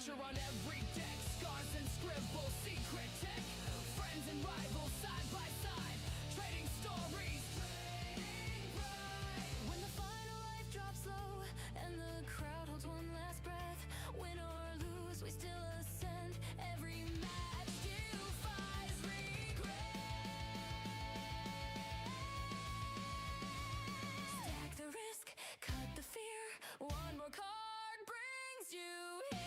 picture on every deck, scars and scribbles, secret tech, friends and rivals side by side, trading stories, trading pride. When the final life drops low and the crowd holds one last breath, win or lose, we still ascend. Every match defies regret. Stack the risk, cut the fear. One more card brings you here.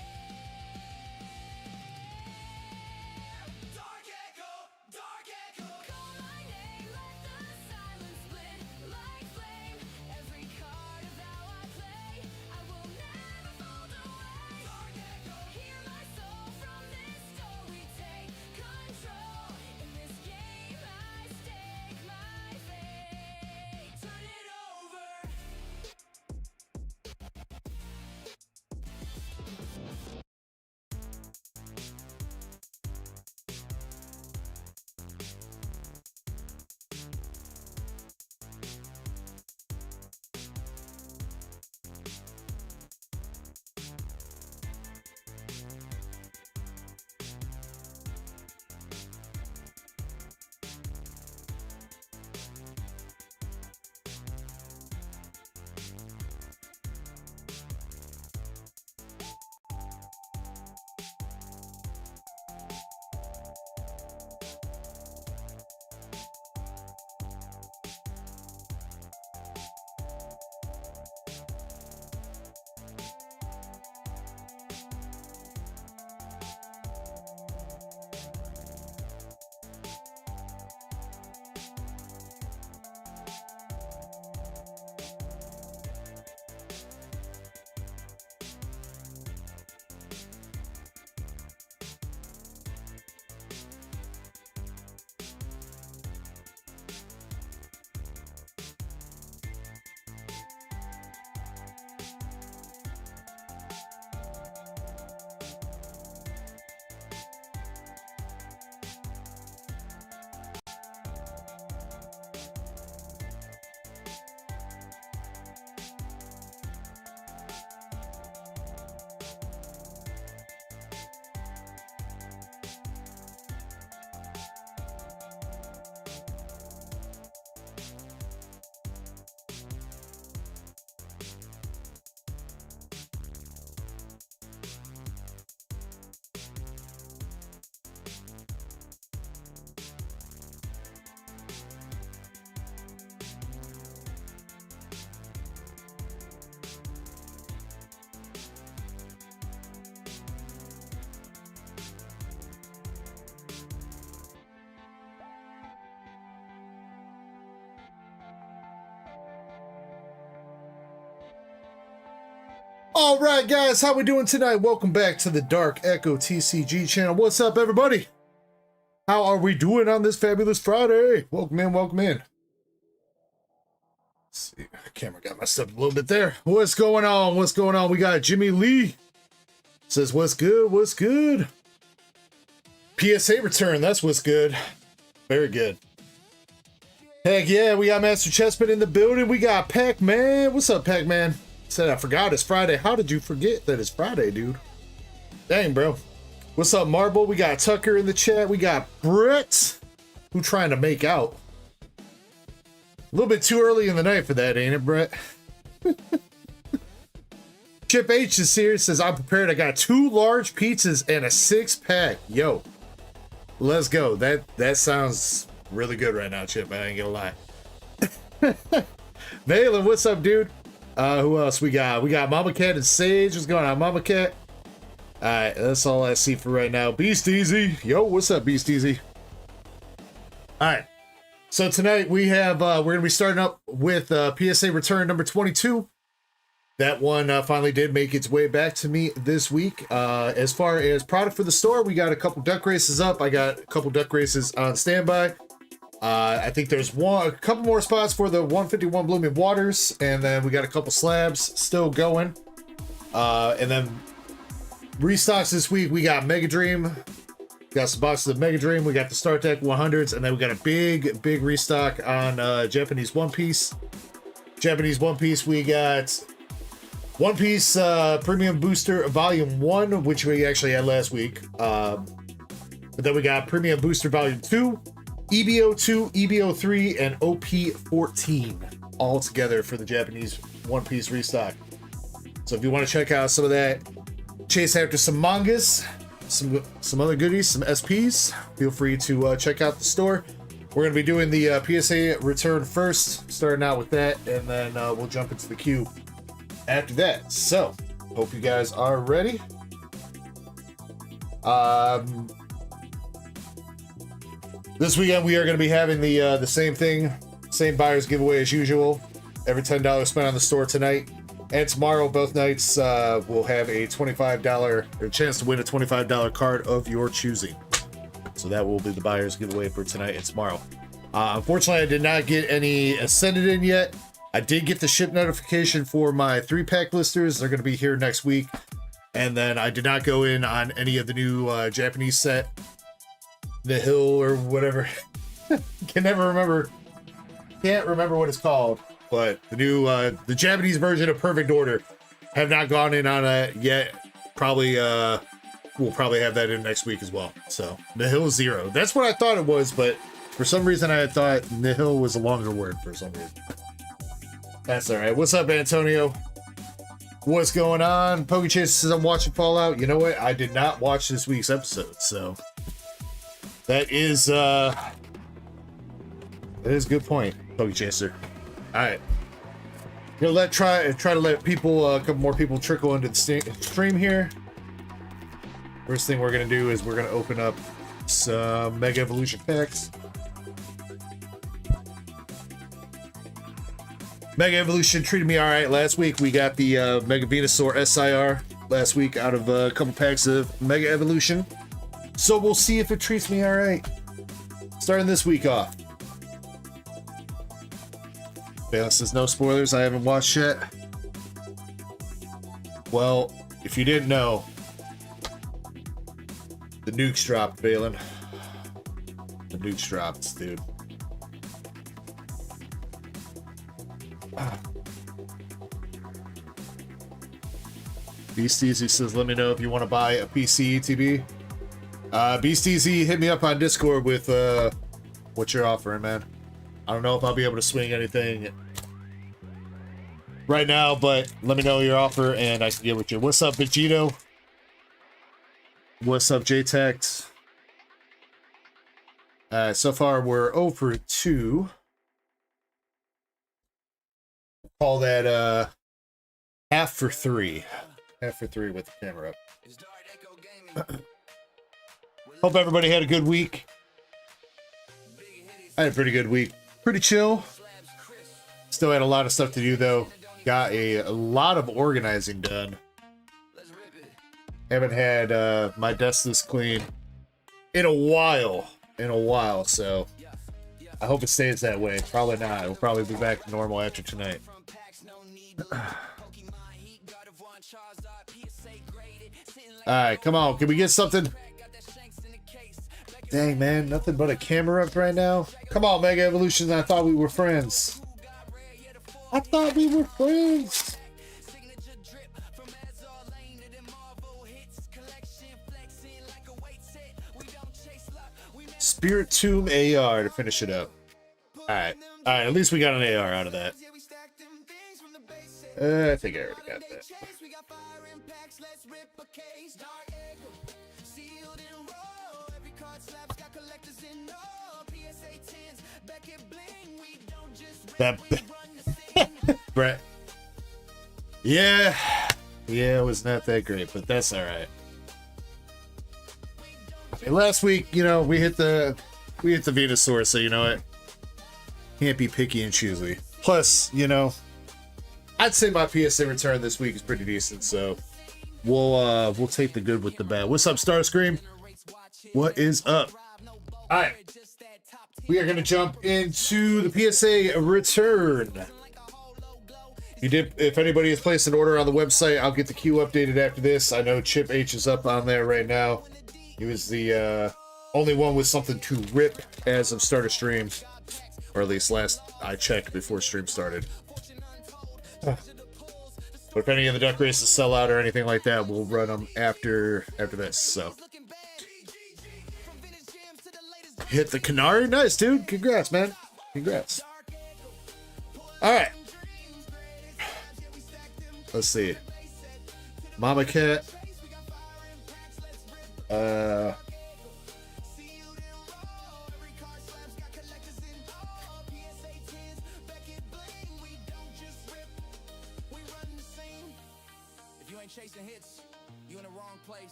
Dark Echo, Dark Echo. Call my name, let the silence split like flame. Every card of how I play, I will never fold away. Dark Echo, hear my soul from this story. Take control in this game. I stake my fate. Turn it over. All right, guys, how we doing tonight? Welcome back to the Dark Echo TCG channel. What's up, everybody? How are we doing on this fabulous Friday? Welcome in, welcome in. Let's see, the camera got messed up a little bit there. What's going on? What's going on? We got Jimmy Lee. Says, what's good? What's good? PSA return, that's what's good. Very good. Heck yeah, we got Master Chessman in the building. We got Pac-Man. What's up, Pac-Man? Said I forgot it's Friday. How did you forget that it's Friday, dude? Dang, bro. What's up, Marble? We got Tucker in the chat. We got Brett, who trying to make out. A little bit too early in the night for that, ain't it, Brett? Chip H is here. Says, I'm prepared. I got 2 large pizzas and a 6-pack. Yo, let's go. That sounds really good right now, Chip. I ain't gonna lie. Valen, what's up, dude? Who else we got? We got Mama Cat and Sage. What's going on, Mama Cat? Alright, that's all I see for right now. Beast Easy. Yo, what's up, Beast Easy? Alright. So tonight we have, we're going to be starting up with PSA return number 22. That one finally did make its way back to me this week. As far as product for the store, we got a couple duck races up. I got a couple duck races on standby. I think there's a couple more spots for the 151 Blooming Waters, and then we got a couple slabs still going. And then restocks this week, we got Mega Dream. Got some boxes of Mega Dream. We got the Star Tech 100s, and then we got a big restock on Japanese One Piece. Japanese One Piece, we got One Piece Premium Booster Volume 1, which we actually had last week. But then we got Premium Booster Volume 2, EBO 2, EBO 3, and OP 14 all together for the Japanese One Piece restock. So if you want to check out some of that, chase after some mangas, some other goodies, some SPs, feel free to check out the store. We're going to be doing the PSA return first, starting out with that, and then we'll jump into the queue after that. So, hope you guys are ready. This weekend we are going to be having the same thing, same buyer's giveaway as usual. Every $10 spent on the store tonight and tomorrow, both nights, we'll have a $25 or chance to win a $25 card of your choosing. So that will be the buyer's giveaway for tonight and tomorrow. Unfortunately, I did not get any Ascended in yet. I did get the ship notification for my 3-pack blisters. They're going to be here next week. And then I did not go in on any of the new Japanese set. The Hill or whatever. Can't remember what it's called. But the new, the Japanese version of Perfect Order. Have not gone in on it yet. Probably, we'll probably have that in next week as well. So, Nihil 0. That's what I thought it was, but for some reason I thought Nihil was a longer word for some reason. That's alright. What's up, Antonio? What's going on? Pokechase says I'm watching Fallout. You know what? I did not watch this week's episode, so that is a good point, Pokechaser. Alright. You know, try to let people, a couple more people trickle into the stream here. First thing we're gonna do is we're gonna open up some Mega Evolution packs. Mega Evolution treated me alright last week. We got the Mega Venusaur SIR last week out of a couple packs of Mega Evolution. So we'll see if it treats me alright. Starting this week off. Bayless says no spoilers, I haven't watched yet. Well, if you didn't know, the nukes dropped, Balin. The nukes dropped, dude. Beasteezy says, let me know if you want to buy a PC ETB. Beasteezy, hit me up on Discord with what you're offering, man. I don't know if I'll be able to swing anything right now, but let me know your offer and I can get with you. What's up, Vegito? What's up, JTech? So far, we're 0 for 2. Call that half for 3. Half for 3 with the camera up. Hope everybody had a good week. I had a pretty good week. Pretty chill. Still had a lot of stuff to do, though. Got a lot of organizing done. Haven't had my desk this clean in a while. So I hope it stays that way. Probably not. It'll probably be back to normal after tonight. Alright, come on. Can we get something? Dang, man. Nothing but a camera up right now. Come on, Mega Evolution. I thought we were friends. I thought we were friends. Spirit Tomb AR to finish it up. Alright. Alright, at least we got an AR out of that. I think I already got that. That Brett. Yeah, it was not that great, but that's all right. Hey, last week, you know, we hit the Venusaur, so you know what? Can't be picky and choosy. Plus, you know, I'd say my PSA return this week is pretty decent, so we'll take the good with the bad. What's up, Starscream? What is up? All right. We are going to jump into the PSA return. If anybody has placed an order on the website, I'll get the queue updated after this. I know Chip H is up on there right now. He was the only one with something to rip as of start of stream. Or at least last I checked before stream started. But if any of the duck races sell out or anything like that, we'll run them after this. So hit the Canary. Nice, dude. Congrats, man. Congrats. All right. Let's see. Mama Cat.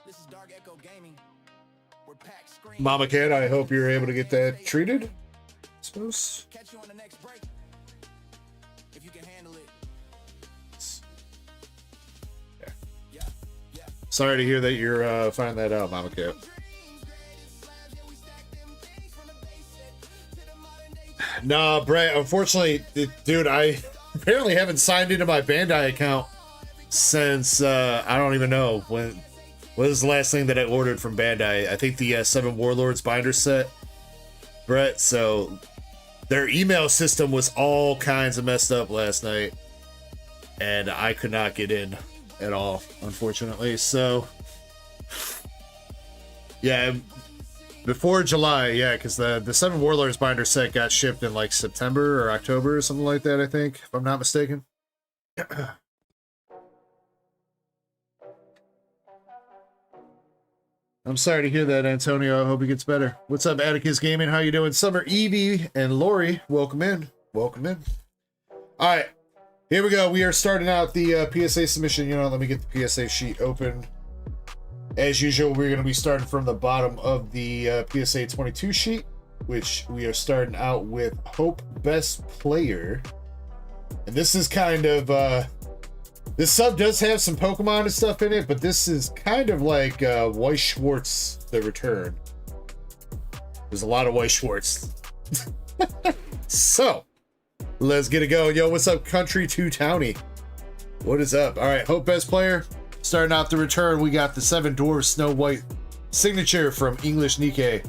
This is DarkEckoGaming. We're packed screen. Mama Cat, I hope you're able to get that treated. I suppose. Catch you on the next break. If you can handle it. Yeah. Sorry to hear that you're finding that out, Mama Cat. No, Brett, unfortunately, dude, I apparently haven't signed into my Bandai account since I don't even know when. What was the last thing that I ordered from Bandai? I think the 7 Warlords binder set, Brett. So their email system was all kinds of messed up last night, and I could not get in at all, unfortunately. So yeah, before July, yeah, because the 7 Warlords binder set got shipped in like September or October or something like that, I think, if I'm not mistaken. I'm sorry to hear that, Antonio. I hope he gets better. What's up, Atticus Gaming? How you doing? Summer, Evie, and Lori, welcome in. Welcome in. All right, here we go. We are starting out the PSA submission. You know, let me get the PSA sheet open. As usual, we're going to be starting from the bottom of the PSA 22 sheet, which we are starting out with Hope Best Player. And this is kind of... this sub does have some Pokemon and stuff in it, but this is kind of like Weiss Schwartz, the return. There's a lot of Weiss Schwartz. So, let's get it going. Yo, what's up, Country 2 Townie? What is up? All right, Hope Best Player. Starting out the return, we got the 7 Dwarfs Snow White signature from English Nikkei.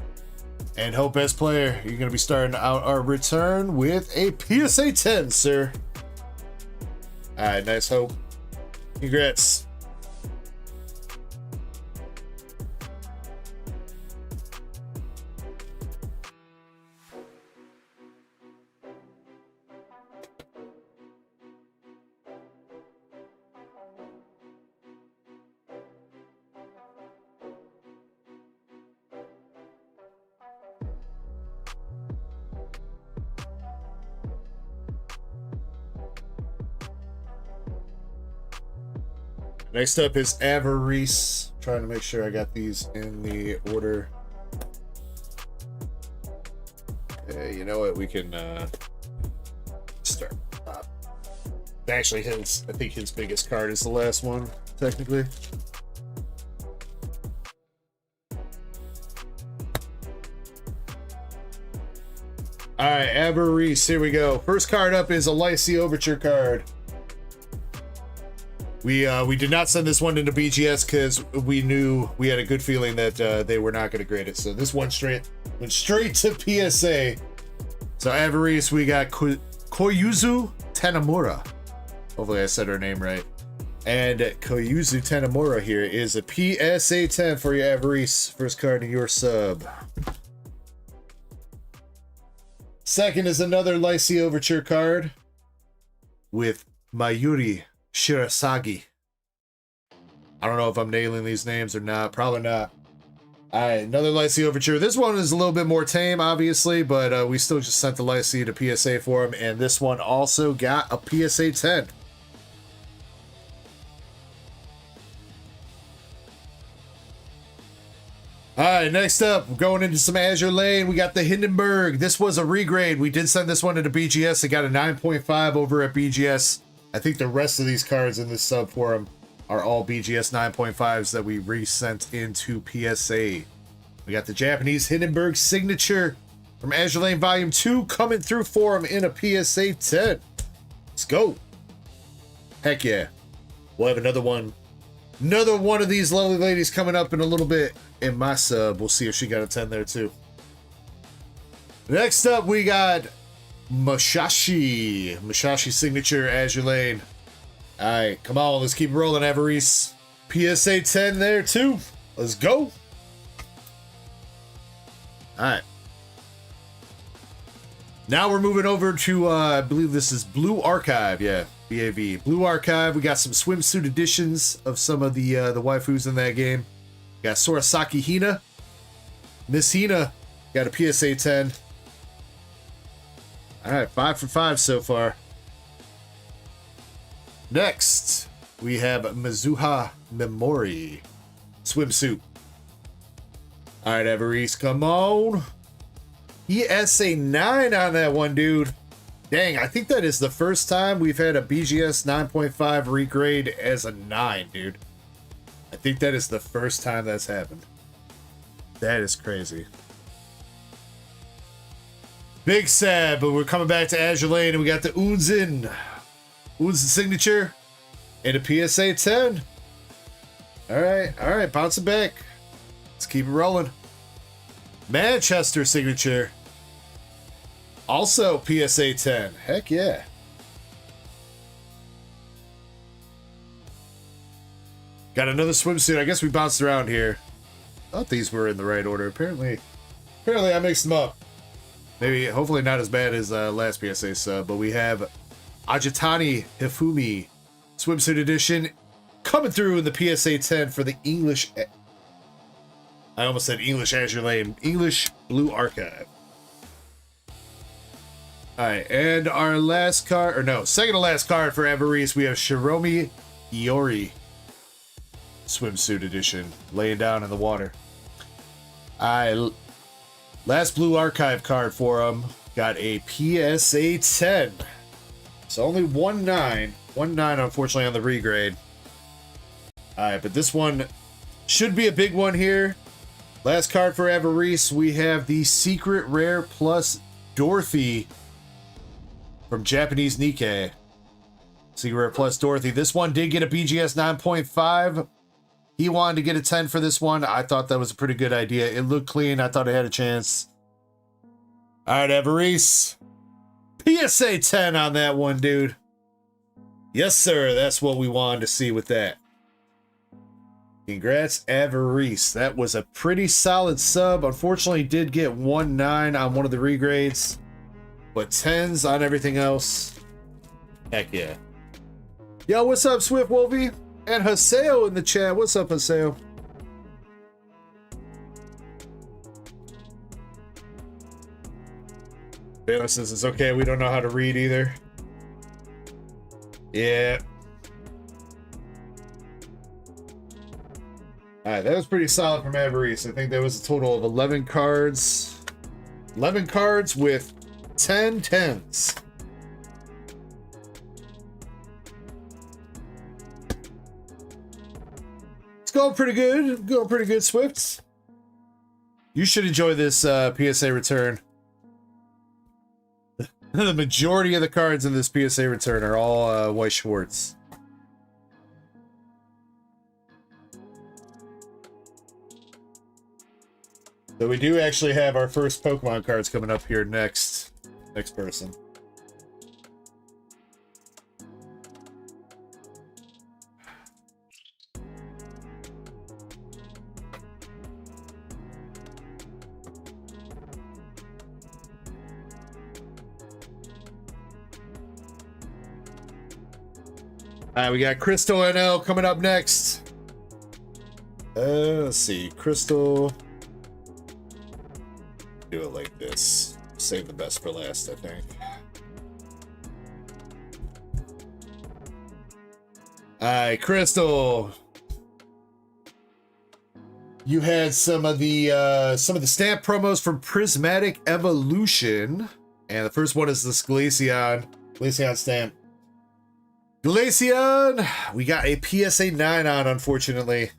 And Hope Best Player, you're going to be starting out our return with a PSA 10, sir. All right, nice, Hope. Congrats. Next up is Avarice. Trying to make sure I got these in the order. Okay, you know what? We can start. Actually, I think his biggest card is the last one, technically. All right, Avarice. Here we go. First card up is a Lycee Overture card. We did not send this one into BGS because we knew we had a good feeling that they were not going to grade it. So this one went straight to PSA. So Avarice, we got Koyuzu Tanamura. Hopefully I said her name right. And Koyuzu Tanamura here is a PSA 10 for you, Avarice. First card in your sub. Second is another Lycee Overture card with Mayuri Shirasagi. I don't know if I'm nailing these names or not. Probably not. All right, another Lycee Overture. This one is a little bit more tame, obviously, but we still just sent the Lycee to PSA for him, and this one also got a PSA 10. All right, next up, we're going into some Azure Lane. We got the Hindenburg. This was a regrade. We did send this one into BGS. It got a 9.5 over at BGS. I think the rest of these cards in this sub forum are all BGS 9.5s that we resent into PSA. We got the Japanese Hindenburg signature from Azure Lane Volume 2 coming through for him in a PSA 10. Let's go. Heck yeah. We'll have another one. Another one of these lovely ladies coming up in a little bit in my sub. We'll see if she got a 10 there too. Next up, we got Musashi signature Azure Lane All right, come on, let's keep rolling, Avarice. PSA 10 there too. Let's go. All right. Now we're moving over to, I believe this is Blue Archive. Yeah, BAV. Blue Archive. We got some swimsuit editions of some of the waifus in that game. Got Sorasaki Hina. Miss Hina got a PSA 10. All right, 5 for 5 so far. Next, we have Mizuha Memori swimsuit. All right, Avarice, come on. ESA 9 on that one, dude. Dang, I think that is the first time we've had a BGS 9.5 regrade as a 9, dude. I think that is the first time that's happened. That is crazy. Big sad, but we're coming back to Azur Lane and we got the Unzin. Unzin signature and a PSA 10. All right, bounce it back. Let's keep it rolling. Manchester signature. Also PSA 10. Heck yeah. Got another swimsuit. I guess we bounced around here. Thought these were in the right order. Apparently I mixed them up. Maybe, hopefully not as bad as last PSA sub, but we have Ajitani Hifumi swimsuit edition coming through in the PSA 10 for the English. I almost said English Azur Lane. English Blue Archive. Alright, and our last card, or no, second to last card for Avarice, we have Shiromi Iori swimsuit edition, laying down in the water. Last Blue Archive card for him, got a PSA 10. So only 1-9. 1-9, unfortunately, on the regrade. Alright, but this one should be a big one here. Last card for Avarice, we have the Secret Rare Plus Dorothy from Japanese Nikkei. Secret Rare Plus Dorothy. This one did get a BGS 9.5. He wanted to get a 10 for this one. I thought that was a pretty good idea. It looked clean. I thought it had a chance. All right, Avarice. PSA 10 on that one, dude. Yes, sir. That's what we wanted to see with that. Congrats, Avarice. That was a pretty solid sub. Unfortunately, did get 1-9 on one of the regrades, but 10s on everything else. Heck yeah. Yo, what's up, Swift Wolvie? And Haseo in the chat. What's up, Haseo? Baylor says it's okay. We don't know how to read either. Yeah. Alright, that was pretty solid from Avarice. I think there was a total of 11 cards. 11 cards with 10 10s. It's going pretty good. Going pretty good, Swifts. You should enjoy this PSA return. The majority of the cards in this PSA return are all White Schwartz. So we do actually have our first Pokemon cards coming up here next person. Alright, we got Crystal NL coming up next. Let's see, Crystal. Do it like this. Save the best for last, I think. Alright, Crystal. You had some of the stamp promos from Prismatic Evolution. And the first one is this Glaceon stamp. Glaceon! We got a PSA 9 on, unfortunately.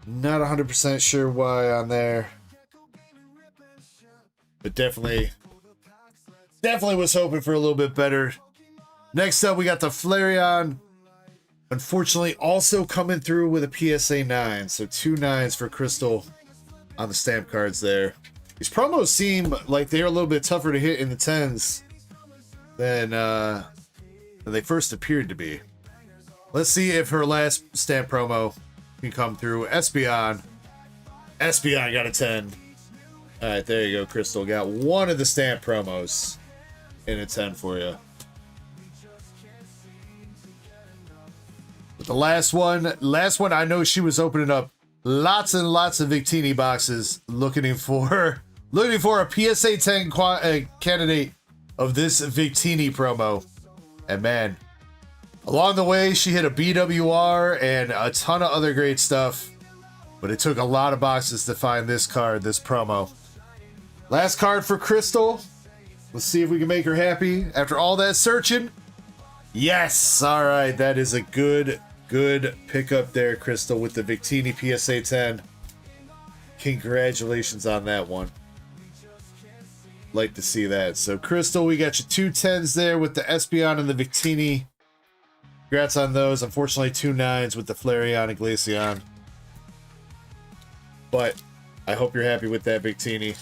Not 100% sure why on there. But definitely was hoping for a little bit better. Next up, we got the Flareon. Unfortunately, also coming through with a PSA 9. So 2 9s for Crystal on the stamp cards there. These promos seem like they're a little bit tougher to hit in the 10s than than they first appeared to be. Let's see if her last stamp promo can come through. Espeon. Espeon got a 10. Alright, there you go, Crystal. Got one of the stamp promos in a 10 for you. But the last one, I know she was opening up lots and lots of Victini boxes looking for a PSA 10 candidate of this Victini promo. And man, along the way, she hit a BWR and a ton of other great stuff. But it took a lot of boxes to find this card, this promo. Last card for Crystal. Let's see if we can make her happy after all that searching. Yes! Alright, that is a good pickup there, Crystal, with the Victini PSA 10. Congratulations on that one. Like to see that. So, Crystal, we got you 2 10s there with the Espeon and the Victini. Congrats on those. Unfortunately, 2 9s with the Flareon and Glaceon. But I hope you're happy with that Victini.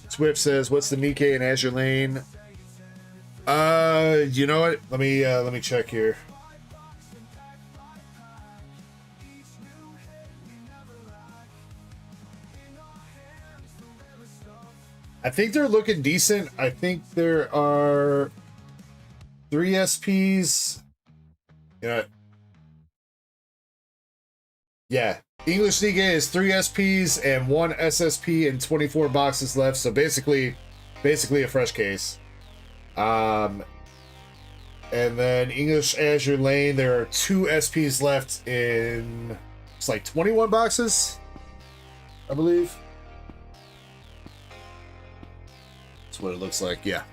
Swift says, "What's the Nikkei and Azure Lane?" You know what? Let me check here. I think they're looking decent. I think there are 3 SPs. You know, yeah. English Nikkei is 3 SPs and 1 SSP and 24 boxes left. So basically a fresh case. And then English Azure Lane, there are 2 SPs left in, it's like 21 boxes, I believe. That's what it looks like, yeah.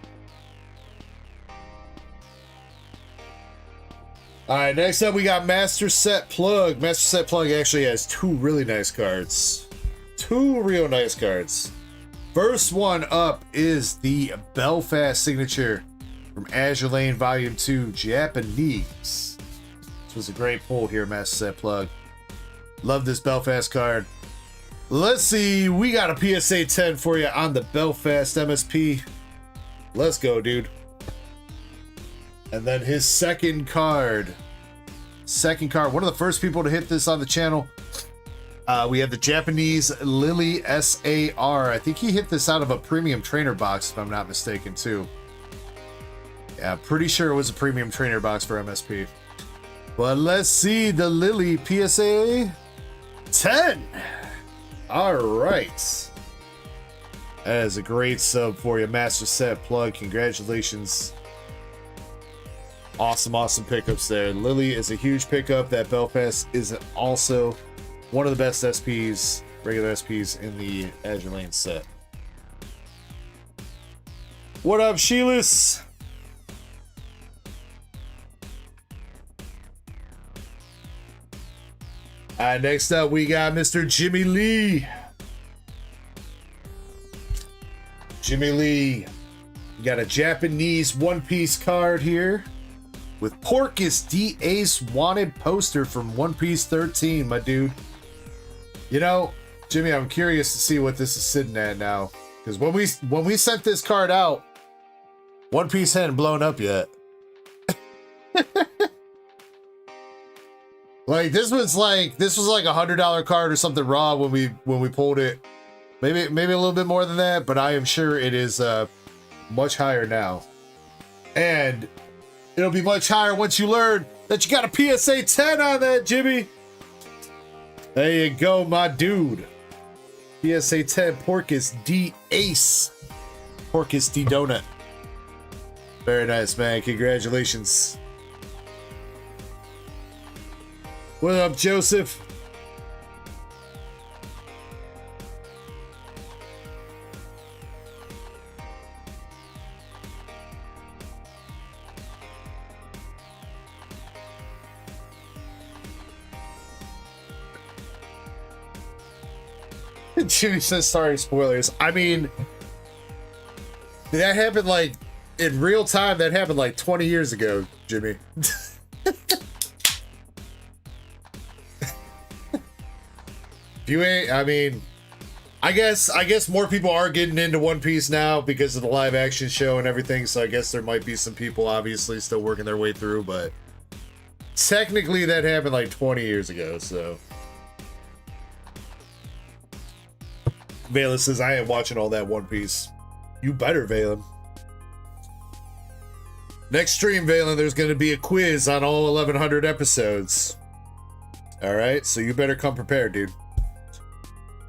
Alright, next up we got Master Set Plug. Master Set Plug actually has 2 really nice cards. 2 real nice cards. First one up is the Belfast signature from Azure Lane Volume 2, Japanese. This was a great pull here, Master Set Plug. Love this Belfast card. Let's see, we got a PSA 10 for you on the Belfast MSP. Let's go, dude. And then his second card, one of the first people to hit this on the channel. We have the Japanese Lily SAR. I think he hit this out of a premium trainer box, if I'm not mistaken, too. Yeah, pretty sure it was a premium trainer box for MSP. But let's see the Lily PSA 10. All right. That is a great sub for you, Master Set Plug. Congratulations. Awesome pickups there. Lily is a huge pickup. That Belfast is also one of the best SPs, regular SPs in the Azure Lane set. What up, Sheilas? Next up, we got Mr. Jimmy Lee. Jimmy Lee. We got a Japanese one-piece card here with Porkus D Ace wanted poster from One Piece 13, my dude. You know, Jimmy, I'm curious to see what this is sitting at now. Because when we sent this card out, One Piece hadn't blown up yet. Like this was like a $100 card or something raw when we pulled it. Maybe a little bit more than that, but I am sure it is much higher now. And it'll be much higher once you learn that you got a PSA 10 on that, Jimmy. There you go, my dude. PSA 10 Porkus D Ace. Porkus D Donut. Very nice, man. Congratulations. What up, Joseph? Jimmy says, sorry, spoilers. I mean, that happened like in real time. That happened like 20 years ago, Jimmy. You ain't, I mean, I guess more people are getting into One Piece now because of the live action show and everything. So I guess there might be some people obviously still working their way through, but technically that happened like 20 years ago. So Valen says, I ain't watching all that One Piece. You better, Valen. Next stream, Valen, there's going to be a quiz on all 1100 episodes. All right, so you better come prepared, dude.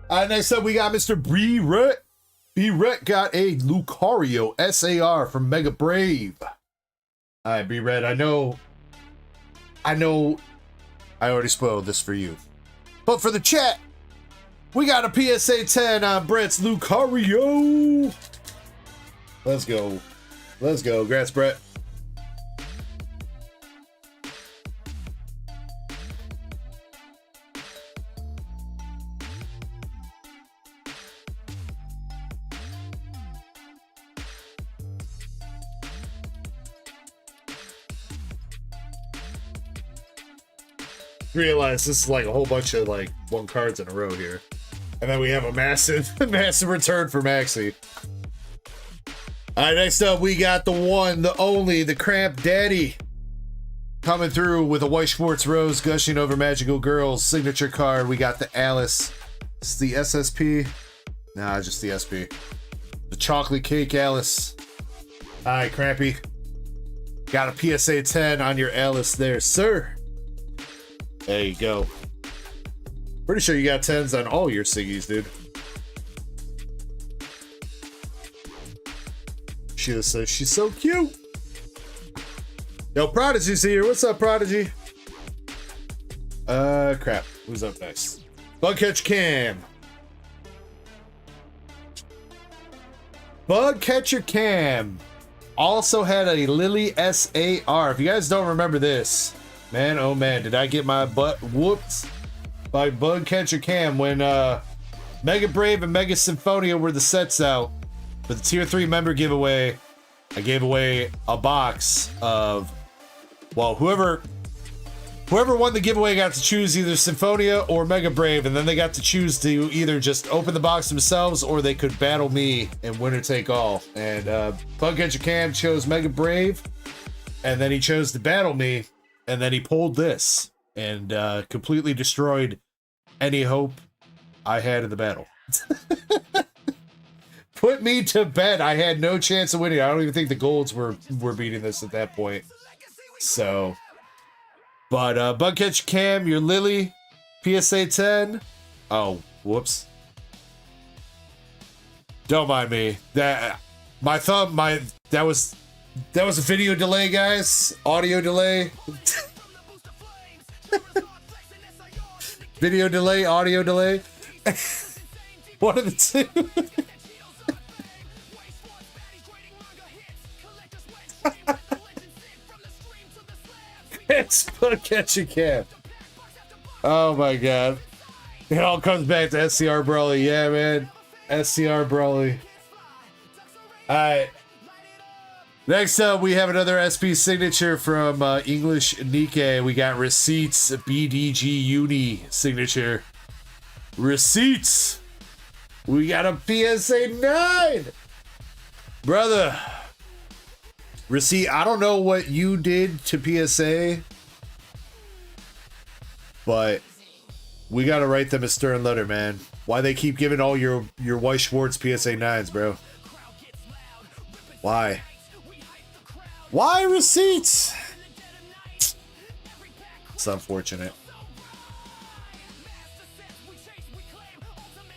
Next up, we got Mr. B-Rut. B-Rut got a Lucario SAR from Mega Brave. All right, B-Red, I know I already spoiled this for you. But for the chat, we got a PSA 10 on Brett's Lucario. Let's go. Let's go. Congrats, Brett. Realize this is like a whole bunch of like one cards in a row here, and then we have a massive return for Maxi. All right, next up we got the one, the only, the Cramp Daddy coming through with a white Schwartz Rose gushing over Magical Girls signature card. We got the Alice. It's the SSP. Nah, just the SP. The chocolate cake Alice. All right, Crampy. Got a PSA 10 on your Alice there, sir. There you go. Pretty sure you got 10s on all your Siggies, dude. Sheila says she's so cute. Yo, Prodigy's here. What's up, Prodigy? Crap. Who's up next? Bugcatcher Cam. Bugcatcher Cam also had a Lily SAR. If you guys don't remember this, man, oh man, did I get my butt whooped by Bugcatcher Cam when Mega Brave and Mega Symphonia were the sets out for the tier 3 member giveaway. I gave away a box of, well, whoever won the giveaway got to choose either Symphonia or Mega Brave, and then they got to choose to either just open the box themselves or they could battle me and winner take all. And Bugcatcher Cam chose Mega Brave, and then he chose to battle me. And then he pulled this and completely destroyed any hope I had in the battle. Put me to bed. I had no chance of winning. I don't even think the golds were beating this at that point. So, but Bugcatcher Cam, your Lily, PSA 10. Oh, whoops. Don't mind me. That was a video delay, guys. Audio delay. Video delay, audio delay. One of the two. It's Bugcatcher Cam. Oh my god. It all comes back to SCR Brawly. Yeah, man. SCR Brawly. Alright. Next up, we have another SP signature from English Nikkei. We got Receipts, BDG Uni signature. Receipts! We got a PSA 9! Brother. Receipt, I don't know what you did to PSA, but we gotta write them a stern letter, man. Why they keep giving all your White Schwartz PSA 9s, bro? Why? Why Receipts? It's unfortunate.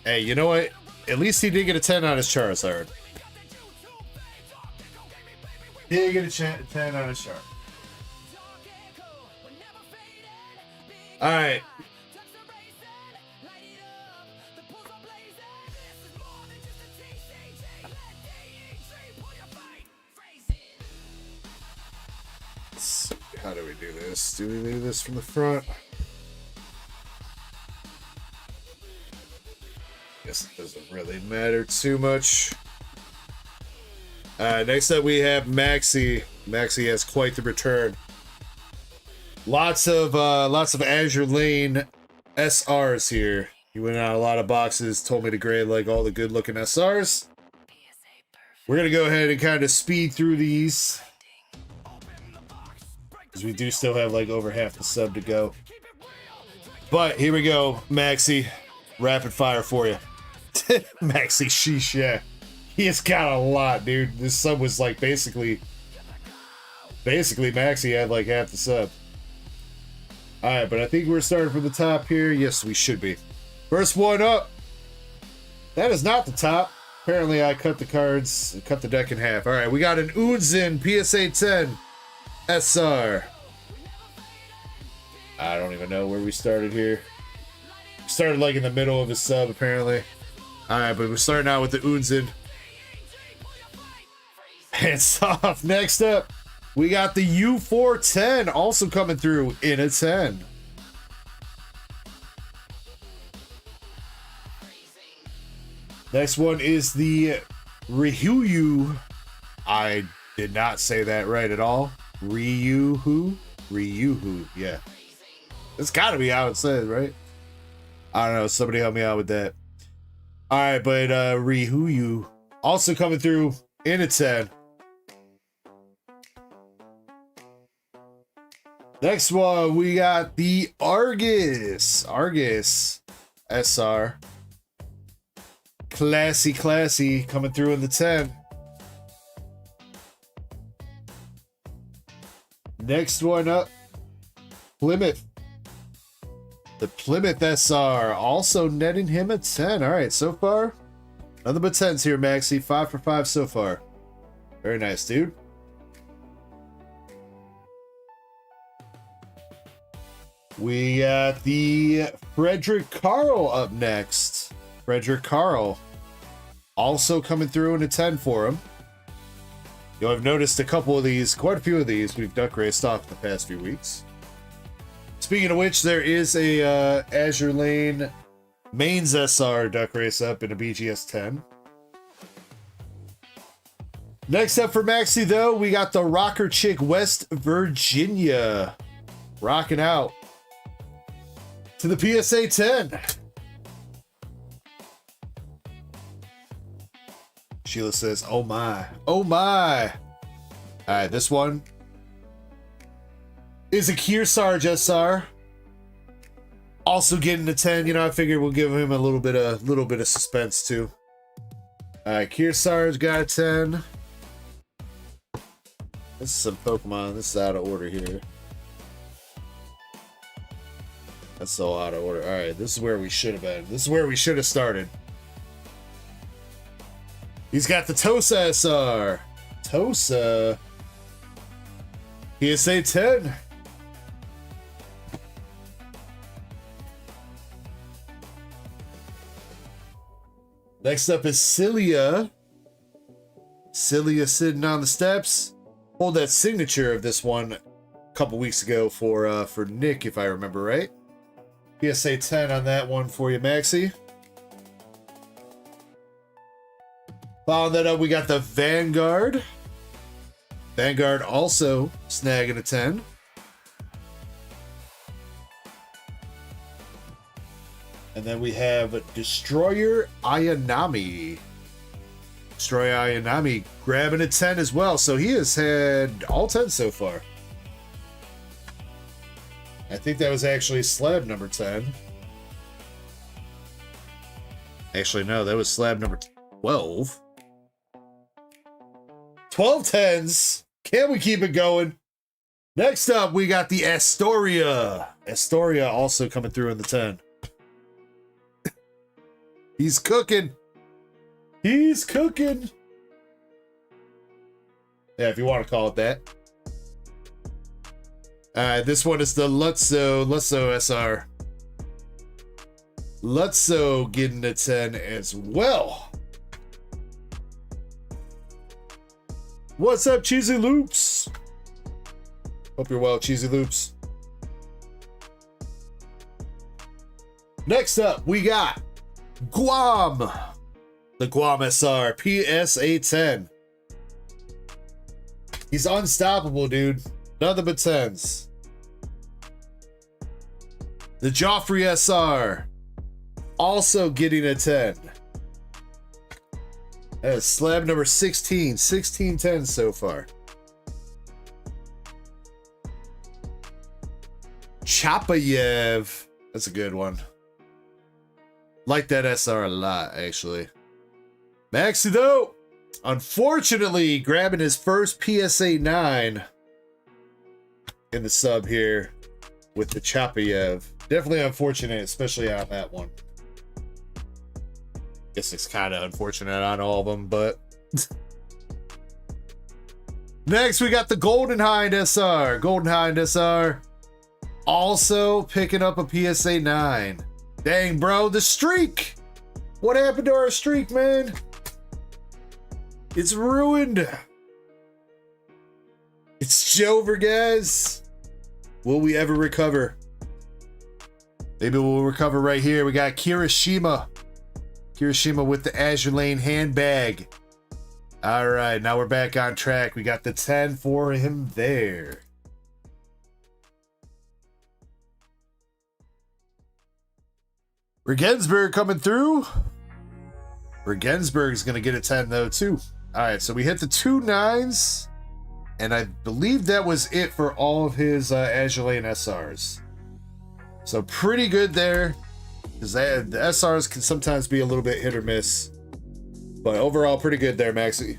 Hey, you know what? At least he did get a 10 on his Charizard. He did get a 10 on his chart. Alright. How do we do this? Do we do this from the front? Guess Doesn't really matter too much. Next up we have Maxi. Maxi has quite the return. Lots of Azur Lane SRs here. He went out a lot of boxes, told me to grade like all the good looking SRs. We're gonna go ahead and kind of speed through these, because we do still have like over half the sub to go. But here we go, Maxi. Rapid fire for you. Maxi sheesh, yeah. He has got a lot, dude. This sub was like basically Maxi had like half the sub. Alright, but I think we're starting from the top here. Yes, we should be. First one up. That is not the top. Apparently I cut the cards, cut the deck in half. Alright, we got an Unzin PSA 10 SR. I don't even know where we started here. We started like in the middle of his sub, apparently. Alright, but we're starting out with the Unzin. Hands off. Next up, we got the U410 also coming through in a 10. Next one is the Ryuhu. I did not say that right at all. Ryuhu? Ryuhu, yeah. It's gotta be how it says, right? I don't know, somebody help me out with that. Alright, but Ryuhu also coming through in a 10. Next one, we got the Argus. Argus SR. Classy, coming through in the 10. Next one up, Plymouth. The Plymouth SR, also netting him a 10. All right, so far, nothing but 10s here, Maxi. 5 for 5 so far. Very nice, dude. We got the Frederick Carl up next. Frederick Carl, also coming through in a 10 for him. You'll have noticed a couple of these, quite a few of these, we've duck raced off the past few weeks. Speaking of which, there is a Azur Lane mains SR duck race up in a BGS 10. Next up for Maxi, though, we got the Rocker Chick West Virginia. Rocking out to the PSA 10. Sheila says, oh my. Oh my. Alright, this one is a Kearsarge SR. Also getting a 10. You know, I figured we'll give him a little bit of suspense too. Alright, Kearsarge got a 10. This is some Pokemon. This is out of order here. That's so out of order. Alright, this is where we should have been. This is where we should have started. He's got the Tosa SR. Tosa. PSA 10. Next up is Cilia. Cilia sitting on the steps. Hold that signature of this one a couple weeks ago for Nick, if I remember right. PSA 10 on that one for you, Maxi. Following that up, we got the Vanguard. Vanguard also snagging a 10. And then we have Destroyer Ayanami. Destroyer Ayanami grabbing a 10 as well. So he has had all 10 so far. I think that was actually slab number 10. Actually, no, that was slab number 12. 12 10s. Can we keep it going? Next up, we got the Astoria. Astoria also coming through in the 10. He's cooking. He's cooking. Yeah, if you want to call it that. This one is the Lutzo SR. Lutzo getting a 10 as well. What's up, Cheesy Loops? Hope you're well, Cheesy Loops. Next up, we got Guam. The Guam SR PSA 10. He's unstoppable, dude. Nothing but 10s. The Joffrey SR. Also getting a 10. That is slab number 16. 16 10s so far. Chapayev. That's a good one. Like that SR a lot, actually. Maxi, though, unfortunately, grabbing his first PSA 9 in the sub here with the Chapayev. Definitely unfortunate, especially on that one. Guess it's kind of unfortunate on all of them, but... Next, we got the Golden Hind SR. Golden Hind SR. Also picking up a PSA 9. Dang, bro, the streak! What happened to our streak, man? It's ruined. It's over, guys. Will we ever recover? Maybe we'll recover right here. We got Kirishima. Kirishima with the Azure Lane handbag. All right, now we're back on track. We got the 10 for him there. Regensburg coming through. Regensburg is going to get a 10 though too. All right, so we hit the 2 9s, and I believe that was it for all of his Azure Lane SRs. So pretty good there, because the SRs can sometimes be a little bit hit or miss, but overall pretty good there, Maxi.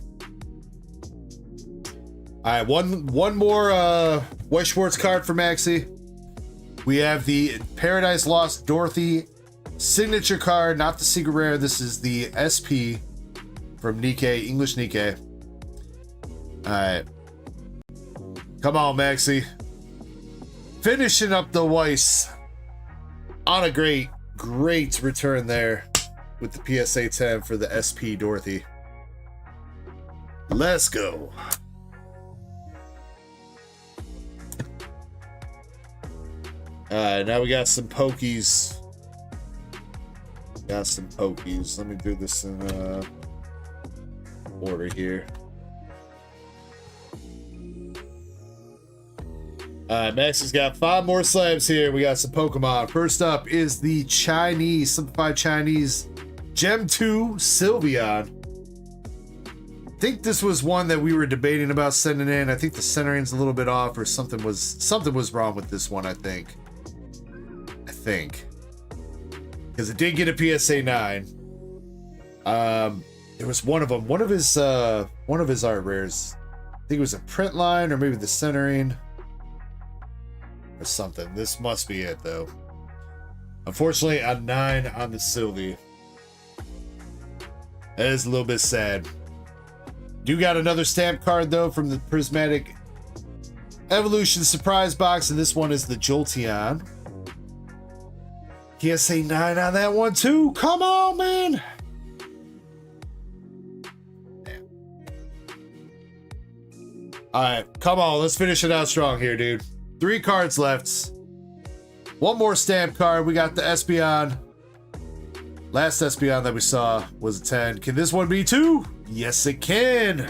All right, one more White Schwartz card for Maxi. We have the Paradise Lost Dorothy signature card, not the secret rare. This is the SP from Nikkei, English Nikkei. All right, come on, Maxi. Finishing up the Weiss on a great return there with the PSA 10 for the SP Dorothy. Let's go. Now we got some pokies. Let me do this in order here. Max has got 5 more slabs here. We got some Pokemon. First up is the Chinese, simplified Chinese Gem 2 Sylveon. I think this was one that we were debating about sending in. I think the centering's a little bit off, or something was wrong with this one, I think. Because it did get a PSA 9. There was one of them. One of his art rares. I think it was a print line, or maybe the centering or something. This must be it though. Unfortunately, a 9 on the Sylvie. That is a little bit sad. Do got another stamp card though from the Prismatic Evolution surprise box, and this one is the Jolteon. PSA 9 on that one too. Come on, man. Damn. All right, come on. Let's finish it out strong here, dude. 3 cards left. One more stamp card. We got the Espeon. Last Espeon that we saw was a 10. Can this one be 2? Yes, it can.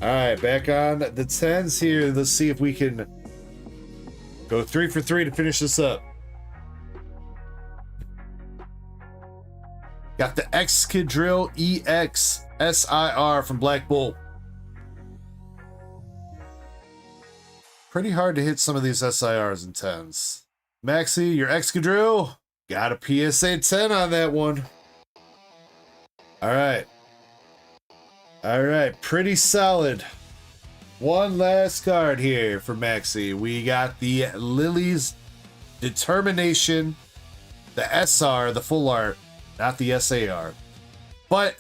All right, back on the 10s here. Let's see if we can go 3 for 3 to finish this up. Got the Excadrill EX SIR from Black Bull. Pretty hard to hit some of these SIRs and 10s. Maxi, your Excadrill got a PSA 10 on that one. All right. All right, pretty solid. One last card here for Maxi. We got the Lily's Determination, the SR, the full art, not the SAR. But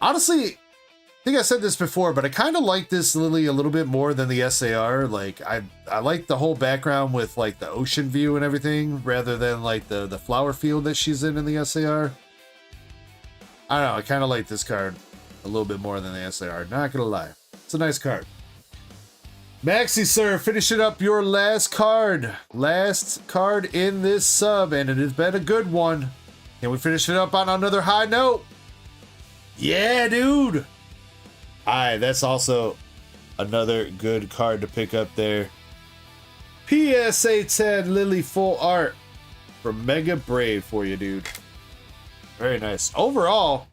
honestly, I think I said this before, but I kind of like this Lily a little bit more than the SAR. Like I like the whole background with like the ocean view and everything, rather than like the flower field that she's in the SAR. I don't know, I kind of like this card a little bit more than the SAR, not gonna lie. It's a nice card. Maxi, sir, finishing up your last card. Last card in this sub, and it has been a good one. Can we finish it up on another high note? Yeah, dude. All right, that's also another good card to pick up there. PSA 10 Lily full art from Mega Brave for you, dude. Very nice. Overall,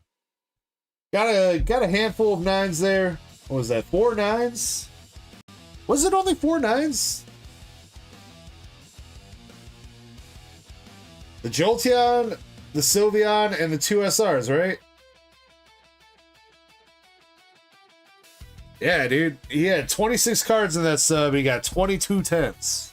got a handful of 9s there. What was that? 4 9s? Was it only 4 9s? The Jolteon, the Sylveon, and the 2 SRs, right? Yeah, dude. He had 26 cards in that sub. He got 22 10s.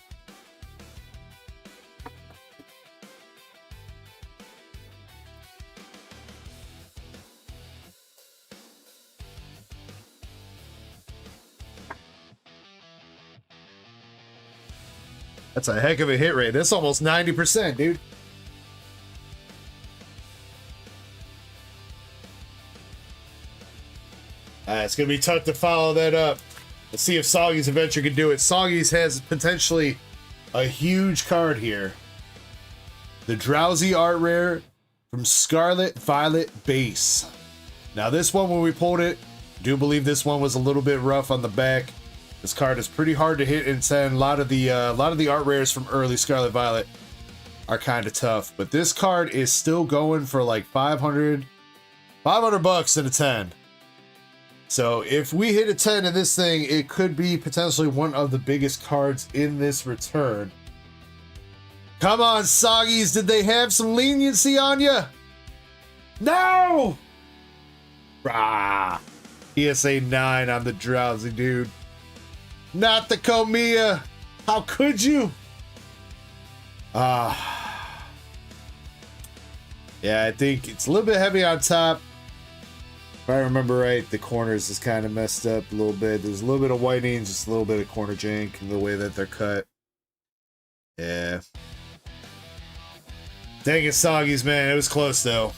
That's a heck of a hit rate. That's almost 90%, dude. It's going to be tough to follow that up. Let's see if Soggy's Adventure can do it. Soggy's has potentially a huge card here. The Drowsy Art Rare from Scarlet Violet Base. Now this one, when we pulled it, I do believe this one was a little bit rough on the back. This card is pretty hard to hit in 10. A lot of the art rares from early Scarlet Violet are kind of tough, but this card is still going for like 500 bucks in a 10. So if we hit a 10 in this thing, it could be potentially one of the biggest cards in this return. Come on, Soggies, did they have some leniency on you? No! Rah! PSA 9 on the Drowsy, dude. Not the Komiya. How could you? Yeah, I think it's a little bit heavy on top. If I remember right, the corners is kind of messed up a little bit. There's a little bit of whitening, just a little bit of corner jank in the way that they're cut. Yeah. Dang it, Soggies, man. It was close, though.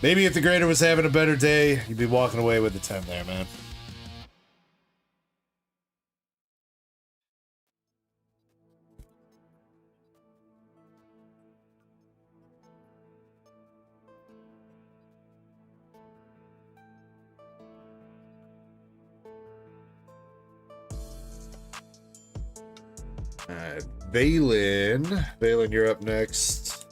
Maybe if the grader was having a better day, you'd be walking away with a 10 there, man. Alright, Valen. Valen, you're up next.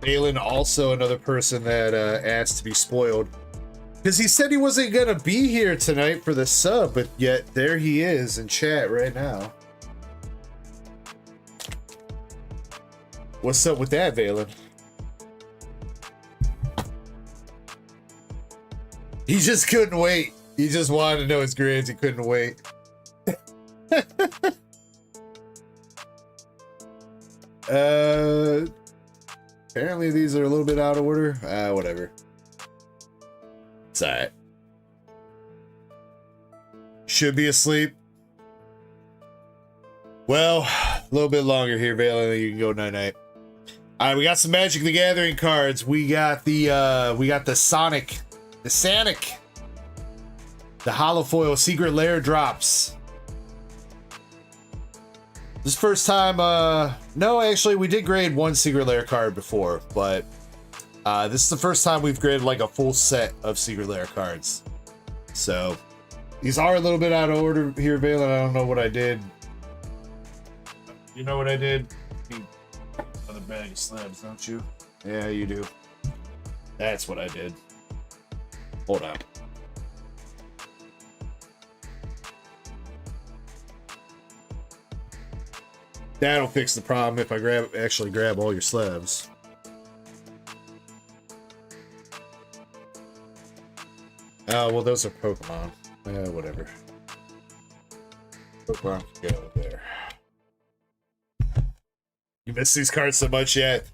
Valen, also another person that asked to be spoiled. Because he said he wasn't going to be here tonight for the sub, but yet there he is in chat right now. What's up with that, Valen? He just couldn't wait. He just wanted to know his grades. He couldn't wait. Apparently these are a little bit out of order. Whatever. It's alright. Should be asleep. Well, a little bit longer here, Valen. You can go night-night. All right, we got some Magic the Gathering cards. We got the Sonic, the Sonic, the Holofoil Secret Lair drops. This first time, no, actually, we did grade one Secret Lair card before, but this is the first time we've graded like a full set of Secret Lair cards. So these are a little bit out of order here, Valen. I don't know what I did. You know what I did? Another bag of slabs, don't you? Yeah, you do. That's what I did. Hold on. That'll fix the problem if I actually grab all your slabs. Oh, well, those are Pokemon. Whatever. Pokemon can go there. You missed these cards so much yet.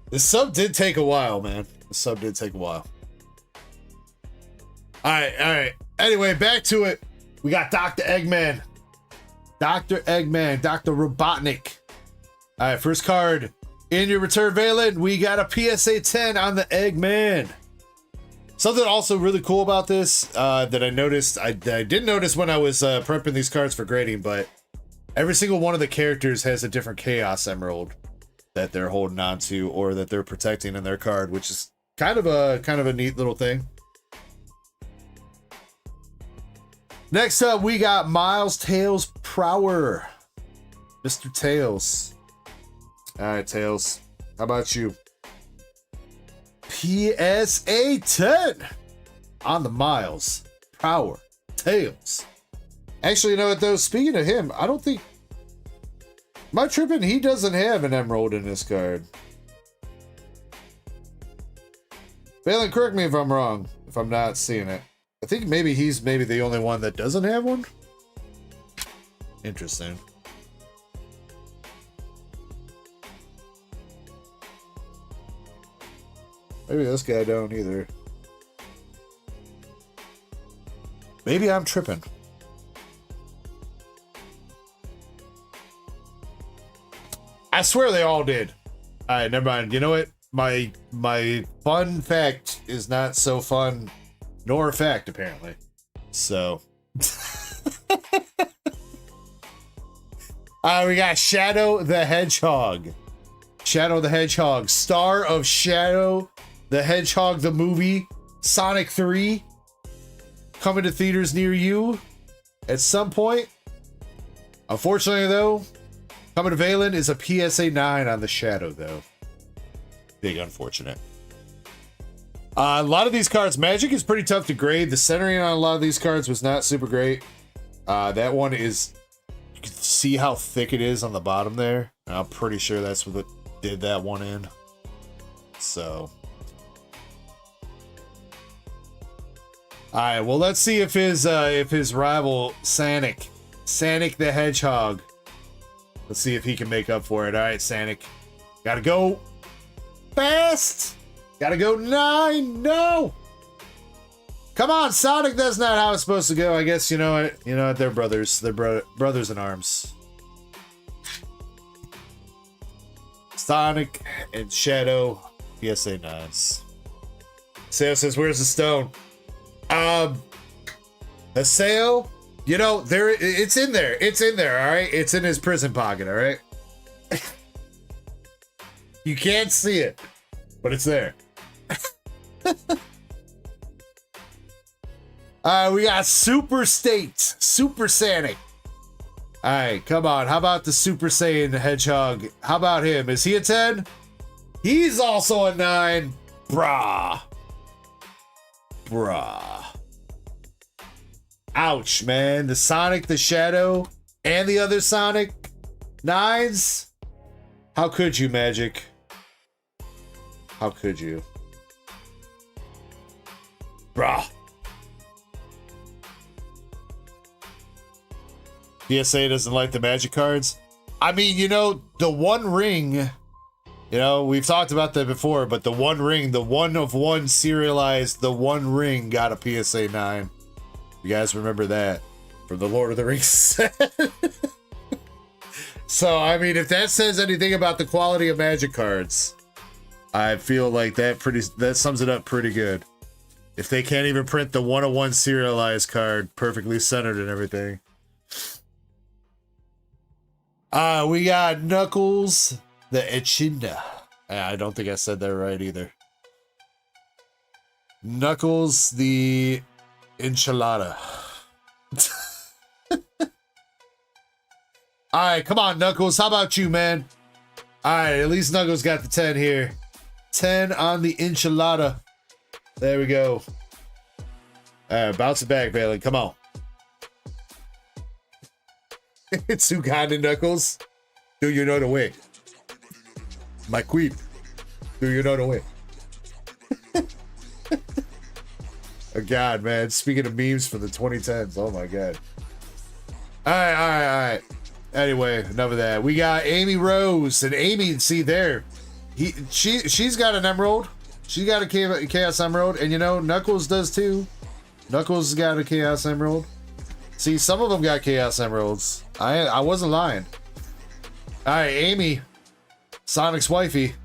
The sub did take a while, man. The sub did take a while. Alright. Anyway, back to it. We got Dr. Eggman. Dr. Eggman. Dr. Robotnik. Alright, first card In your return, Valen, we got a PSA 10 on the Eggman. Something also really cool about this that I noticed, I didn't notice when I was prepping these cards for grading, but every single one of the characters has a different Chaos Emerald that they're holding on to or that they're protecting in their card, which is kind of a neat little thing. Next up, we got Miles Tails Prower. Mr. Tails. All right, Tails. How about you? PSA 10 on the Miles Prower Tails. Actually, you know what, though? Speaking of him, I don't think... Am I tripping? He doesn't have an emerald in this card. Valen, correct me if I'm wrong, if I'm not seeing it. I think maybe he's the only one that doesn't have one. Interesting. Maybe this guy don't either. Maybe I'm tripping. I swear they all did. All right, never mind. You know what? My fun fact is not so fun, nor a fact apparently. So. We got Shadow the Hedgehog. Shadow the Hedgehog, star of Shadow the Hedgehog, the movie, Sonic 3, coming to theaters near you at some point. Unfortunately, though, coming to Valen is a PSA 9 on the Shadow, though. Big unfortunate. A lot of these cards, Magic is pretty tough to grade. The centering on a lot of these cards was not super great. That one is, you can see how thick it is on the bottom there. I'm pretty sure that's what did that one in. So. Alright, well, let's see if his rival, Sonic the Hedgehog, let's see if he can make up for it. Alright, Sonic. Gotta go fast! Gotta go 9! No! Come on, Sonic, that's not how it's supposed to go. I guess, you know what, they're brothers. They're brothers in arms. Sonic and Shadow, PSA 9s. Seo says, where's the stone? Haseo, you know, it's in there. It's in there, all right? It's in his prison pocket, all right? You can't see it, but it's there. We got Super State, Super Sonic. All right, come on. How about the Super Saiyan Hedgehog? How about him? Is he a 10? He's also a 9. Brah. Ouch, man. The Sonic, the Shadow, and the other Sonic 9s? How could you, Magic? How could you? Brah. PSA doesn't like the Magic cards. I mean, you know, the One Ring, you know, we've talked about that before, but the One Ring, the one of one serialized, the One Ring got a PSA 9. You guys remember that from the Lord of the Rings set? So, I mean, if that says anything about the quality of Magic cards, I feel like that sums it up pretty good. If they can't even print the one-of-one serialized card perfectly centered and everything. We got Knuckles the Echidna. I don't think I said that right either. Knuckles the Enchilada. Alright, come on, Knuckles. How about you, man? Alright, at least Knuckles got the 10 here. 10 on the Enchilada. There we go. Alright, bounce it back, Valen. Come on. It's Uganda, Knuckles. Do you know the way? My queen. Do you know the way? Oh, God, man. Speaking of memes for the 2010s. Oh, my God. All right. Anyway, enough of that. We got Amy Rose. And Amy, see there. She's got an emerald. She got a Chaos Emerald. And, you know, Knuckles does, too. Knuckles got a Chaos Emerald. See, some of them got Chaos Emeralds. I wasn't lying. All right, Amy. Sonic's wifey.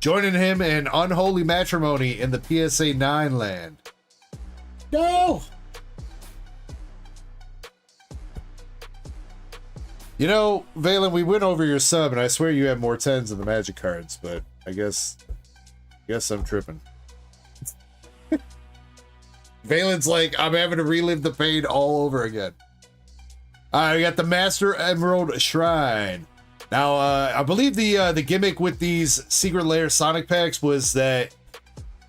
Joining him in unholy matrimony in the PSA 9 land. No! You know, Valen, we went over your sub, and I swear you have more 10s than the Magic cards, but I guess I'm tripping. Valen's like, I'm having to relive the pain all over again. Alright, we got the Master Emerald Shrine. Now, I believe the gimmick with these Secret Lair Sonic packs was that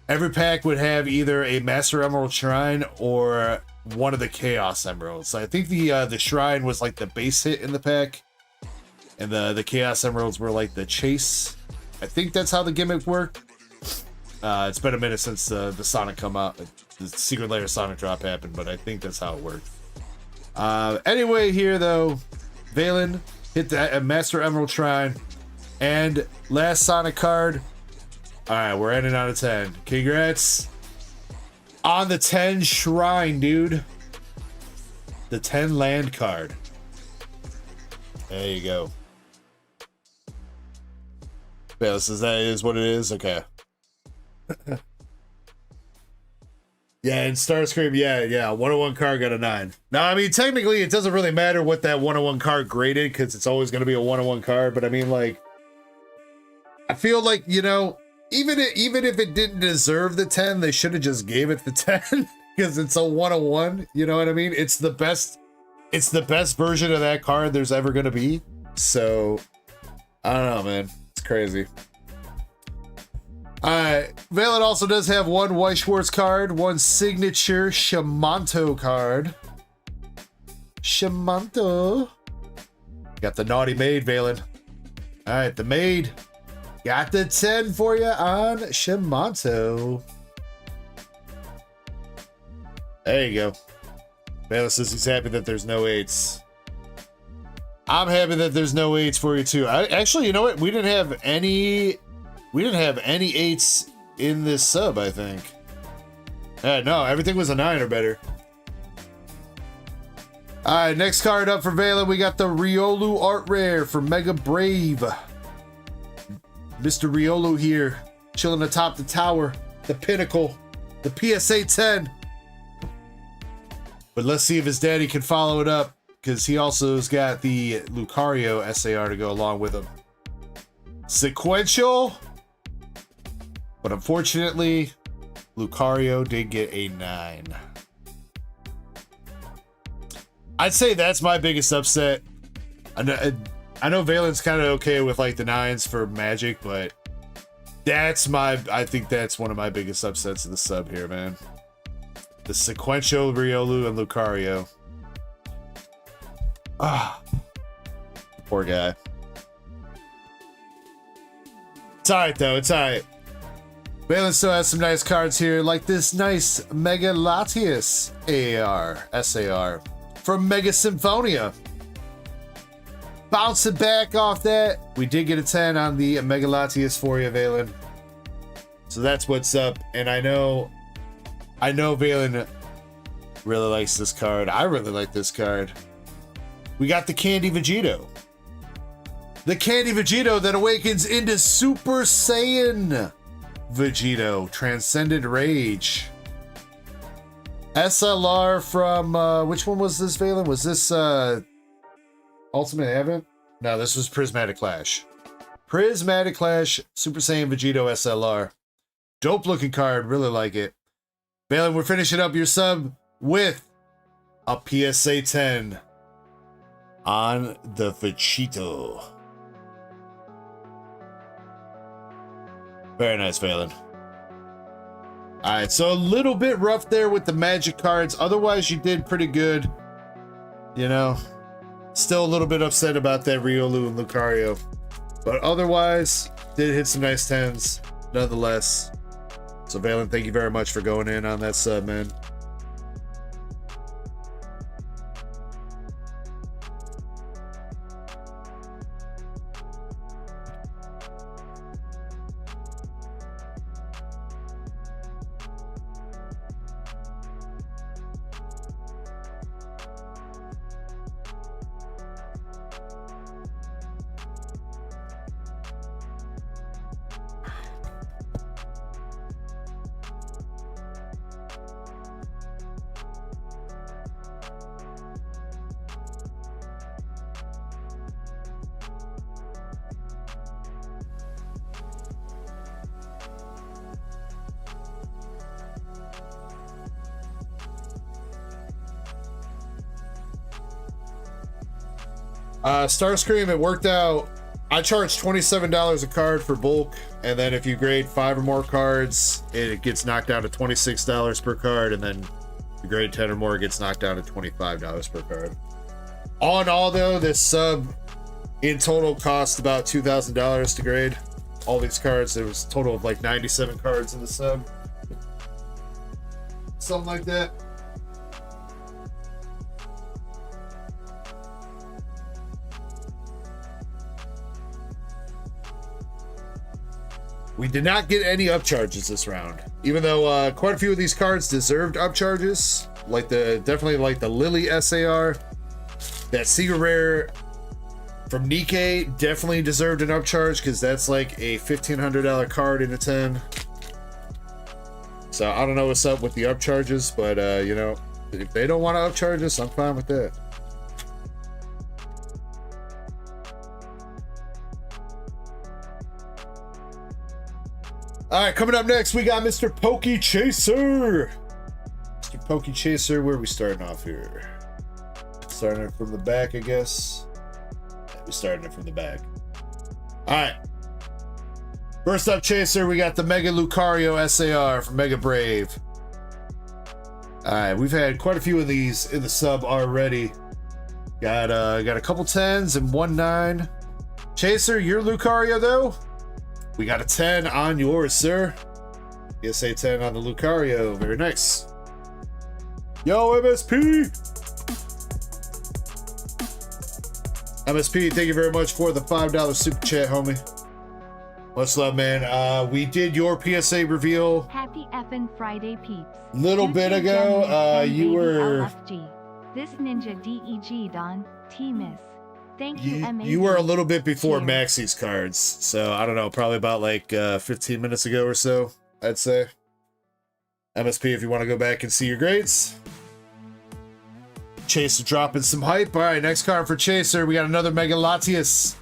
every pack would have either a Master Emerald Shrine or one of the Chaos Emeralds. So I think the Shrine was like the base hit in the pack, and the Chaos Emeralds were like the chase. I think that's how the gimmick worked. It's been a minute since the Sonic come out, the Secret Lair Sonic drop happened, but I think that's how it worked. Anyway, here though, Valen hit that Master Emerald Shrine, and last Sonic card. All right, we're ending on a 10. Congrats on the 10 Shrine, dude. The 10 land card. There you go. Yeah, that is what it is. Okay. Yeah, and Starscream, yeah, 101 card got a 9. Now, I mean, technically, it doesn't really matter what that 101 card graded, because it's always going to be a 101 card, but I mean, like, I feel like, you know, even if it didn't deserve the 10, they should have just gave it the 10, because it's a 101, you know what I mean? It's the best version of that card there's ever going to be, so, I don't know, man. It's crazy. Valen also does have one White Schwartz card, one signature Shamanto card. Shamanto. Got the naughty maid, Valen. Alright, the maid. Got the 10 for you on Shamanto. There you go. Valen says he's happy that there's no 8s. I'm happy that there's no 8s for you too. Actually, you know what? We didn't have any 8s in this sub, I think. No, everything was a 9 or better. Alright, next card up for Valen, we got the Riolu Art Rare for Mega Brave. Mr. Riolu here, chilling atop the tower, the pinnacle, the PSA 10. But let's see if his daddy can follow it up, because he also has got the Lucario SAR to go along with him. Sequential. But unfortunately, Lucario did get a 9. I'd say that's my biggest upset. I know Valen's kind of okay with like the 9s for Magic, but I think that's one of my biggest upsets of the sub here, man. The sequential Riolu and Lucario. Ah, poor guy. It's alright though, it's alright. Valen still has some nice cards here, like this nice Mega Latias SAR from Mega Symphonia. Bouncing back off that, we did get a 10 on the Mega Latias for you, Valen. So that's what's up, and I know Valen really likes this card. I really like this card. We got the Candy Vegito. The Candy Vegito that awakens into Super Saiyan Vegito, Transcendent Rage. SLR from, which one was this, Valen? Was this, Ultimate Advent? No, this was Prismatic Clash. Prismatic Clash, Super Saiyan Vegito SLR. Dope looking card, really like it. Valen, we're finishing up your sub with a PSA 10 on the Vegito. Very nice, Valen. Alright, so a little bit rough there with the Magic cards. Otherwise, you did pretty good. You know, still a little bit upset about that Riolu and Lucario. But otherwise, did hit some nice 10s, nonetheless. So, Valen, thank you very much for going in on that sub, man. Starscream, it worked out. I charge $27 a card for bulk, and then if you grade 5 or more cards, it gets knocked down to $26 per card, and then if you grade 10 or more, it gets knocked down to $25 per card. All in all, though, this sub in total cost about $2,000 to grade. All these cards, there was a total of like 97 cards in the sub. Something like that. We did not get any upcharges this round, even though quite a few of these cards deserved upcharges, like definitely like the Lily SAR. That Secret Rare from Nikkei definitely deserved an upcharge because that's like a $1,500 card in a 10. So I don't know what's up with the upcharges, but you know, if they don't want to upcharge us, I'm fine with that. All right, coming up next, we got Mr. Pokey Chaser. Mr. Pokey Chaser, where are we starting off here? Starting it from the back, I guess. Yeah, we're starting it from the back. All right. First up, Chaser, we got the Mega Lucario SAR from Mega Brave. All right, we've had quite a few of these in the sub already. Got a couple 10s and 1 9. Chaser, your Lucario though? We got a 10 on yours, sir. PSA 10 on the Lucario. Very nice. Yo, MSP! MSP, thank you very much for the $5 super chat, homie. Much love, man. We did your PSA reveal. Happy effin' Friday, peeps. Little bit ago, you were... LFG. This ninja DEG Don, T-Miss. Thank you, you were a little bit before Cheers. Maxie's cards, so I don't know, probably about like 15 minutes ago or so, I'd say. MSP, if you want to go back and see your grades. Chaser dropping some hype. All right, next card for Chaser, we got another Mega Latias.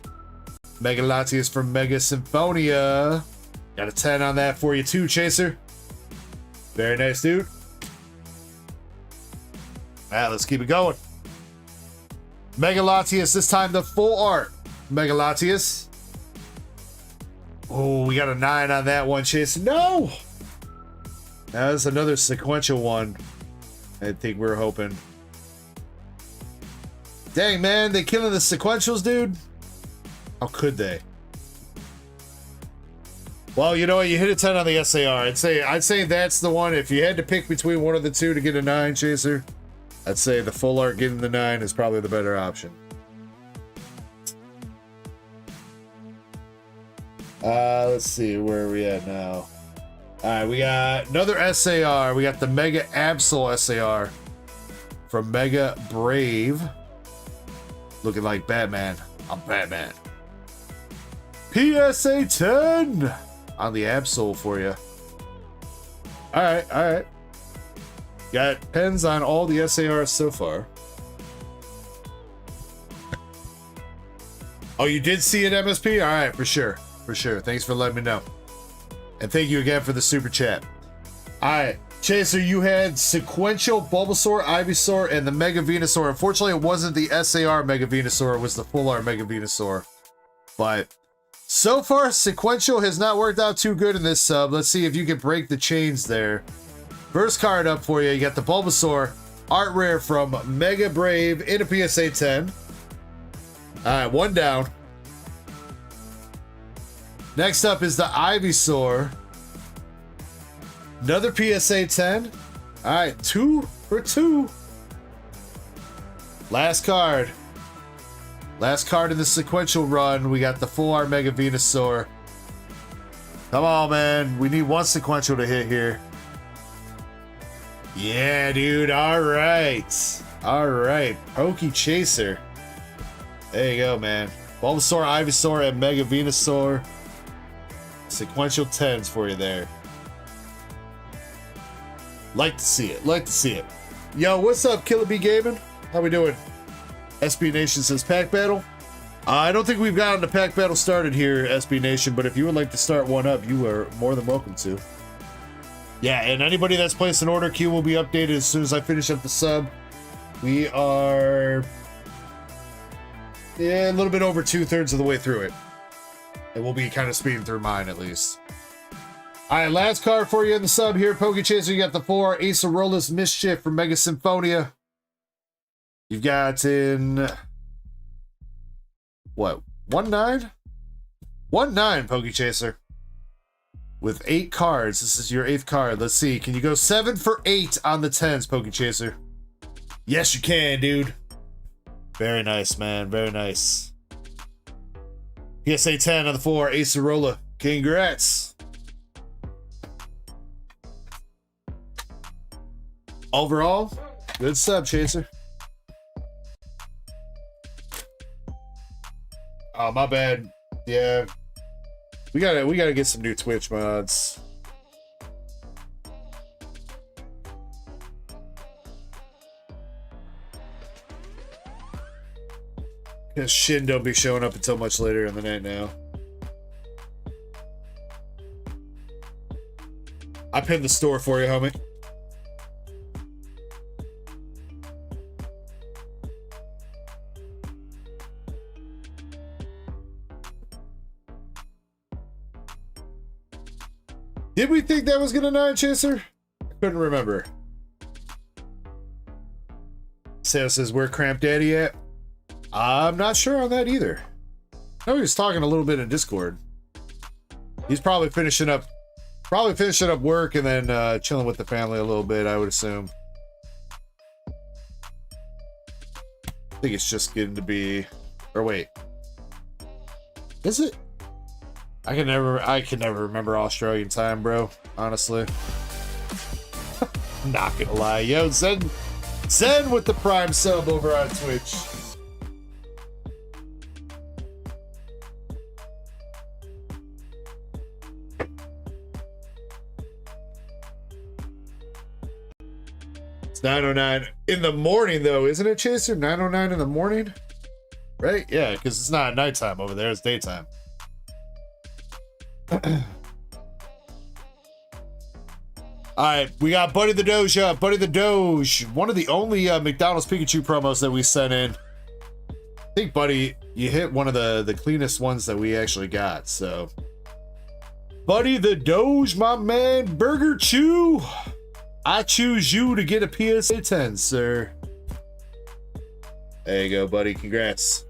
Mega Latias from Mega Symphonia. Got a 10 on that for you too, Chaser. Very nice, dude. All right, let's keep it going. Mega Latias, this time the full art. Mega Latias. Oh, we got a 9 on that one, Chaser. No! That's another sequential one. I think we're hoping. Dang, man, they killing the sequentials, dude? How could they? Well, you know what? You hit a 10 on the SAR. I'd say that's the one. If you had to pick between one of the two to get a 9, Chaser, I'd say the full art getting the 9 is probably the better option. Let's see, where are we at now? All right, we got another SAR. We got the Mega Absol SAR from Mega Brave. Looking like Batman. I'm Batman. PSA 10 on the Absol for you. All right, all right. Got pens on all the SARs so far. Oh, you did see it, MSP? All right, for sure. For sure. Thanks for letting me know. And thank you again for the super chat. All right, Chaser, you had sequential Bulbasaur, Ivysaur, and the Mega Venusaur. Unfortunately, it wasn't the SAR Mega Venusaur. It was the full art Mega Venusaur. But so far, sequential has not worked out too good in this sub. Let's see if you can break the chains there. First card up for you, you got the Bulbasaur art rare from Mega Brave in a PSA 10. All right, 1 down. Next up is the Ivysaur. Another PSA 10. All right, 2 for 2. Last card. Last card in the sequential run. We got the full art Mega Venusaur. Come on, man. We need one sequential to hit here. Yeah, dude. All right. All right. Pokey Chaser. There you go, man. Bulbasaur, Ivysaur, and Mega Venusaur. Sequential 10s for you there. Like to see it. Like to see it. Yo, what's up, Killer Bee Gaming? How we doing? SB Nation says pack battle. I don't think we've gotten the pack battle started here, SB Nation, but if you would like to start one up, you are more than welcome to. Yeah, and anybody that's placed an order queue will be updated as soon as I finish up the sub. We are Yeah, a little bit over 2/3 of the way through it. And we'll be kind of speeding through mine at least. All right, last card for you in the sub here. Poke Chaser, you got the 4 Ace of Rollers Mischief from Mega Symphonia. You've got in what? 1/9? 1/9, Poke Chaser. With 8 cards. This is your 8th card. Let's see. Can you go 7 for 8 on the 10s, Poke Chaser? Yes, you can, dude. Very nice, man. Very nice. PSA 10 on the 4, Ace of Rolla. Congrats. Overall, good sub, Chaser. Oh, my bad. Yeah. We gotta get some new Twitch mods. Cause Shin don't be showing up until much later in the night now. I pinned the store for you, homie. Did we think that was gonna 9 Chaser? I couldn't remember. Sam says, where Cramp Daddy at? I'm not sure on that either. I know he was talking a little bit in Discord. He's probably finishing up work and then chilling with the family a little bit, I would assume. I think it's just getting to be, or wait. Is it? I can never remember Australian time, bro. Honestly. Not gonna lie. Yo, Zen with the Prime sub over on Twitch. It's 9:09 in the morning, though, isn't it, Chaser? 9:09 in the morning? Right? Yeah, because it's not nighttime over there. It's daytime. Alright, we got Buddy the Doge up. Buddy the Doge. One of the only McDonald's Pikachu promos that we sent in. I think, Buddy, you hit one of the cleanest ones that we actually got, so. Buddy the Doge, my man. Burger Chew. I choose you to get a PSA 10, sir. There you go, buddy. Congrats.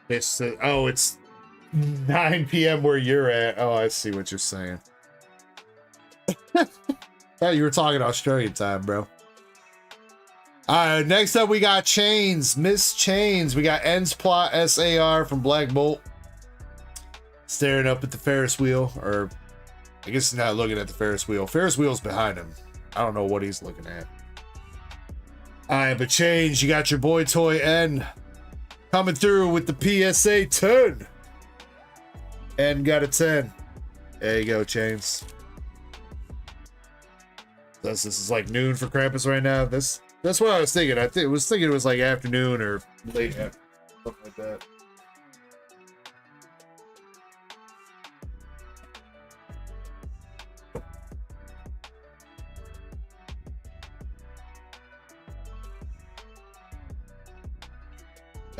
It's 9 p.m. where you're at. Oh, I see what you're saying. Thought you were talking Australian time, bro. All right, next up we got Chains, Miss Chains. We got Ends Plot SAR from Black Bolt. Staring up at the Ferris wheel, or I guess he's not looking at the Ferris wheel. Ferris wheel's behind him. I don't know what he's looking at. All right, but Chains, you got your boy Toy N coming through with the PSA 10. N got a 10. There you go, Chains. This is like noon for Krampus right now. That's what I was thinking. I was thinking it was like afternoon or late afternoon, something like that.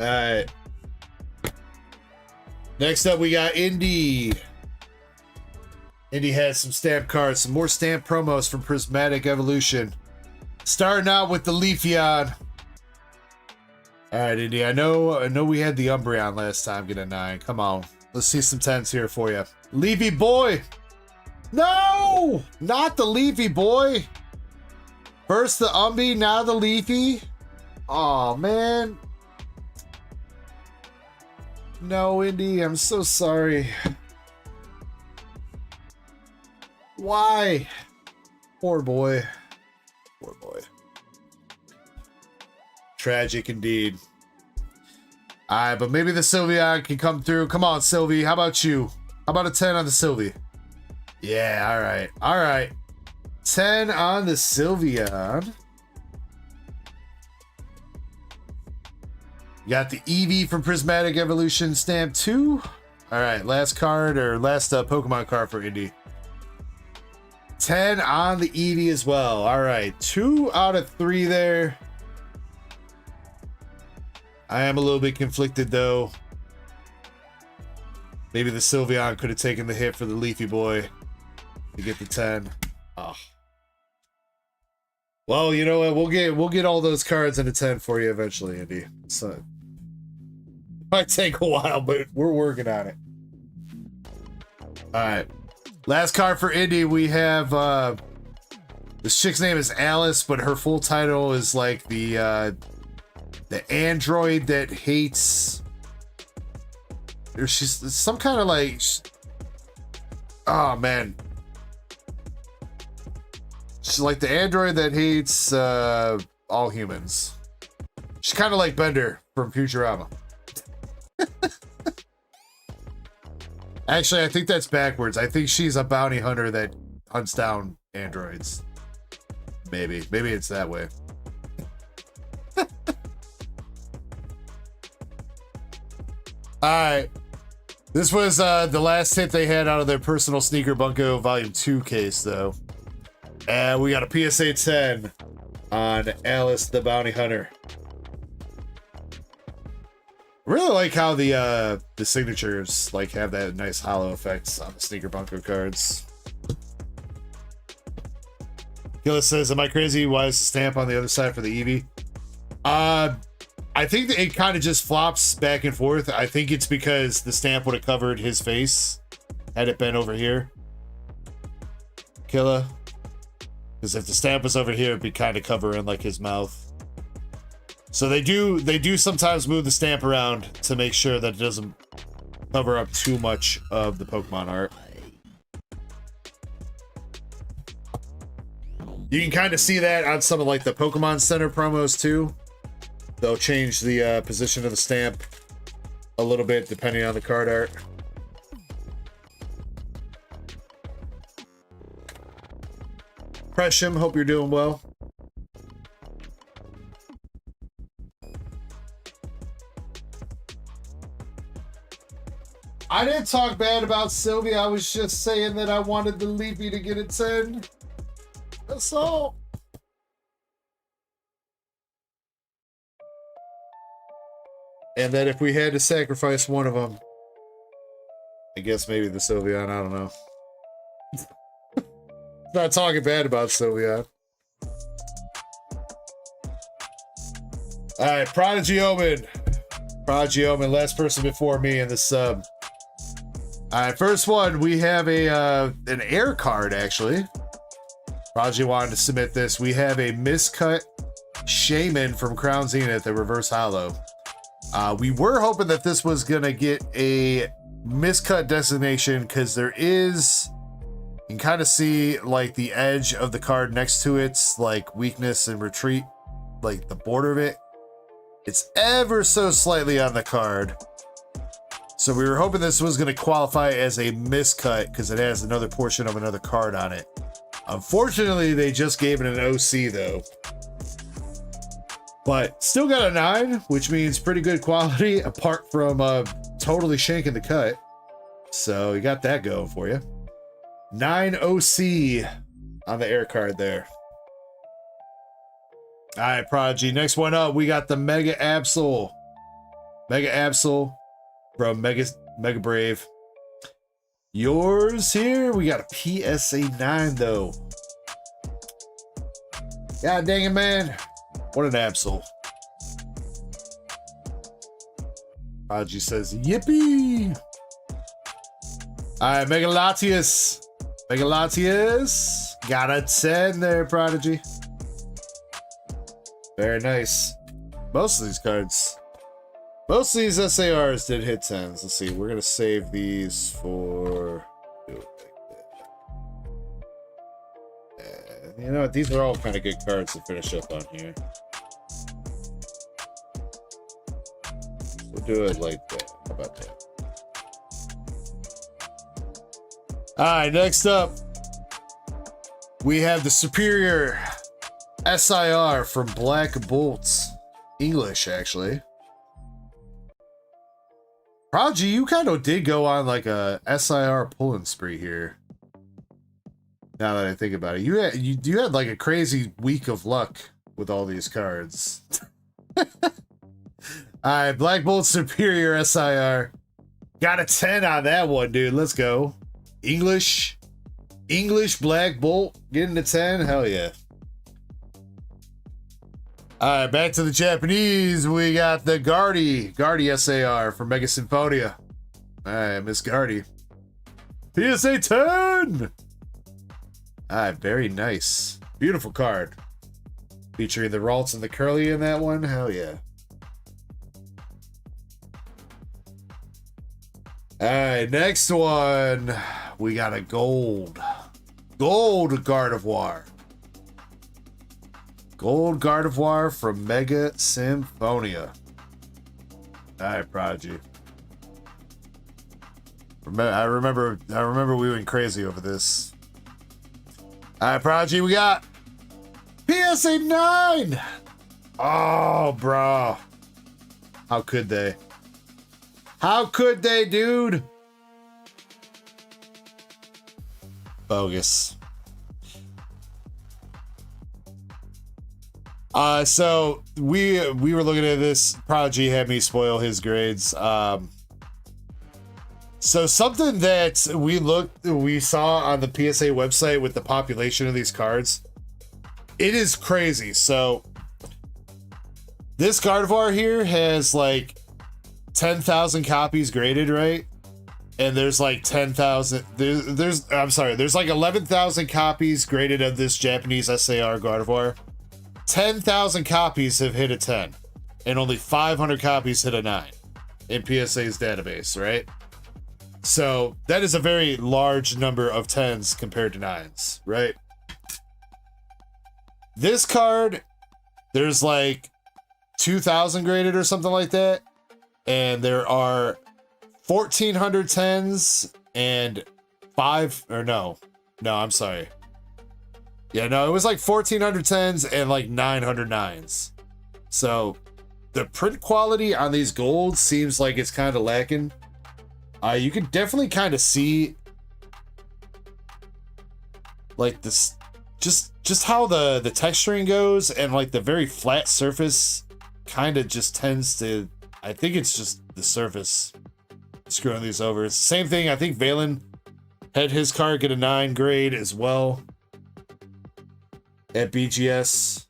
All right. Next up, we got Indy. Indy has some stamp cards, some more stamp promos from Prismatic Evolution. Starting out with the Leafeon. All right, Indy. I know we had the Umbreon last time get a 9. Come on. Let's see some 10s here for you. Leafy boy. No! Not the Leafy boy. First the Umby, now the Leafy. Oh man. No, Indy, I'm so sorry. Why? Poor boy. Poor boy. Tragic indeed. Alright, but maybe the Sylveon can come through. Come on, Sylvie. How about you? How about a 10 on the Sylvie? Yeah, alright. Alright. 10 on the Sylveon. You got the Eevee from Prismatic Evolution Stamp 2. All right, last card or last Pokemon card for Indy. 10 on the Eevee as well. All right, 2 out of 3 there. I am a little bit conflicted though. Maybe the Sylveon could have taken the hit for the Leafy Boy to get the 10. Oh. Well, you know what? We'll get all those cards in a 10 for you eventually, Andy. So it might take a while, but we're working on it. All right. Last card for Indy, we have this chick's name is Alice, but her full title is like the android that hates. Or she's some kind of like. Oh man. She's like the android that hates all humans. She's kind of like Bender from Futurama. Actually, I think that's backwards. I think she's a bounty hunter that hunts down androids. Maybe it's that way. All right. This was the last hit they had out of their personal Sneaker Bunko Volume 2 case, though. And we got a PSA 10 on Alice the Bounty Hunter. Really like how the signatures like have that nice hollow effects on the Sneaker Bunko cards. Killa says, "Am I crazy? Why is the stamp on the other side for the Eevee?" I think that it kind of just flops back and forth. I think it's because the stamp would have covered his face had it been over here. Killa. Because if the stamp was over here, it'd be kind of covering like his mouth. So they do sometimes move the stamp around to make sure that it doesn't cover up too much of the Pokemon art. You can kind of see that on some of like the Pokemon Center promos too. They'll change the position of the stamp a little bit depending on the card art. Presham, hope you're doing well. I didn't talk bad about Sylvia. I was just saying that I wanted the Leafy to get a 10. That's all. And that if we had to sacrifice one of them, I guess maybe the Sylveon, I don't know. Not talking bad about Sylveon. Alright, Prodigy Omen. Prodigy Omen, last person before me in the sub. Alright, first one, we have an air card, actually. Prodigy wanted to submit this. We have a miscut Shaman from Crown Zenith, the reverse hollow. We were hoping that this was gonna get a miscut designation because there is, you can kind of see like the edge of the card next to its like weakness and retreat, like the border of it. It's ever so slightly on the card. So we were hoping this was going to qualify as a miscut because it has another portion of another card on it. Unfortunately, they just gave it an OC though. But still got a 9, which means pretty good quality apart from totally shanking the cut. So you got that going for you. 9 OC on the air card there. All right, Prodigy. Next one up, we got the Mega Absol. Mega Absol from Mega Brave. Yours here. We got a PSA 9 though. God dang it, man. What an Absol. Prodigy says, yippee. All right, Mega Latias. Mega Latias. Got a 10 there, Prodigy. Very nice. Most of these cards, most of these SARs did hit 10s. Let's see. We're going to save these for... You know what? These are all kind of good cards to finish up on here. We'll do it like that. How about that? Alright, next up, we have the Superior SIR from Black Bolts. English, actually. Prodigy, you kind of did go on like a SIR pulling spree here. Now that I think about it, you had like a crazy week of luck with all these cards. All right, Black Bolt Superior SIR. Got a 10 on that one, dude. Let's go. English Black Bolt getting a 10. Hell yeah. All right, back to the Japanese. We got the Gardy SAR from Mega Symphonia. All right, Miss Gardy. PSA 10. All right, very nice. Beautiful card. Featuring the Ralts and the Curly in that one. Hell yeah. All right, next one. We got a gold Gardevoir. Gold Gardevoir from Mega Symphonia. All right, Prodigy. I remember we went crazy over this. All right, Prodigy, we got PSA 9. Oh, bro. How could they? How could they, dude? Bogus. So we were looking at this. Prodigy had me spoil his grades. So something that we saw on the PSA website with the population of these cards, it is crazy. So this Gardevoir here has like 10,000 copies graded, right? And there's like 10,000. There's like 11,000 copies graded of this Japanese SAR Gardevoir. 10,000 copies have hit a 10, and only 500 copies hit a 9 in PSA's database, right? So that is a very large number of 10s compared to 9s, right? This card, there's like 2,000 graded or something like that, and there are 1,400 10s and I'm sorry. Yeah, no, it was like 1,400 10s and like 900 9s. So the print quality on these golds seems like it's kind of lacking. You can definitely kind of see like this, just how the texturing goes, and like the very flat surface kind of just tends to, I think it's just the surface screwing these over. It's the same thing. I think Valen had his card get a 9 grade as well at BGS.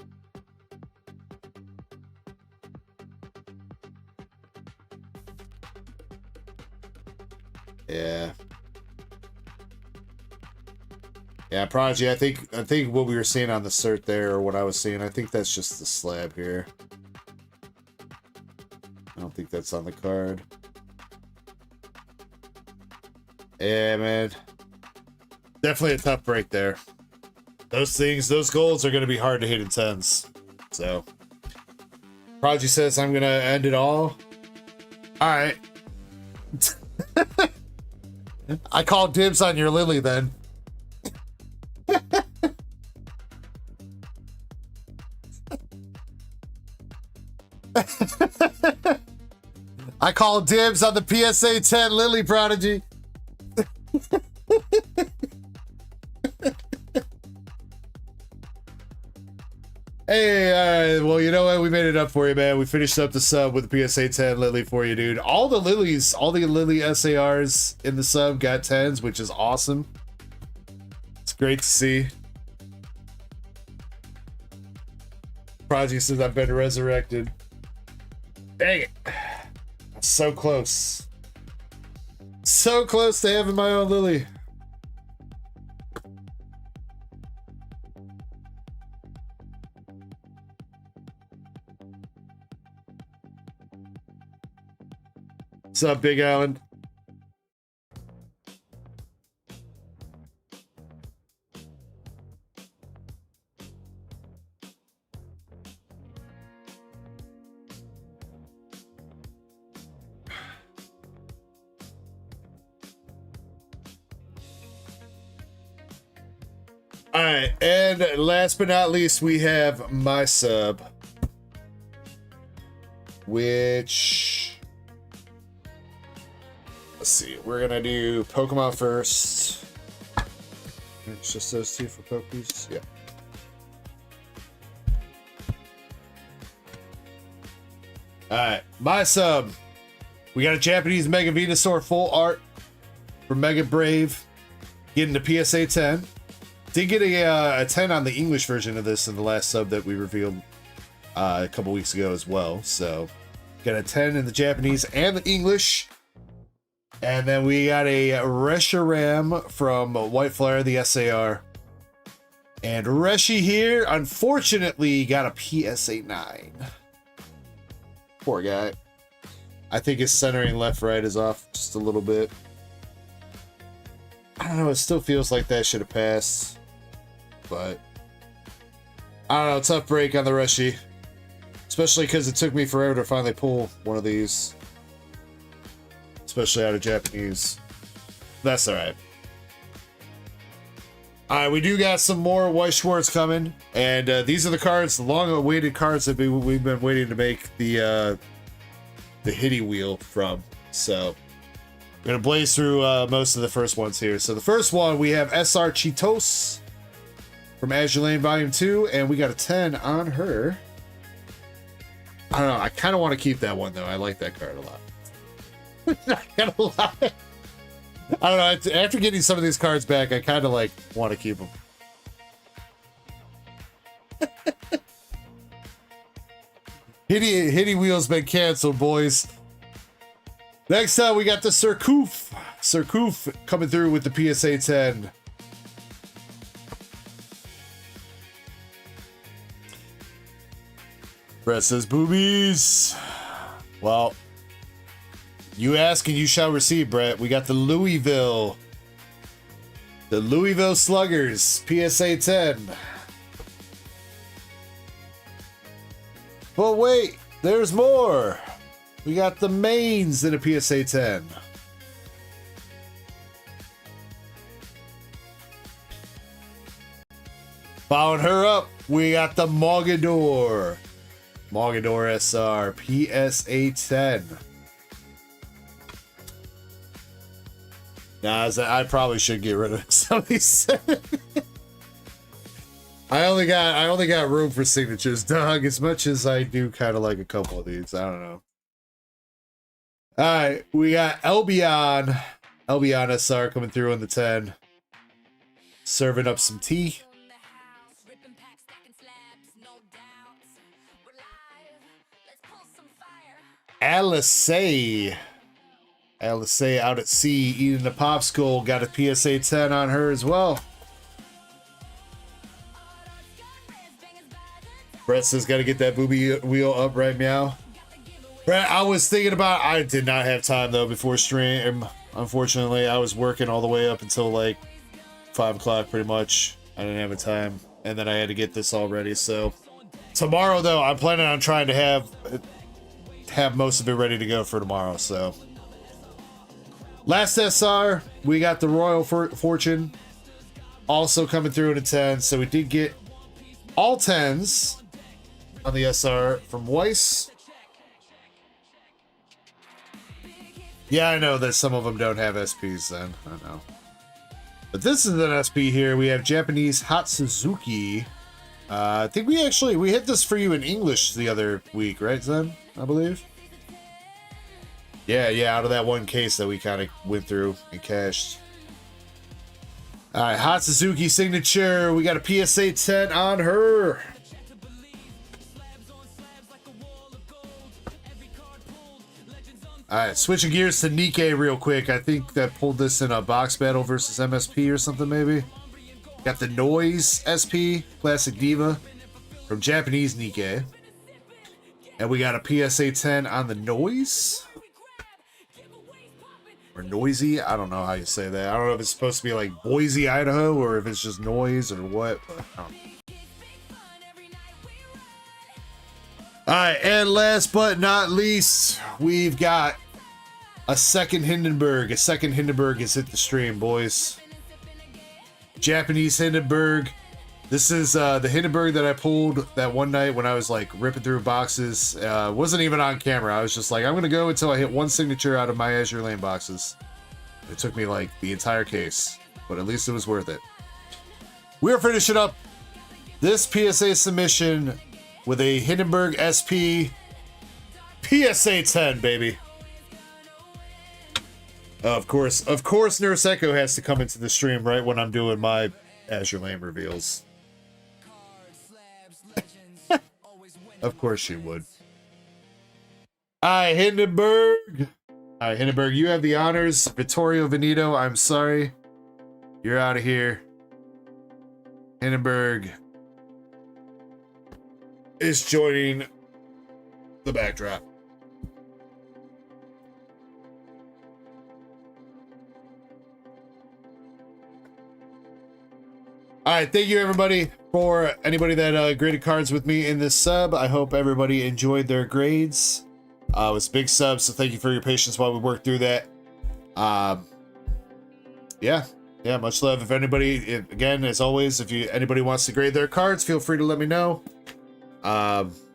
Yeah, Prodigy, I think what we were seeing on the cert there, or what I was seeing, I think that's just the slab here. I don't think that's on the card. Yeah, man. Definitely a tough break there. Those golds are going to be hard to hit in 10s. So, Prodigy says I'm going to end it all. All right. I call dibs on your Lily then. I call dibs on the PSA 10 Lily, Prodigy. Hey, all right. Well, you know what? We made it up for you, man. We finished up the sub with the PSA 10 Lily for you, dude. All the Lily SARs in the sub got 10s, which is awesome. It's great to see. Prodigy says I've been resurrected. Dang it. So close. So close to having my own Lily. What's up, Big Island? All right, and last but not least, we have my sub, which Let's see. We're gonna do Pokemon first. It's just those two for Pokies. Yeah. Alright, my sub. We got a Japanese Mega Venusaur full art from Mega Brave. Getting the PSA 10. Did get a 10 on the English version of this in the last sub that we revealed a couple weeks ago as well. So, got a 10 in the Japanese and the English. And then we got a Reshiram from White Flyer, the SAR. And Reshi here, unfortunately, got a PSA 9. Poor guy. I think his centering left-right is off just a little bit. I don't know, it still feels like that should have passed. But I don't know, tough break on the Reshi. Especially because it took me forever to finally pull one of these. Especially out of Japanese. That's alright. Alright, we do got some more White Schwartz coming. And these are the cards, the long-awaited cards that we've been waiting to make the Hitty wheel from. So, we're going to blaze through most of the first ones here. So, the first one, we have SR Cheetos from Azur Lane Volume 2. And we got a 10 on her. I don't know, I kind of want to keep that one, though. I like that card a lot. Not gonna lie. I don't know. After getting some of these cards back, I kind of like want to keep them. Hitty wheel's been canceled, boys. Next up, we got the Surkoof. Surkoof coming through with the PSA 10. Brett says boobies. Well, you ask and you shall receive, Brett. We got the Louisville. The Louisville Sluggers. PSA 10. But wait, there's more. We got the Mains in a PSA 10. Following her up, we got the Mogador. Mogador SR. PSA 10. Nah, I probably should get rid of some of these. I only got room for signatures, Doug. As much as I do kind of like a couple of these, I don't know. All right, we got Elbion SR coming through on the 10, serving up some tea. Alisei out at sea eating the popsicle, got a PSA 10 on her as well. Brett says got to get that booby wheel up, right, meow. Brett, I was thinking about, I did not have time though before stream. Unfortunately, I was working all the way up until like 5 o'clock pretty much. I didn't have a time, and then I had to get this all ready. So tomorrow though, I'm planning on trying to have most of it ready to go for tomorrow. So last SR, we got the Royal Fortune also coming through at a 10. So we did get all 10s on the SR from Weiss. Yeah, I know that some of them don't have SPs then. I know. But this is an SP here. We have Japanese Hot Suzuki. I think we hit this for you in English the other week, right, Zen? I believe. Yeah, out of that one case that we kind of went through and cashed. All right, Hot Suzuki signature. We got a PSA 10 on her. All right, switching gears to Nikkei real quick. I think that pulled this in a box battle versus MSP or something maybe. Got the Noise SP, Classic Diva from Japanese Nikkei. And we got a PSA 10 on the Noise. Or Noisy, I don't know how you say that. I don't know if it's supposed to be like Boise, Idaho, or if it's just noise or what. Alright, and last but not least, we've got a second Hindenburg. A second Hindenburg has hit the stream, boys. Japanese Hindenburg. This is the Hindenburg that I pulled that one night when I was like ripping through boxes. Wasn't even on camera. I was just like, I'm going to go until I hit one signature out of my Azur Lane boxes. It took me like the entire case, but at least it was worth it. We're finishing up this PSA submission with a Hindenburg SP PSA 10, baby. Of course, Nurse Echo has to come into the stream right when I'm doing my Azure Lane reveals. Of course she would. Alright, Hindenburg. Alright, Hindenburg, you have the honors. Vittorio Veneto, I'm sorry. You're out of here. Hindenburg is joining the backdrop. All right, thank you everybody for anybody that graded cards with me in this sub. I hope everybody enjoyed their grades. It was a big sub, so thank you for your patience while we work through that. Yeah, much love. If anybody, again, as always, if anybody wants to grade their cards, feel free to let me know.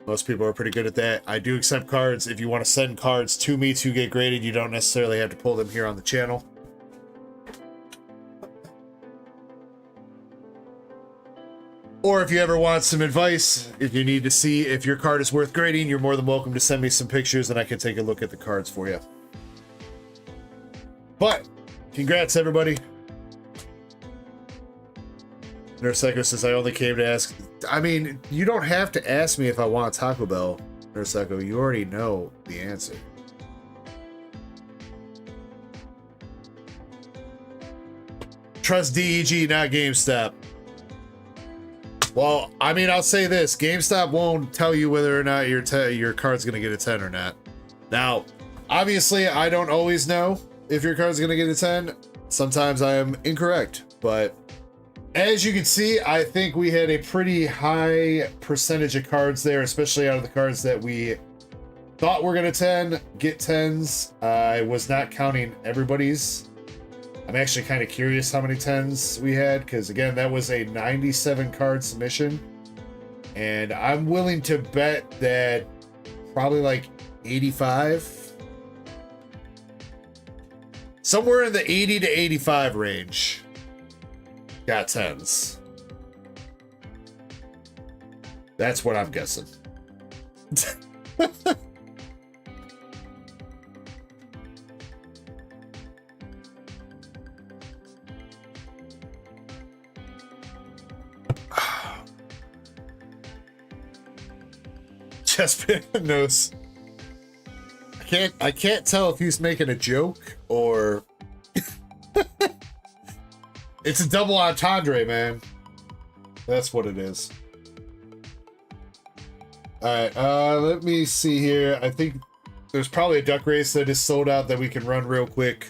Most people are pretty good at that. I do accept cards. If you want to send cards to me to get graded, you don't necessarily have to pull them here on the channel. Or if you ever want some advice, if you need to see if your card is worth grading, you're more than welcome to send me some pictures and I can take a look at the cards for you. But, congrats everybody. Nurse Echo says, I only came to ask. I mean, you don't have to ask me if I want Taco Bell, Nurse Echo. You already know the answer. Trust DEG, not GameStop. Well, I mean, I'll say this. GameStop won't tell you whether or not your card's going to get a 10 or not. Now, obviously, I don't always know if your card's going to get a 10. Sometimes I am incorrect. But as you can see, I think we had a pretty high percentage of cards there, especially out of the cards that we thought were going to get 10s. I was not counting everybody's. I'm actually kind of curious how many 10s we had, because again, that was a 97 card submission. And I'm willing to bet that probably like 85. Somewhere in the 80 to 85 range got 10s. That's what I'm guessing. Chespin knows. I can't tell if he's making a joke or it's a double entendre, man. That's what it is. Alright, let me see here. I think there's probably a duck race that is sold out that we can run real quick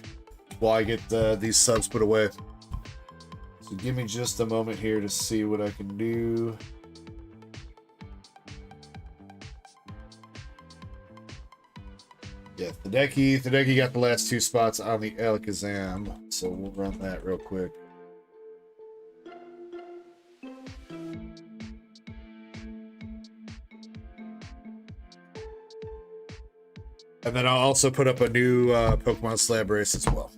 while I get these subs put away. So give me just a moment here to see what I can do. Yeah, Hideki got the last 2 spots on the Alakazam, so we'll run that real quick. And then I'll also put up a new Pokemon Slab race as well.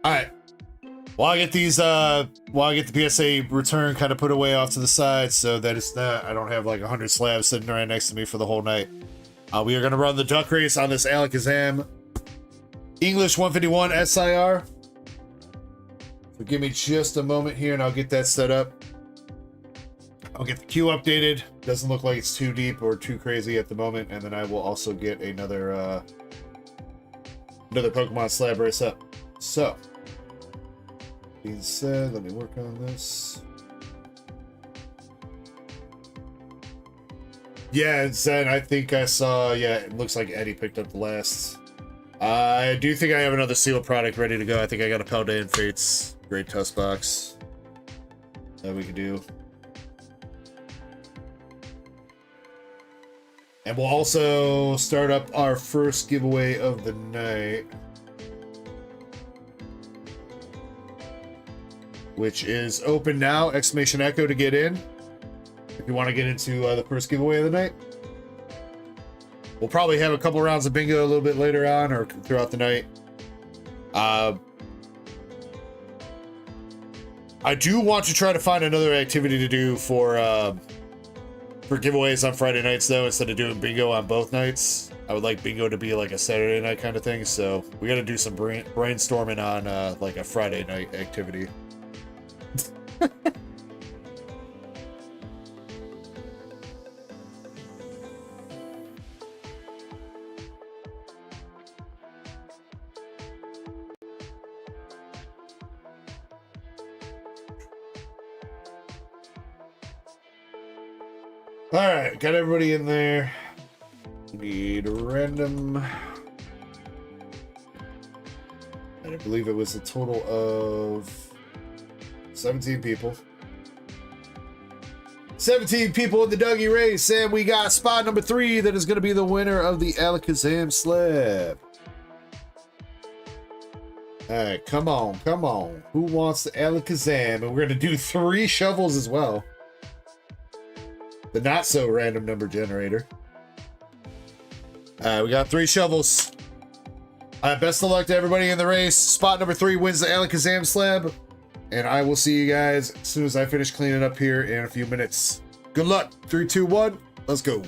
Alright. While I get these, while I get the PSA return kind of put away off to the side so that it's not, I don't have like 100 slabs sitting right next to me for the whole night. We are going to run the duck race on this Alakazam English 151 SIR. So give me just a moment here and I'll get that set up. I'll get the queue updated. Doesn't look like it's too deep or too crazy at the moment. And then I will also get another Pokemon Slab race up. So, being said, let me work on this. Yeah, Zen, I think I saw, yeah, it looks like Eddie picked up the last. I do think I have another sealed product ready to go. I think I got a Paldean Fates Great Tusk box that we can do. And we'll also start up our first giveaway of the night, which is open now, exclamation echo to get in. If you want to get into the first giveaway of the night. We'll probably have a couple rounds of bingo a little bit later on or throughout the night. I do want to try to find another activity to do for giveaways on Friday nights, though, instead of doing bingo on both nights. I would like bingo to be like a Saturday night kind of thing, so we got to do some brainstorming on like a Friday night activity. All right, got everybody in there. Need a random. And I believe it was a total of 17 people. 17 people in the Dougie race, and we got spot number 3 that is going to be the winner of the Alakazam slab. All right, come on, come on. Who wants the Alakazam? And we're going to do 3 shovels as well. The not so random number generator. We got 3 shovels. Best of luck to everybody in the race. Spot number 3 wins the Alakazam slab. And I will see you guys as soon as I finish cleaning up here in a few minutes. Good luck. 3, 2, 1. Let's go.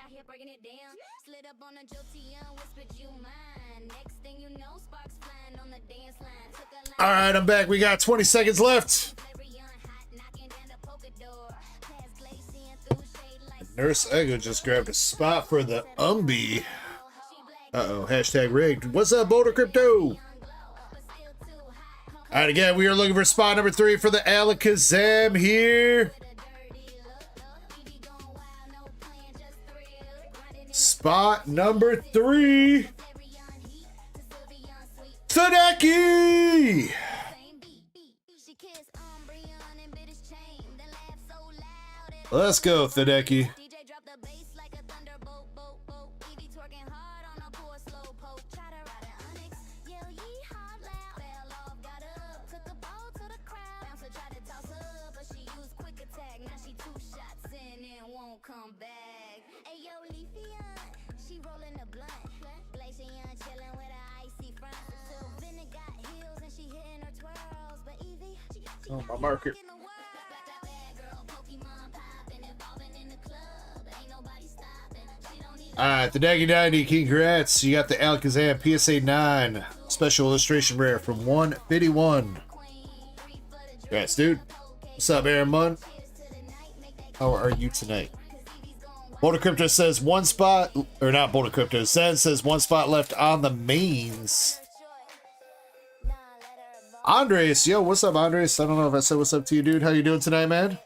here breaking it down. Slid up on a jolty and whispered you mine. Next thing you know, sparks flying on the dance line. Took a line. All right, I'm back. We got 20 seconds left. Nurse Ego just grabbed a spot for the Umbi. Uh-oh, hashtag rigged. What's up, Boulder Crypto? All right, again, we are looking for spot number 3 for the Alakazam here. Spot number 3. Tadeki! Let's go, Tadeki. Oh, my marker. Alright, the Daggy 90, congrats. You got the Alakazam PSA 9 special illustration rare from 151. Congrats, dude. What's up, Aaron Munn? How are you tonight? Boulder Crypto says one spot, or not Boulder Crypto, Zen says one spot left on the mains. Andres, yo, what's up, Andres? I don't know if I said what's up to you, dude. How you doing tonight, man?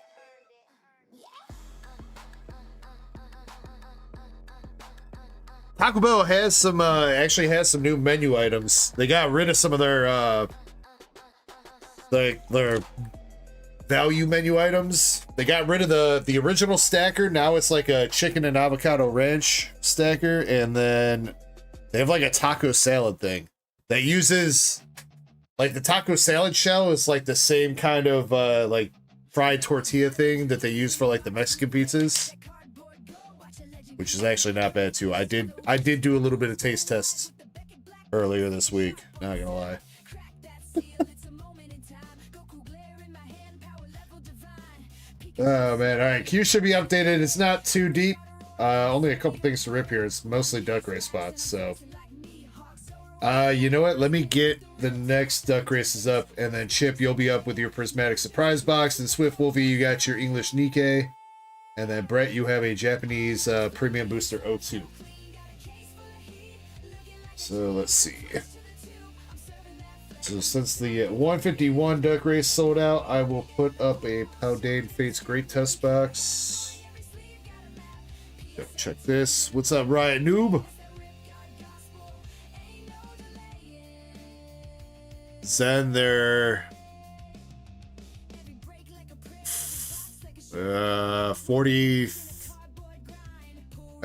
Taco Bell has some, actually has some new menu items. They got rid of some of their value menu items. They got rid of the original stacker. Now it's like a chicken and avocado ranch stacker, and then they have like a taco salad thing that uses, like, the taco salad shell is like the same kind of like fried tortilla thing that they use for like the Mexican pizzas, which is actually not bad too. I did do a little bit of taste tests earlier this week, not gonna lie. Oh man, all right, Q should be updated. It's not too deep, only a couple things to rip here. It's mostly duck race spots, so you know what, let me get the next duck races up, and then Chip, you'll be up with your prismatic surprise box, and Swift Wolfie, you got your English Nikkei, and then Brett, you have a Japanese premium booster O2. So let's see. So since the 151 duck race sold out, I will put up a Paldean Fates Great Test box. Check this. What's up, Riot Noob? Zen, they're 40, I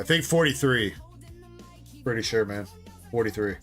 think 43. Pretty sure, man. 43.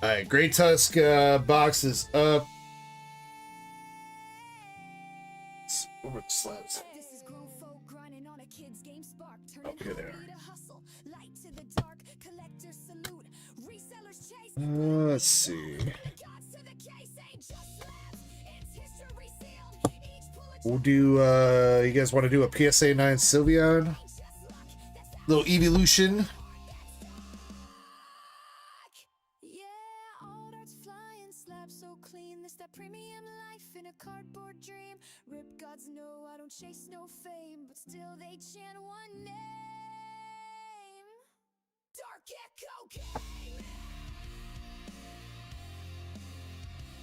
Alright, Great Tusk box is up. Slabs. Okay, there. Let's see. We'll do, you guys want to do a PSA 9 Sylveon? Little evolution. Chase no fame, but still they chant one name. DarkEckoGaming.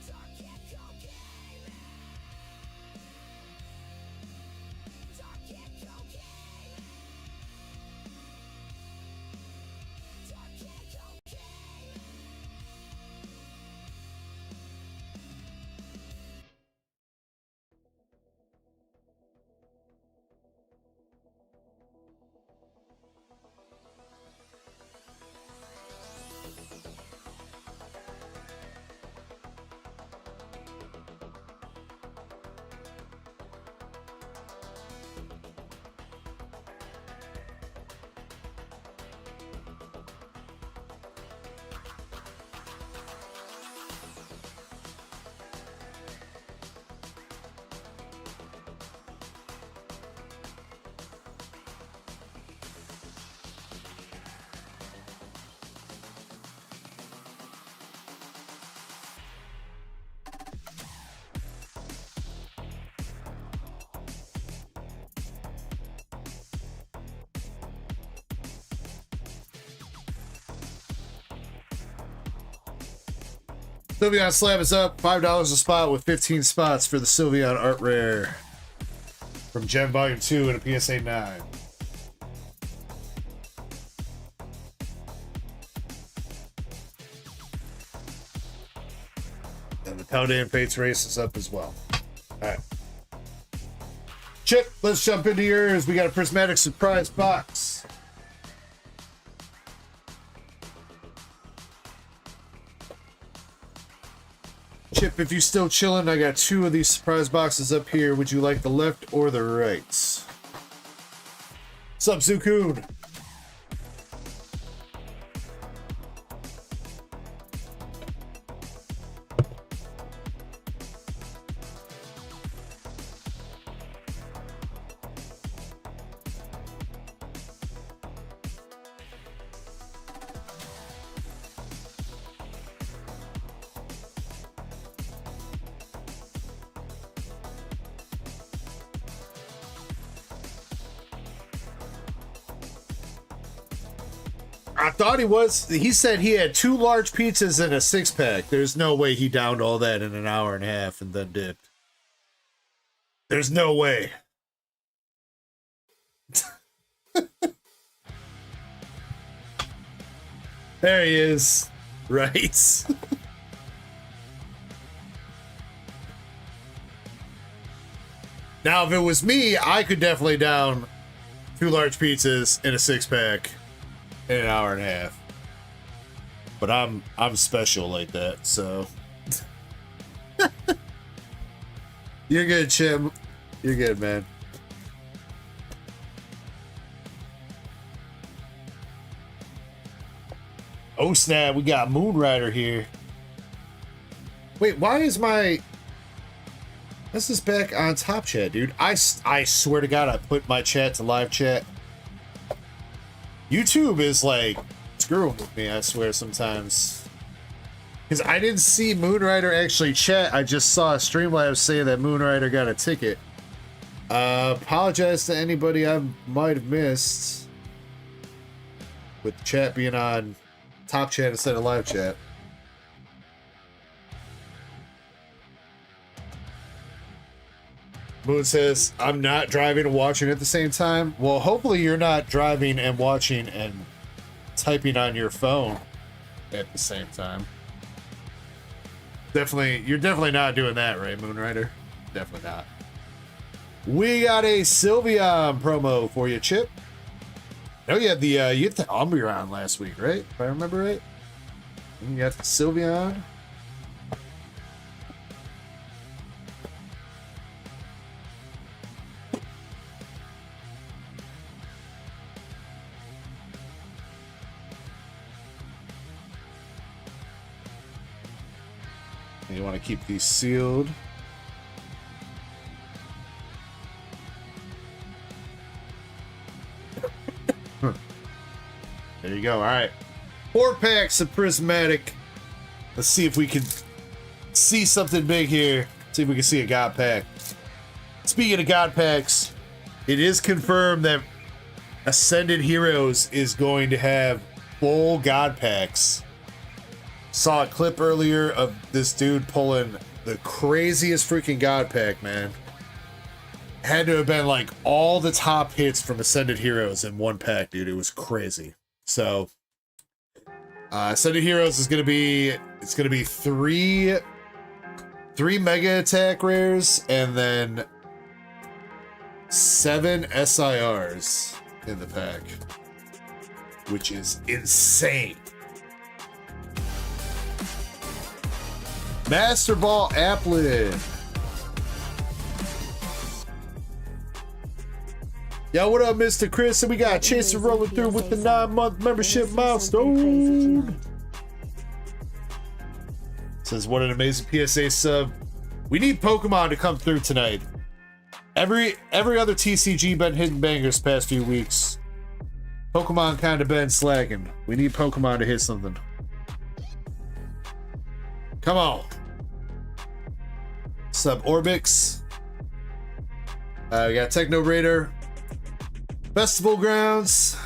DarkEckoGaming. Sylveon Slab is up. $5 a spot with 15 spots for the Sylveon Art Rare from Gen Volume 2 and a PSA 9. And the Paldean Fates race is up as well. Alright. Chip, let's jump into yours. We got a prismatic surprise box. Chip, if you're still chilling, I got 2 of these surprise boxes up here. Would you like the left or the right? Sup, Zukun? I thought he was. He said he had 2 large pizzas and a 6-pack. There's no way he downed all that in an hour and a half and then dipped. There's no way. There he is. Right. Now, if it was me, I could definitely down 2 large pizzas and a 6-pack. In an hour and a half. But I'm special like that, so you're good, Chim. You're good, man. Oh snap, we got Moonrider here. Wait, why is this is back on Top Chat, dude? I swear to God, I put my chat to live chat. YouTube is like screwing with me, I swear, sometimes. Because I didn't see Moonrider actually chat. I just saw Streamlabs say that Moonrider got a ticket. Apologize to anybody I might have missed. With the chat being on Top Chat instead of live chat. Moon says, I'm not driving and watching at the same time. Well, hopefully you're not driving and watching and typing on your phone at the same time. You're definitely not doing that, right, Moonrider? Definitely not. We got a Sylveon promo for you, Chip. Oh, you had the Umbreon last week, right? If I remember right. You got the Sylveon. You want to keep these sealed. There you go. All right. 4 packs of prismatic. Let's see if we can see something big here. See if we can see a God pack. Speaking of God packs, it is confirmed that Ascended Heroes is going to have full God packs. Saw a clip earlier of this dude pulling the craziest freaking God pack, man. Had to have been like all the top hits from Ascended Heroes in one pack, dude. It was crazy. So, Ascended Heroes is gonna be three Mega Attack rares and then 7 SIRs in the pack, which is insane. Master Ball Applin. Yo, what up, Mr. Chris? And we got Chaser rolling through with the 9-month membership milestone. Says, what an amazing PSA sub. We need Pokemon to come through tonight. Every other TCG been hitting bangers past few weeks. Pokemon kind of been slacking. We need Pokemon to hit something. Come on. Sub Orbix. We got Techno Raider. Festival Grounds.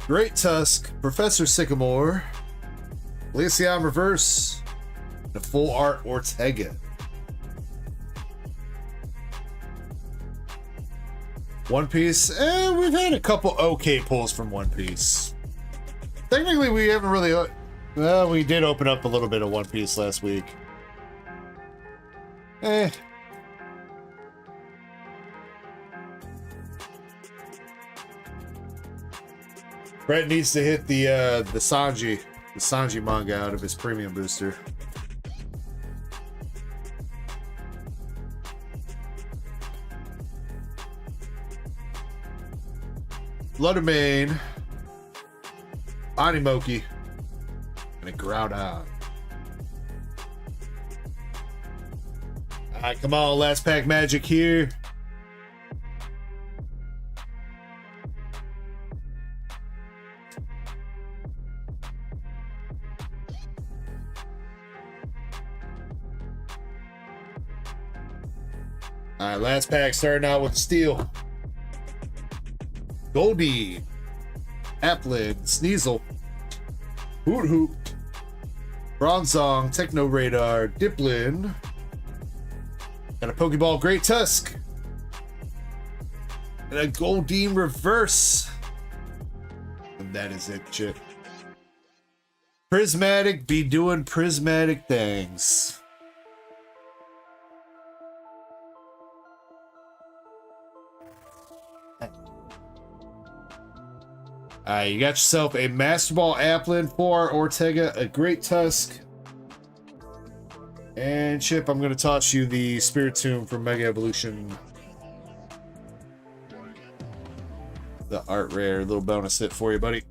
Great Tusk. Professor Sycamore. Glaceon Reverse. The full art Ortega. One Piece. We've had a couple okay pulls from One Piece. Technically, we haven't really. Well, we did open up a little bit of One Piece last week. Brett needs to hit the Sanji manga out of his premium booster. Bloodermane, Animoki, and a Groudon. Alright, come on, last pack magic here. Alright, last pack starting out with steel. Goldie, Applin, Sneasel, Hoot Hoop, Bronzong, Techno Radar, Diplin, and a Pokeball Great Tusk, and a Goldeen Reverse. And that is it, Chip. Prismatic be doing prismatic things. You got yourself a Master Ball Applin, 4 Ortega, a Great Tusk, and Chip, I'm going to toss you the Spiritomb from Mega Evolution. The art rare, little bonus hit for you, buddy.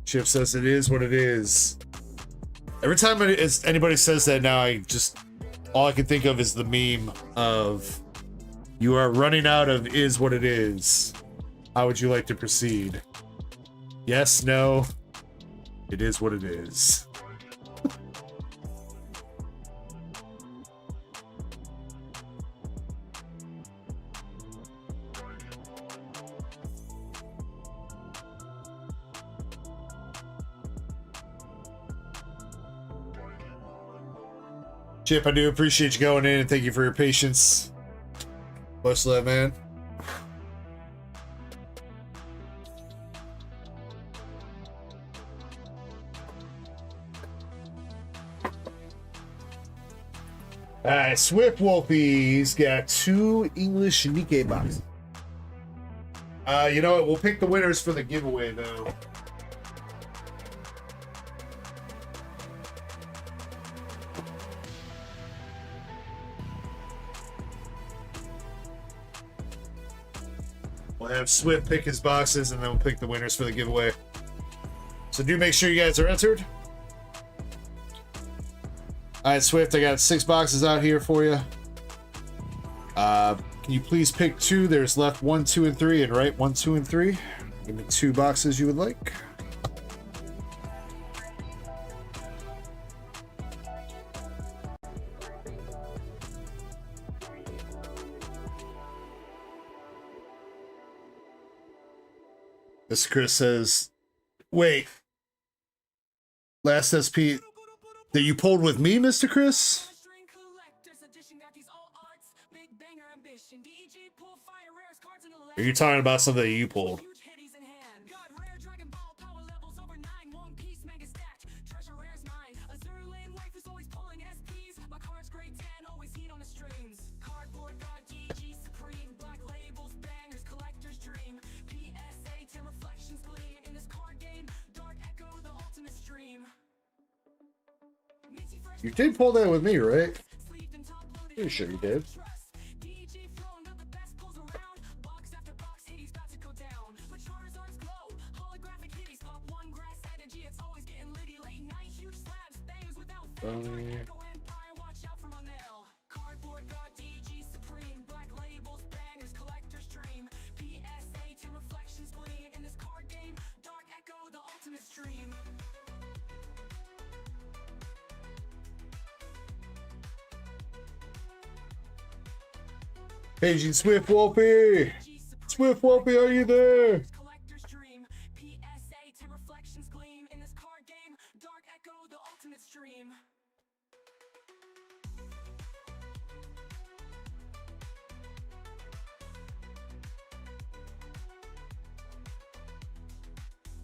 Chip says it is what it is. Every time anybody says that now, all I can think of is the meme of, you are running out of is what it is. How would you like to proceed? Yes, no. It is what it is. Chip, I do appreciate you going in and thank you for your patience. Much love, man. Alright, Swift Wolfie's got 2 English Nikkei boxes. You know what? We'll pick the winners for the giveaway, though. We'll have Swift pick his boxes, and then we'll pick the winners for the giveaway. So do make sure you guys are entered. Alright, Swift, I got 6 boxes out here for you. Can you please pick 2? There's left 1, 2, and 3, and right 1, 2, and 3. Give me 2 boxes you would like. Mr. Chris says, wait. Last SP that you pulled with me, Mr. Chris? Are you talking about something that you pulled? You did pull that with me, right? Pretty sure you did. Paging Swift Wolfie! Swift Wolfie, are you there?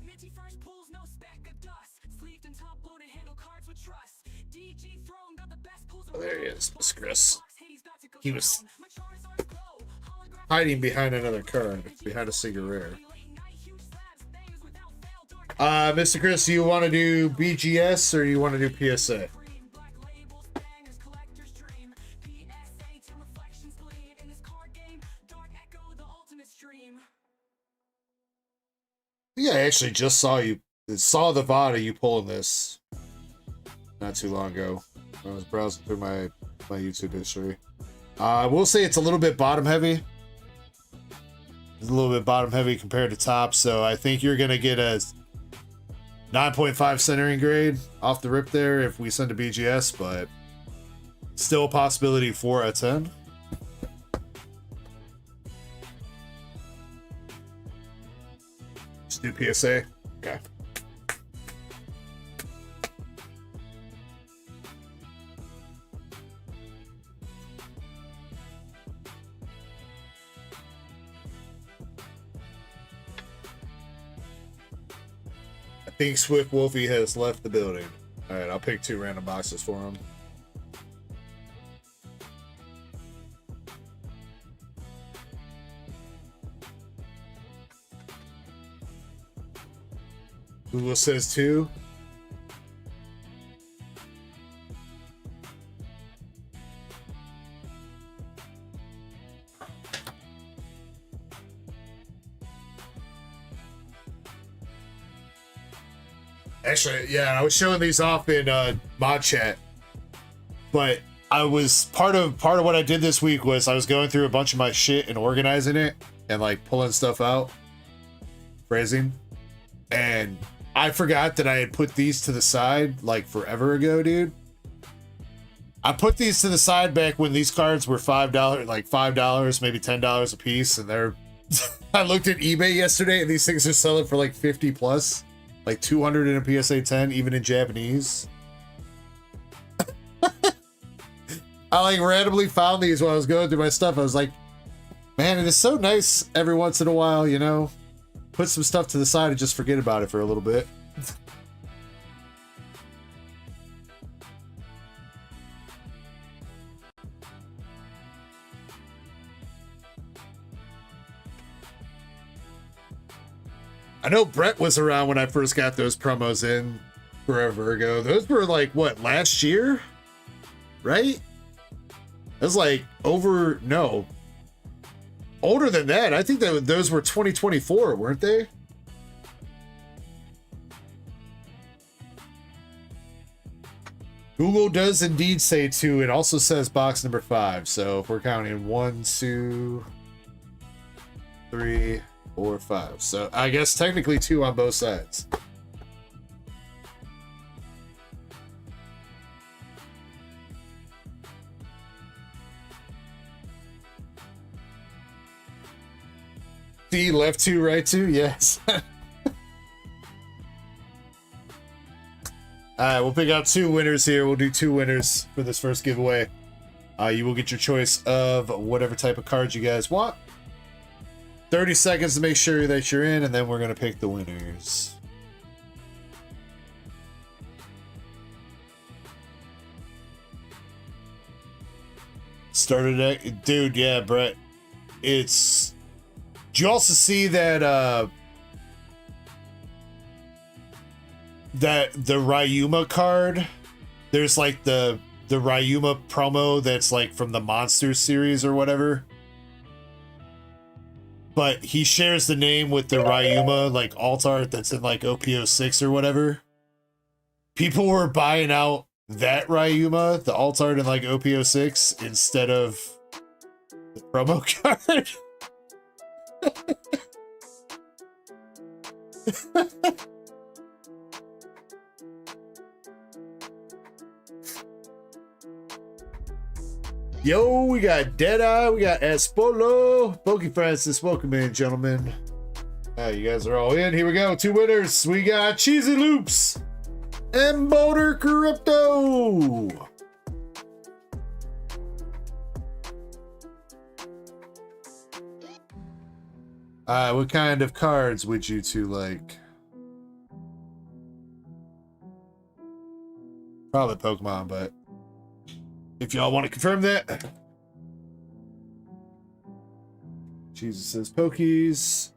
Minty fresh pulls, no speck of dust. Sleeved and top loaded, handle cards with trust. DG throne got the best pulls. Oh, there he is, Mr. Chris. He was hiding behind another card, behind a cigarette. Mr. Chris, do you want to do BGS or you want to do PSA? Yeah, I actually just saw the VOD of you pulling this not too long ago. I was browsing through my YouTube history. I will say it's a little bit bottom heavy. It's a little bit bottom heavy compared to top, so I think you're gonna get a 9.5 centering grade off the rip there if we send to BGS, but still a possibility for a 10. Just do PSA. Okay. I think Swift Wolfie has left the building. All right, I'll pick 2 random boxes for him. Google says 2. Actually, yeah, I was showing these off in mod chat, but I was part of what I did this week was I was going through a bunch of my shit and organizing it and like pulling stuff out, phrasing, and I forgot that I had put these to the side like forever ago, dude. I put these to the side back when these cards were $5, like $5, maybe $10 a piece, and they're. I looked at eBay yesterday, and these things are selling for like 50 plus. Like 200 in a PSA 10, even in Japanese. I like randomly found these while I was going through my stuff. I was like, man, it is so nice every once in a while, you know, put some stuff to the side and just forget about it for a little bit. I know Brett was around when I first got those promos in forever ago. Those were like, what, last year? Right? It was like older than that. I think that those were 2024, weren't they? Google does indeed say 2. It also says box number 5. So if we're counting 1, 2, 3, 4, 5. So I guess technically 2 on both sides. D left 2, right 2? Yes. All right, we'll pick out 2 winners here. We'll do 2 winners for this first giveaway. You will get your choice of whatever type of cards you guys want. 30 seconds to make sure that you're in, and then we're going to pick the winners. Started it. Dude, yeah, Brett. It's... Did you also see that, that the Ryuma card? There's like the Ryuma promo that's like from the Monsters series or whatever. But he shares the name with the Ryuma, like, alt art that's in, like, OPO6 or whatever. People were buying out that Ryuma, the alt art in, like, OPO6, instead of the promo card. Yo, we got Deadeye, we got Espolo, Pokey Francis, welcome in, gentlemen. You guys are all in. Here we go, 2 winners. We got Cheesy Loops And Boulder Crypto! What kind of cards would you two like? Probably Pokemon, but if y'all want to confirm that. Jesus says Pokies.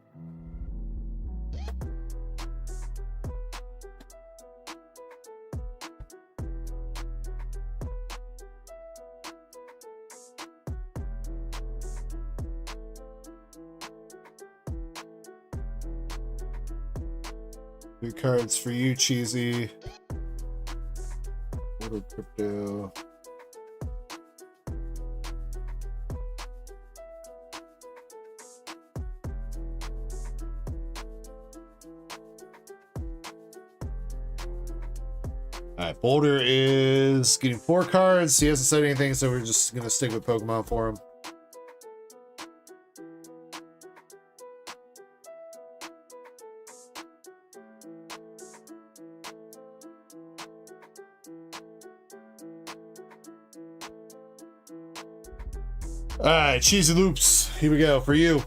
Good cards for you, Cheesy. Little Crypto. Alright, Boulder is getting 4 cards. He hasn't said anything, so we're just gonna stick with Pokemon for him. Alright, Cheesy Loops. Here we go for you.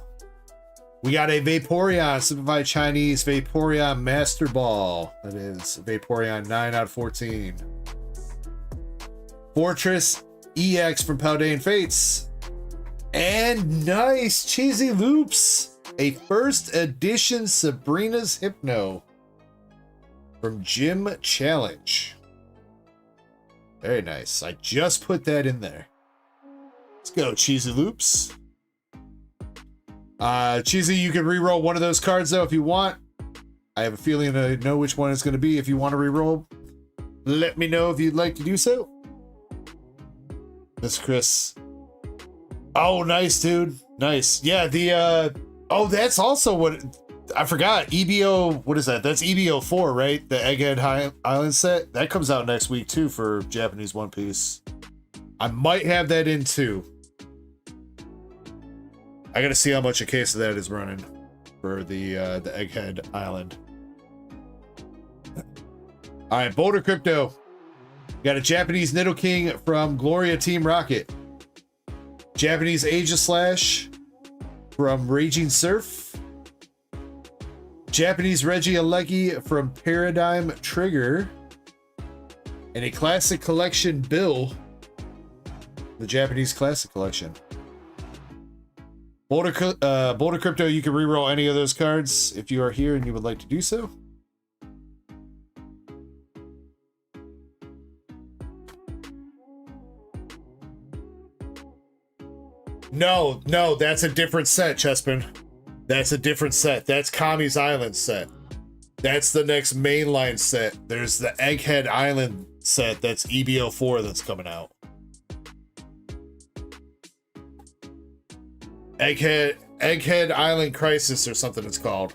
We got a Vaporeon, Simplified Chinese Vaporeon Master Ball. That is Vaporeon 9 out of 14. Fortress EX from Paldean Fates. And nice, Cheesy Loops. A first edition Sabrina's Hypno from Gym Challenge. Very nice. I just put that in there. Let's go, Cheesy Loops. Cheesy, you can reroll one of those cards though if you want. I have a feeling I know which one it's going to be. If you want to reroll, let me know if you'd like to do so. This Chris. Oh, nice, dude. Nice. Yeah, the oh, that's also what I forgot. EBO, what is that? That's EBO 4, right? The Egghead Island set. That comes out next week too for Japanese One Piece. I might have that in too. I gotta see how much a case of that is running for the Egghead Island. All right, Boulder Crypto. Got a Japanese Nidoking from Gloria Team Rocket. Japanese Aegislash from Raging Surf. Japanese Regieleki from Paradigm Trigger. And a Classic Collection Bill. The Japanese Classic Collection. Boulder Crypto, you can reroll any of those cards if you are here and you would like to do so. No, that's a different set, Chespin. That's a different set. That's Kami's Island set. That's the next mainline set. There's the Egghead Island set. That's EBO 4 that's coming out. Egghead Island Crisis or something it's called.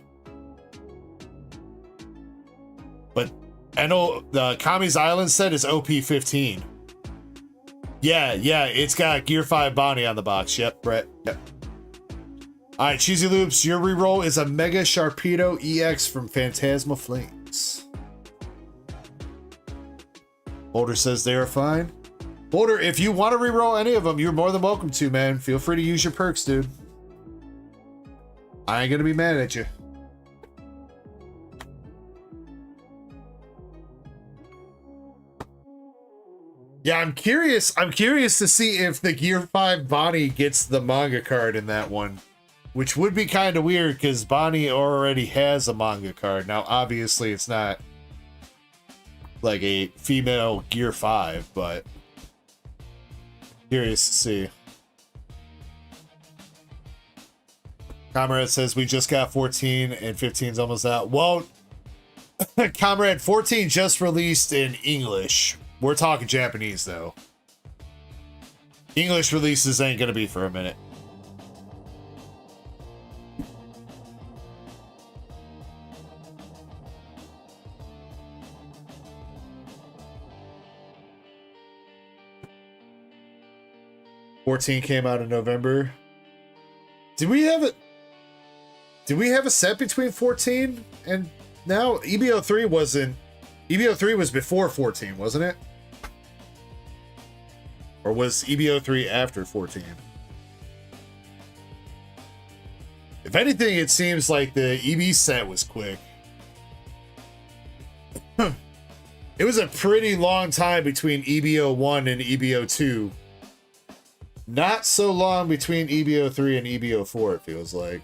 But I know the Kami's Island set is OP15. Yeah, it's got Gear 5 Bonnie on the box. Yep, Brett. Yep. Alright, Cheesy Loops, your reroll is a Mega Sharpedo EX from Phantasma Flames. Boulder says they are fine. Boulder, if you want to reroll any of them, you're more than welcome to, man. Feel free to use your perks, dude. I ain't gonna be mad at you. Yeah, I'm curious to see if the Gear 5 Bonnie gets the manga card in that one. Which would be kind of weird because Bonnie already has a manga card. Now, obviously, it's not like a female Gear 5, but curious to see. Comrade says we just got 14 and 15's almost out. Well, Comrade, 14 just released in English. We're talking Japanese, though. English releases ain't gonna be for a minute. '14 came out in November. Did we have a set between 14 and now? EBO 3 wasn't EBO 3 was before 14, wasn't it? Or was EBO 3 after 14? If anything, it seems like the EB set was quick. It was a pretty long time between EBO 1 and EBO 2. Not so long between EBO 3 and EBO 4, it feels like.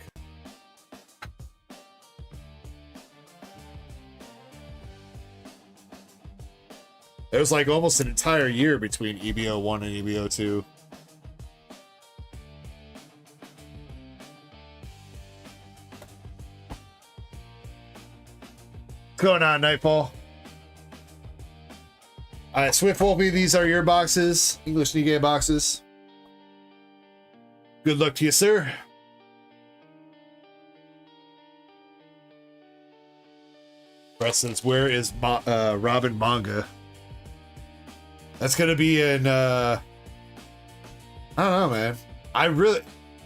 It was like almost an entire year between EBO 1 and EBO 2. What's going on, Nightfall? Alright, Swift Wolfie, these are your boxes. English Nikkei boxes. Good luck to you, sir. Preston's, where is Robin manga? That's gonna be in I don't know, man. I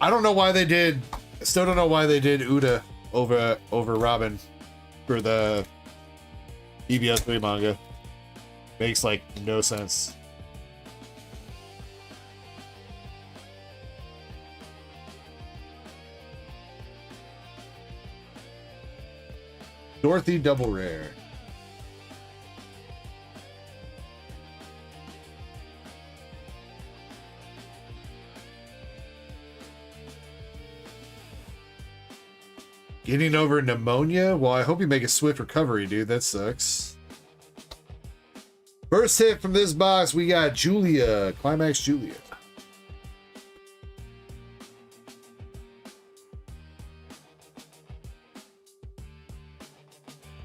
don't know why they did. I still don't know why they did Uda over Robin for the EBO 3 manga. Makes like no sense. Dorothy double rare. Getting over pneumonia? Well, I hope you make a swift recovery, dude. That sucks. First hit from this box, we got Julia. Climax Julia.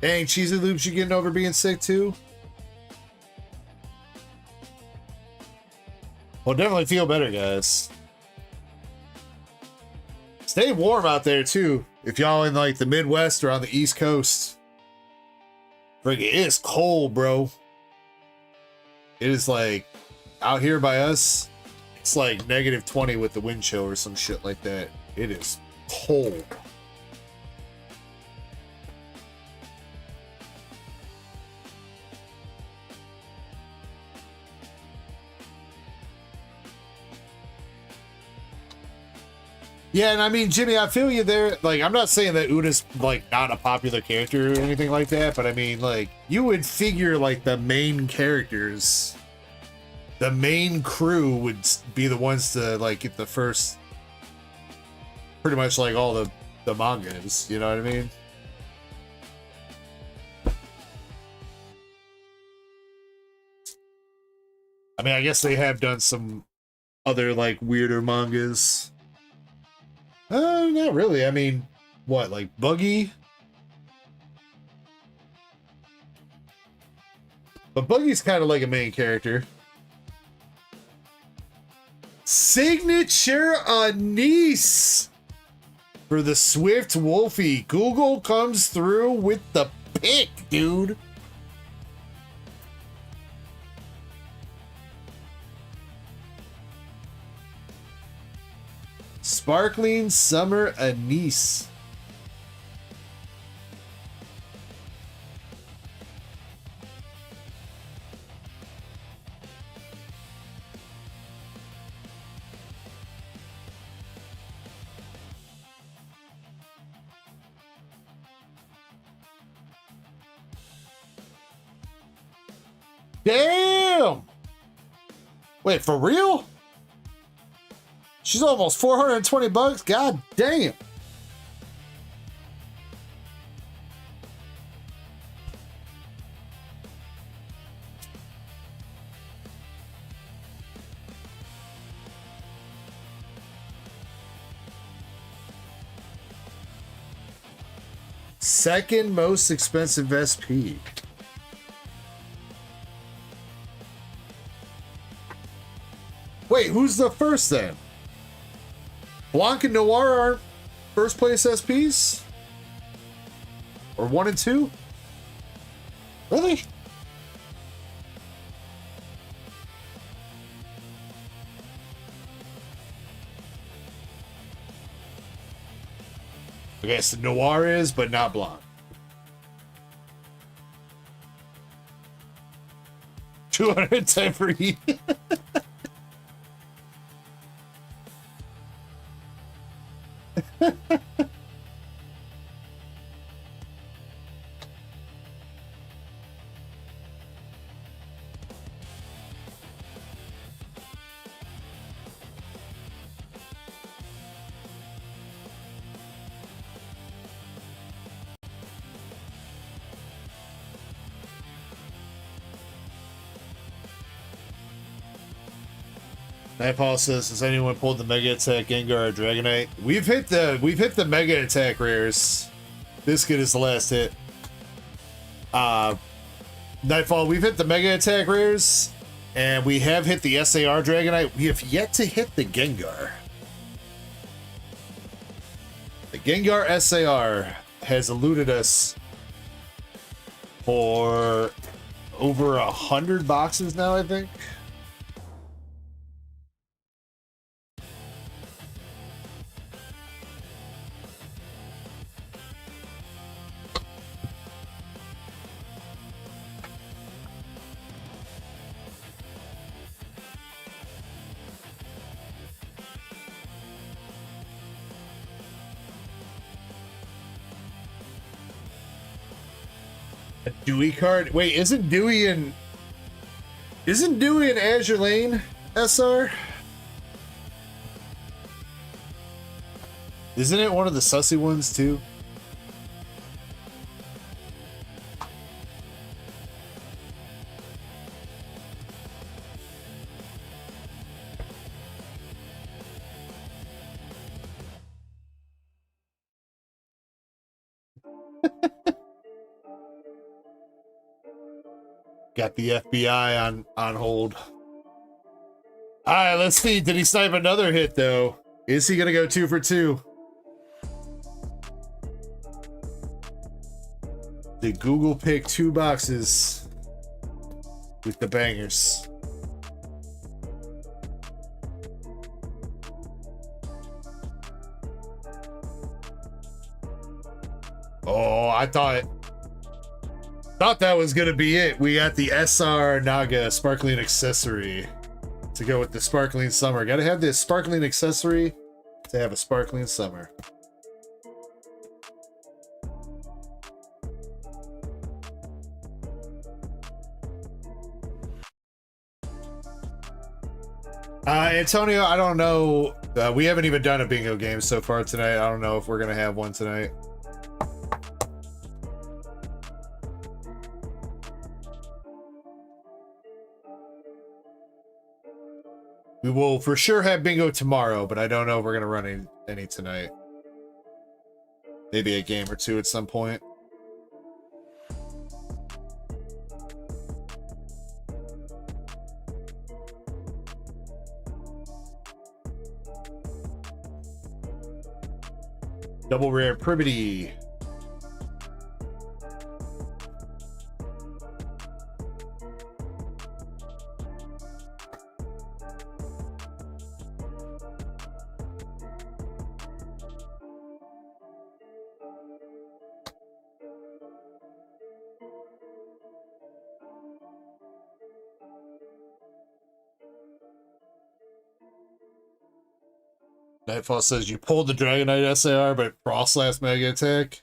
Dang, Cheesy Loops, you getting over being sick too? Well, definitely feel better, guys. Stay warm out there too. If y'all in like the Midwest or on the East Coast. Frick, it is cold, bro. It is like out here by us, it's like -20 with the wind chill or some shit like that. It is cold. Yeah, and I mean, Jimmy, I feel you there. Like, I'm not saying that Uda's, like, not a popular character or anything like that, but I mean, like, you would figure, like, the main characters, the main crew would be the ones to, like, get the first, pretty much, like, all the mangas, you know what I mean? I mean, I guess they have done some other, like, weirder mangas. Not really. I mean, what, like Buggy? But Buggy's kind of like a main character. Signature Anise for the Swift Wolfie. Google comes through with the pick, dude. Sparkling Summer Anise. Damn! Wait, for real? She's almost 420 bucks. God damn. Second most expensive SP. Wait, who's the first then? Blanc and Noir aren't first place SPs? Or 1 and 2? Really? Okay, so Noir is, but not Blanc. 210 for each. Nightfall says, has anyone pulled the Mega Attack Gengar or Dragonite? We've hit the Mega Attack rares. Biscuit is the last hit. Nightfall, we've hit the Mega Attack rares, and we have hit the SAR Dragonite. We have yet to hit the Gengar. The Gengar SAR has eluded us for over 100 boxes now, I think. A Dewey card? Wait, isn't Dewey in Azure Lane, SR? Isn't it one of the sussy ones too? Got the FBI on hold. All right, let's see. Did he snipe another hit though? Is he gonna go 2 for 2? Did Google pick 2 boxes with the bangers? Oh, I thought that was gonna be it. We got the SR Naga Sparkling Accessory to go with the Sparkling Summer. Gotta have this Sparkling Accessory to have a Sparkling Summer. Antonio, I don't know. We haven't even done a bingo game so far tonight. I don't know if we're gonna have one tonight. We will for sure have bingo tomorrow, but I don't know if we're going to run any tonight. Maybe a game or two at some point. Double rare Privity. Nightfall says you pulled the Dragonite SAR, but Frostlass Mega Attack.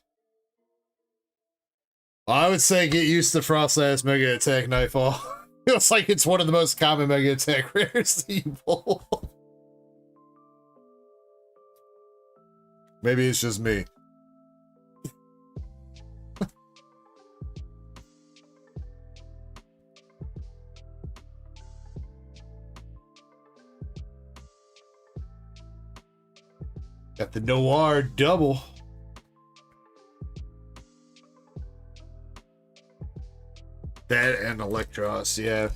I would say get used to Frostlass Mega Attack, Nightfall. Feels like it's one of the most common Mega Attack rares that you pull. Maybe it's just me. Got the Noir double. That and Electros, yeah.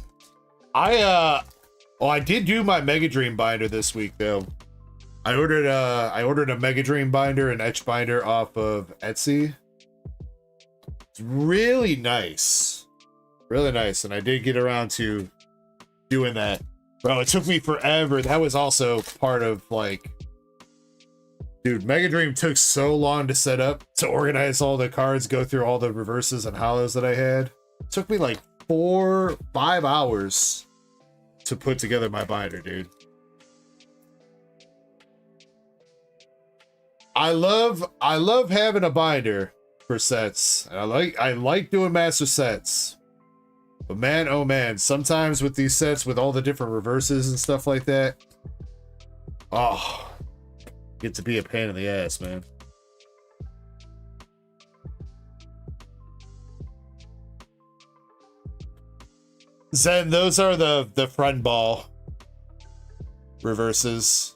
I did do my Mega Dream binder this week though. I ordered a Mega Dream binder and etch binder off of Etsy. It's really nice. Really nice, and I did get around to doing that. Bro, it took me forever. That was also part of like, dude, Mega Dream took so long to set up, to organize all the cards, go through all the reverses and hollows that I had. It took me like 5 hours to put together my binder, dude. I love having a binder for sets. And I like doing master sets. But man, oh man, sometimes with these sets with all the different reverses and stuff like that, oh, get to be a pain in the ass, man. Zen, those are the front ball reverses.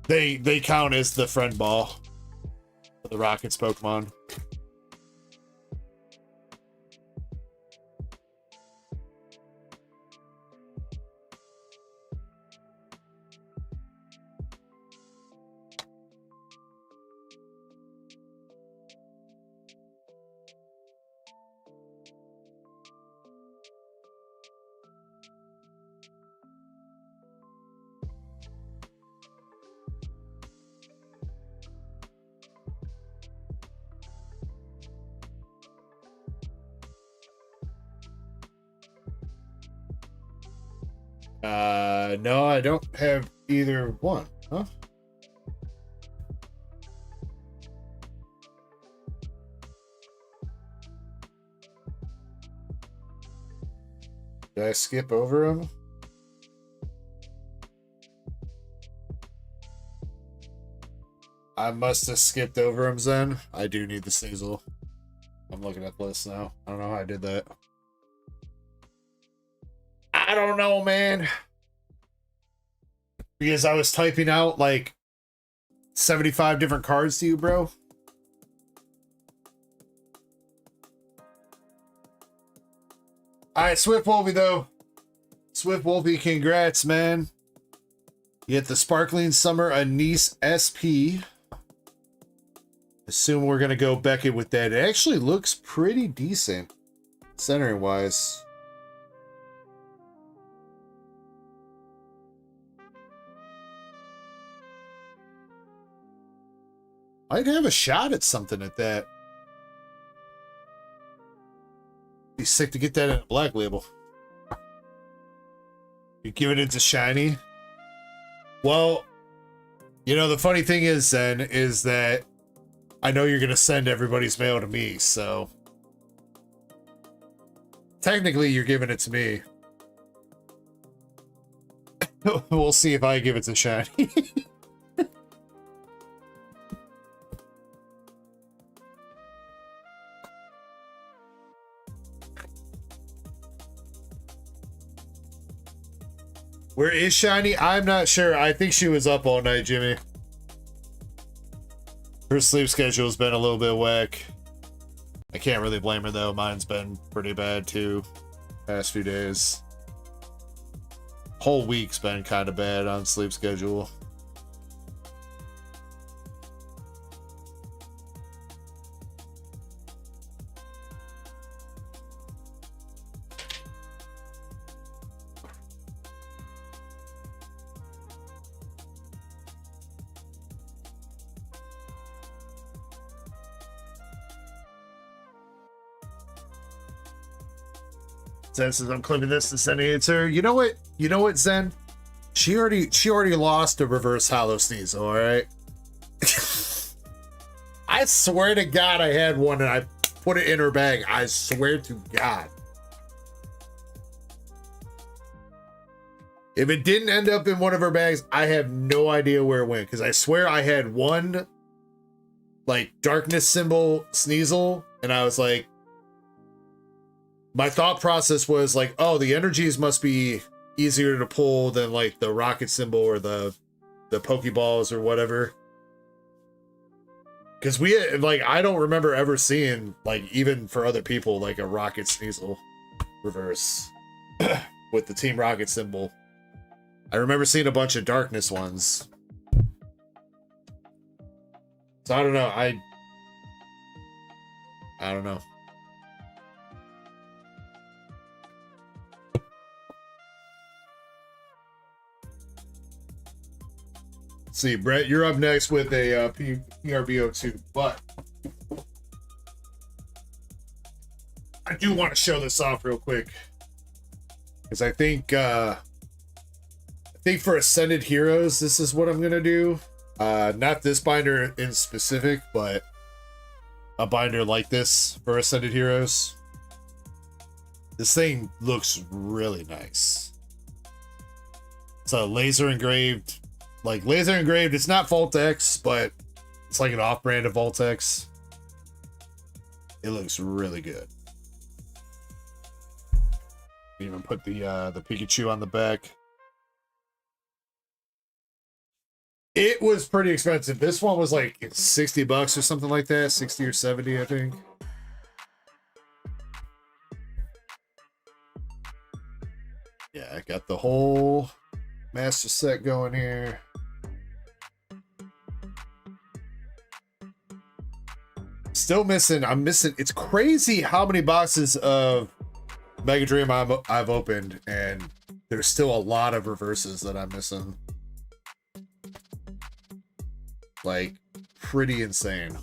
They count as the friend ball for the Rockets Pokemon. No, I don't have either one, huh? Did I skip over them? I must have skipped over them, Zen. I do need the Sneasel. I'm looking at the list now. I don't know how I did that. I don't know, man. Because I was typing out like 75 different cards to you, bro. Alright, Swift Wolfie, though. Swift Wolfie, congrats, man. You get the Sparkling Summer Anise SP. Assume we're going to go Beckett with that. It actually looks pretty decent, centering-wise. I'd have a shot at something at that. Be sick to get that in a black label. You give it to shiny. Well, you know, the funny thing is then is that I know you're gonna send everybody's mail to me, so technically you're giving it to me. We'll see if I give it to shiny. Where is Shiny? I'm not sure. I think she was up all night, Jimmy. Her sleep schedule's been a little bit whack. I can't really blame her, though. Mine's been pretty bad, too. Past few days. Whole week's been kind of bad on sleep schedule. Zen says I'm clipping this and sending it to her. You know what? You know what, Zen? She already lost a reverse hollow Sneasel, alright? I swear to God I had one and I put it in her bag. I swear to God. If it didn't end up in one of her bags, I have no idea where it went. Because I swear I had one like darkness symbol Sneasel, and I was like, my thought process was like, oh, the energies must be easier to pull than like the rocket symbol or the Pokeballs or whatever. Because we, like, I don't remember ever seeing, like, even for other people, like a rocket Sneasel reverse with the Team Rocket symbol. I remember seeing a bunch of darkness ones. So I don't know. I don't know. See, Brett, you're up next with a PRBO2, but I do want to show this off real quick. Because I think for Ascended Heroes, this is what I'm going to do. Not this binder in specific, but a binder like this for Ascended Heroes. This thing looks really nice. It's a laser engraved, it's not Vault-X, but it's like an off-brand of Vault-X. It looks really good. Even put the Pikachu on the back. It was pretty expensive. This one was like $60 or something like that, 60 or 70, I think. Yeah, I got the whole master set going here. Still missing. It's crazy how many boxes of Mega Dream I've opened, and there's still a lot of reverses that I'm missing. Like, pretty insane.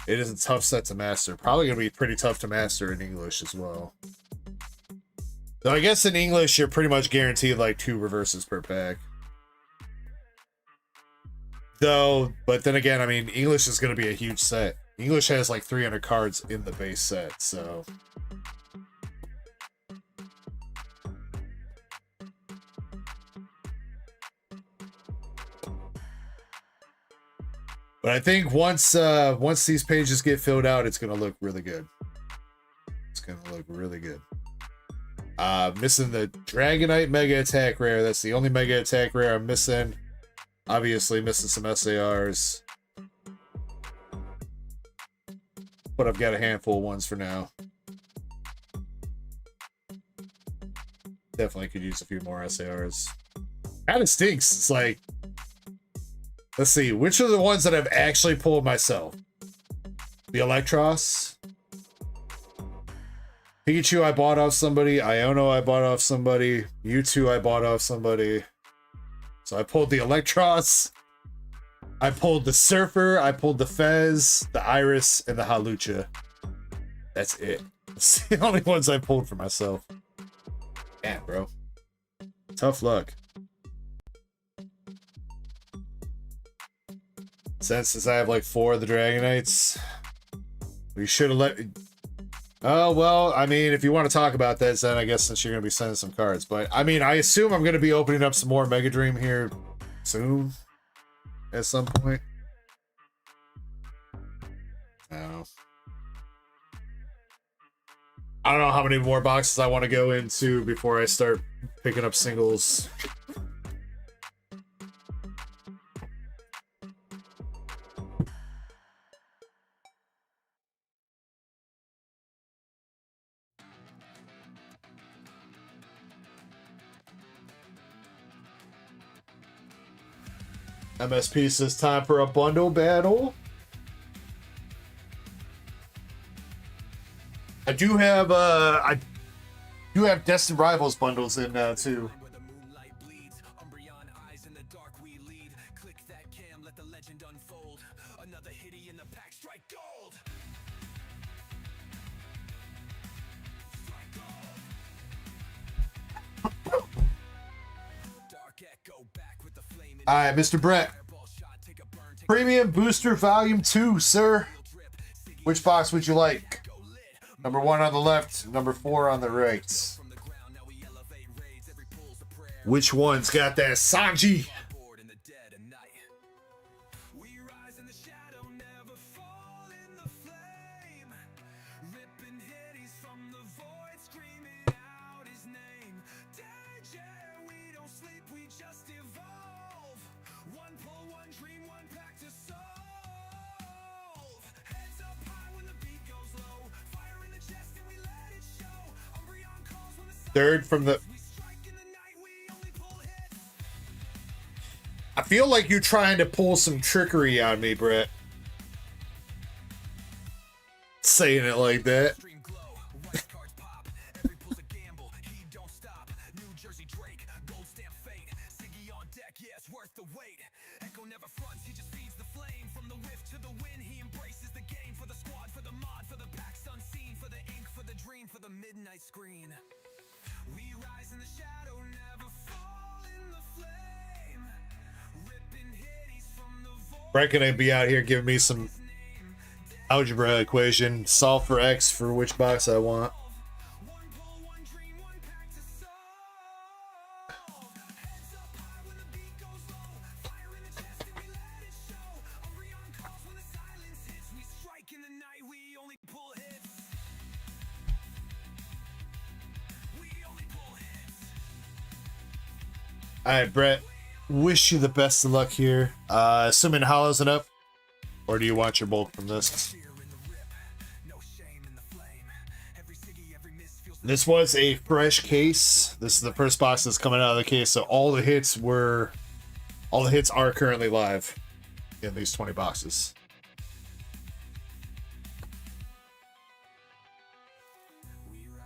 It is a tough set to master. Probably gonna be pretty tough to master in English as well. So I guess in English, you're pretty much guaranteed like 2 reverses per pack. Though, but then again, I mean, English is going to be a huge set. English has like 300 cards in the base set, so. But I think once these pages get filled out, it's going to look really good. It's going to look really good. Missing the Dragonite Mega Attack Rare. That's the only Mega Attack Rare I'm missing. Obviously missing some SARs. But I've got a handful of ones for now. Definitely could use a few more SARs. Kind of stinks. It's like, let's see, which are the ones that I've actually pulled myself? The Electros. Pikachu I bought off somebody. Iono I bought off somebody. Mewtwo I bought off somebody. So I pulled the Electros. I pulled the Surfer. I pulled the Fez, the Iris, and the Halucha. That's it. That's the only ones I pulled for myself. Damn, bro. Tough luck. Since I have like 4 of the Dragonites, we should have let... Oh, well, I mean, if you want to talk about that, then I guess since you're going to be sending some cards. But, I mean, I assume I'm going to be opening up some more Mega Dream here soon. At some point. I don't know how many more boxes I want to go into before I start picking up singles. MSP says time for a bundle battle. I do have Destined Rivals bundles in now too. All right, Mr. Brett. Premium Booster Volume 2, sir. Which box would you like? Number 1 on the left, number 4 on the right. Which one's got that Sanji? Third from the... I feel like you're trying to pull some trickery on me, Brett. Saying it like that. train for the midnight screen. We rise in the shadow, never fall in the flame. Ripping Hades from the void. Brett gonna be out here giving me some algebra equation. Solve for x for which box I want. One pull, one dream, one pack to solve. Heads up high when the beat goes low. Fire in the chest and we let it show. Orion calls when the silence hits. We strike in the night, we only pull hits. We only pull hits. Alright, Brett. Wish you the best of luck here. Assuming Hollow's it up. Or do you want your bulk from this? Fear in the rip, no shame in the flame. Every ciggy, every miss feels This was a fresh case. This is the first box that's coming out of the case, so all the hits are currently live in these 20 boxes.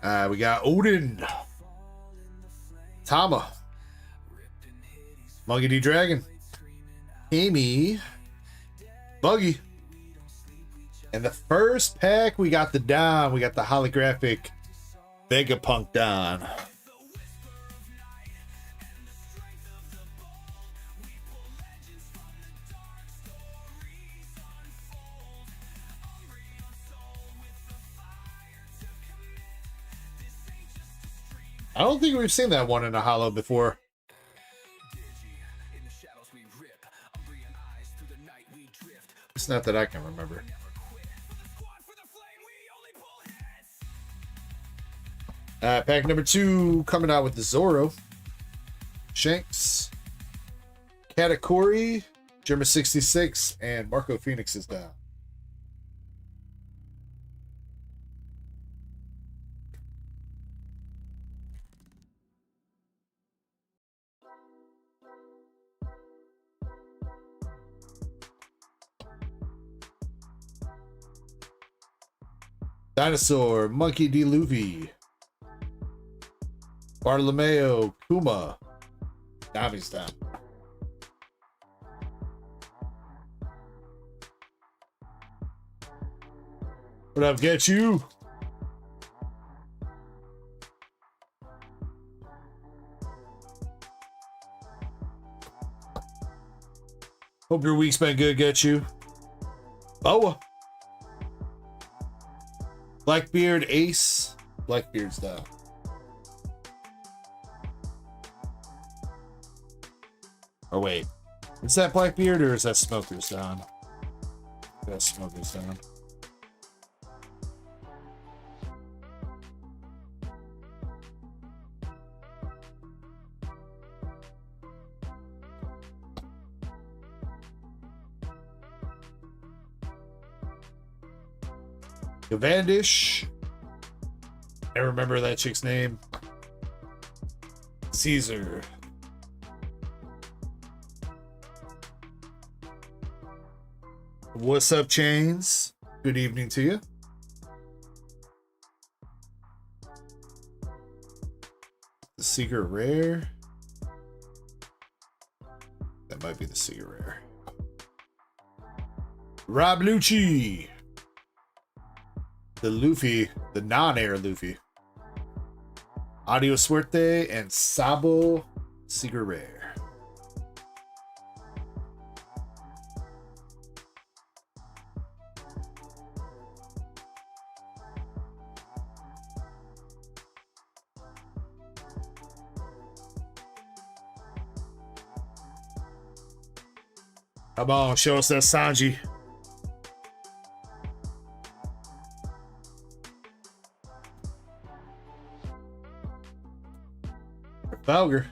We got Odin, Tama, Monkey D Dragon, Amy, Buggy. And the first pack, we got the Don. We got the holographic Vegapunk Don. I don't think we've seen that one in a holo before. in the shadows we rip. Umbrian eyes through the night we drift. It's not that I can remember. Squad for the flame, we only pull hits. Pack number 2 coming out with the Zoro, Shanks, Katakuri, Germa 66, and Marco Phoenix is down. Dinosaur, Monkey D. Luffy, Bartolomeo, Kuma, Nami's down. What up, get you? Hope your week's been good, get you. Boa. Blackbeard, Ace. Blackbeard's down. Or wait, is that Blackbeard or is that Smoker's down? That's Smoker's down. Gavandish. I remember that chick's name. Caesar. What's up, Chains? Good evening to you. The Secret Rare. That might be the Secret Rare. Rob Lucci. The Luffy, the non-air Luffy. Audio Suerte and Sabo Secret Rare. Come on, show us that Sanji. Falger,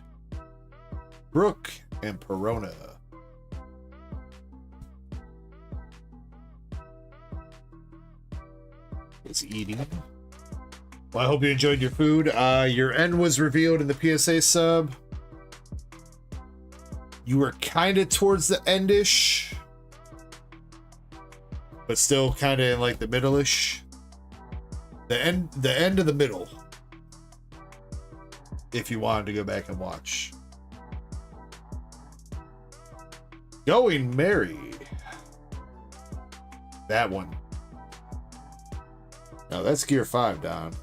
Brooke, and Perona. It's eating. Well, I hope you enjoyed your food. Your end was revealed in the PSA sub. You were kind of towards the end-ish, but still kind of in like the middle-ish. The end of the middle. If you wanted to go back and watch. Going Mary. That one. No, that's Gear 5 down.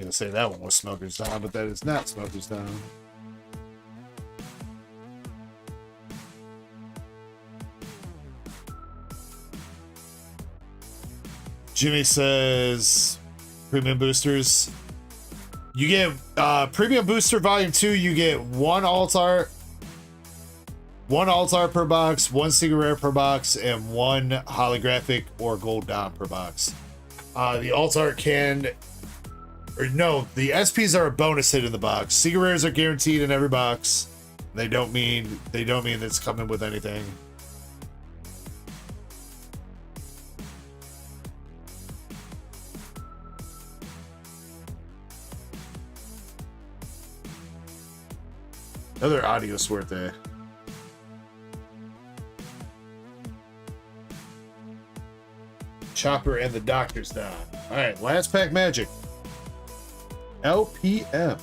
I'm gonna say that one was Smoker's Down, but that is not Smoker's Down. Jimmy says premium boosters. You get premium booster volume 2, you get one alt art per box, one secret rare per box, and one holographic or gold dom per box. The alt art can, or no, the SPs are a bonus hit in the box. Secret rares are guaranteed in every box. They don't mean it's coming with anything. Another audio sword there. Chopper and the Doctor's down. All right, last pack magic. LPM.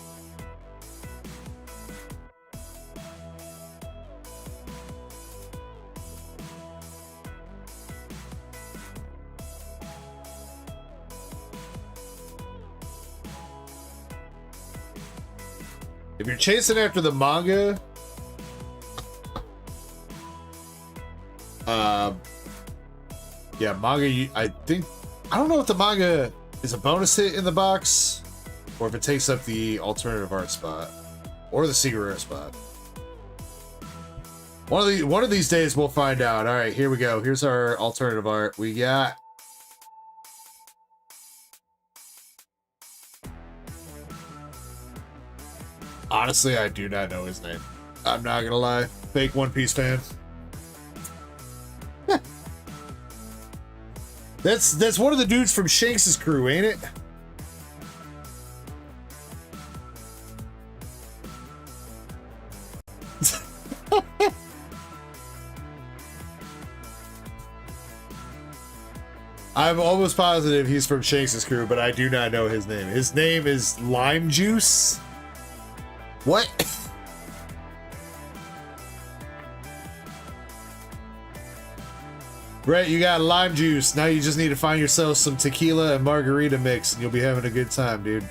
If you're chasing after the manga, yeah, manga, I don't know if the manga is a bonus hit in the box or if it takes up the alternative art spot or the secret rare spot. One of these days we'll find out. All right, here we go. Here's our alternative art. We got honestly, I do not know his name. I'm not gonna lie. Fake One Piece fan. That's one of the dudes from Shanks' crew, ain't it? I'm almost positive he's from Shanks' crew, but I do not know his name. His name is Lime Juice. What? Brett, you got lime juice. Now you just need to find yourself some tequila and margarita mix, and you'll be having a good time, dude.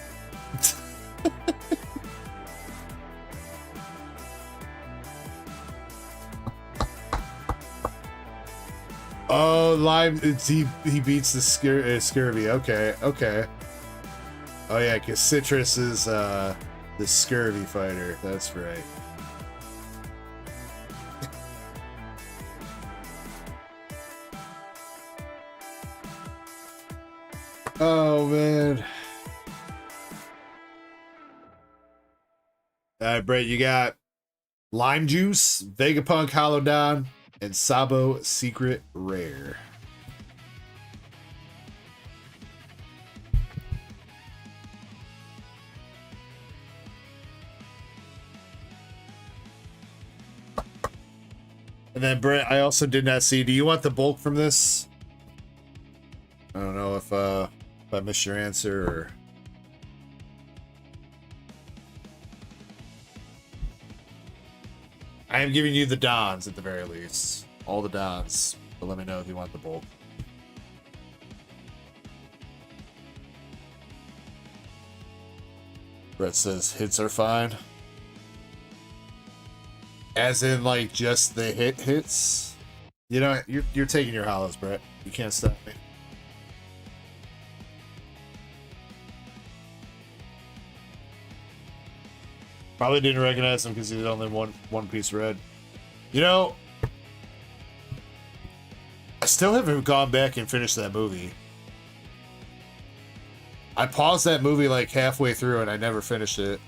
Oh, lime. He beats the scurvy. Okay, okay. Oh yeah, because Citrus is the scurvy fighter. That's right. Oh man. All right, Brett, you got Lime Juice, Vegapunk Hollow Down, and Sabo Secret Rare. And then Brett, I also did not see. Do you want the bulk from this? I don't know if I missed your answer or. I am giving you the Dons at the very least. All the Dons. But let me know if you want the bulk. Brett says hits are fine. As in, like, just the hits? You know, you're taking your hollows, Brett. You can't stop me. Probably didn't recognize him because he's only one piece red. You know, I still haven't gone back and finished that movie. I paused that movie like halfway through and I never finished it.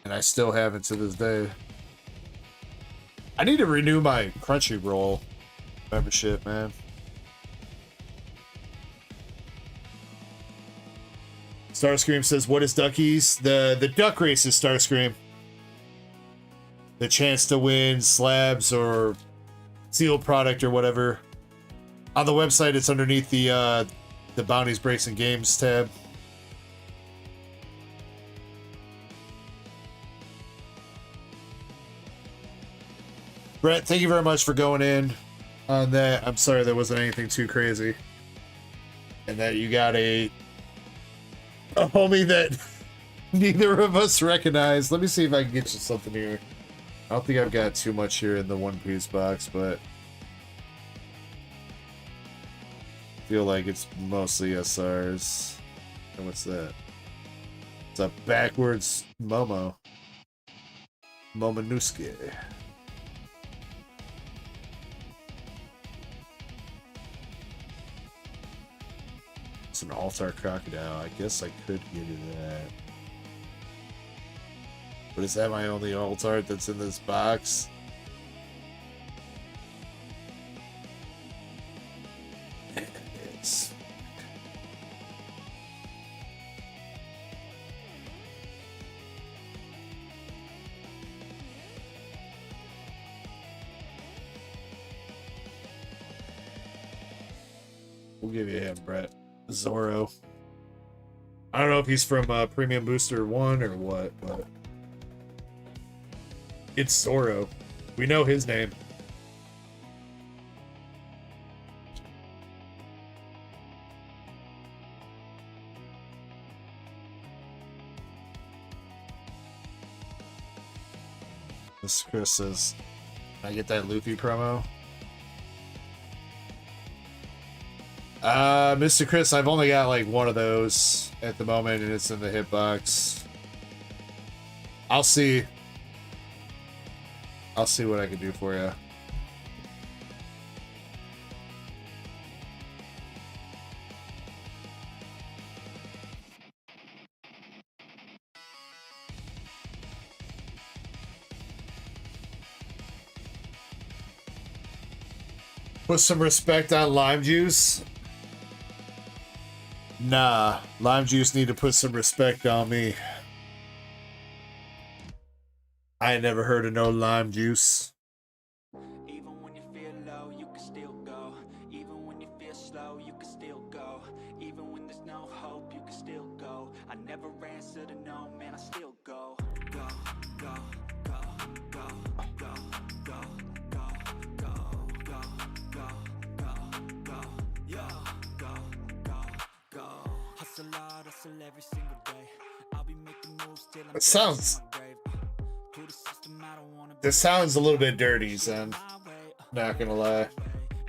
And I still haven't to this day. I need to renew my Crunchyroll membership, man. Starscream says, what is Duckies? The duck race is Starscream. The chance to win slabs or sealed product or whatever. On the website, it's underneath the Bounties, Breaks, and Games tab. Brett, thank you very much for going in on that. I'm sorry there wasn't anything too crazy. And that you got a a homie that neither of us recognize. Let me see if I can get you something here. I don't think I've got too much here in the One Piece box, but I feel like it's mostly SRs. And what's that? It's a backwards Momo. Momonosuke. It's an Altar Crocodile. I guess I could get you that. But is that my only alt art that's in this box? It's... We'll give you him, Brett. Zoro. I don't know if he's from Premium Booster 1 or what, but... It's Zoro. We know his name. This Chris says, can I get that Luffy promo? Mr. Chris, I've only got like one of those at the moment, and it's in the hitbox. I'll see. I'll see what I can do for you. Put some respect on Lime Juice. Nah, Lime Juice need to put some respect on me. I ain't never heard of no Lime Juice. Even when you feel low, you can still go. Even when you feel slow, you can still go. Even when there's no hope, you can still go. I never answer to no, man, I still go. Go, go, go, go, go, go, go, go, go, go, go, go, yo, go, go, go. Hustle hard, hustle every single day. I'll be making moves till I'm It sounds... to the system, I don't wanna This sounds a little bit dirty, son. Not gonna lie.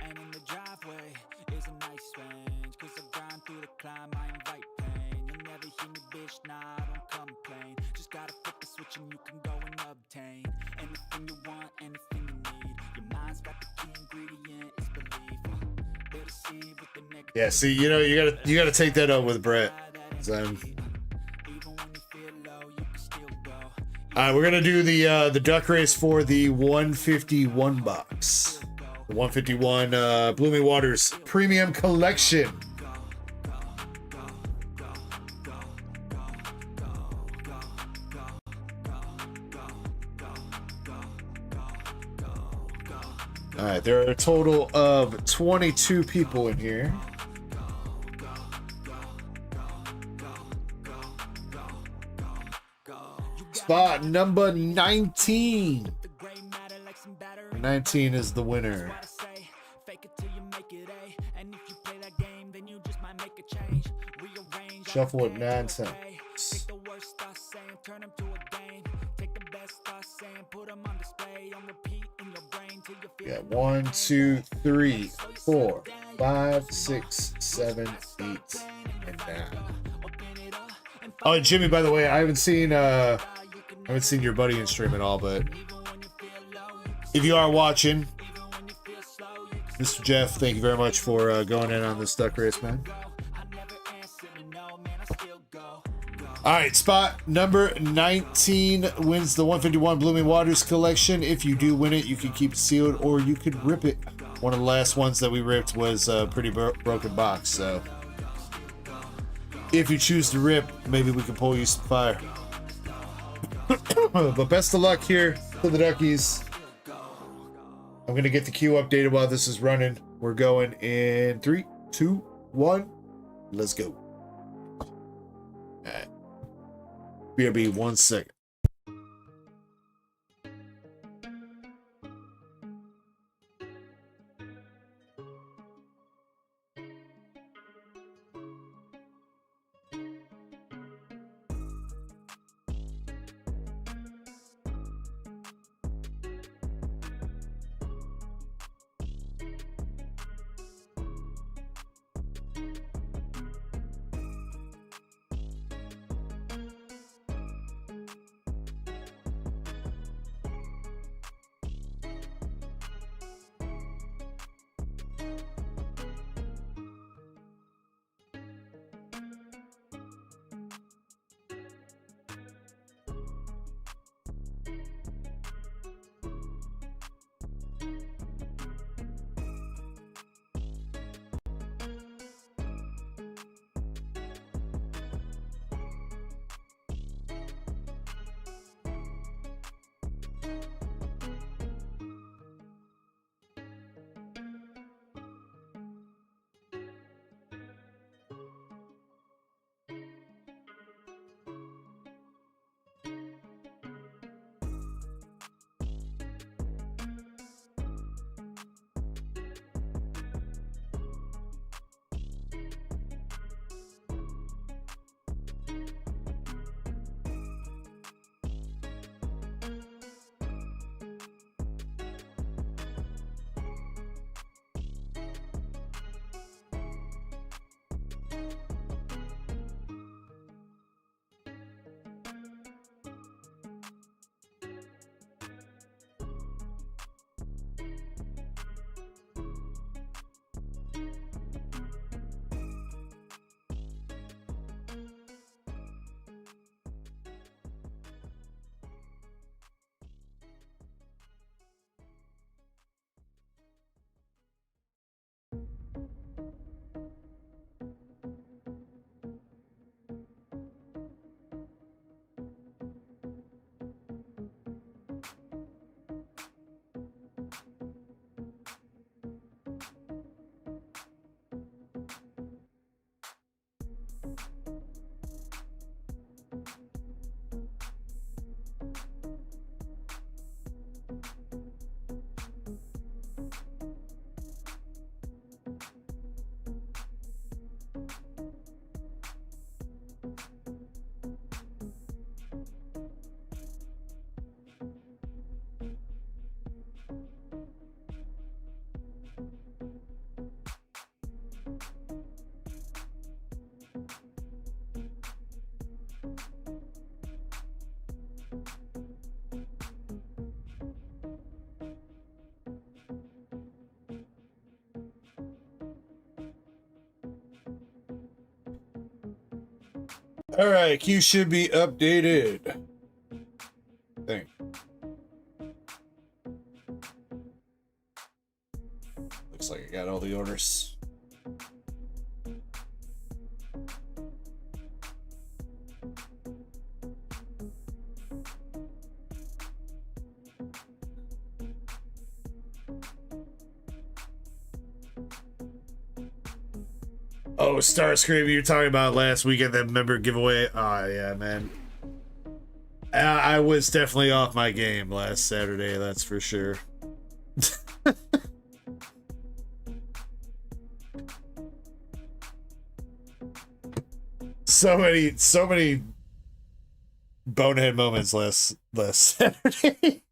and in the driveway is a nice range. Cause I grind through the climb, I invite pain. You'll never hear me, bitch, nah, I don't complain. Just gotta flip the switch and you can go and obtain anything you want, anything you need. Your mind's got the key ingredient, it's belief. They'll deceive with the negative. Yeah, see, you know, you gotta take that up with Brett. Son. Even when you feel low, you can still go. Alright, we're gonna do the duck race for the 151 box. The 151 Blooming Waters Premium Collection. Alright, there are a total of 22 people in here. Spot number 19. 19 is the winner. Shuffle with nonsense. Yeah, 1, 2, 3, 4, 5, 6, 7, 8, and 9. Oh, Jimmy, by the way, I haven't seen your buddy in stream at all, but if you are watching, Mr. Jeff, thank you very much for going in on this duck race, man. All right, spot number 19 wins the 151 Blooming Waters collection. If you do win it, you can keep it sealed or you could rip it. One of the last ones that we ripped was a pretty broken box, so if you choose to rip, maybe we can pull you some fire. But best of luck here to the Duckies. I'm going to get the queue updated while this is running. We're going in 3, 2, 1. Let's go. All right. BRB, 1 second. All right, Q should be updated. Thing. Looks like I got all the orders. Oh, Starscream, you were talking about last weekend, that member giveaway. Oh, yeah, man. I was definitely off my game last Saturday, that's for sure. so many bonehead moments last Saturday.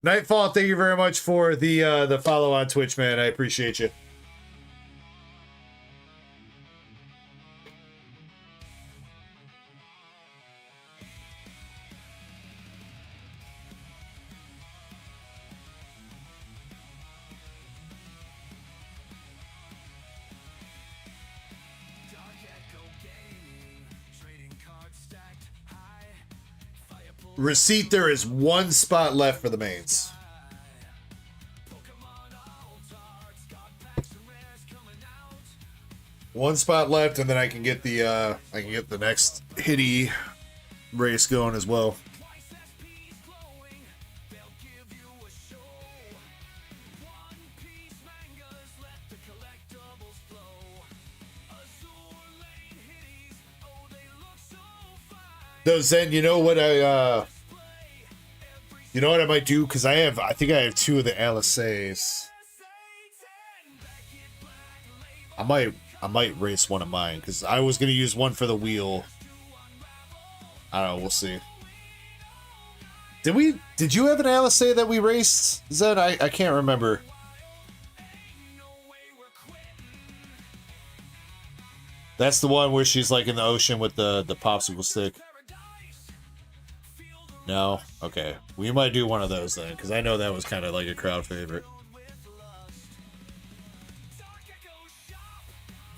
Nightfall, thank you very much for the follow on Twitch, man. I appreciate you. Receipt, there is one spot left for the mains. One spot left, and then I can get the next hitty race going as well. No, Zen, you know what I might do? Because I think I have two of the LSAs. I might race one of mine, because I was going to use one for the wheel. I don't know, we'll see. Did you have an LSA that we raced, Zen? I can't remember. That's the one where she's like in the ocean with the popsicle stick. No? Okay. We might do one of those then, because I know that was kind of like a crowd favorite.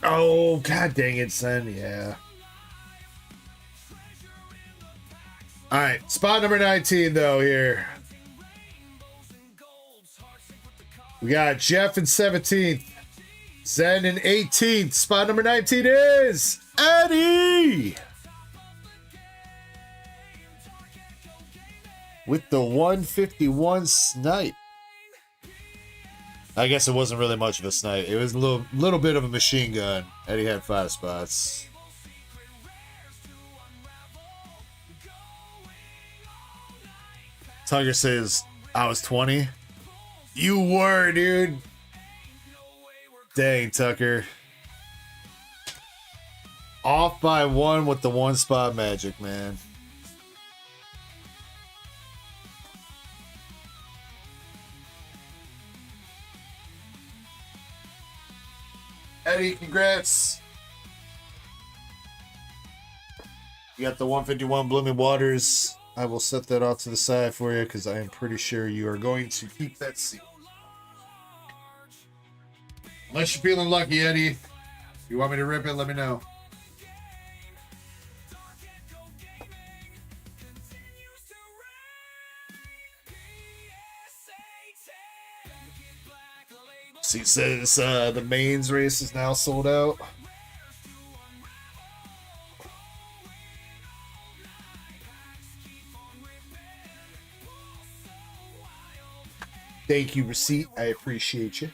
Oh, god dang it, son. Yeah. Alright, spot number 19, though, here. We got Jeff in 17th. Zen in 18th. Spot number 19 is Eddie! with the 151 snipe. I guess it wasn't really much of a snipe. It was a little bit of a machine gun. Eddie had 5 spots. Tucker says, I was 20. You were, dude. Dang, Tucker. Off by 1 with the 1 spot magic, man. Eddie, congrats. You got the 151 Blooming Waters. I will set that off to the side for you because I am pretty sure you are going to keep that seat. Unless you're feeling lucky, Eddie. If you want me to rip it, let me know. See, it says the mains race is now sold out. Thank you, Receipt. I appreciate you.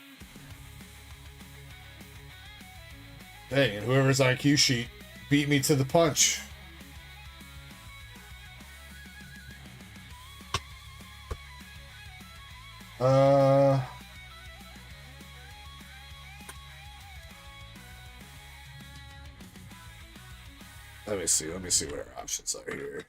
Hey, and whoever's on Q sheet beat me to the punch. Let me see what our options are here.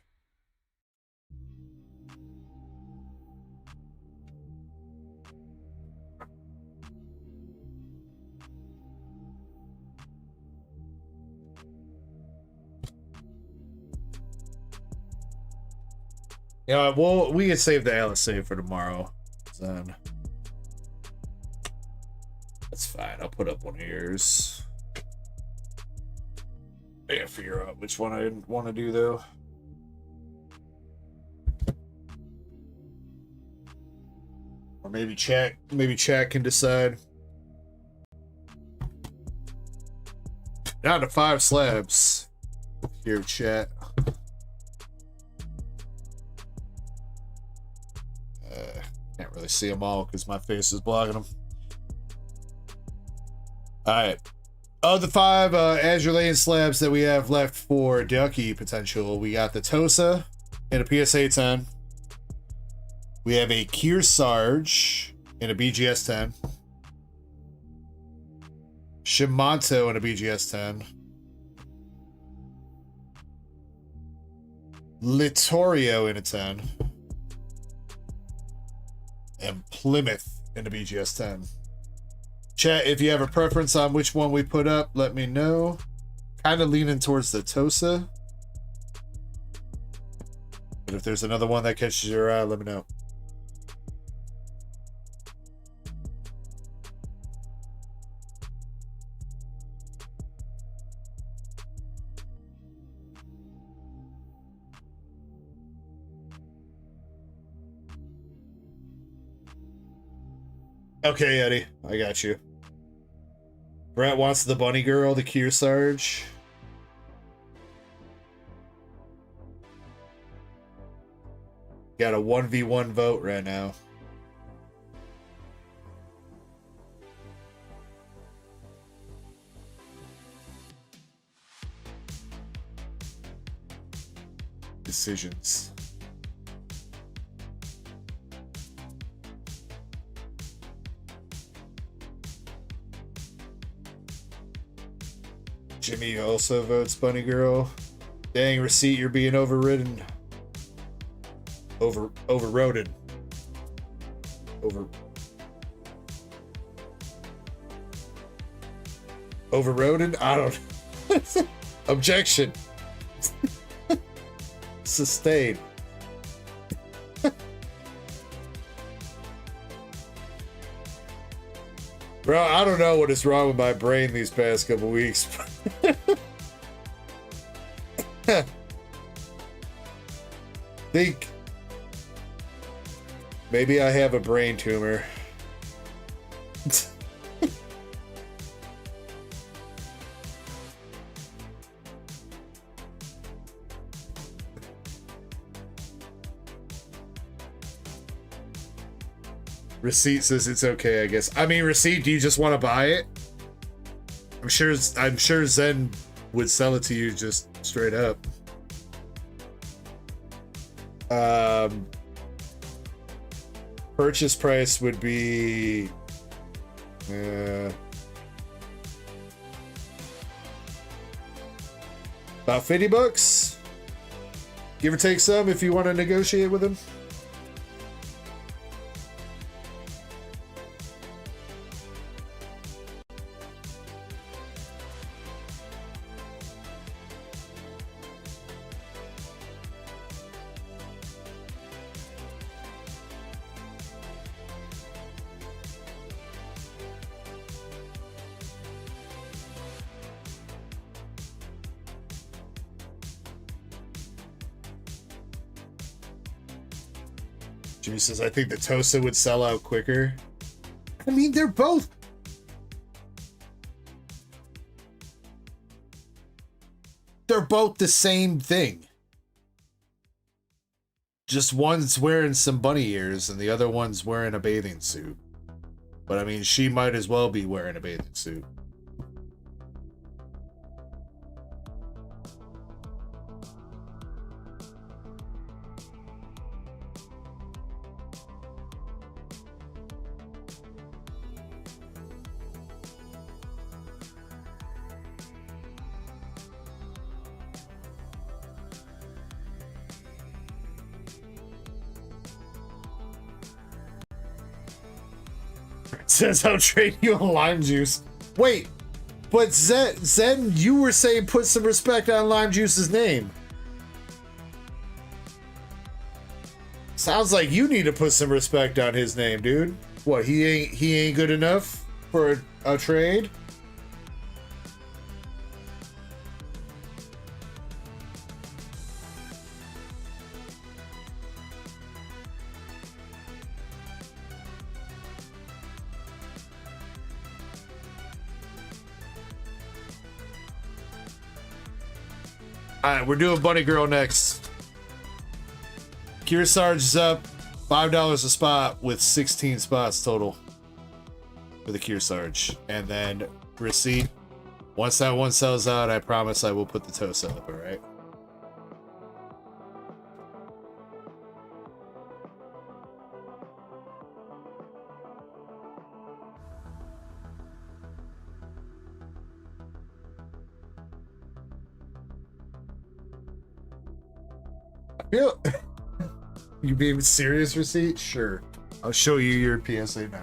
Yeah, well, we can save the LSA for tomorrow. Then that's fine. I'll put up one of yours. I gotta figure out which one I want to do though. Or maybe chat can decide. Down to 5 slabs. Here, chat. Can't really see them all because my face is blocking them. All right. Of the 5 Azure Lane slabs that we have left for Ducky potential, we got the Tosa and a PSA 10. We have a Kearsarge and a BGS 10. Shimanto and a BGS 10. Littorio in a 10. And Plymouth in a BGS 10. Chat, if you have a preference on which one we put up, let me know. Kind of leaning towards the Tosa. But if there's another one that catches your eye, let me know. Okay, Eddie, I got you. Brett wants the bunny girl, the Kearsarge. Got a 1v1 vote right now. Decisions. Jimmy also votes Bunny Girl. Dang, Receipt, you're being overridden. Overroded. Overroded? I don't know. Objection. Sustained. Bro, I don't know what is wrong with my brain these past couple weeks. Think maybe I have a brain tumor. Receipt says it's okay, I guess. I mean, Receipt, do you just want to buy it? I'm sure Zen would sell it to you just straight up. Purchase price would be about $50, give or take some, if you want to negotiate with him. Jimmy says, I think the Tosa would sell out quicker. I mean, they're both... They're both the same thing. Just one's wearing some bunny ears and the other one's wearing a bathing suit. But I mean, she might as well be wearing a bathing suit. Says I'll trade you a lime juice. Wait, but Zen, you were saying put some respect on Lime Juice's name. Sounds like you need to put some respect on his name, dude. What, he ain't good enough for a trade? Alright, we're doing Bunny Girl next. Kearsarge is up $5 a spot with 16 spots total for the Kearsarge. And then Receipt. Once that one sells out, I promise I will put the Tosa up, alright? You being serious, Receipt? Sure. I'll show you your PSA 9.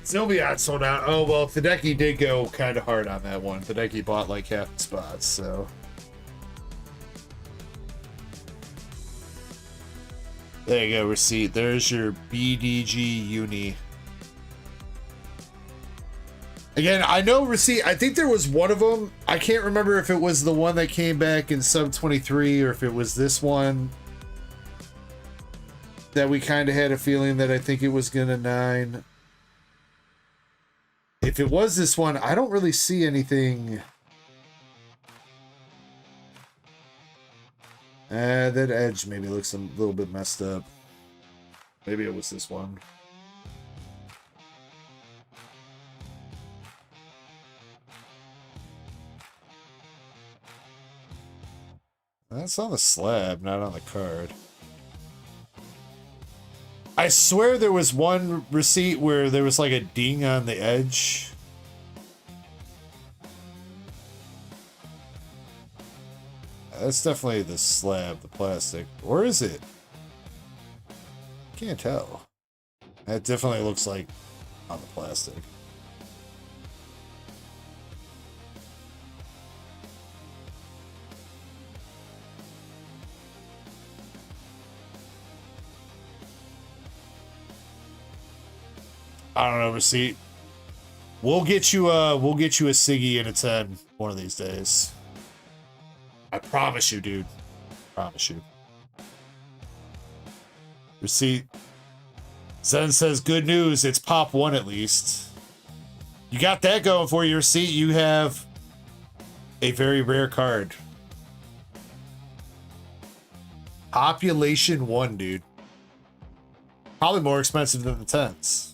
Sylveon sold out. Oh, well, Hideki did go kind of hard on that one. Hideki bought like half the spots, so... There you go, Receipt. There's your BDG uni. Again, I know Receipt. I think there was one of them. I can't remember if it was the one that came back in sub 23 or if it was this one that we kind of had a feeling that I think it was gonna 9. If it was this one, I don't really see anything. That edge maybe looks a little bit messed up. Maybe it was this one. That's on the slab, not on the card. I swear there was one Receipt where there was like a ding on the edge. That's definitely the slab, the plastic. Or is it? Can't tell. That definitely looks like on the plastic. I don't know, Receipt. We'll get you a Siggy and a 10 one of these days. I promise you, dude. Promise you. Receipt. Zen says, good news, it's Pop 1 at least. You got that going for your seat. You have a very rare card. Population 1, dude. Probably more expensive than the 10s.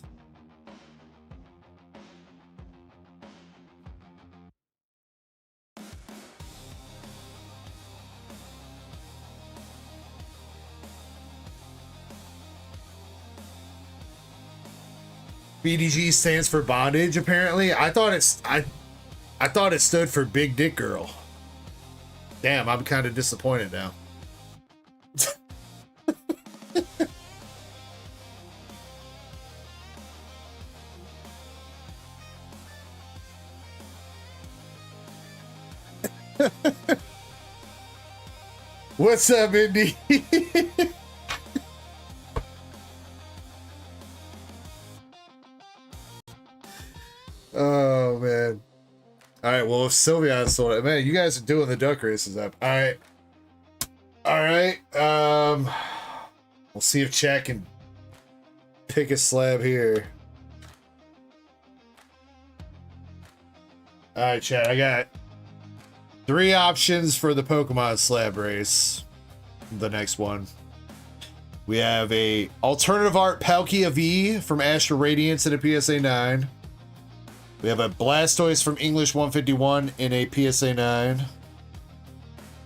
BDG stands for bondage, apparently. I thought it stood for Big Dick Girl. Damn, I'm kind of disappointed now. What's up, Indy? Oh man. All right, well, if Sylveon sold it, man, you guys are doing the duck races up. All right. We'll see if chat can pick a slab here. All right, chat, I got 3 options for the Pokemon slab race. The next one. We have a alternative art Palkia V from Astral Radiance in a PSA 9. We have a Blastoise from English 151 in a PSA 9.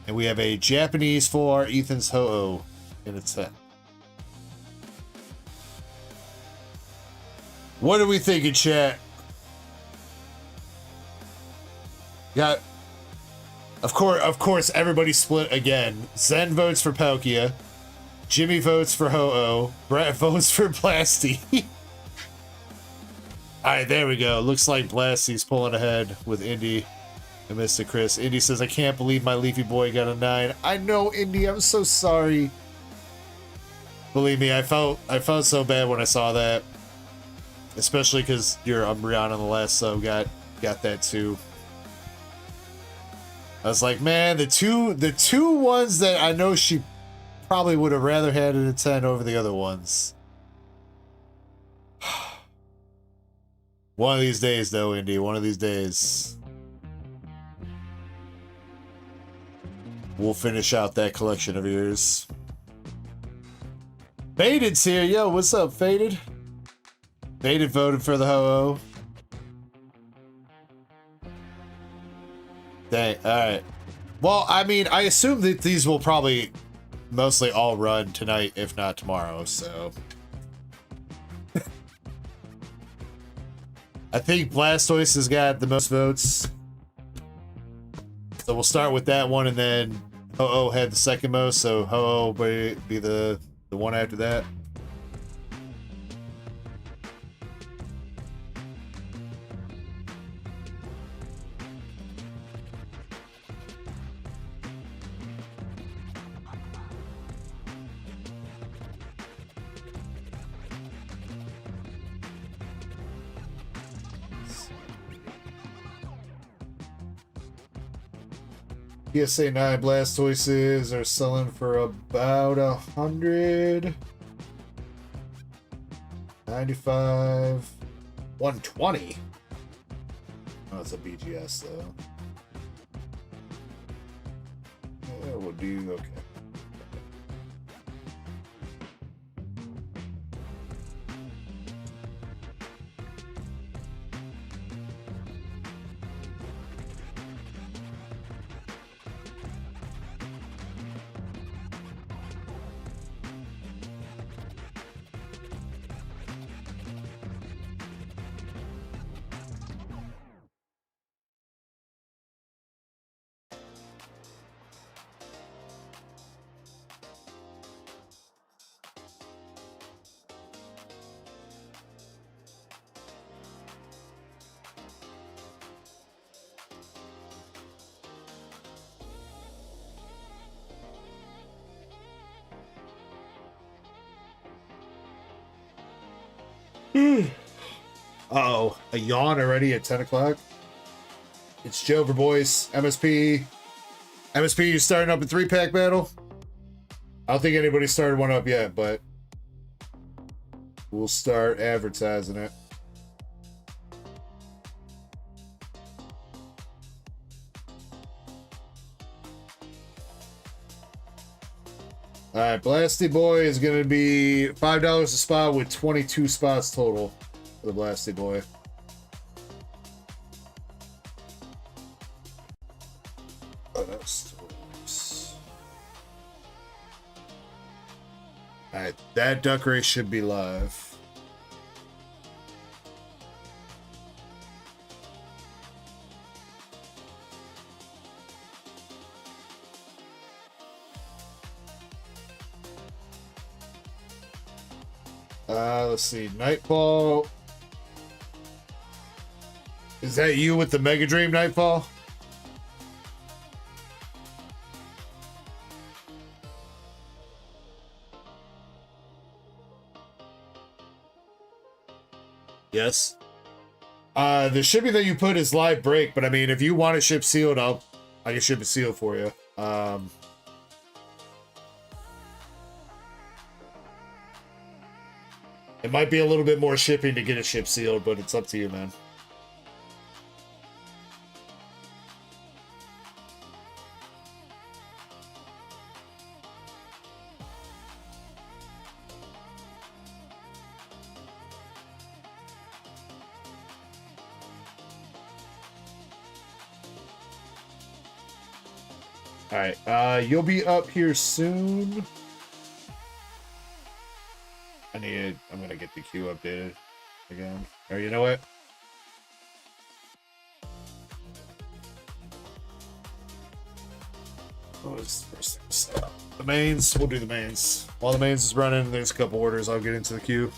And we have a Japanese full art Ethan's Ho-Oh in a 10. What are we thinking, chat? Got, of course, everybody split again. Zen votes for Palkia. Jimmy votes for Ho-Oh. Brett votes for Blasty. Alright, there we go. Looks like Blasty's pulling ahead with Indy and Mr. Chris. Indy says, I can't believe my leafy boy got a 9. I know, Indy. I'm so sorry. Believe me, I felt so bad when I saw that. Especially because your Umbreon on the last sub got that too. I was like, man, the two ones that I know she probably would have rather had in a 10 over the other ones. One of these days, though, Indy. One of these days. We'll finish out that collection of yours. Faded's here. Yo, what's up, Faded? Faded voted for the Ho-Oh. Dang, alright. Well, I mean, I assume that these will probably mostly all run tonight, if not tomorrow, so... I think Blastoise has got the most votes. So we'll start with that one, and then Ho-Oh had the second most, so Ho-Oh will be the one after that. PSA 9 Blastoises are selling for about 100, 95, 120. Oh, it's a BGS though. Yeah, we'll do okay. Uh-oh, a yawn already at 10 o'clock? It's Jover, boys. MSP. MSP, you starting up a 3-pack battle? I don't think anybody started one up yet, but we'll start advertising it. Alright, Blasty Boy is going to be $5 a spot with 22 spots total for the Blasty Boy. Oh, that's... Alright, that duck race should be live. Let's see. Nightfall. Is that you with the Mega Dream, Nightfall? Yes. The shipping that you put is live break, but I mean, if you want it shipped sealed, I can ship it sealed for you. It might be a little bit more shipping to get a ship sealed, but it's up to you, man. All right, you'll be up here soon. I'm gonna get the queue updated again. Or you know what? What was the first thing to set up? The mains. We'll do the mains. While the mains is running, there's a couple orders. I'll get into the queue.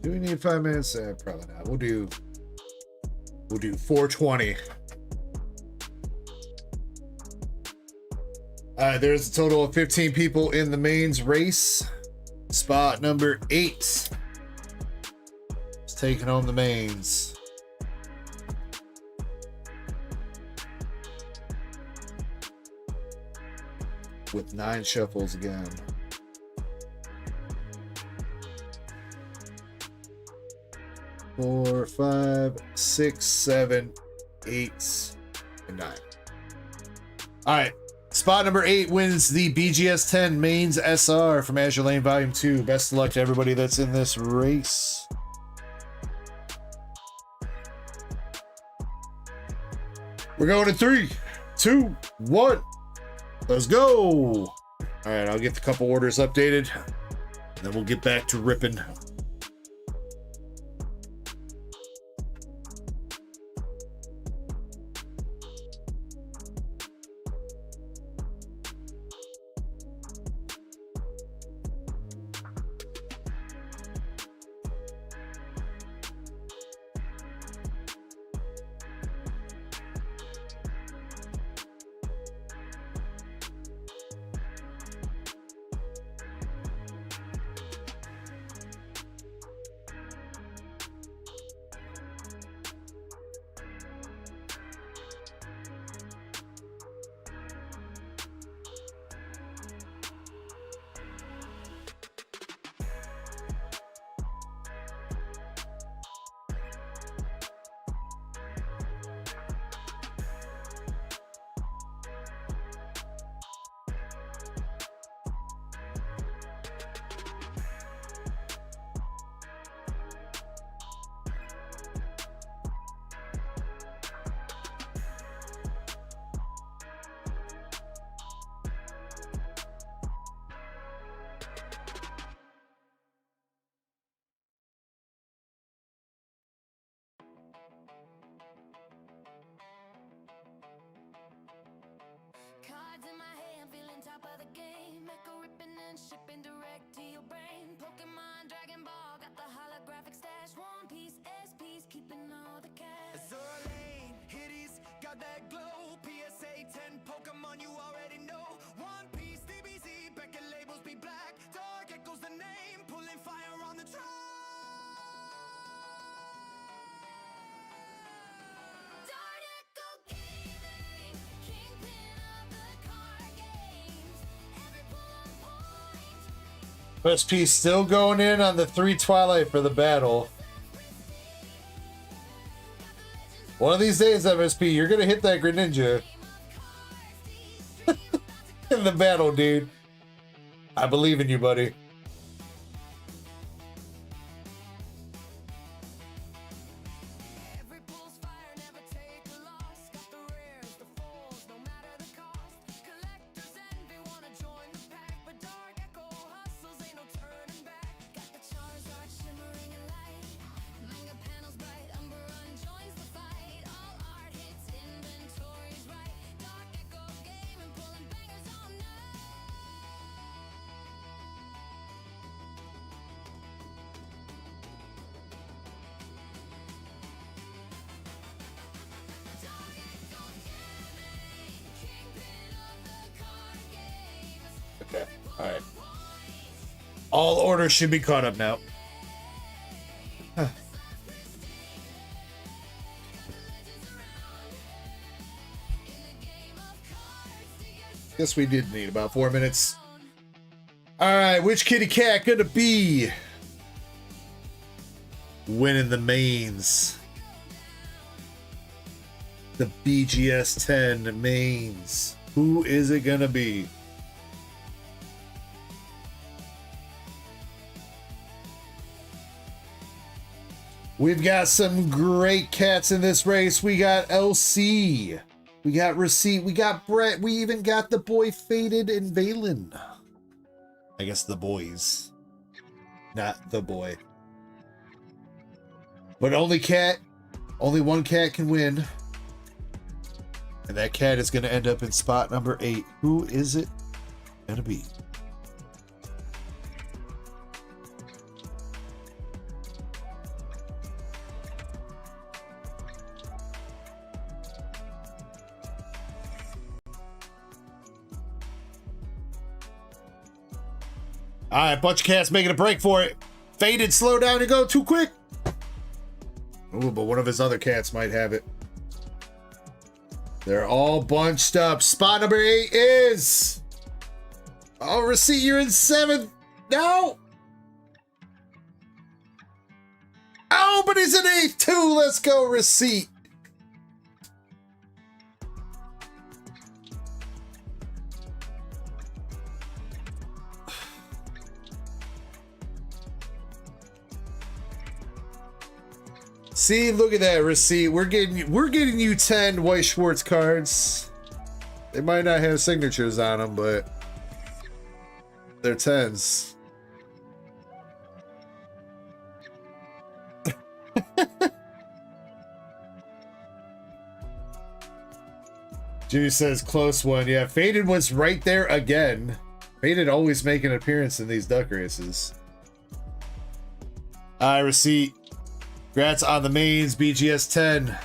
Do we need 5 minutes? Probably not. We'll do 420. There's a total of 15 people in the mains race. Spot number 8 is taking home the mains. With 9 shuffles again. 4, 5, 6, 7, 8, and 9. All right. Spot number 8 wins the BGS 10 Mains SR from Azur Lane Volume 2. Best of luck to everybody that's in this race. We're going in 3, 2, 1. Let's go. All right. I'll get the couple orders updated, and then we'll get back to ripping. shipping direct to your brain. Pokemon, Dragon Ball, got the holographic stash. One Piece, SPs, keeping all the cash. Azur lane, hitties, got that glow. PSA 10 Pokemon, you already know. One Piece, DBZ, Beckett labels be black. Dark Echo's the name, pulling fire on the track. DarkEckoGaming, kingpin of the card games. Every pull on point. SP still going in on the 3 Twilight for the battle. One of these days, MSP, you're gonna hit that Greninja in the battle, dude. I believe in you, buddy. Every pull's fire, never take a loss. Got the rares, the fulls, no matter the cost. Collectors envy, wanna join the pack, but Dark Echo hustles, ain't no turning back. Got the Charizard shimmering in light, manga panels bright, Umbreon joins the fight. All art hits, inventory's right. Dark Echo Gaming, pulling bangers all night. Okay, alright. All orders should be caught up now. Guess we did need about 4 minutes. Alright, which kitty cat gonna be winning the mains? The BGS 10 mains. Who is it gonna be? We've got some great cats in this race. We got LC. We got Receipt. We got Brett. We even got the boy Faded and Valen. I guess the boys. Not the boy. But only one cat can win. And that cat is going to end up in spot number 8. Who is it going to be? All right, bunch of cats making a break for it. Faded, slow down and go too quick. Ooh, but one of his other cats might have it. They're all bunched up. Spot number 8 is... Oh, Receipt, you're in 7th. No. Oh, but he's in 8th too. Let's go, Receipt. See, look at that, Receipt. We're getting you 10 White Schwartz cards. They might not have signatures on them, but they're 10s. Juice says close one. Yeah, Faded was right there again. Faded always make an appearance in these duck races. All right, Receipt. Congrats on the mains, BGS 10.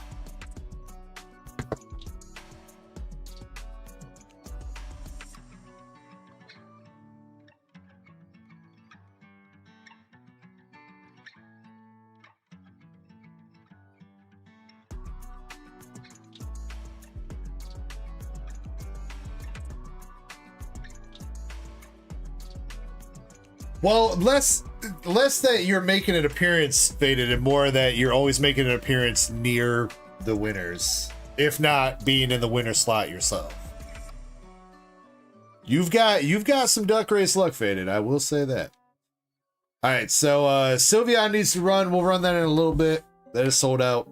Well, less that you're making an appearance, Faded, and more that you're always making an appearance near the winners, if not being in the winner slot yourself. You've got some duck race luck, Faded. I will say that. All right, so Sylveon needs to run. We'll run that in a little bit. That is sold out.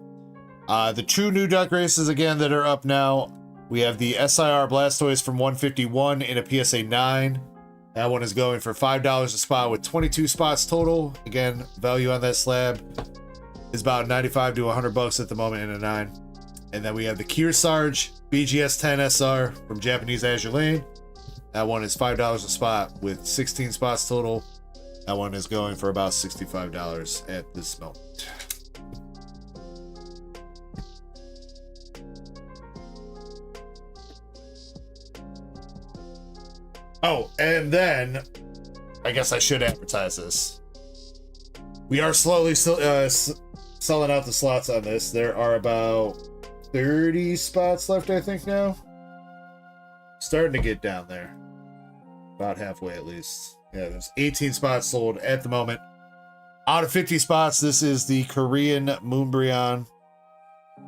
The 2 new duck races again that are up now. We have the SIR Blastoise from 151 in a PSA 9. That one is going for $5 a spot with 22 spots total. Again, value on that slab is about 95 to 100 bucks at the moment in a 9. And then we have the Kearsarge BGS 10 SR from Japanese Azur Lane. That one is $5 a spot with 16 spots total. That one is going for about $65 at this moment. Oh, and then I guess I should advertise this. We are slowly selling out the slots on this. There are about 30 spots left, I think, now. Starting to get down there. About halfway, at least. Yeah, there's 18 spots sold at the moment. Out of 50 spots, this is the Korean Moonbryon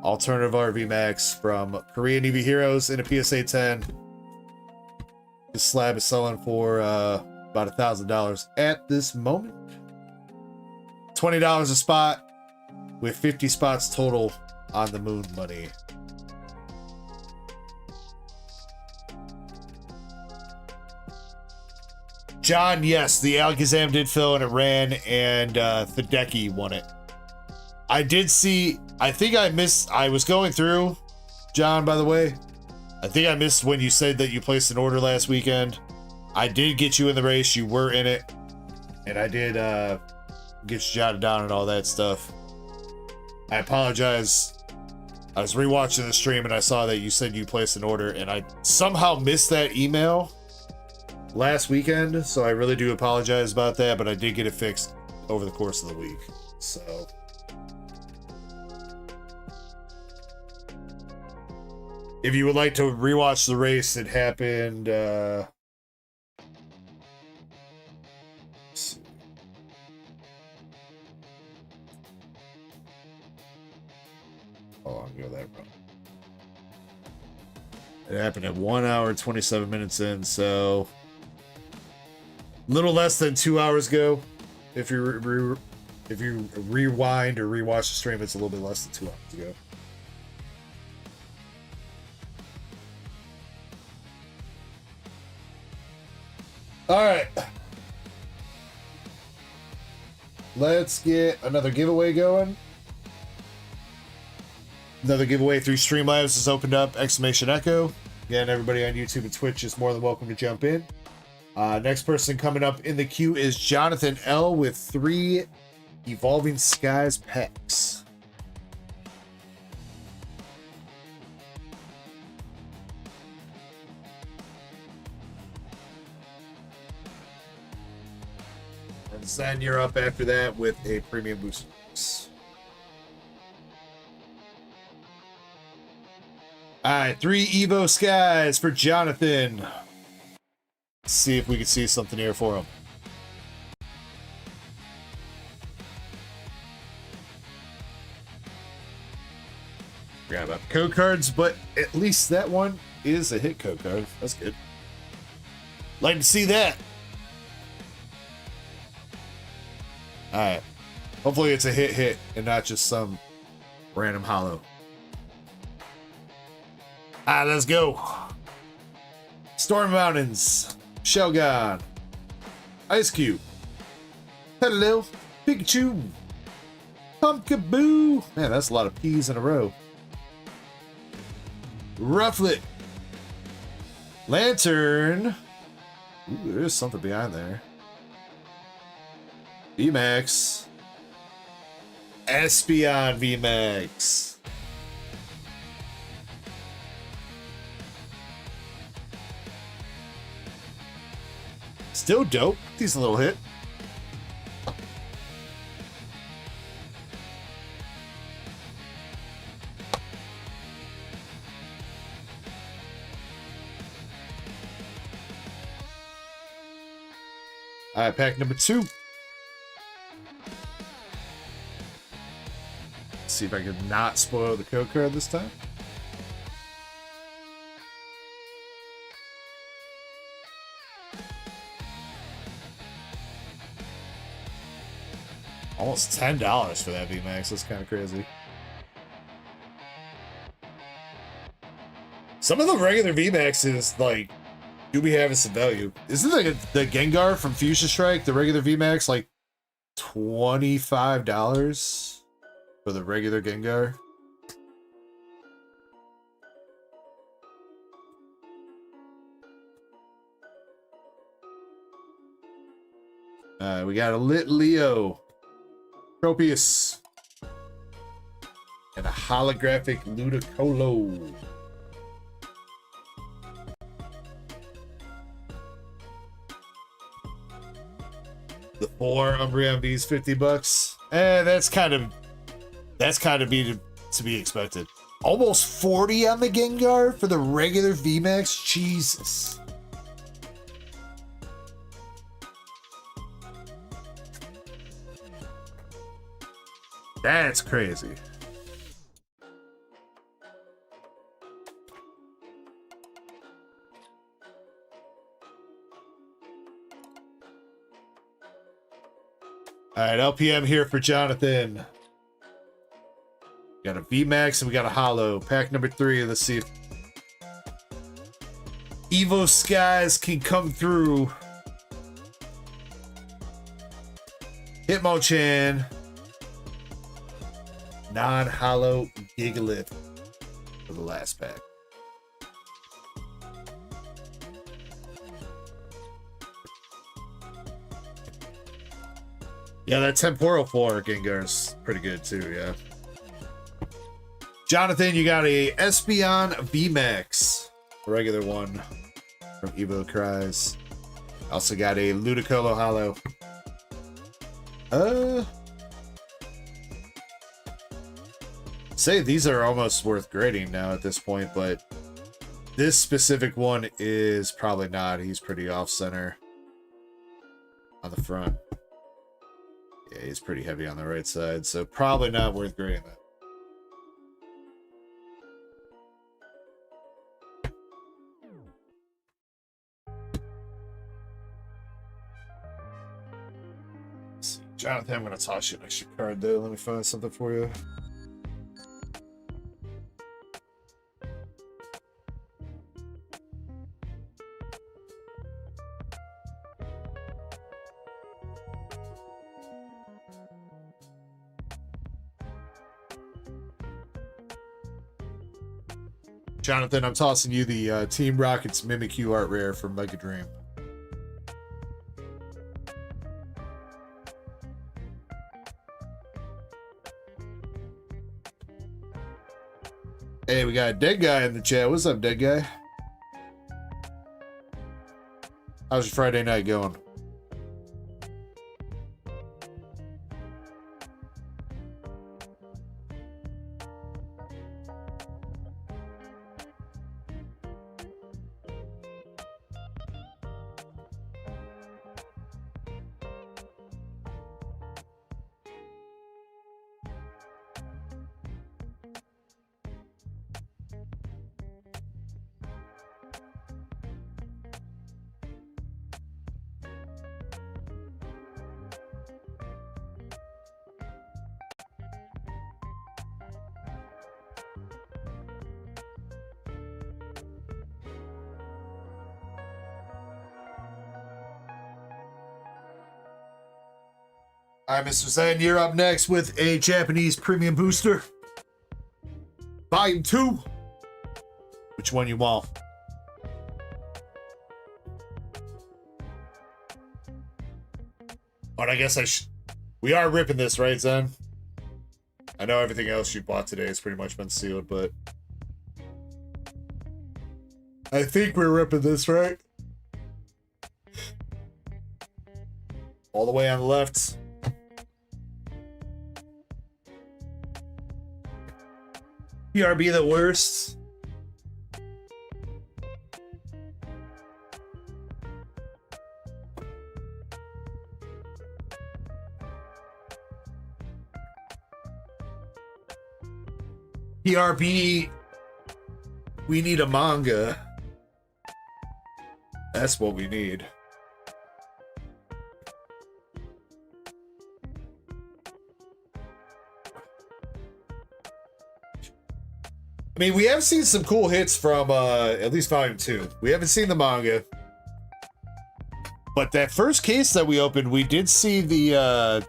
Alternative RV Max from Korean EV Heroes in a PSA 10. This slab is selling for about $1,000 at this moment. $20 a spot with 50 spots total on the moon money. John, yes, the Alakazam did fill and it ran, and Hideki won it. I did see, I think I missed, I was going through, John, by the way. I think I missed when you said that you placed an order last weekend. I did get you in the race, you were in it, and I did get you jotted down and all that stuff. I apologize. I was rewatching the stream and I saw that you said you placed an order, and I somehow missed that email last weekend, so I really do apologize about that, but I did get it fixed over the course of the week. So if you would like to rewatch the race, it happened let's see. Oh, I'll go that route. It happened at 1 hour 27 minutes in, so little less than 2 hours ago. If you rewind or rewatch the stream, it's a little bit less than 2 hours ago. All right, let's get another giveaway going. Another giveaway through Streamlabs has opened up! Exclamation Echo. Again, everybody on YouTube and Twitch is more than welcome to jump in. Next person coming up in the queue is Jonathan L with 3 Evolving Skies packs. And then you're up after that with a premium booster box. Alright, 3 Evo Skies for Jonathan. Let's see if we can see something here for him. Grab up code cards, but at least that one is a hit code card. That's good. Like to see that. Alright. Hopefully it's a hit and not just some random hollow. Alright, let's go. Storm Mountains. Shelgon. Ice Cube. Hello. Pikachu. Pumpkaboo. Man, that's a lot of P's in a row. Rufflet. Lantern. Ooh, there's something behind there. VMAX. Espeon VMAX. Still dope. Decent little hit. All right, pack number 2. Let's see if I can not spoil the code card this time. Almost $10 for that VMAX. That's kind of crazy. Some of the regular VMAXs, like, do be having some value. Isn't the Gengar from Fusion Strike, the regular VMAX, like $25 for the regular Gengar? We got a Lit Leo, Tropius, and a holographic Ludicolo. The 4 Umbreon V's $50. That's kind of to be expected. Almost 40 on the Gengar for the regular VMAX. Jesus. That's crazy. All right, LPM here for Jonathan. We got a VMAX and we got a Holo. Pack number 3. Let's see if Evo Skies can come through. Hitmonchan. Non-Holo Gigalith for the last pack. Yeah, that Temporal 4 Gengar's pretty good too, yeah. Jonathan, you got a Espeon VMAX. A regular one from Evo Cries. Also got a Ludicolo Holo. Say these are almost worth grading now at this point, but this specific one is probably not. He's pretty off-center on the front. Yeah, he's pretty heavy on the right side, so probably not worth grading that. Let's see. Jonathan, I'm going to toss you an extra card, though. Let me find something for you. Jonathan, I'm tossing you the Team Rocket's Mimikyu Art Rare from Mega Dream. Hey, we got a dead guy in the chat. What's up, dead guy? How's your Friday night going? All right, Mr. Zen, you're up next with a Japanese premium booster. Volume 2. Which one you want? But I guess we are ripping this, right, Zen? I know everything else you bought today has pretty much been sealed, but I think we're ripping this, right? All the way on the left. PRB the worst. PRB, we need a manga. That's what we need. I mean, we have seen some cool hits from at least Volume 2. We haven't seen the manga. But that first case that we opened, we did see the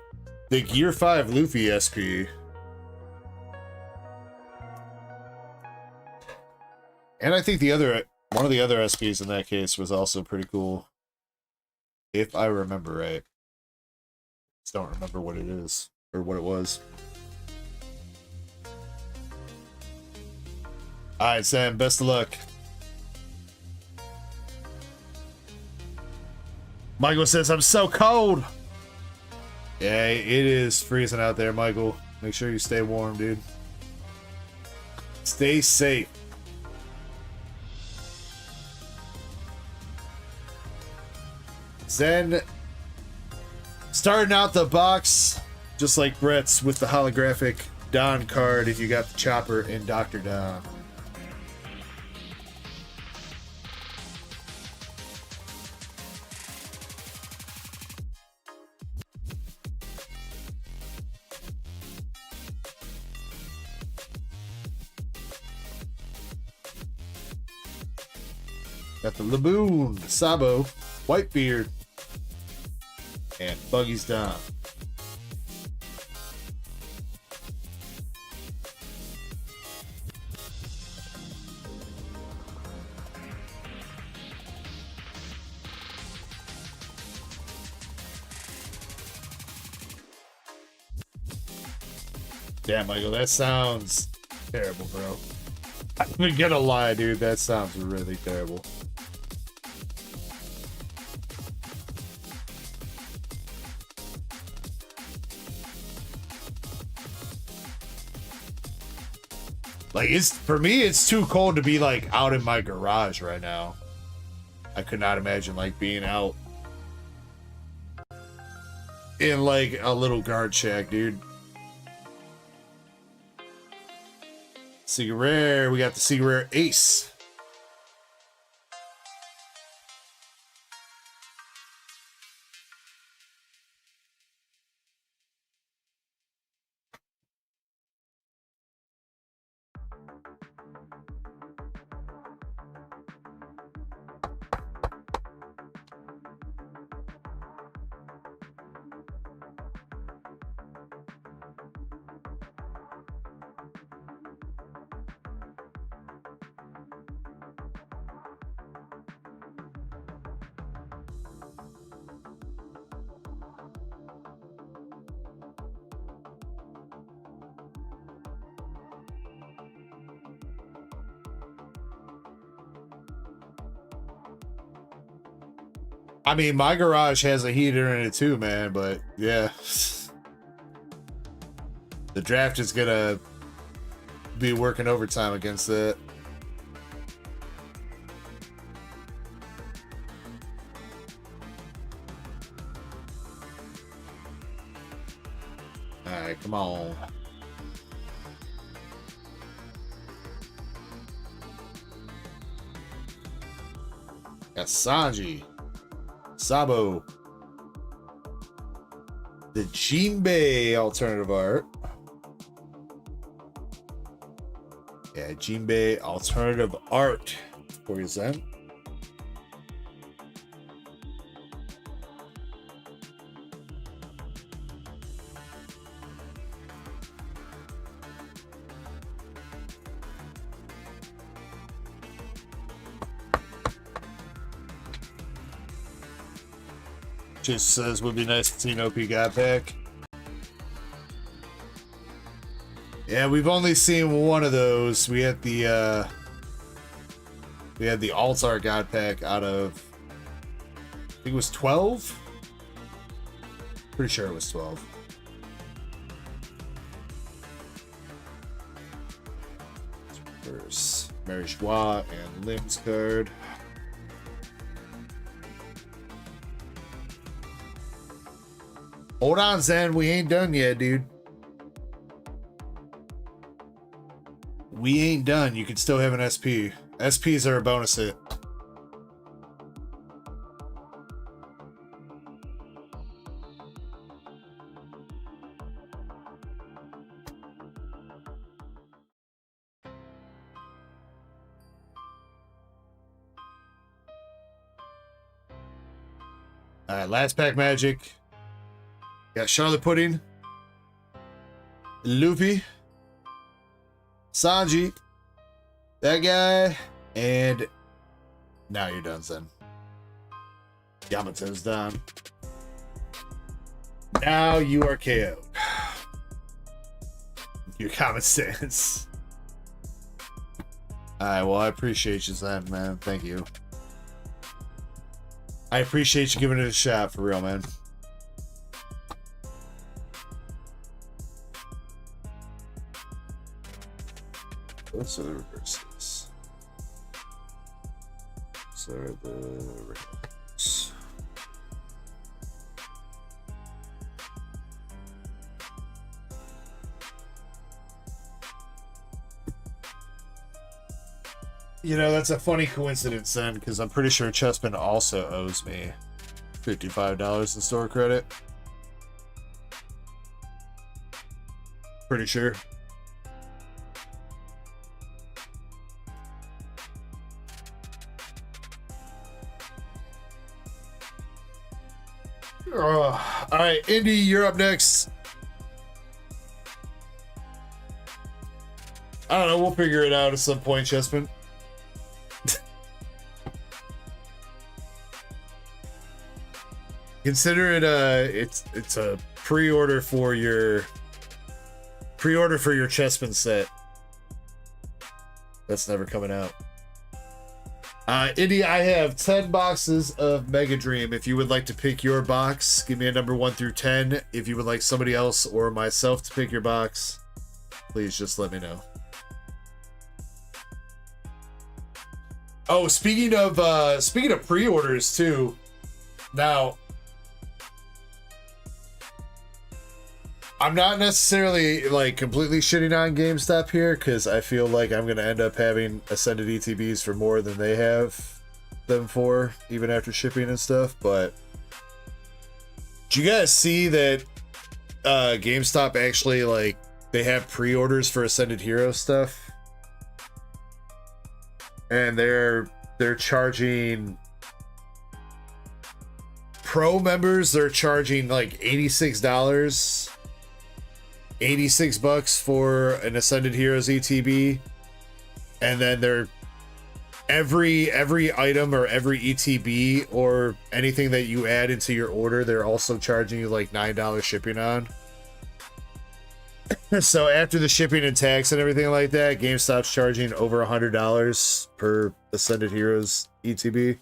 Gear 5 Luffy SP. And I think one of the other SPs in that case was also pretty cool. If I remember right. Just don't remember what it is or what it was. All right, Sam. Best of luck. Michael says, "I'm so cold." Yeah, it is freezing out there, Michael. Make sure you stay warm, dude. Stay safe. Zen starting out the box just like Brett's with the holographic Don card if you got the Chopper and Dr. Don. Got the Laboon, Sabo, Whitebeard, and Buggy's Don. Damn, Michael, that sounds terrible, bro. I'm gonna lie, dude. That sounds really terrible. Like, for me, it's too cold to be, like, out in my garage right now. I could not imagine, like, being out in, like, a little guard shack, dude. Secret Rare. We got the Secret Rare Ace. I mean, my garage has a heater in it too, man, but yeah. The draft is gonna be working overtime against that. Alright, come on. Got Sanji. Sabo. The Jinbei alternative art. Yeah, Jinbei alternative art for you, Zen. Just says would be nice to see an OP guy back. Yeah, we've only seen one of those. We had the Altar God pack out of, I think it was 12. Pretty sure it was 12. There's Mary Joie and Limbs card. Hold on, Zen. We ain't done yet, dude. We ain't done. You can still have an SP. SPs are a bonus hit. Alright, last pack magic. Got Charlotte Pudding, Luffy, Sanji, that guy, and now you're done, Zen. Yamato's done. Now you are KO'd. Your common sense. Alright, well, I appreciate you, Zen, man. Thank you. I appreciate you giving it a shot, for real, man. Those are the reverses. So are the reverses. You know, that's a funny coincidence then, because I'm pretty sure Chessman also owes me $55 in store credit. Pretty sure. All right, Indy, you're up next. I don't know, we'll figure it out at some point, Chessman. Consider it it's a pre-order for your Chessman set. That's never coming out. Indy, I have 10 boxes of Mega Dream. If you would like to pick your box, give me a number 1 through 10. If you would like somebody else or myself to pick your box, please just let me know. Oh, speaking of pre-orders too. Now, I'm not necessarily like completely shitting on GameStop here because I feel like I'm going to end up having Ascended ETBs for more than they have them for, even after shipping and stuff. But do you guys see that GameStop actually, like, they have pre-orders for Ascended Hero stuff? And they're charging Pro members, they're charging like $86. $86 for an Ascended Heroes ETB, and then they're every item or every ETB or anything that you add into your order, they're also charging you like $9 shipping on. So after the shipping and tax and everything like that, GameStop's charging over $100 per Ascended Heroes ETB.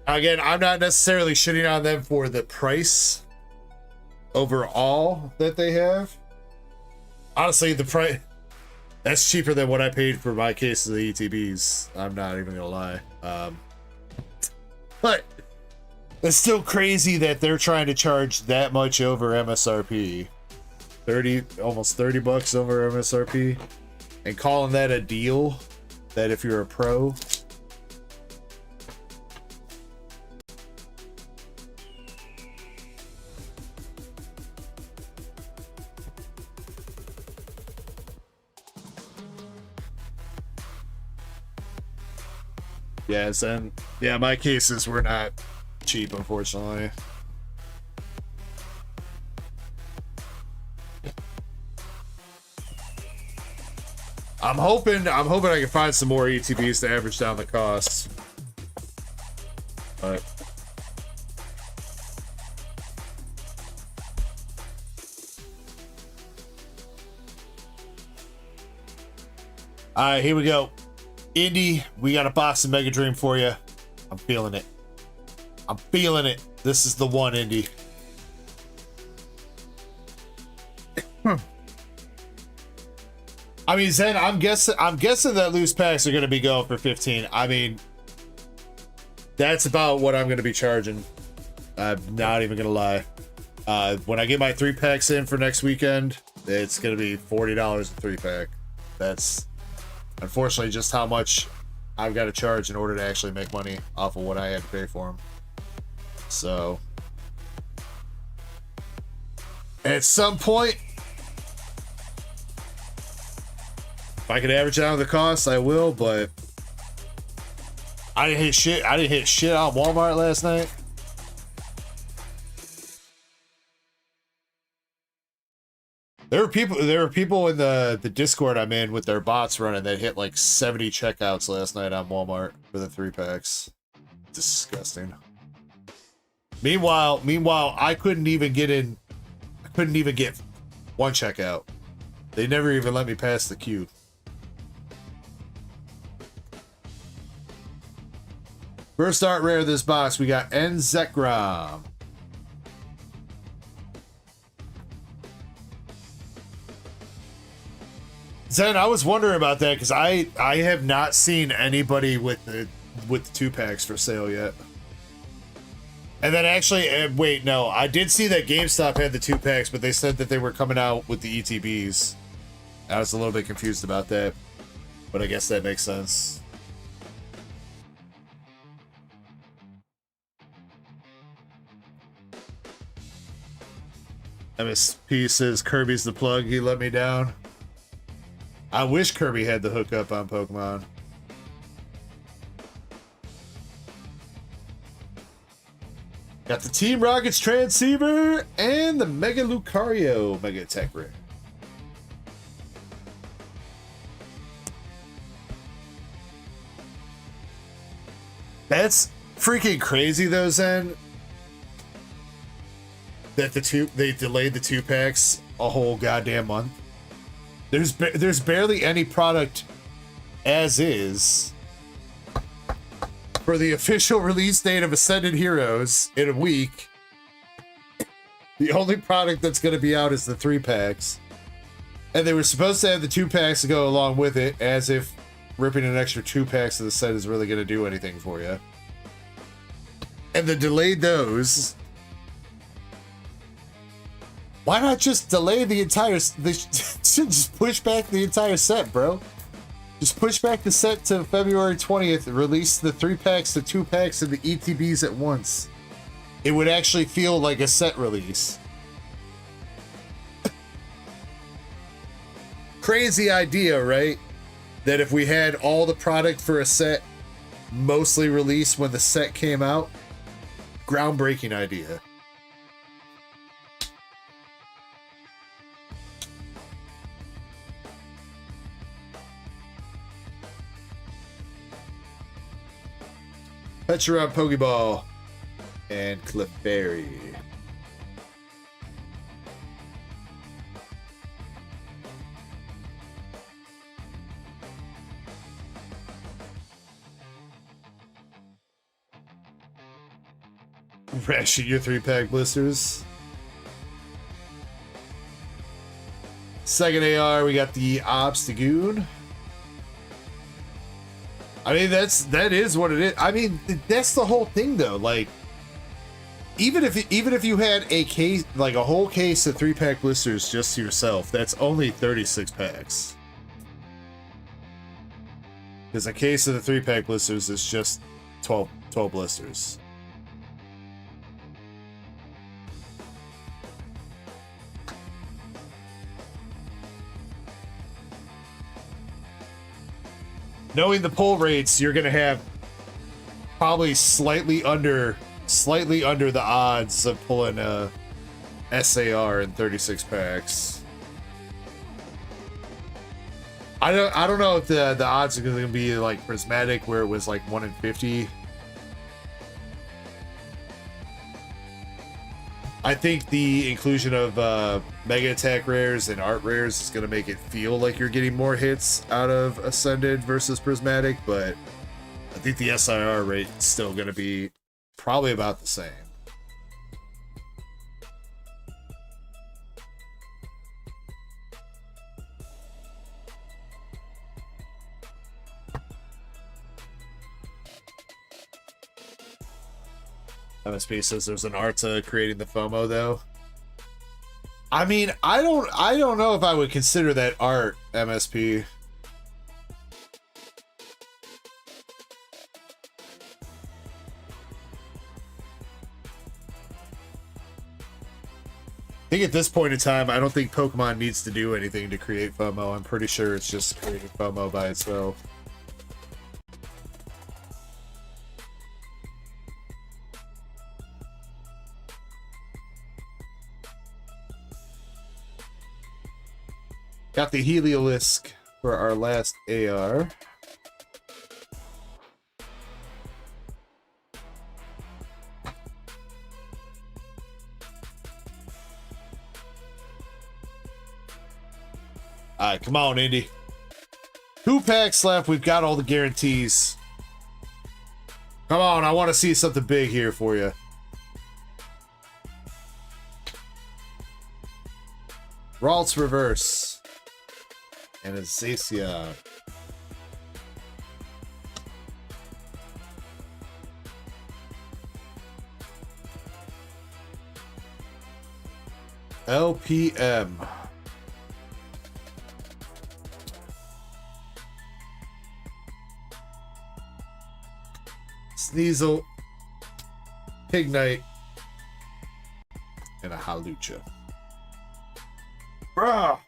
Again, I'm not necessarily shitting on them for the price overall that they have. Honestly, the price, that's cheaper than what I paid for my case of the ETBs. I'm not even gonna lie. But it's still crazy that they're trying to charge that much over MSRP. Almost 30 bucks over MSRP. And calling that a deal, that if you're a pro. Yes, and yeah, my cases were not cheap, unfortunately. I'm hoping I can find some more ETBs to average down the costs. But alright, here we go. Indy, we got a box of Mega Dream for you. I'm feeling it. I'm feeling it. This is the one, Indy. I mean, Zen, I'm guessing that loose packs are going to be going for 15. I mean, that's about what I'm going to be charging. I'm not even going to lie. When I get my 3-packs in for next weekend, it's going to be $40 a 3-pack. That's unfortunately just how much I've got to charge in order to actually make money off of what I had to pay for them. So at some point, if I could average out the cost, I will, but I didn't hit shit on Walmart last night. There were people in the Discord I'm in with their bots running that hit like 70 checkouts last night on Walmart for the 3-packs. Disgusting. Meanwhile, I couldn't even get in. I couldn't even get one checkout. They never even let me pass the queue. First art rare of this box, we got Nzekrom. Zen, I was wondering about that because I have not seen anybody with the 2-packs for sale yet. And then actually, wait, no, I did see that GameStop had the 2-packs, but they said that they were coming out with the ETBs. I was a little bit confused about that, but I guess that makes sense. MSP says Kirby's the plug, he let me down. I wish Kirby had the hookup on Pokemon. Got the Team Rockets Transceiver and the Mega Lucario Mega Attack Rare. That's freaking crazy though, Zen. That they delayed the 2-packs a whole goddamn month. There's barely any product as is for the official release date of Ascended Heroes in a week. The only product that's going to be out is the 3-packs. And they were supposed to have the 2-packs to go along with it, as if ripping an extra 2-packs of the set is really going to do anything for you. And they delayed those. Why not just delay the entire... They should just push back the entire set, bro. Just push back the set to February 20th and release the 3-packs, the 2-packs, and the ETBs at once. It would actually feel like a set release. Crazy idea, right? That if we had all the product for a set mostly released when the set came out. Groundbreaking idea. Petra Pokeball and Clefairy. Ration your 3-pack blisters. Second AR, we got the Obstagoon. I mean, that is what it is. I mean, that's the whole thing, though. Like, even if you had a case, like a whole case of 3-pack blisters just to yourself, that's only 36 packs. Because a case of the 3-pack blisters is just 12 blisters. Knowing the pull rates, you're gonna have probably slightly under the odds of pulling a SAR in 36 packs. I don't know if the odds are gonna be like prismatic where it was like 1 in 50. I think the inclusion of Mega Attack rares and art rares is going to make it feel like you're getting more hits out of Ascended versus Prismatic, but I think the SIR rate is still going to be probably about the same. MSP says there's an art to creating the FOMO though. I mean, I don't know if I would consider that art, MSP. I think at this point in time, I don't think Pokemon needs to do anything to create FOMO. I'm pretty sure it's just creating FOMO by itself. Got the Heliolisk for our last AR. Alright, come on, Indy. 2 packs left. We've got all the guarantees. Come on, I want to see something big here for you. Ralts Reverse. And Azacia. LPM. Sneasel, Pignite, and a Halucha. Bruh!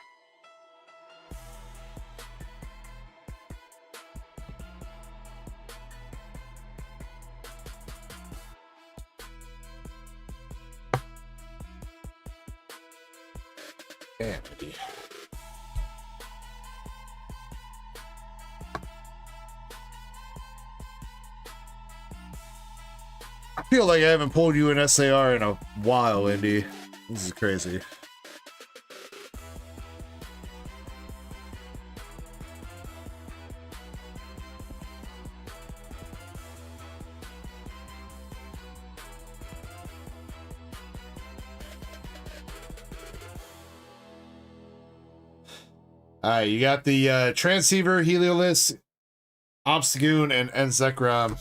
Damn, buddy. I feel like I haven't pulled you an SAR in a while, Indy. This is crazy. Alright, you got the Transceiver, Heliolisk, Obstagoon, and Enzekrom.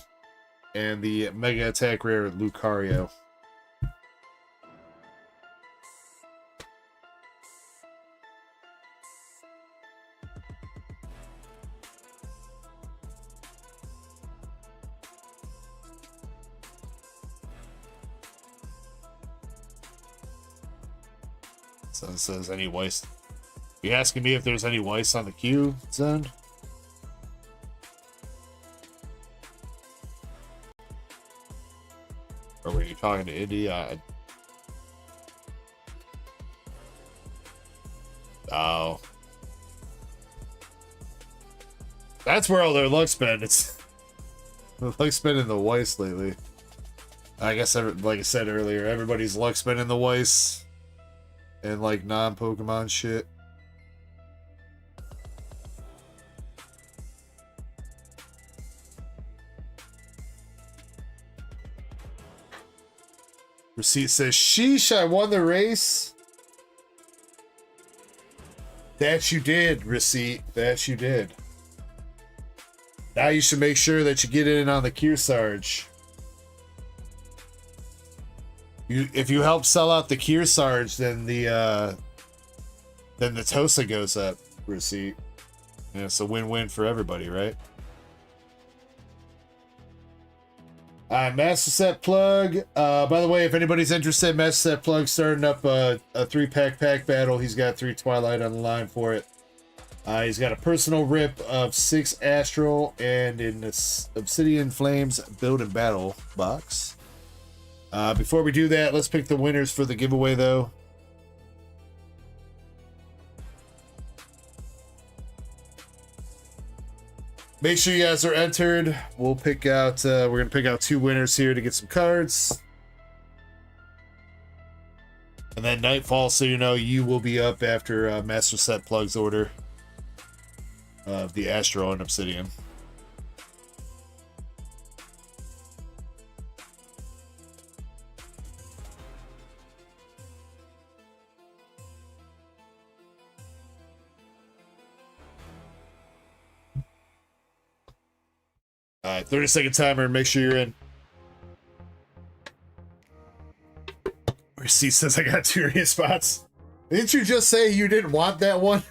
And the Mega Attack Rare Lucario. So it says any waste. You asking me if there's any waste on the queue zone? Or were you talking to Indy? Oh. That's where all their luck's been. It's the luck's been in the Weiss lately. I guess, like I said earlier, everybody's luck's been in the Weiss and like non-Pokemon shit. Receipt says, sheesh, I won the race. That you did, Receipt. That you did. Now you should make sure that you get in on the Kearsarge. If you help sell out the Kearsarge, then the Tosa goes up, Receipt. And it's a win-win for everybody, right? Master Set Plug. By the way, if anybody's interested, Master Set Plug starting up a 3-pack pack battle. He's got 3 Twilight on the line for it. He's got a personal rip of 6 Astral and an Obsidian Flames Build and Battle box. Before we do that, let's pick the winners for the giveaway, though. Make sure you guys are entered. We'll pick out, we're going to pick out 2 winners here to get some cards. And then Nightfall, so you know, you will be up after Master Set Plug's order of the Astro and Obsidian. Alright, 30-second timer. Make sure you're in. Receipt says I got 2 area spots. Didn't you just say you didn't want that one?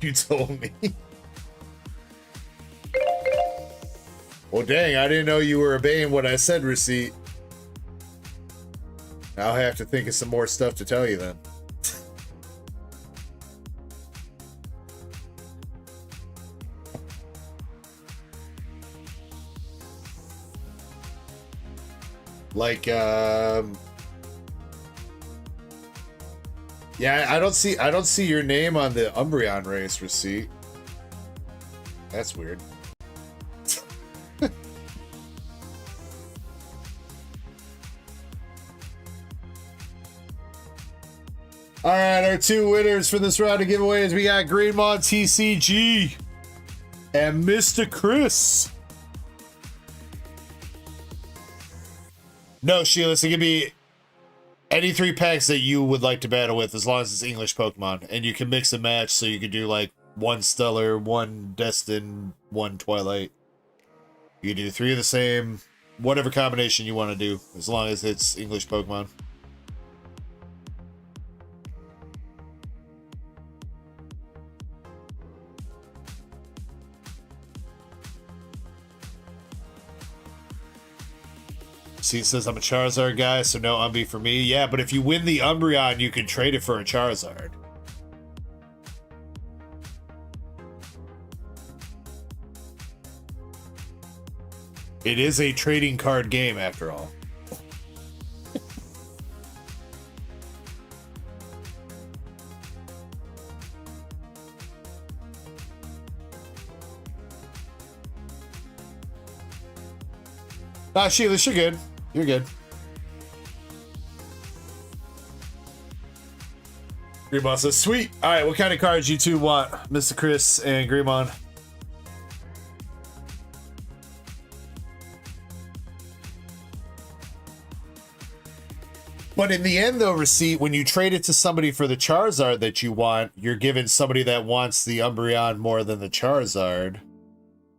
You told me. Well, dang, I didn't know you were obeying what I said, Receipt. I'll have to think of some more stuff to tell you then. Like, yeah, I don't see your name on the Umbreon race receipt. That's weird. All right, our two winners for this round of giveaways, we got Greenmon TCG and Mr. Chris. No, Sheila, so give me any 3 packs that you would like to battle with, as long as it's English Pokemon, and you can mix and match, so you can do like 1 Stellar, 1 Destin, 1 Twilight. You can do 3 of the same, whatever combination you want to do, as long as it's English Pokemon. See, it says I'm a Charizard guy, so no Umbie for me. Yeah, but if you win the Umbreon, you can trade it for a Charizard. It is a trading card game, after all. Ah, Sheila, you're good. You're good. Greemon says, sweet. All right, what kind of cards you two want, Mr. Chris and Greemon? But in the end, though, Receipt, when you trade it to somebody for the Charizard that you want, you're giving somebody that wants the Umbreon more than the Charizard.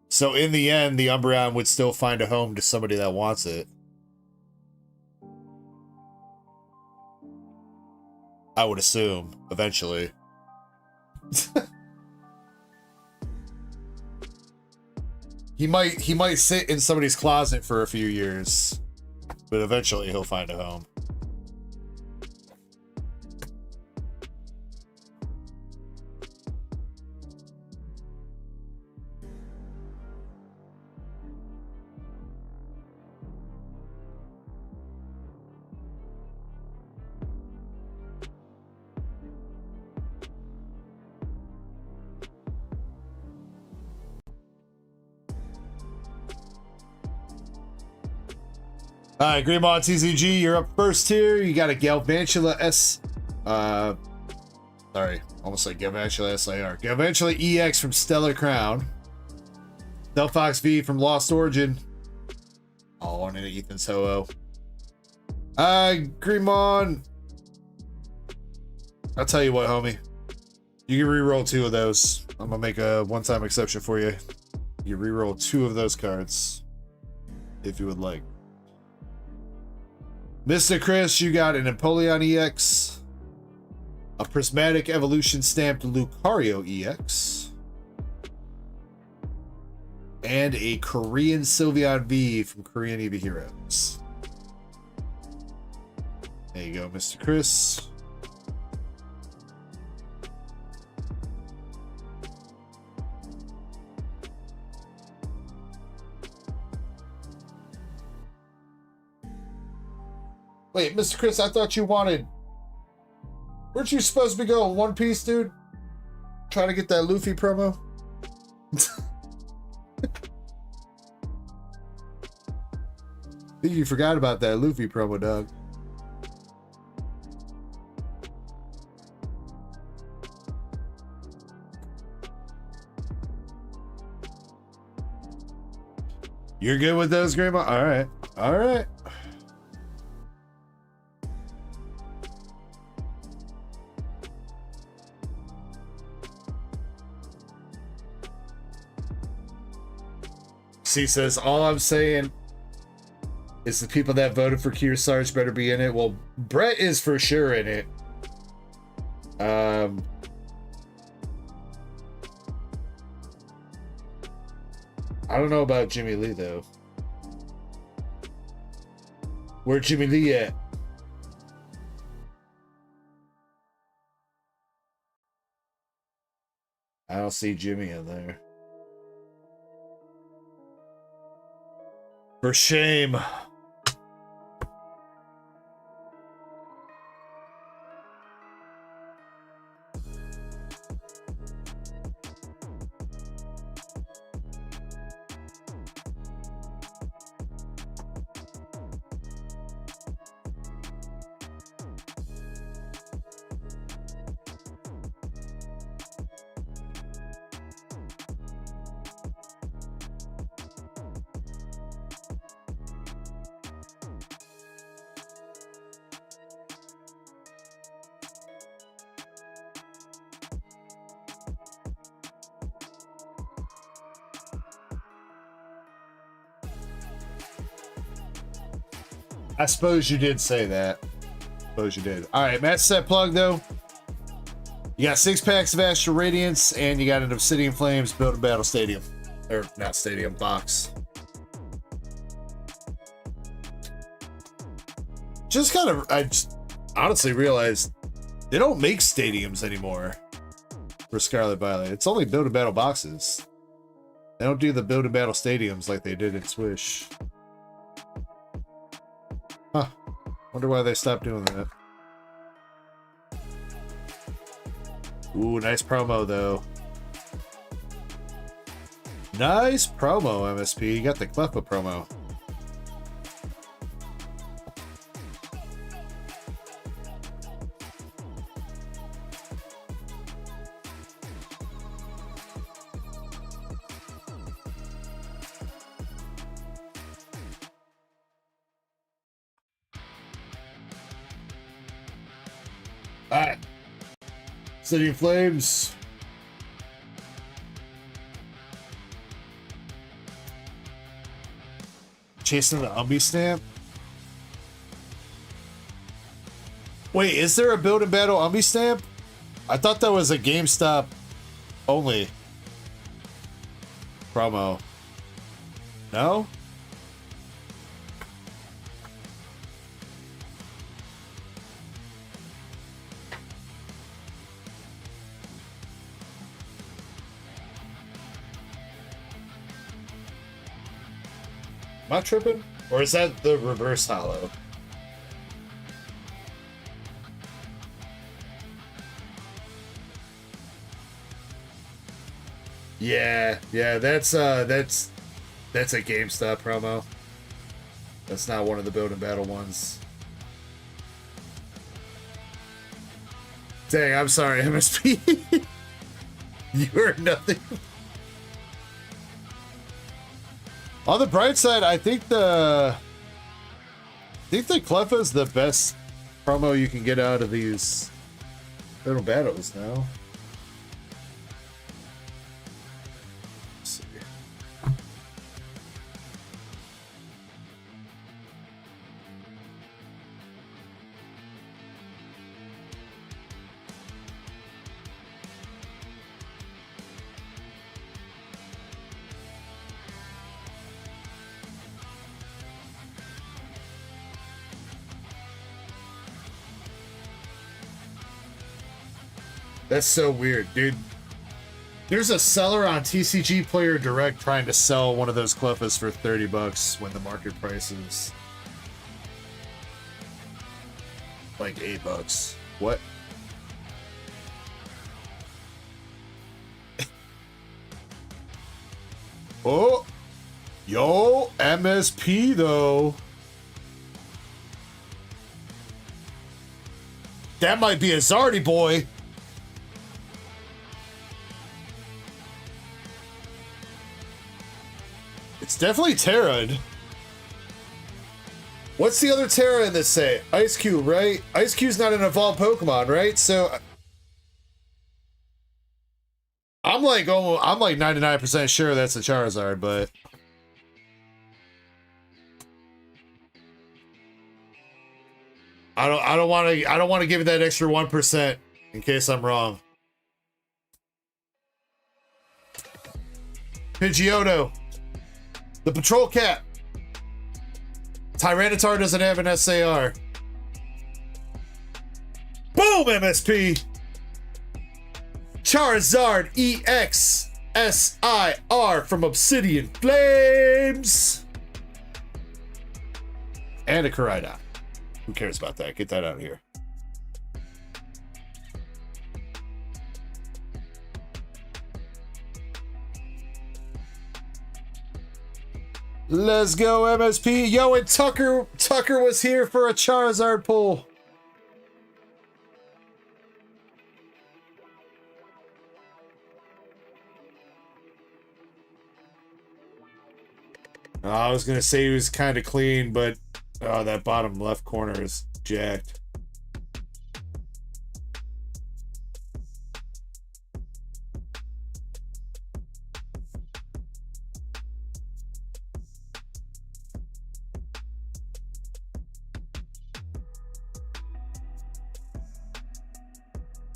So in the end, the Umbreon would still find a home to somebody that wants it. I would assume, eventually. He might sit in somebody's closet for a few years, but eventually he'll find a home. All right, Greemon TCG, you're up first here. You got a Galvantula S. Sorry, almost like Galvantula SIR. Galvantula EX from Stellar Crown. Delphox V from Lost Origin. Oh, and an Ethan's Ho-Oh. Greemon. I'll tell you what, homie. You can reroll 2 of those. I'm gonna make a one-time exception for you. You reroll 2 of those cards, if you would like. Mr. Chris, you got an Empoleon EX, a Prismatic Evolution stamped Lucario EX, and a Korean Sylveon V from Korean EVA Heroes. There you go, Mr. Chris. Wait, Mr. Chris, I thought you wanted... Weren't you supposed to be going One Piece, dude? Trying to get that Luffy promo? I think you forgot about that Luffy promo, dog. You're good with those, Grandma? All right. All right. C says, all I'm saying is the people that voted for Kearsarge better be in it. Well, Brett is for sure in it. I don't know about Jimmy Lee, though. Where Jimmy Lee at? I don't see Jimmy in there. For shame. I suppose you did say that. Suppose you did. All right, match set plug though. You got 6 packs of Astral Radiance, and you got an Obsidian Flames Build a Battle Stadium. Or not stadium, box. Just kind of, I just honestly realized they don't make stadiums anymore for Scarlet Violet. It's only Build a Battle boxes. They don't do the Build a Battle stadiums like they did in Swish. Huh. Wonder why they stopped doing that. Ooh, nice promo though. Nice promo, MSP. You got the Cleffa promo. Alright. City Flames. Chasing the Umby stamp. Wait, is there a Build and Battle Umby stamp? I thought that was a GameStop only promo. No? Am I tripping? Or is that the reverse hollow? Yeah, that's a GameStop promo. That's not one of the Build and Battle ones. Dang, I'm sorry, MSP. You are nothing. On the bright side, I think the Cleffa is the best promo you can get out of these little battles now. Let's see. That's so weird, dude. There's a seller on TCG Player Direct trying to sell one of those Cleffas for $30 when the market price is like $8. What? Oh, yo, MSP though. That might be a Zardy boy. It's definitely Terran. What's the other Terra in this set? Ice Cube, right? Ice Cube's not an evolved Pokemon, right? So I'm like 99% sure that's a Charizard, but I don't want to give it that extra 1% in case I'm wrong. Pidgeotto. The Patrol Cat. Tyranitar doesn't have an SAR. Boom, MSP. Charizard EX SIR from Obsidian Flames. And a Koraidon. Who cares about that? Get that out of here. Let's go, MSP. Yo, and Tucker was here for a Charizard pull. I was gonna say he was kind of clean, but oh, that bottom left corner is jacked.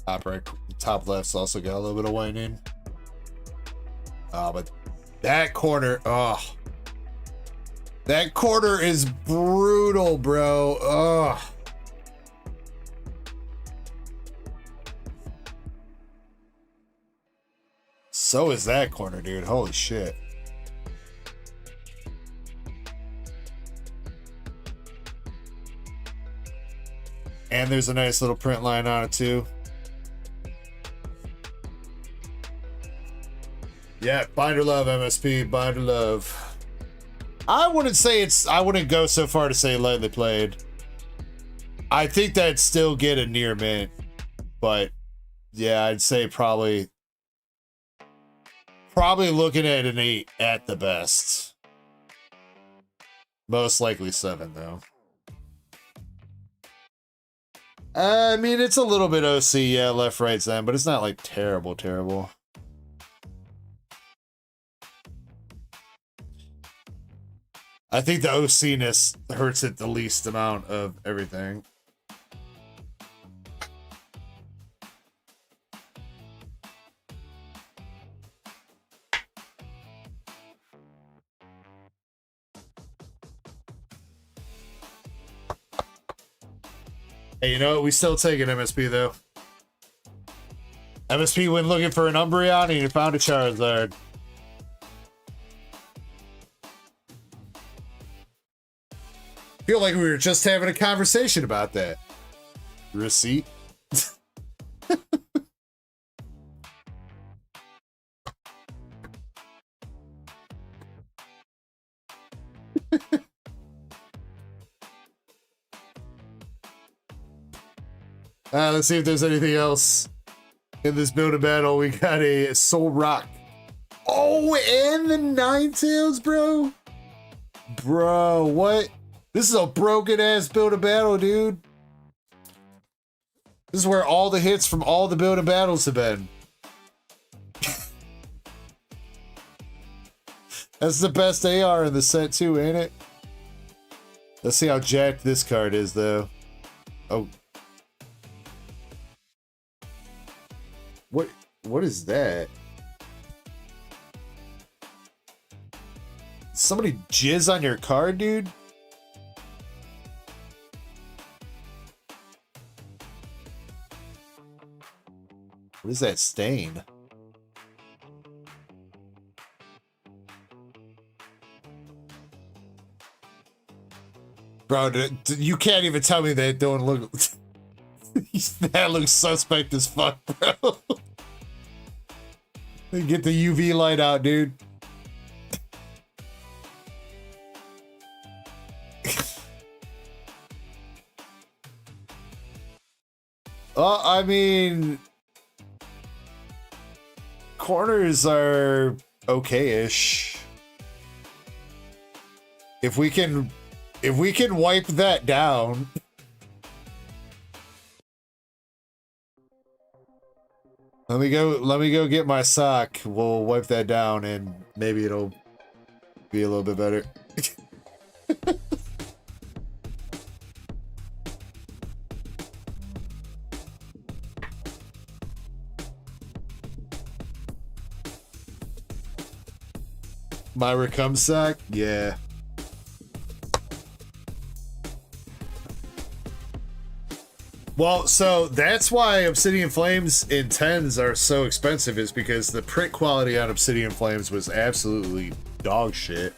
Top right, top left's also got a little bit of whitening. But that corner, that corner is brutal, bro. So is that corner, dude. Holy shit. And there's a nice little print line on it too. Yeah, binder love, MSP, binder love. I wouldn't say it's, I wouldn't go so far to say lightly played. I think that'd still get a near mint, but yeah, I'd say probably looking at an 8 at the best. Most likely 7 though. I mean, it's a little bit OC, yeah, left, right, Zen, but it's not like terrible, terrible. I think the OC-ness hurts it the least amount of everything. Hey, you know what? We still take an MSP, though. MSP went looking for an Umbreon and you found a Charizard. Feel like we were just having a conversation about that. Receipt. Let's see if there's anything else in this build a battle. We got a Soul Rock. Oh, and the Ninetales, bro. Bro, what? This is a broken ass build a battle, dude. This is where all the hits from all the build a battles have been. That's the best AR in the set too, ain't it? Let's see how jacked this card is, though. Oh. What is that? Somebody jizz on your card, dude? What is that stain? Bro, you can't even tell me that don't look... That looks suspect as fuck, bro. Get the UV light out, dude. I mean... Corners are okay-ish. If we can wipe that down... Let me go get my sock. We'll wipe that down and maybe it'll be a little bit better. Myra cum sock? Yeah. Well, so that's why Obsidian Flames in 10s are so expensive, is because the print quality on Obsidian Flames was absolutely dog shit.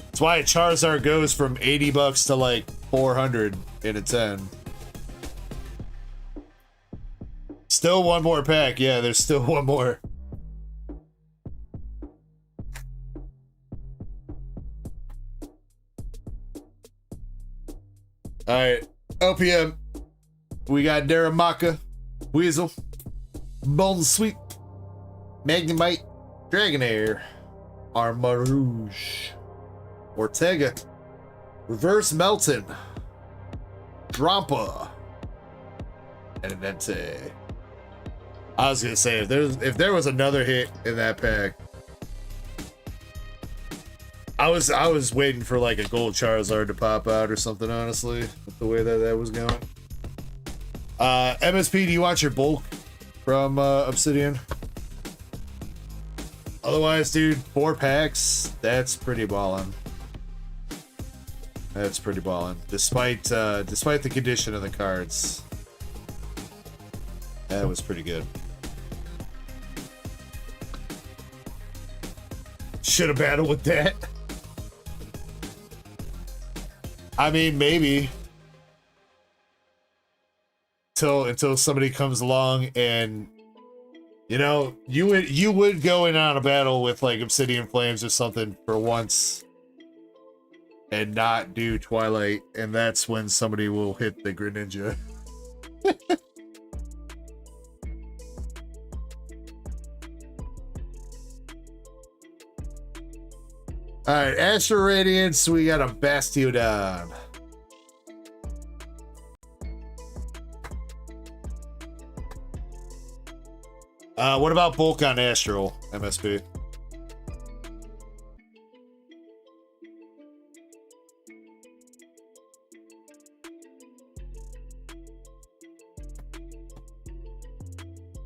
That's why a Charizard goes from 80 bucks to like 400 in a 10. Still one more pack. Yeah, there's still one more. Alright, OPM. We got Daramaka, Weasel, Bone Sweep, Magnemite, Dragonair, Armarouge, Ortega, Reverse Melton, Drampa, and Enente. I was gonna say, if there was another hit in that pack, I was waiting for like a gold Charizard to pop out or something, honestly, with the way that was going. MSP, do you want your bulk from Obsidian? Otherwise, dude, 4 packs, that's pretty ballin'. That's pretty ballin'. Despite the condition of the cards. That was pretty good. Should have battled with that. I mean, maybe. Until somebody comes along and, you know, you would go in on a battle with like Obsidian Flames or something for once and not do Twilight, and that's when somebody will hit the Greninja. Alright, Astral Radiance, we got a Bastiodon. What about bulk on Astral, MSP?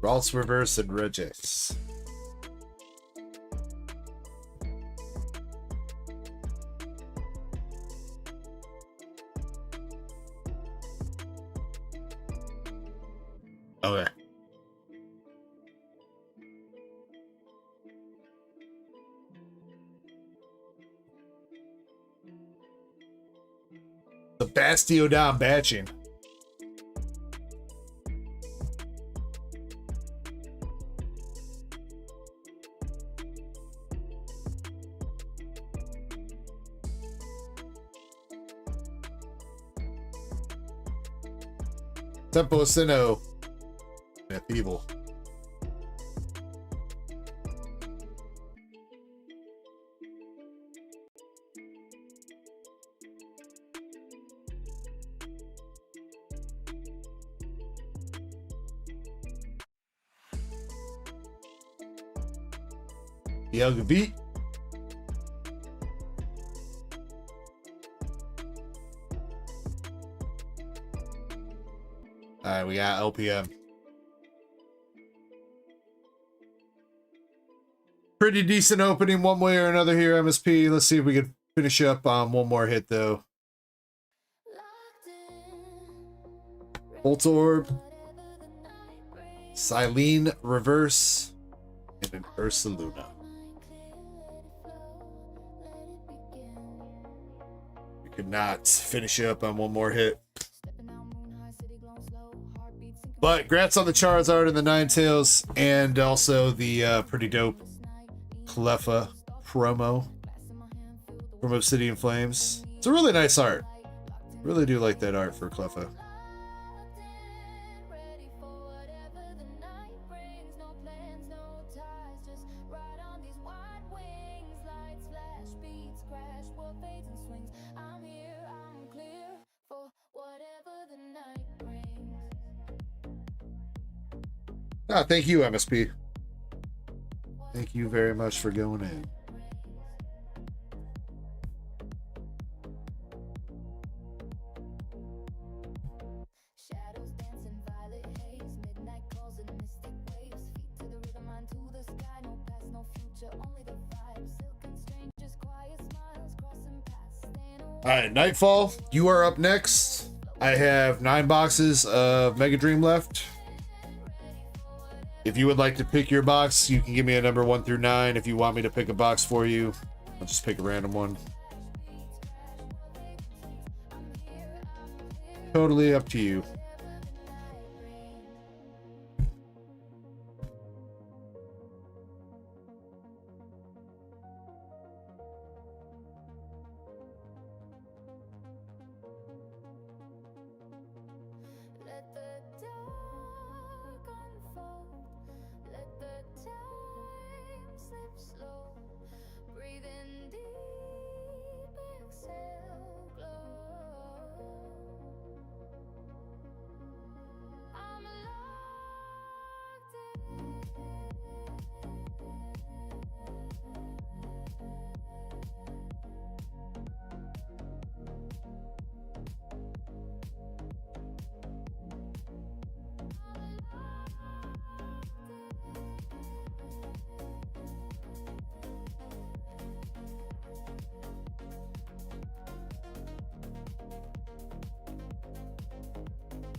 Ralts Reverse and Regex. Okay. The Bastiodon batching. Tempo Sinnoh. Myth Evil. Young Beat. Alright, we got LPM. Pretty decent opening one way or another here, MSP. Let's see if we can finish up on one more hit, though. Voltorb, Silene Reverse, and an Ursaluna. We could not finish up on one more hit. But congrats on the Charizard and the Ninetales, and also the pretty dope Cleffa promo from Obsidian Flames. It's a really nice art. Really do like that art for Cleffa. Ah, thank you, MSP. Thank you very much for going in. All right, Nightfall, you are up next. I have 9 boxes of Mega Dream left. If you would like to pick your box, you can give me a number 1 through 9. If you want me to pick a box for you, I'll just pick a random one. Totally up to you.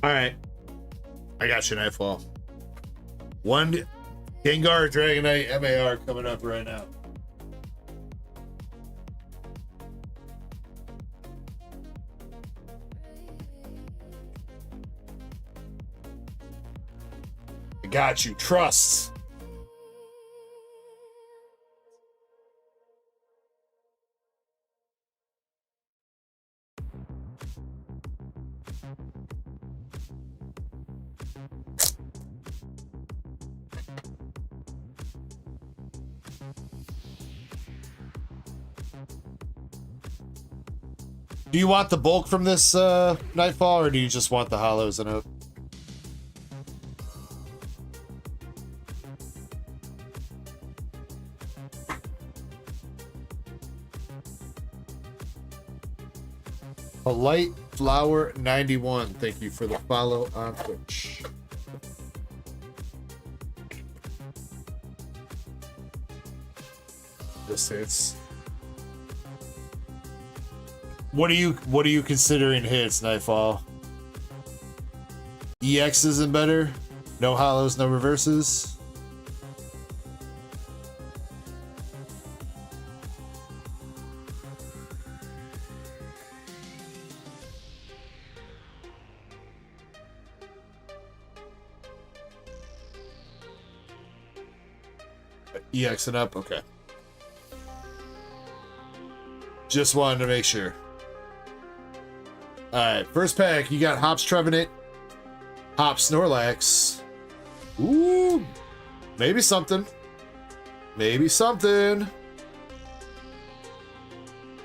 All right. I got you, Nightfall. One Gengar Dragonite MAR coming up right now. I got you. Trust. Do you want the bulk from this Nightfall, or do you just want the hollows in it? Polite Flower 91, thank you for the follow on Twitch. Distance. What are you considering hits, Nightfall? EX isn't better? No hollows, no reverses? EX and up? Okay. Just wanted to make sure. Alright, first pack, you got Hops Trevenant, Hops Snorlax. Ooh, maybe something. Maybe something.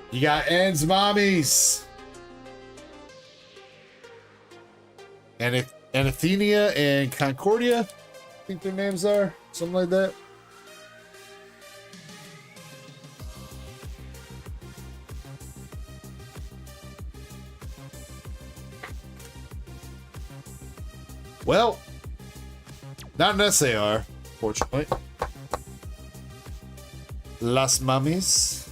You got Ends Mommies. And Athenia and Concordia, I think their names are. Something like that. Well, not an SAR, fortunately. Las Mummies.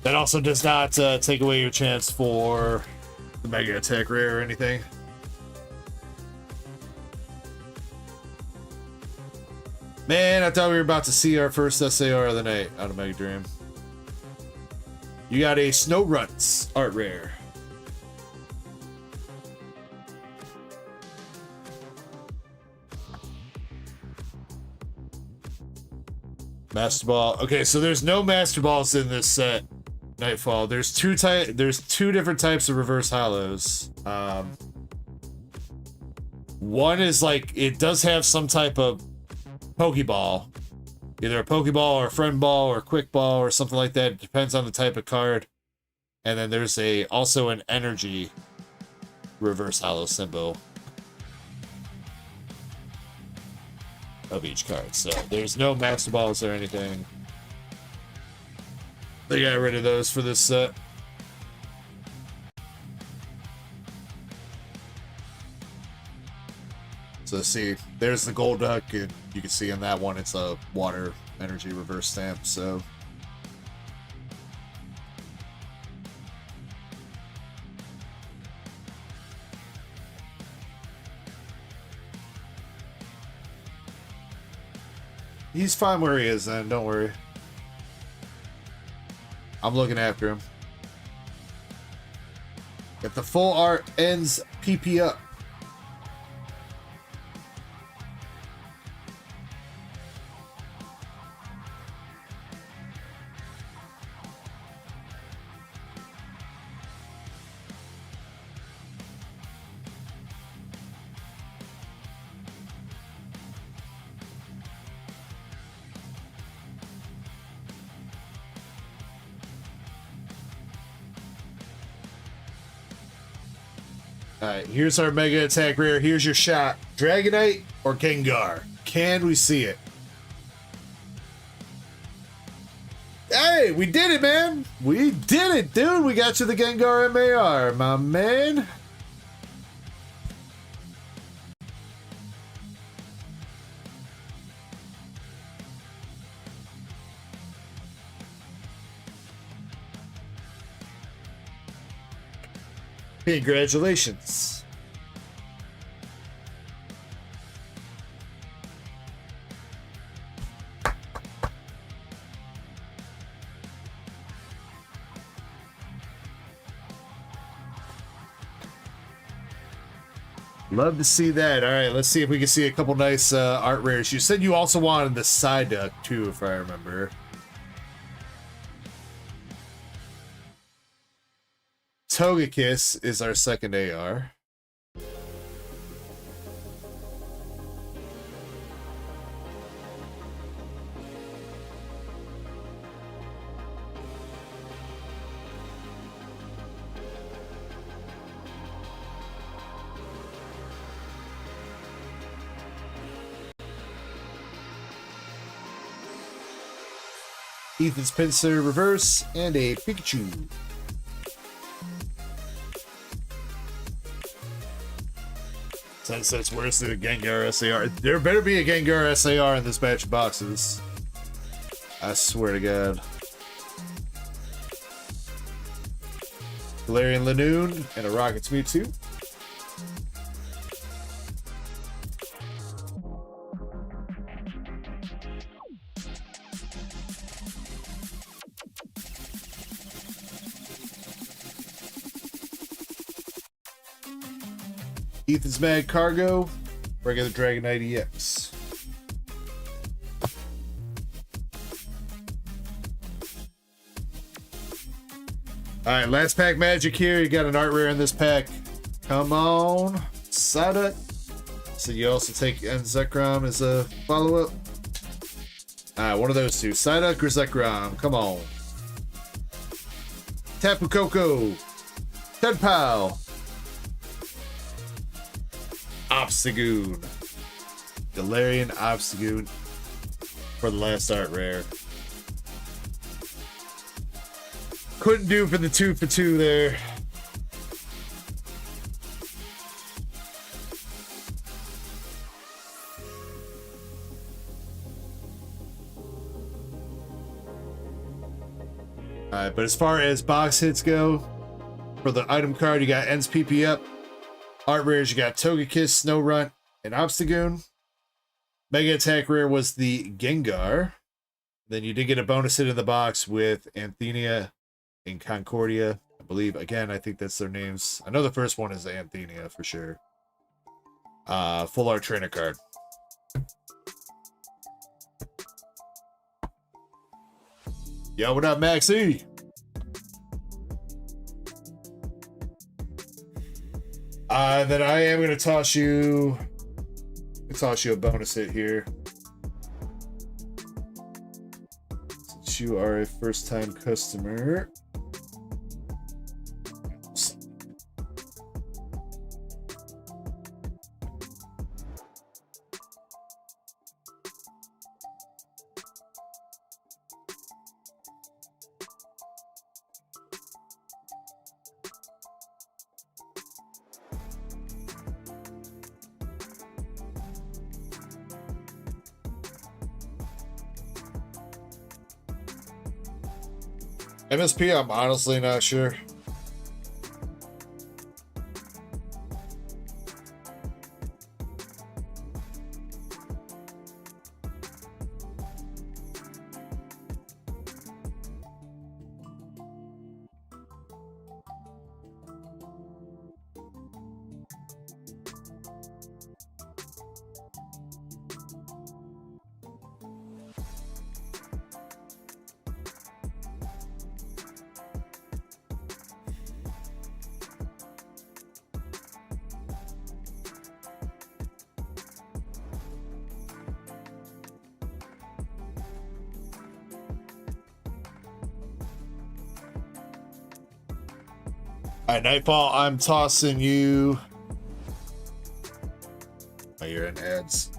That also does not take away your chance for the Mega Attack Rare or anything. Man, I thought we were about to see our first SAR of the night out of Mega Dream. You got a Snow Runs art rare. Master Ball. Okay, so there's no Master Balls in this set, Nightfall. There's two different types of reverse hollows. One is like, it does have some type of Pokeball. Either a Pokeball or a Friend Ball or a Quick Ball or something like that. It depends on the type of card. And then there's also an Energy reverse hollow symbol of each card. So there's no Master Balls or anything. They got rid of those for this set. So see, there's the Golduck, and you can see in that one it's a water energy reverse stamp, so he's fine where he is then, don't worry. I'm looking after him. Get the full art ends PP up. Alright, here's our Mega Attack Rare. Here's your shot. Dragonite or Gengar? Can we see it? Hey, we did it, man! We did it, dude! We got you the Gengar MAR, my man! Congratulations. Love to see that. All right, let's see if we can see a couple nice art rares. You said you also wanted the side duck too, if I remember. Togekiss is our second AR. Ethan's Pinsir reverse and a Pikachu. Since that's worse than a Gengar SAR. There better be a Gengar SAR in this batch of boxes. I swear to God. Galarian Lanoon and a Rocket's Mewtwo. Ethan's Mad Cargo, regular Dragonite EX. Alright, last pack magic here. You got an art rare in this pack. Come on. Psyduck. So you also take Zekrom as a follow-up. Alright, one of those two. Psyduck or Zekrom. Come on. Tapu Koko. Tedpow. Obstagoon. Galarian Obstagoon for the last art rare. Couldn't do for the 2 for 2 there. Alright, but as far as box hits go, for the item card, you got Ends PP up. Art rares, you got Togekiss, Snorunt, and Obstagoon. Mega attack rare was the Gengar. Then you did get a bonus hit in the box with Anthenia and Concordia. I believe, again, I think that's their names. I know the first one is Anthenia for sure. Full art trainer card. Yo, what up, Maxie? Then I am going to toss you a bonus hit here. Since you are a first-time customer. MSP, I'm honestly not sure. Alright, Nightfall, I'm tossing you. Oh, you're in ads.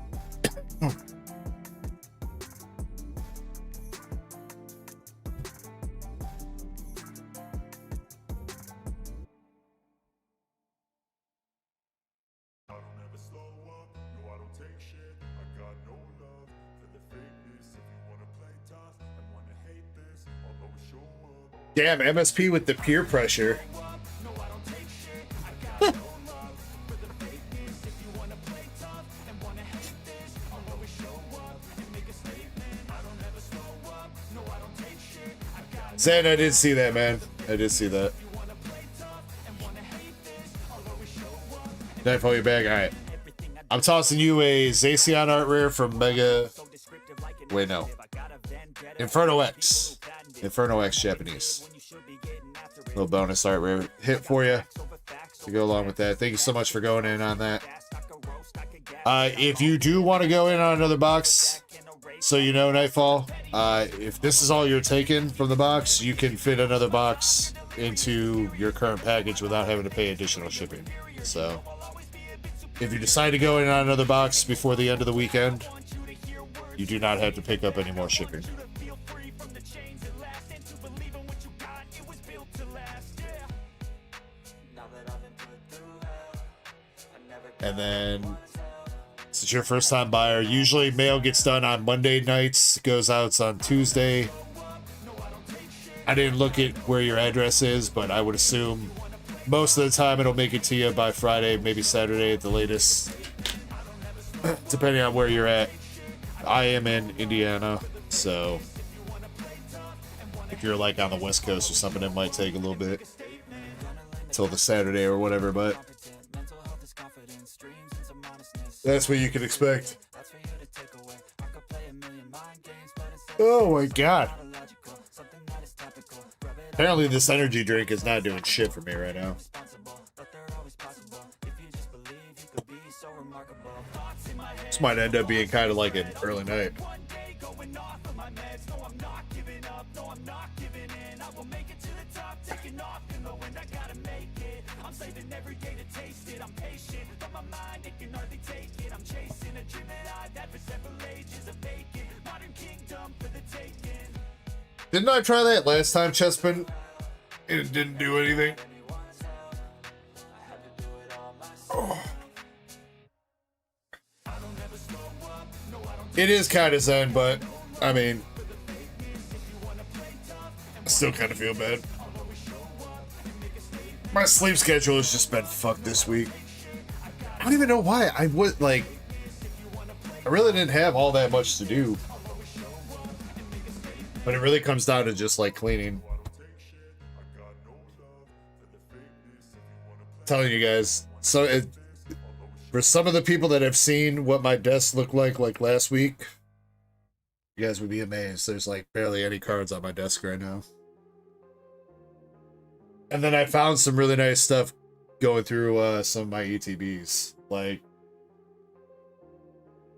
Damn, MSP with the peer pressure. Zan, I did see that, man. I did see that. Nightfall, you back? Alright. I'm tossing you a Zacian art rare from Mega. Wait, no. Inferno X. Inferno X Japanese. Little bonus art rare hit for you to go along with that. Thank you so much for going in on that. If you do want to go in on another box, so you know, Nightfall, if this is all you're taking from the box, you can fit another box into your current package without having to pay additional shipping. So if you decide to go in on another box before the end of the weekend, you do not have to pick up any more shipping. And then, since it's your first time buyer, usually mail gets done on Monday nights, goes out on Tuesday. I didn't look at where your address is, but I would assume most of the time it'll make it to you by Friday, maybe Saturday at the latest, depending on where you're at. I am in Indiana, so if you're like on the West Coast or something, it might take a little bit till the Saturday or whatever, but that's what you can expect. Oh my god. Apparently this energy drink is not doing shit for me right now. This might end up being kind of like an early night. Didn't I try that last time, Chespin? It didn't do anything. Oh. It is kind of zen, but I mean, I still kind of feel bad. My sleep schedule has just been fucked this week. I don't even know why. I really didn't have all that much to do. But it really comes down to just like cleaning. I'm telling you guys, so for some of the people that have seen what my desk looked like last week, you guys would be amazed. There's like barely any cards on my desk right now. And then I found some really nice stuff going through some of my ETBs. Like,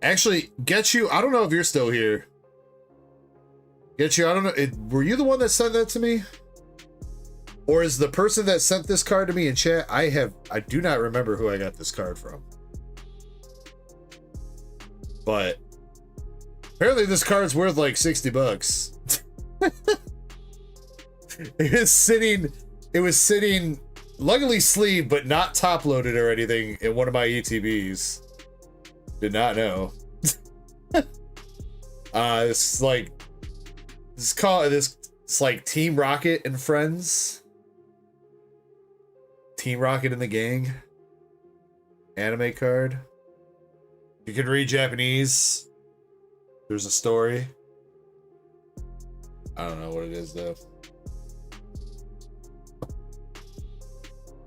actually, Get You, I don't know if you're still here. Get You, I don't know, were you the one that sent that to me? Or is the person that sent this card to me in chat? I do not remember who I got this card from. But apparently this card's worth like 60 bucks. It was sitting luckily sleeved, but not top loaded or anything in one of my ETBs. Did not know. It's like, it's like Team Rocket and Friends. Team Rocket and the Gang. Anime card. You can read Japanese. There's a story. I don't know what it is though.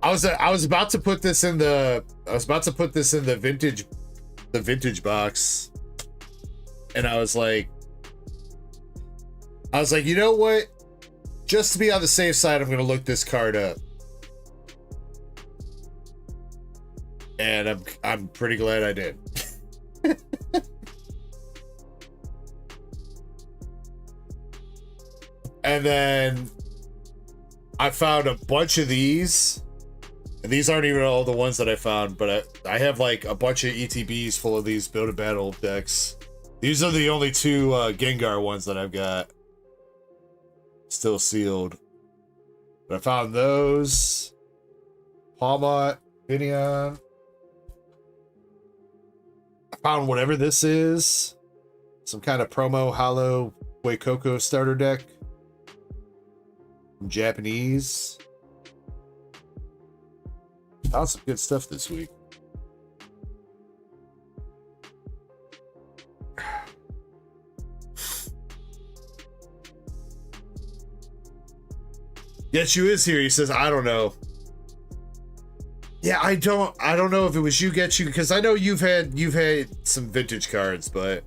I was about to put this in the vintage box. And I was like, you know what? Just to be on the safe side, I'm gonna look this card up. And I'm pretty glad I did. And then I found a bunch of these. And these aren't even all the ones that I found, but I have like a bunch of ETBs full of these Build a Battle decks. These are the only two Gengar ones that I've got still sealed. But I found those. Palmot, Finion. I found whatever this is. Some kind of promo hollow Waikoko starter deck. Japanese. Found some good stuff this week. Getchu is here. He says, I don't know. Yeah, I don't know if it was you, Getchu, because I know you've had some vintage cards, but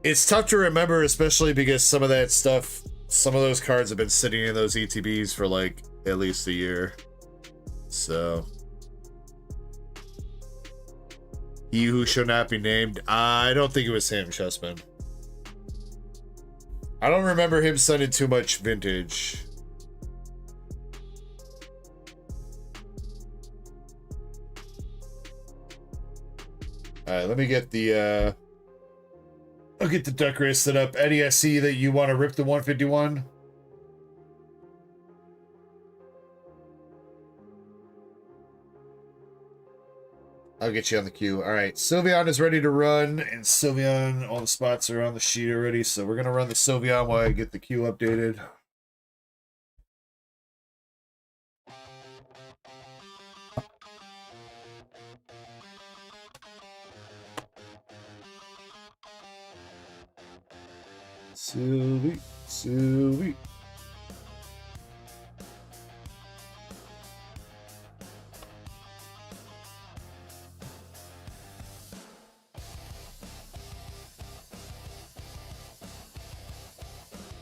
it's tough to remember, especially because some of that stuff, some of those cards have been sitting in those ETBs for like at least a year. So he who shall not be named. I don't think it was him, Chessman. I don't remember him sending too much vintage. Alright, let me get the I'll get the duck race set up. Eddie, I see that you want to rip the 151. I'll get you on the queue. Alright, Sylveon is ready to run, and Sylveon, all the spots are on the sheet already, so we're going to run the Sylveon while I get the queue updated. Sylvie.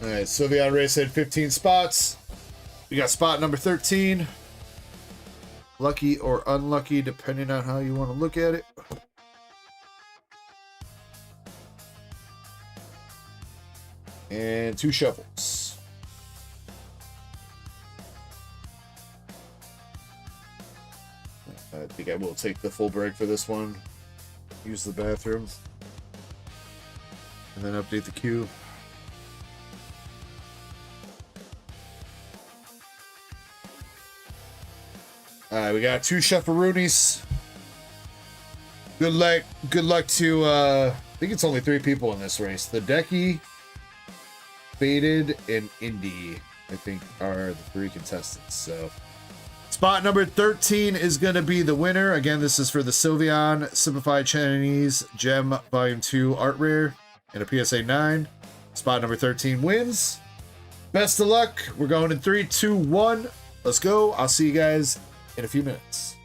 Alright, Sylveon race had 15 spots. We got spot number 13. Lucky or unlucky, depending on how you want to look at it. And 2 shuffles. I think I will take the full break for this one. Use the bathroom. And then update the queue. Alright, we got 2 shuffle-roonies. Good luck to, I think it's only 3 people in this race. The Decky, Faded, and Indy, I think, are the 3 contestants. So, spot number 13 is going to be the winner. Again, this is for the Sylveon Simplified Chinese Gem Volume 2 Art Rare and a PSA 9. Spot number 13 wins. Best of luck. We're going in 3, 2, 1. Let's go. I'll see you guys in a few minutes.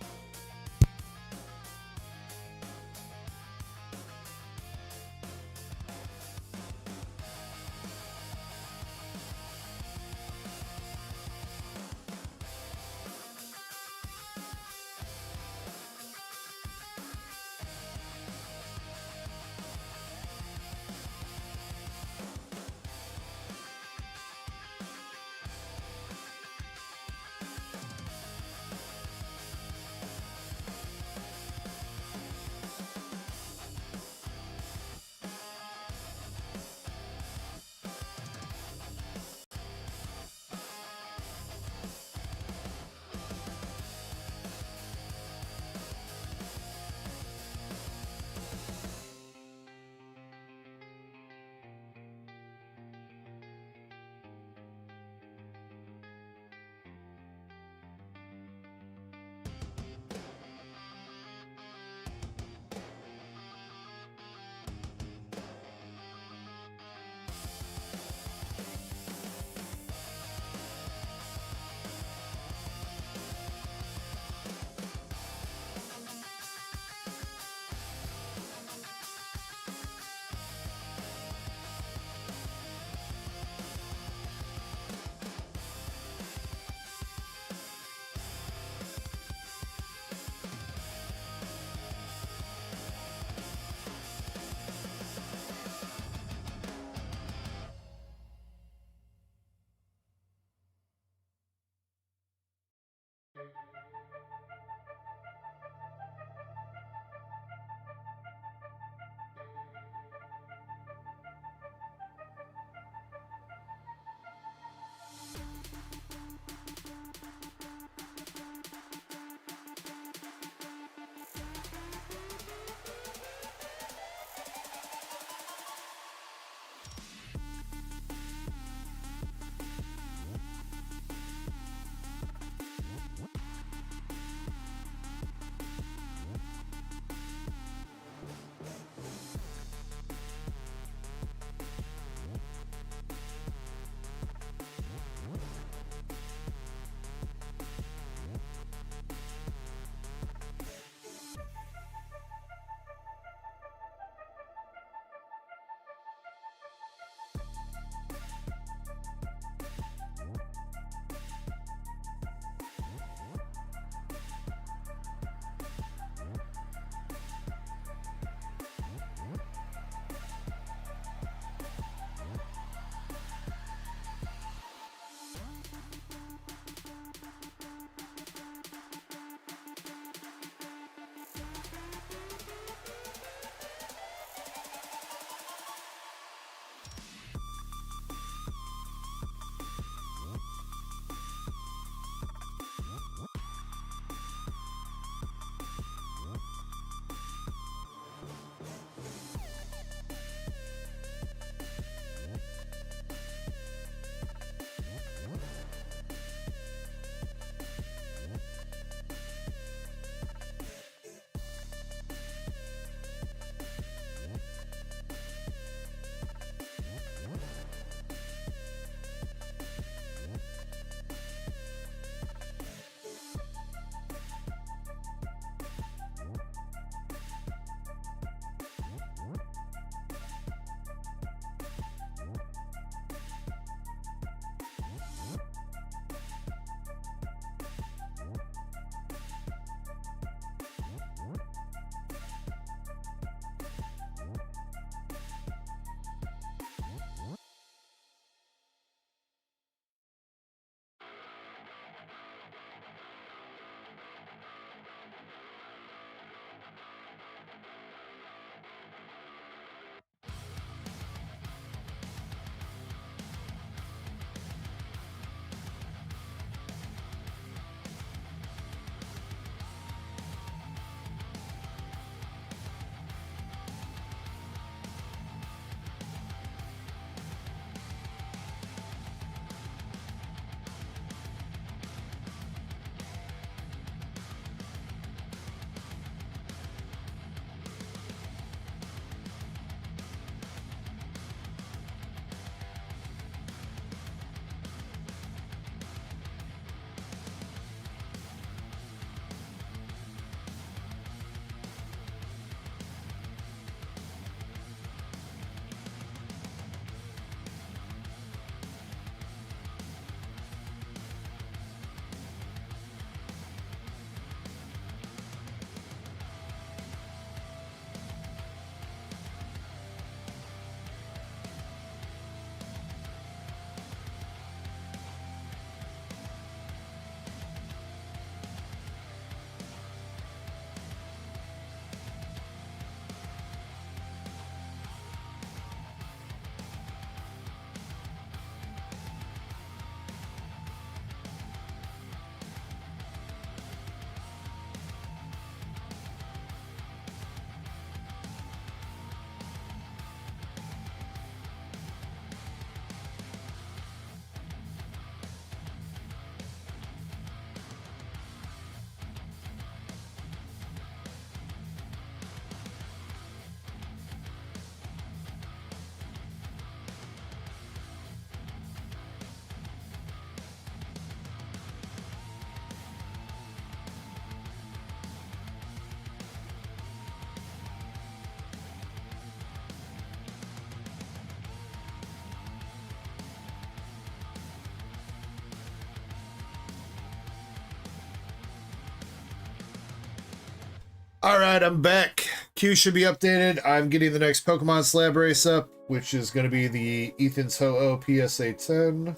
All right, I'm back. Q should be updated. I'm getting the next Pokemon Slab race up, which is going to be the Ethan's Ho-Oh PSA 10.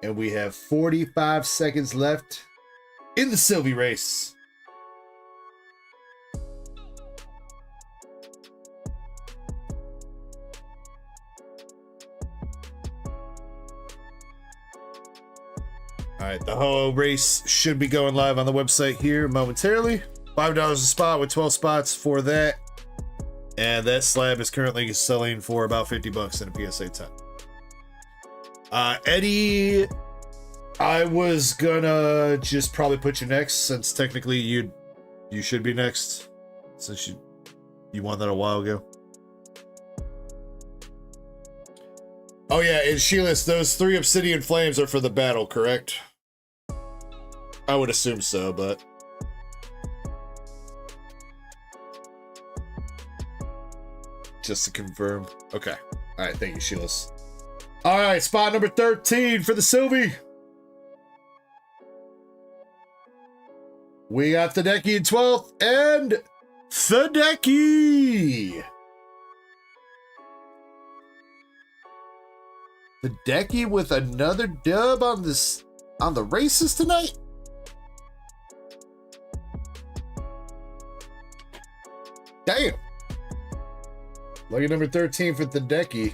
And we have 45 seconds left in the Sylvie race. All right, the Ho-Oh race should be going live on the website here momentarily. $5 a spot with 12 spots for that. And that slab is currently selling for about 50 bucks in a PSA 10. Eddie, I was gonna just probably put you next, since technically you should be next, since you won that a while ago. Oh yeah, and Sheilas, those 3 obsidian flames are for the battle, correct? I would assume so, but just to confirm. Okay. All right, thank you, Sheilas. All right, spot number 13 for the Sylvie. We got the Ducky in 12th and the Ducky. The Ducky with another dub on the races tonight. Damn. Lucky number 13 for the Ducky.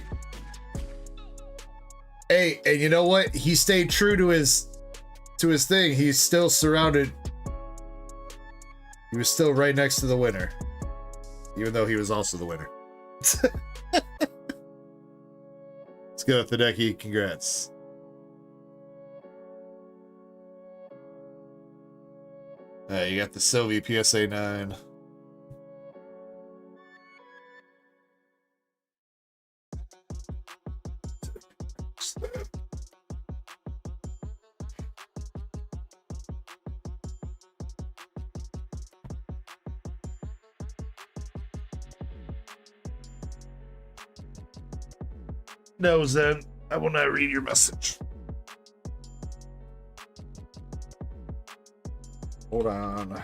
Hey, and you know what? He stayed true to his thing. He's still surrounded. He was still right next to the winner, even though he was also the winner. Let's go with the Ducky. Congrats. You got the Sylvie PSA 9. No, Zen, I will not read your message. Hold on.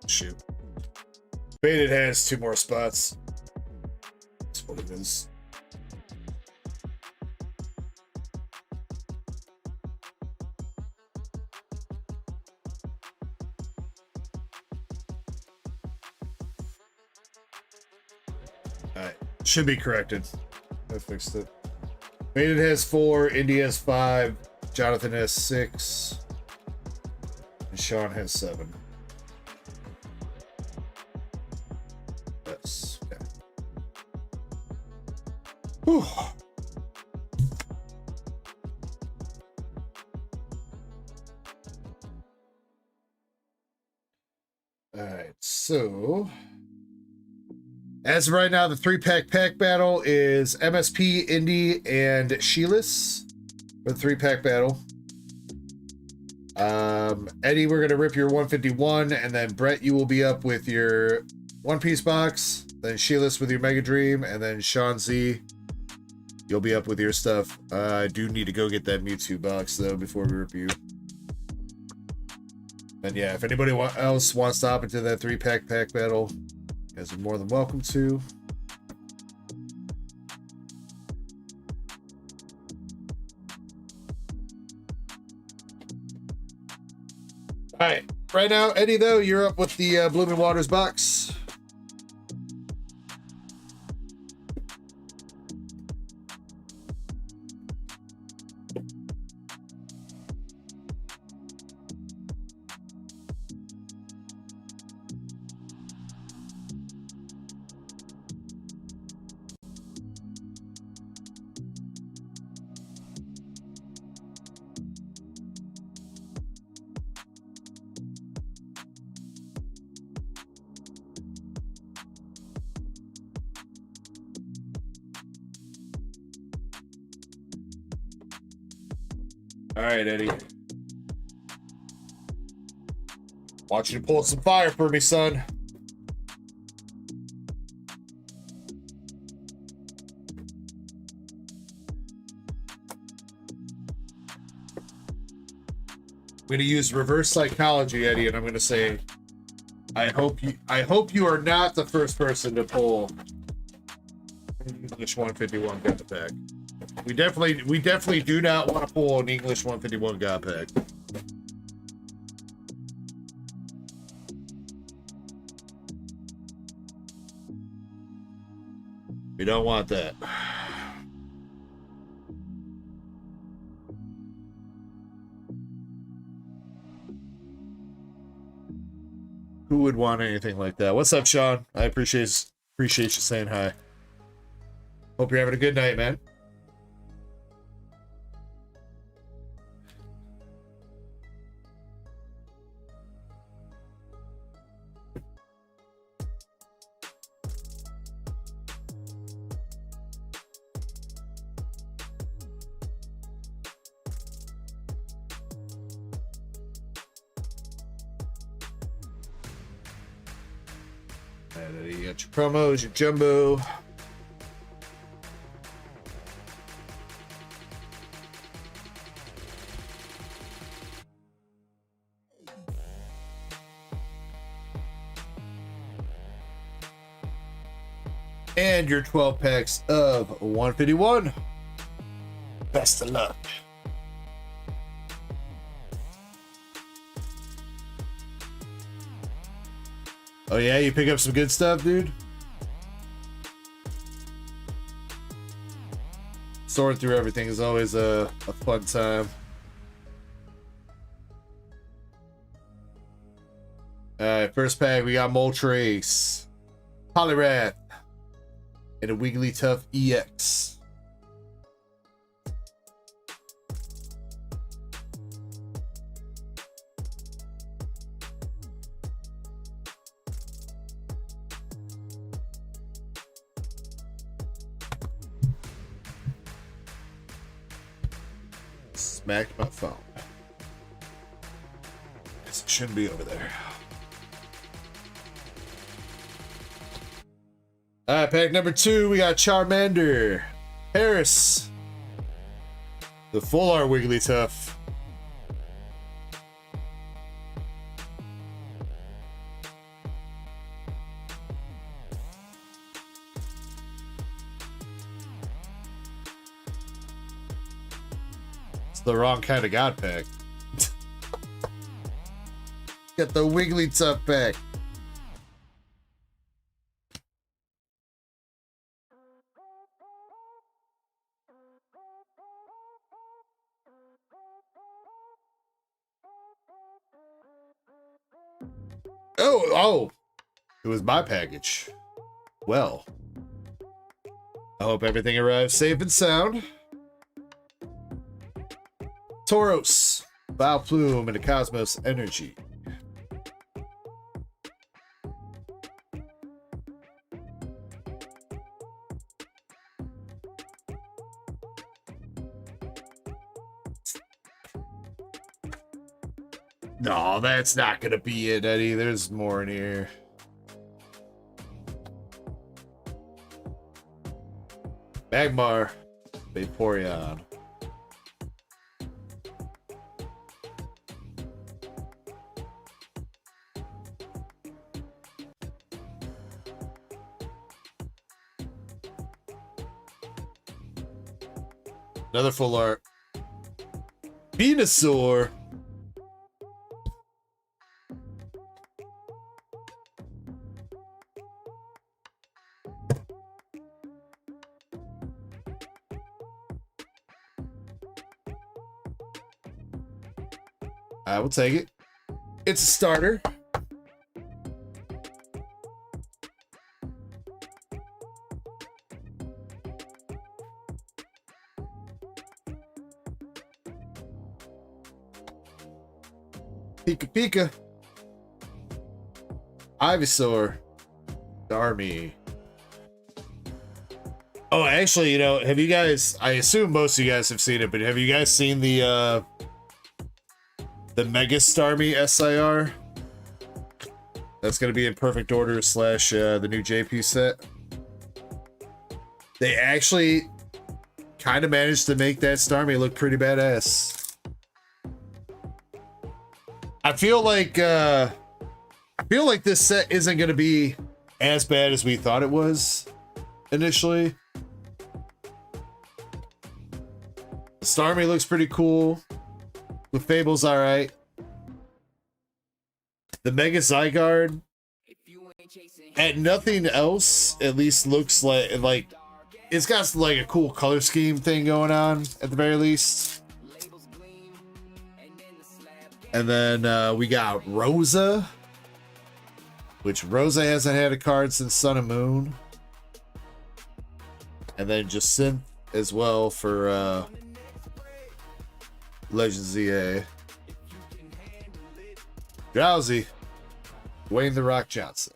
Shoot. Baited has 2 more spots. That's what it is. Alright. Should be corrected. I fixed it. Baited has 4, Indy has 5, Jonathan has 6, and Sean has 7. Yes. Okay. Whew. Alright, so as of right now, the 3-pack pack battle is MSP, Indy, and Sheilas for the 3-pack battle. Eddie, we're gonna rip your 151, and then Brett, you will be up with your One Piece box. Then Sheilas with your Mega Dream, and then Sean Z, you'll be up with your stuff. I do need to go get that Mewtwo box though before we rip you. And yeah, if anybody else wants to hop into that 3-pack pack battle, you guys are more than welcome to. All right, right now, Eddie, though, you're up with the Blooming Waters box. All right, Eddie. Want you to pull some fire for me, son. I'm going to use reverse psychology, Eddie, and I'm going to say, I hope you are not the first person to pull English 151 gun pack. We definitely do not want to pull an English 151 gun pack. We don't want that. Who would want anything like that? What's up, Sean? I appreciate you saying hi. Hope you're having a good night, man. And you got your promos, your jumbo. And your 12 packs of 151. Best of luck. Oh yeah, you pick up some good stuff, dude? Sorting through everything is always a fun time. Alright, first pack, we got Moltres, Poliwrath, and a Wigglytuff EX. Smacked my phone. Guess it shouldn't be over there. Alright, pack number 2, we got Charmander, Paris, the full art Wigglytuff, it's the wrong kind of God pack. Get the Wigglytuff pack. Oh, it was my package. Well, I hope everything arrives safe and sound. Tauros, Vileplume, and a Cosmos Energy. No, that's not gonna be it, Eddie. There's more in here. Magmar, Vaporeon. Another full art. Venusaur. I will take it. It's a starter. Pika Pika. Ivysaur. Darmy. Oh, actually, you know, have you guys, I assume most of you guys have seen it, but have you guys seen the the Mega Starmie SIR. That's going to be in perfect order slash the new JP set. They actually kind of managed to make that Starmie look pretty badass. I feel like this set isn't going to be as bad as we thought it was initially. The Starmie looks pretty cool. The Fable's all right. The Mega Zygarde, at nothing else, at least looks like it's got like a cool color scheme thing going on at the very least. And then we got Rosa, which Rosa hasn't had a card since Sun and Moon. And then Jacinth as well for Legends ZA. Drowsy, Dwayne The Rock Johnson.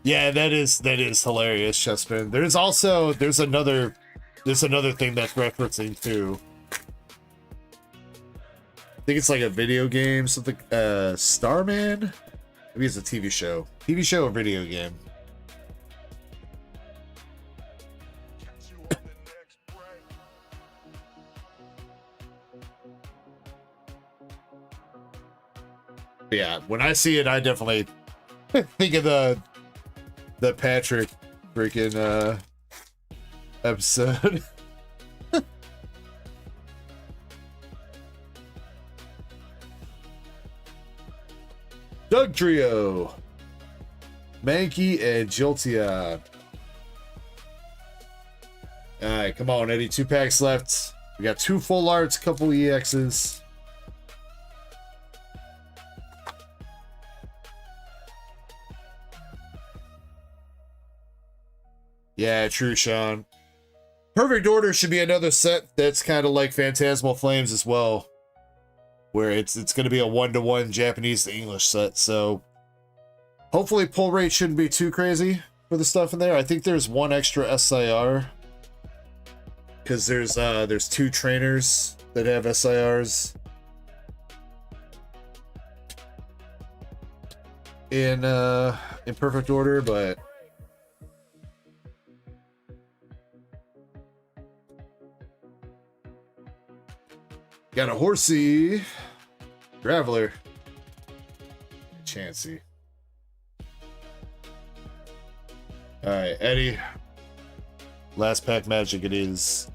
Yeah, that is hilarious, Chessman. There's another thing that's referencing too. I think it's like a video game, something Starman? Maybe it's a TV show. TV show or video game. Yeah, when I see it, I definitely think of the Patrick freaking episode. Doug Trio, Mankey and Jolteon. All right, come on, Eddie. 2 packs left. We got 2 full arts, couple EXs. Yeah, true, Sean. Perfect Order should be another set that's kind of like Phantasmal Flames as well, where it's going to be a 1-to-1 Japanese to English set. So hopefully pull rate shouldn't be too crazy for the stuff in there. I think there's 1 extra SIR because there's 2 trainers that have SIRs in Perfect Order, but got a Horsey, Graveler, Chansey. All right, Eddie. Last pack magic it is.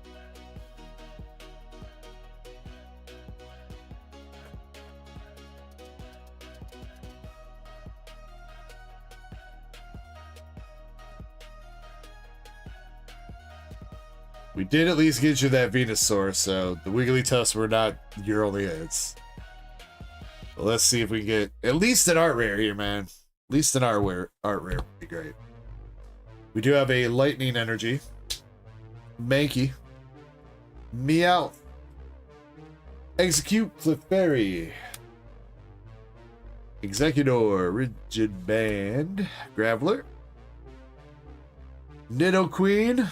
We did at least get you that Venusaur, so the Wigglytuffs were not your only hits. Well, let's see if we can get at least an art rare here, man. At least an art rare would be great. We do have a Lightning Energy, Mankey, Meowth, Execute, Clefairy, Executor, Rigid Band, Graveler, Nidoqueen,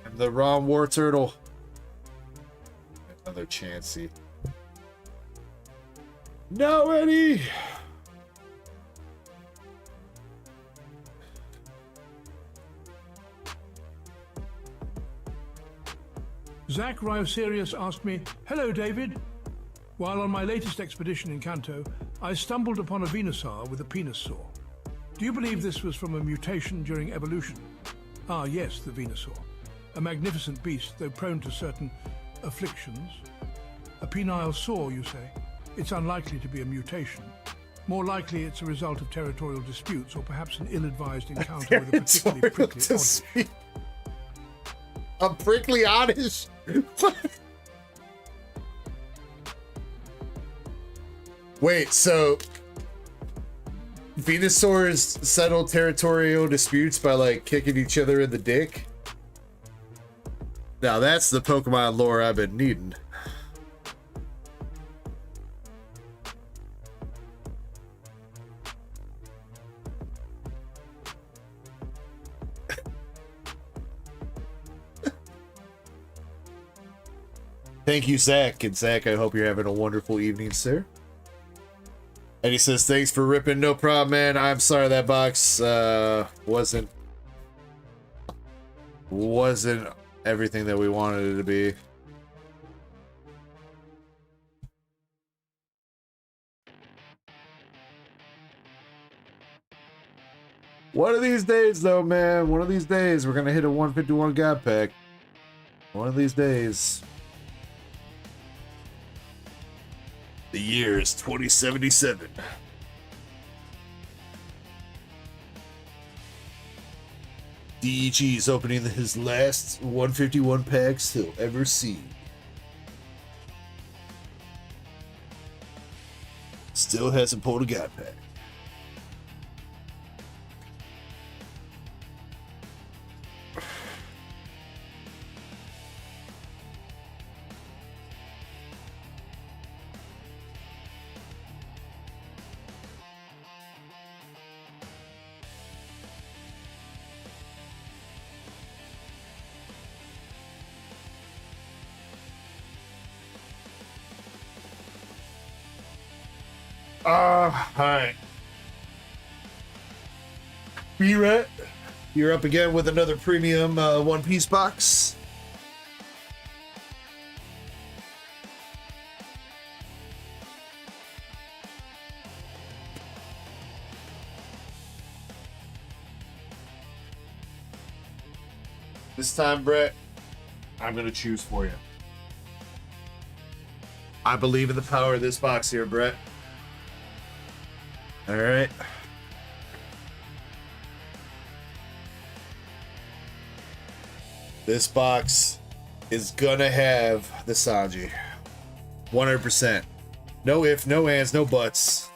and the Ron War Turtle. Another Chansey. No, Eddie! Zach Ryoserius asked me, "Hello, David. While on my latest expedition in Kanto, I stumbled upon a Venusaur with a penis sore. Do you believe this was from a mutation during evolution?" Ah, yes, the Venusaur. A magnificent beast, though prone to certain afflictions. A penile sore, you say? It's unlikely to be a mutation. More likely it's a result of territorial disputes or perhaps an ill-advised encounter with a particularly prickly oddish. A prickly oddish? Wait, so Venusaurs settle territorial disputes by like kicking each other in the dick? Now that's the Pokemon lore I've been needing. Thank you, Zach. And Zach, I hope you're having a wonderful evening, sir. And he says, thanks for ripping. No problem, man. I'm sorry that box wasn't everything that we wanted it to be. One of these days, though, man. One of these days, we're going to hit a 151 God Pack. One of these days. The year is 2077. DEG is opening his last 151 packs he'll ever see. Still hasn't pulled a God Pack. Alright. B-Rat, you're up again with another premium One Piece box. This time, Brett, I'm going to choose for you. I believe in the power of this box here, Brett. All right. This box is gonna have the Sanji. 100%. No ifs, no ands, no buts.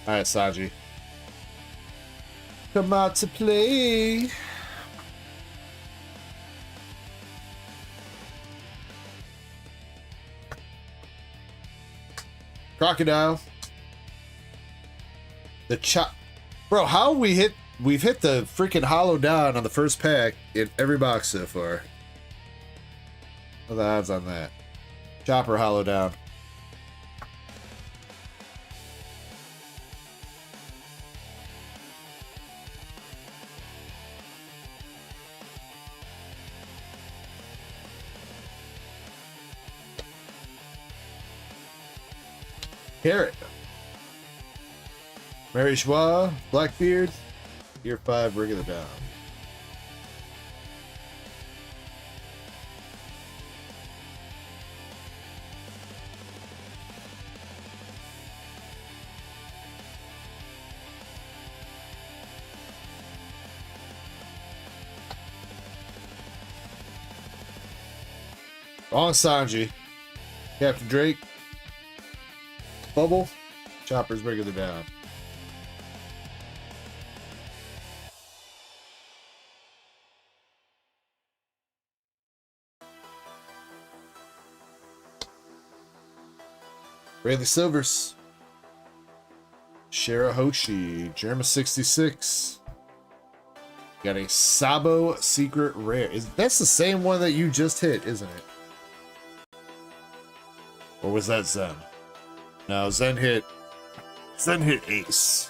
All right, Sanji. Come out to play. Crocodile. The chop. Bro, how we've hit the freaking hollow down on the first pack in every box so far. What are the odds on that? Chopper hollow down. Carrot. Mary Schwa, Blackbeard, Year 5, bringing it down. On Sanji. Captain Drake. Bubble. Chopper's bringing it down. Rayleigh Silvers. Shirahoshi. Germa 66. Got a Sabo Secret Rare. That's the same one that you just hit, isn't it? Or was that Zen? No, Zen hit Ace.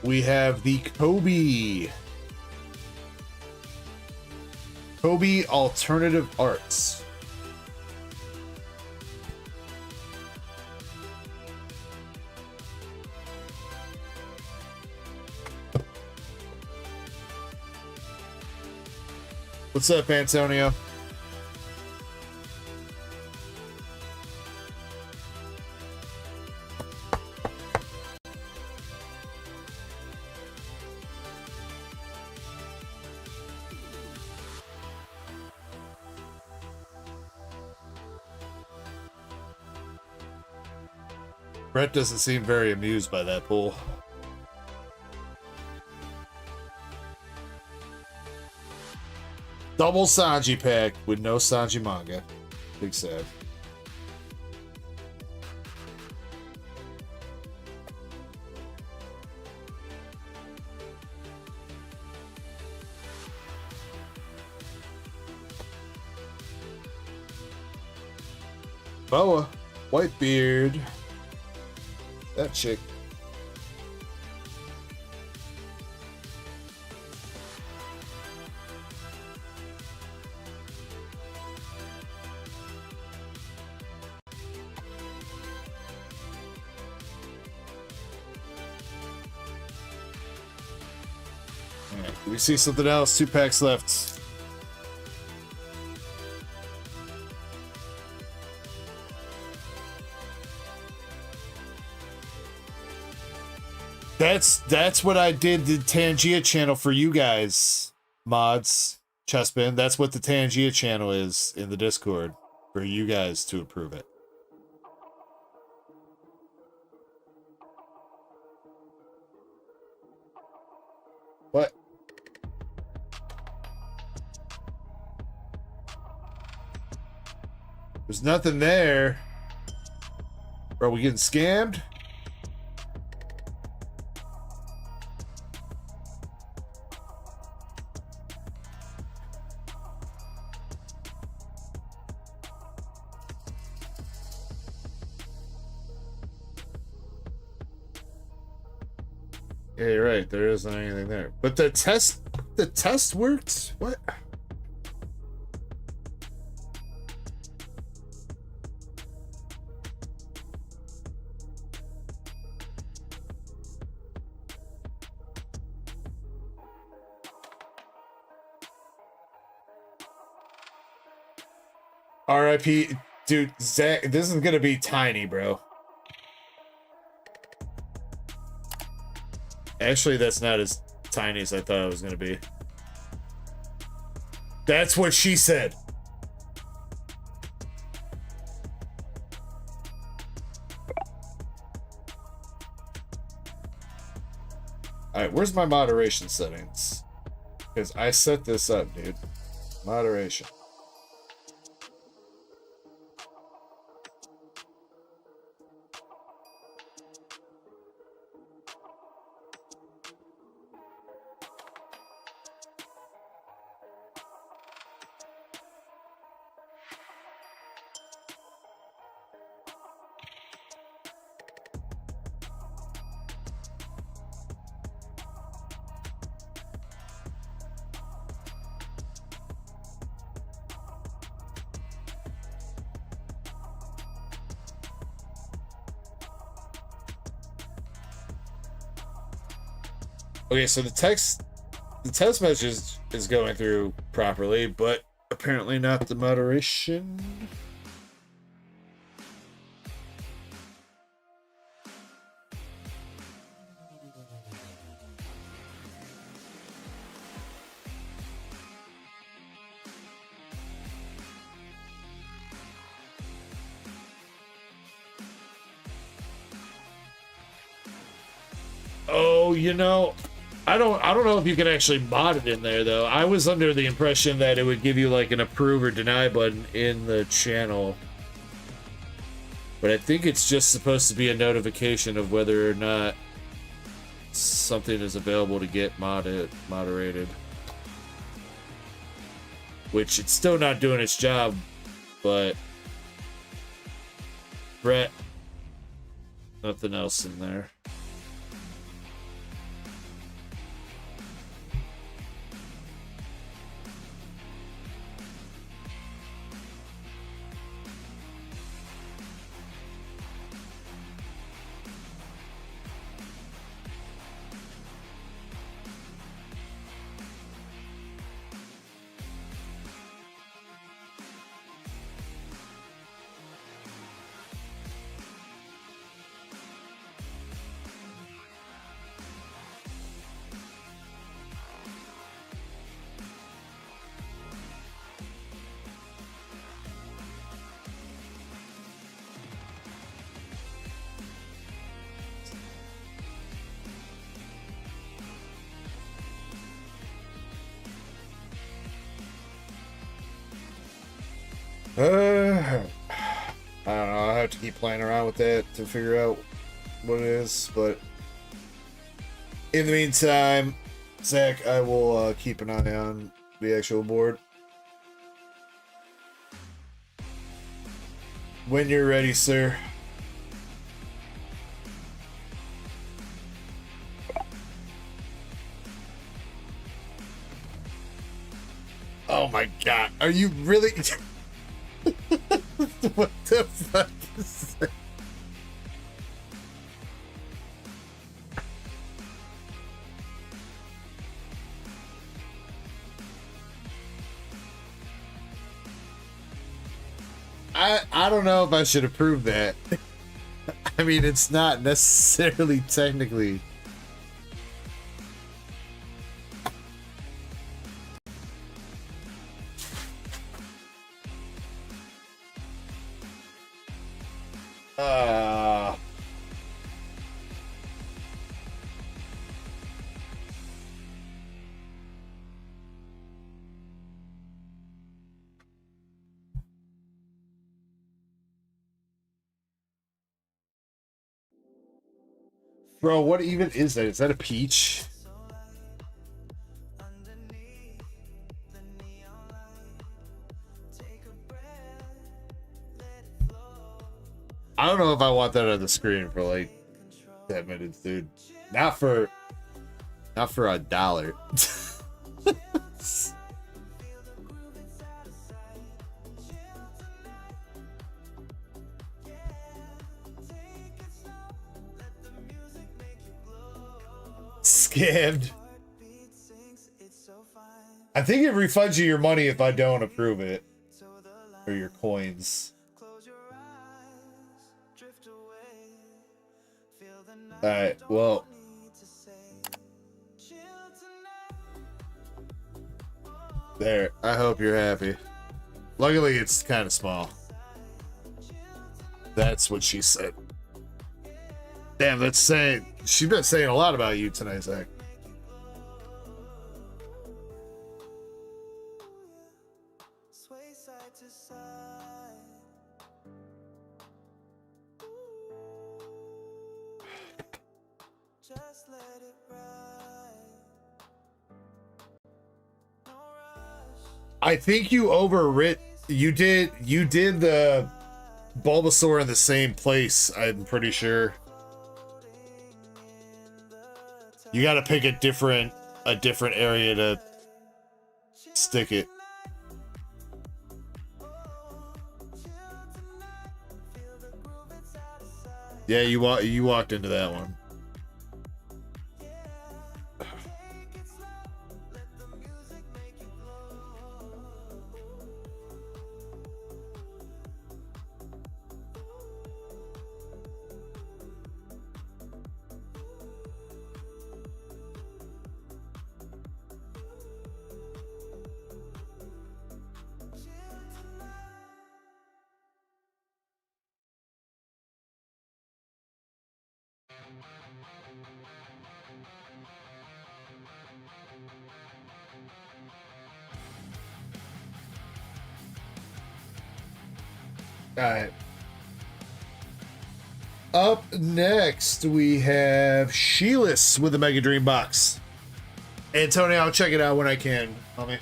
We have the Kobe Alternative Arts. What's up, Antonio? Brett doesn't seem very amused by that pull. Double Sanji pack with no Sanji manga. Big sad. Boa, Whitebeard, that chick. All right, we see something else. 2 packs left. That's what I did the Tangia channel for you guys, mods, Chessman. That's what the Tangia channel is in the Discord for you guys to approve it. What? There's nothing there. Are we getting scammed? Yeah, you're right. There isn't anything there. But the test worked? What? RIP, dude, Zach, this is gonna be tiny, bro. Actually, that's not as tiny as I thought it was gonna be. That's what she said. Alright, where's my moderation settings? Because I set this up, dude. Moderation. Okay, so the text message is going through properly, but apparently not the moderation. Oh, you know, I don't know if you can actually mod it in there though. I was under the impression that it would give you like an approve or deny button in the channel. But I think it's just supposed to be a notification of whether or not something is available to get moderated. Which it's still not doing its job, but Brett, nothing else in there. I don't know. I have to keep playing around with that to figure out what it is. But in the meantime, Zach, I will keep an eye on the actual board. When you're ready, sir. Oh my god. Are you really? What the fuck is that? I don't know if I should approve that. I mean, it's not necessarily technically. Bro, what even is that? Is that a peach? I don't know if I want that on the screen for like 10 minutes, dude. Not for $1. Scammed. I think it refunds you your money if I don't approve it. Or your coins. Alright, well. There, I hope you're happy. Luckily, it's kind of small. That's what she said. Damn, that's saying... She's been saying a lot about you tonight, Zach. I think you overwrit. You did the Bulbasaur in the same place, I'm pretty sure. You got to pick a different area to stick it. Yeah, you walked into that one. Alright. Up next, we have Sheilas with the Mega Dream Box. And Tony, I'll check it out when I can, homie.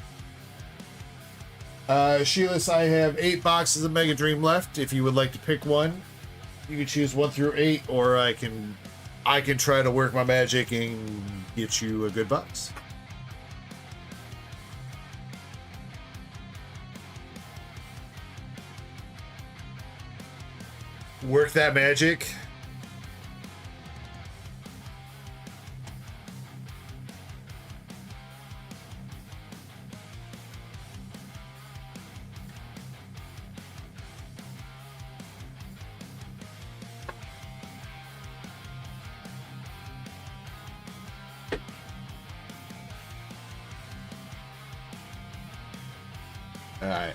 Sheilas, I have 8 boxes of Mega Dream left. If you would like to pick one, you can choose 1 through 8, or I can try to work my magic and get you a good box. Work that magic. Alright.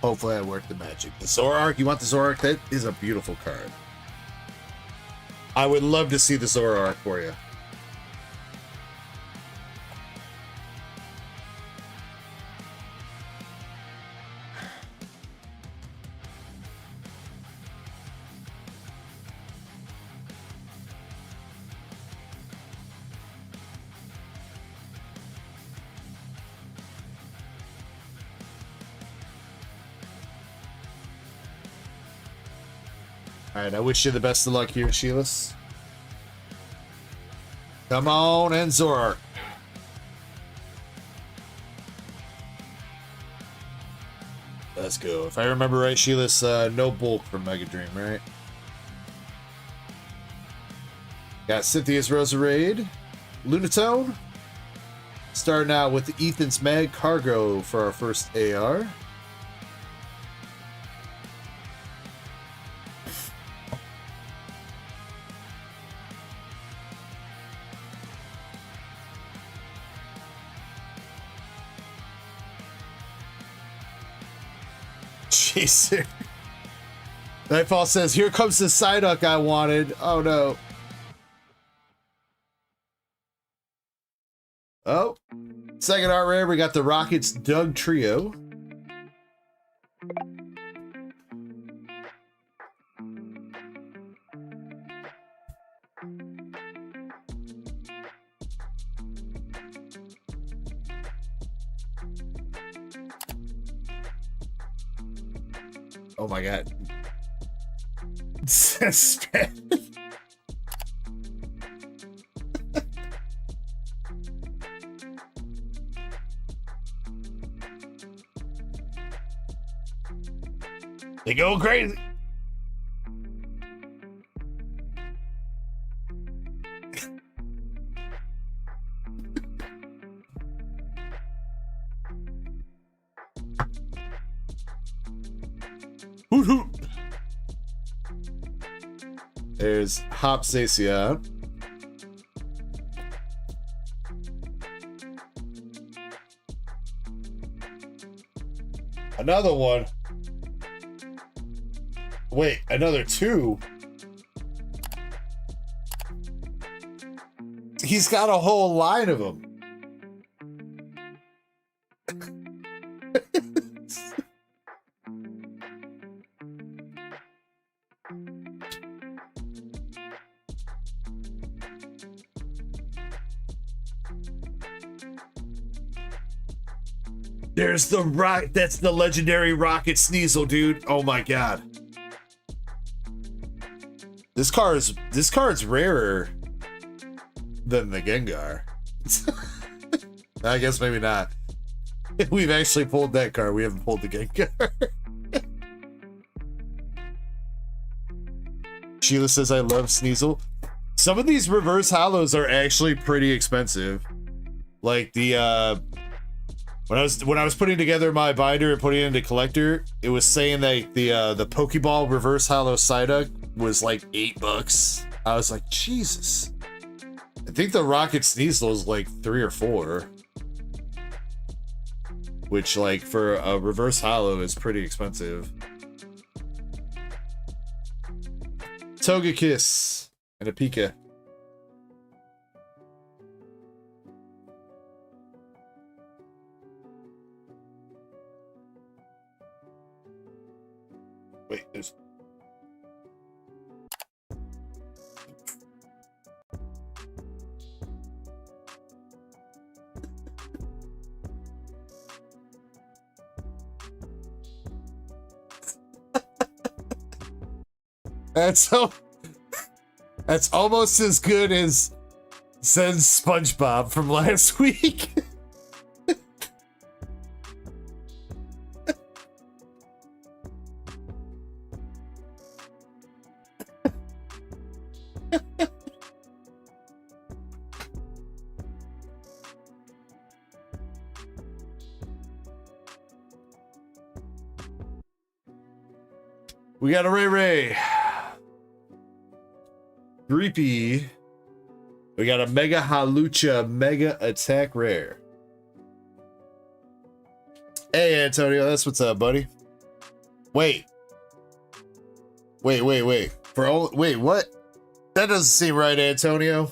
Hopefully I work the magic. The Zoroark, you want the Zoroark? That is a beautiful card. I would love to see the Zoroark for you. Alright, I wish you the best of luck here, Sheilas. Come on, Azur. Let's go. If I remember right, Sheilas, no bulk from Mega Dream, right? Got Cynthia's Roserade, Lunatone. Starting out with Ethan's Mag Cargo for our first AR. Chaser. Nightfall says, here comes the Psyduck I wanted. Oh no. Oh. Second art rare, we got the Rockets Doug Trio. Oh my god. They go crazy. Hoot hoot. There's Hopsacia. Another one. Wait, another two? He's got a whole line of them. There's the rock. That's the legendary Rocket Sneasel, dude. Oh my god. This card's rarer than the Gengar. I guess maybe not. We've actually pulled that card. We haven't pulled the Gengar. Sheila says, I love Sneasel. Some of these reverse hollows are actually pretty expensive. Like the when I was putting together my binder and putting it into collector, it was saying that the Pokeball reverse hollow Psyduck was like $8. I was like, Jesus. I think the Rocket Sneasel is like 3 or 4. Which, like, for a reverse hollow is pretty expensive. Togekiss and a Pika. Wait, there's... That's almost as good as Zen's SpongeBob from last week. We got a Ray. Creepy. We got a Mega Halucha Mega Attack Rare. Hey, Antonio, that's what's up, buddy. Wait, what? That doesn't seem right, Antonio.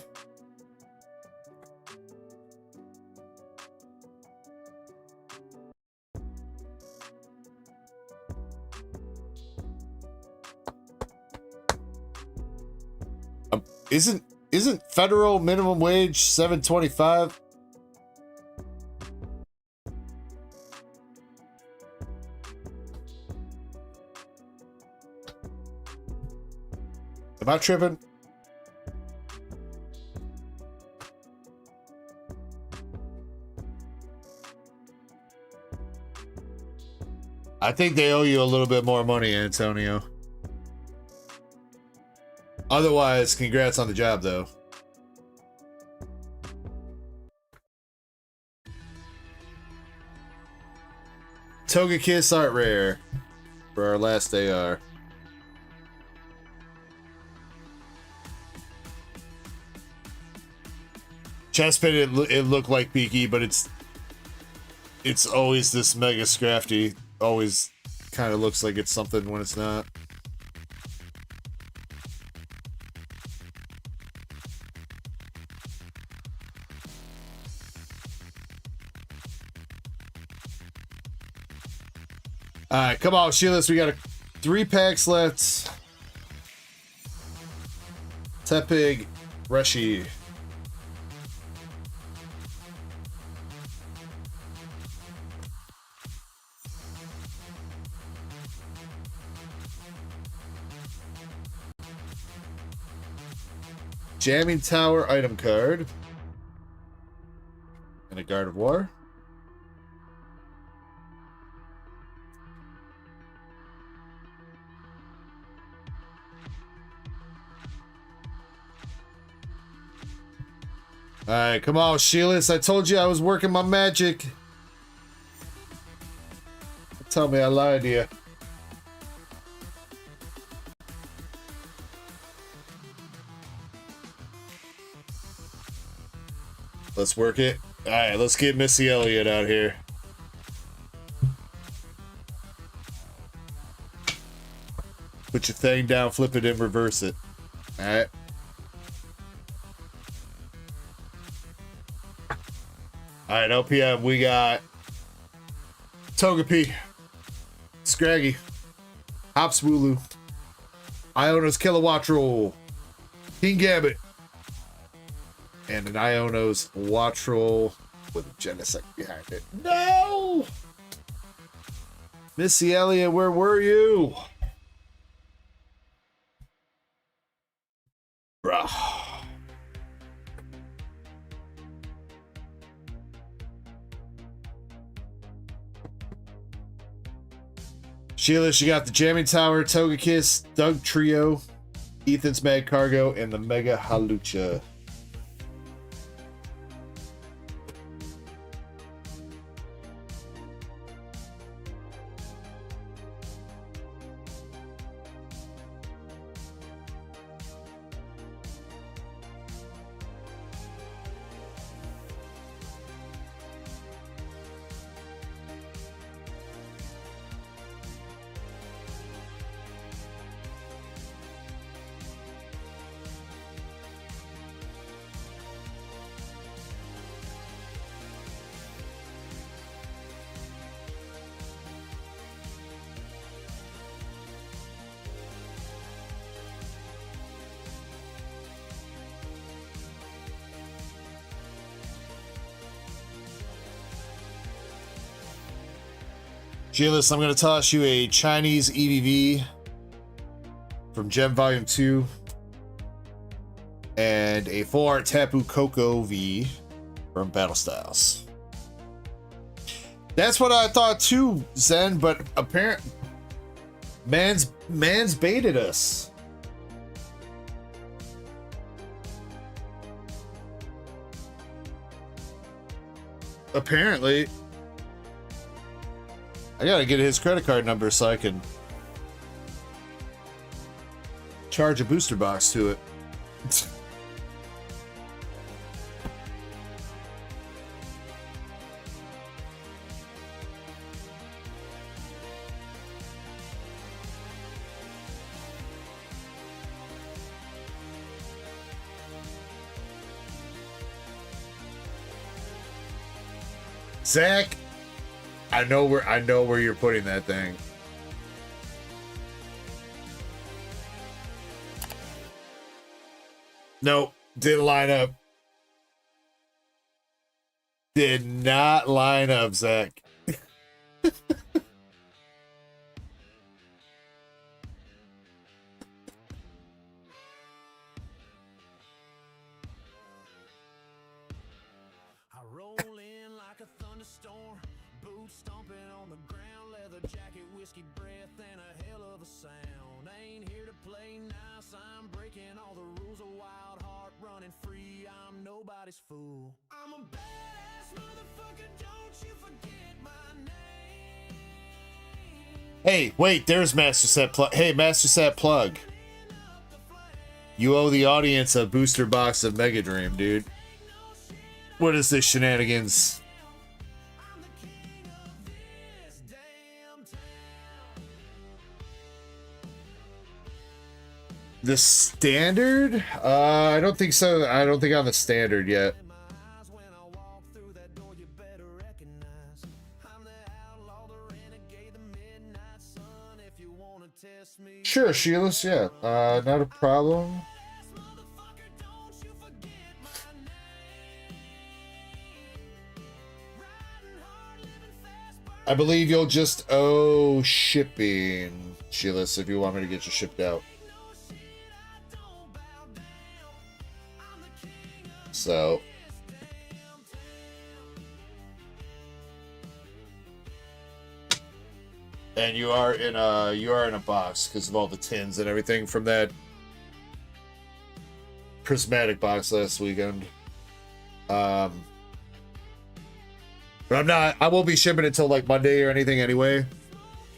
Isn't federal minimum wage $7.25? Am I tripping? I think they owe you a little bit more money, Antonio. Otherwise, congrats on the job, though. Toga Kiss Art Rare for our last AR. Chestpin, it looked like Peaky, but it's always this mega scrafty. Always kind of looks like it's something when it's not. Alright, come on, Sheilas. We got 3 packs left. Tepig, Reshi. Jamming Tower item card. And a Guard of War. Alright, come on, Sheilas. I told you I was working my magic. Tell me I lied to you. Let's work it. Alright, let's get Missy Elliott out here. Put your thing down, flip it, and reverse it. Alright. Alright, LPM, we got Togepi, Scraggy, Hopswooloo, Iono's Kilowattrel, King Gambit, and an Iono's Wattrel with a Genesect behind it. No! Missy Elliott, where were you? Bruh. Sheila, she got the Jamming Tower, Togekiss, Doug Trio, Ethan's Mad Cargo, and the Mega Halucha. Sheila, I'm going to toss you a Chinese EVV from Gem Volume 2 and a Full Art Tapu Koko V from Battle Styles. That's what I thought too, Zen, but apparently man's baited us. Apparently. I gotta get his credit card number so I can charge a booster box to it. Zach, I know where you're putting that thing. Nope, didn't line up. Did not line up, Zach. a thunderstorm. Boots stomping on the ground, leather jacket, whiskey breath, and a hell of a sound. I ain't here to play nice, I'm breaking all the rules. A wild heart running free, I'm nobody's fool. I'm a badass motherfucker, don't you forget my name. Hey, wait, there's Master Set Plug. Hey, Master Set Plug. You owe the audience a booster box of Mega Dream, dude. What is this shenanigans? I'm the king of this damn town. The standard? I don't think so. I don't think on the standard yet. My eyes when I walk through that door, you better recognize I'm the outlaw, the renegade, the midnight sun. If you wanna test me, Sure, Sheila. Yeah. Not a problem. motherfucker, don't you forget my name. Riding hard, living fast, I believe you'll just owe shipping, Sheila, if you want me to get you shipped out. don't bow down. I'm the king of So, damn town. and you are in a box because of all the tins and everything from that prismatic box last weekend. But I won't be shipping until like Monday or anything anyway,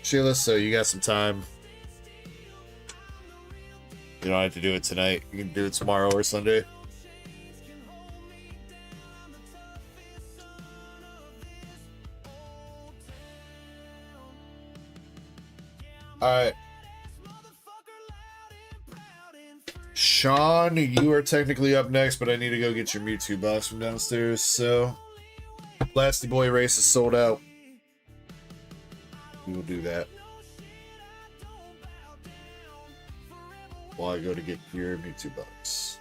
Sheila, so you got some time. You don't have to do it tonight. You can do it tomorrow or Sunday. Alright. Sean, you are technically up next, but I need to go get your Mewtwo box from downstairs, so Blasty Boy race is sold out. We will do that while I go to get your Mewtwo box.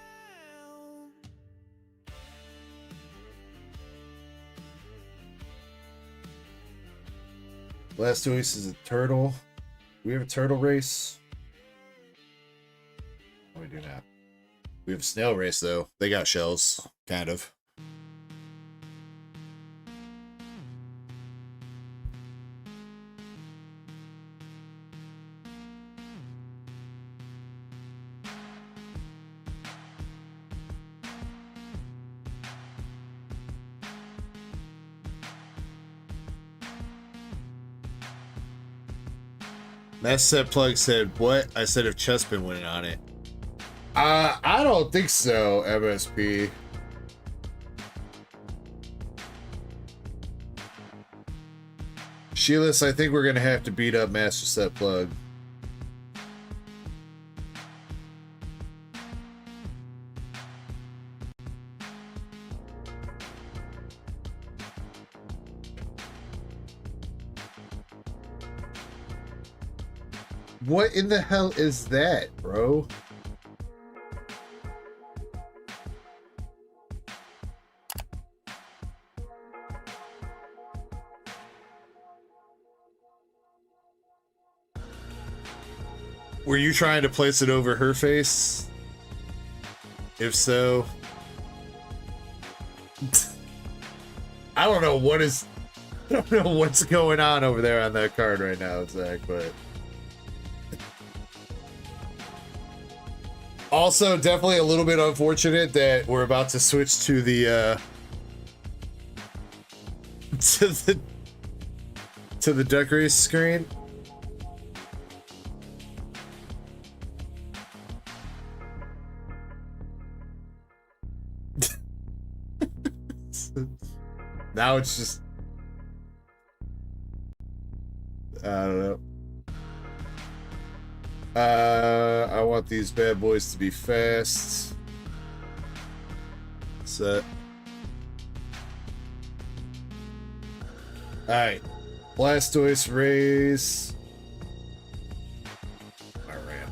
Blastoise is a turtle. Do we have a turtle race? No, we do not. We have a snail race, though. They got shells, kind of. That set plug said, what? I said if Chess been winning on it. I don't think so, MSP. Sheilas, I think we're gonna have to beat up Master Set Plug. What in the hell is that, bro? Were you trying to place it over her face? If so, I don't know what is. I don't know what's going on over there on that card right now, Zach, but. Also, definitely a little bit unfortunate that we're about to switch to the to the duck race screen. Now it's just, I don't know. I want these bad boys to be fast. Set. Alright. Blastoise raise. Alright.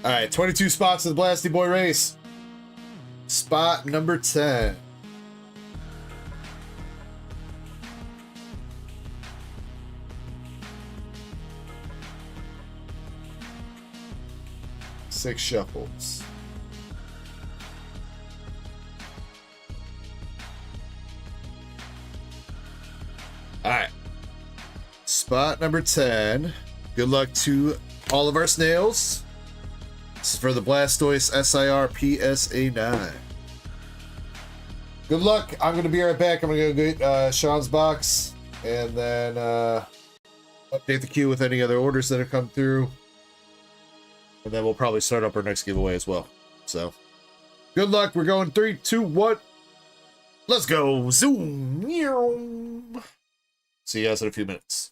Alright, 22 spots of the Blasty Boy race. Spot number 10. 6 shuffles. Alright. Spot number 10. Good luck to all of our snails. This is for the Blastoise SIR PSA 9. Good luck. I'm going to be right back. I'm going to go get Sean's box and then update the queue with any other orders that have come through. And then we'll probably start up our next giveaway as well. So, good luck. We're going 3, 2, 1. Let's go. Zoom. See you guys in a few minutes.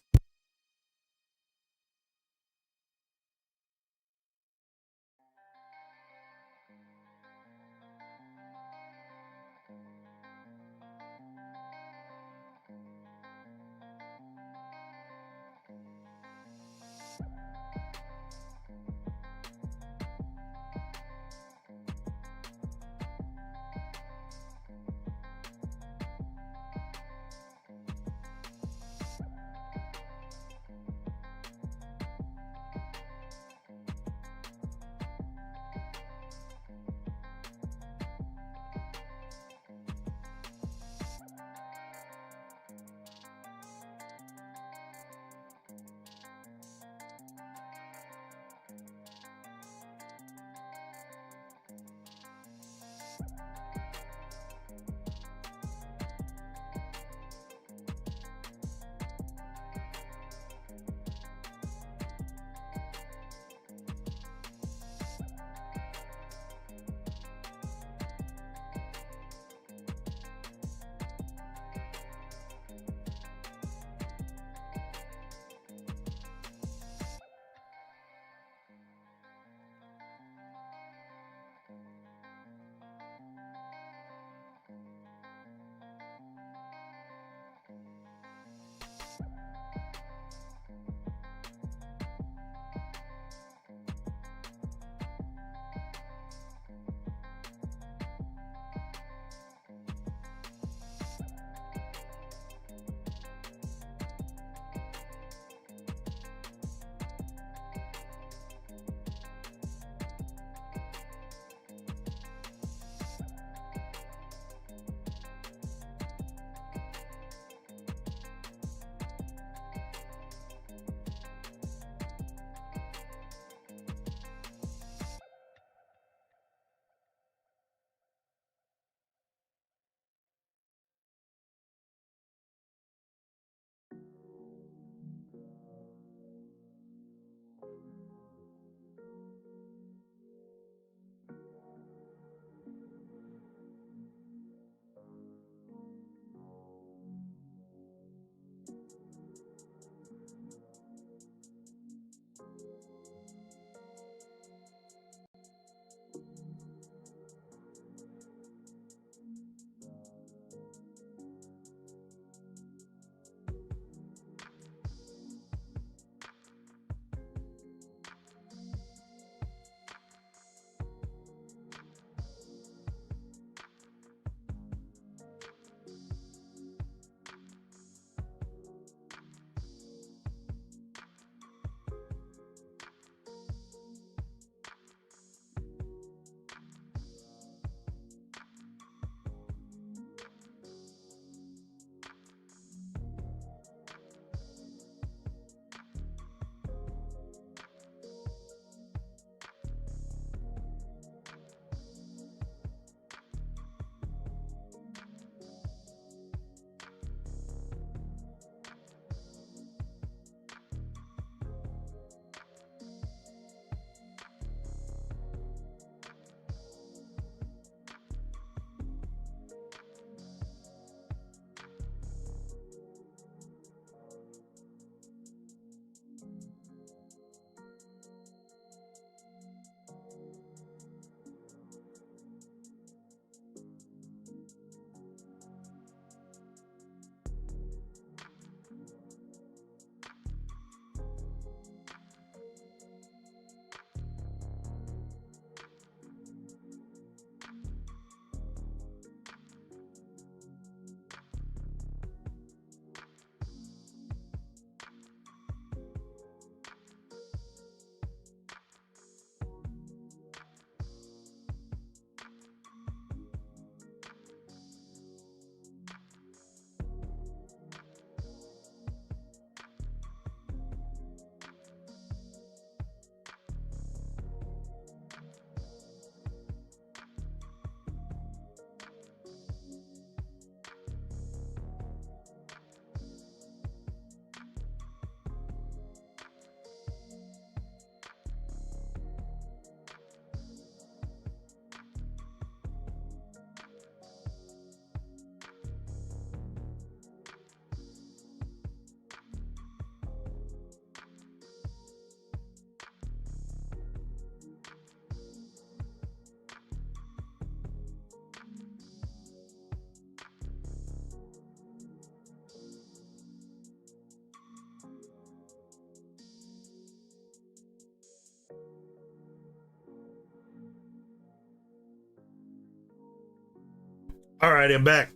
All right, I'm back.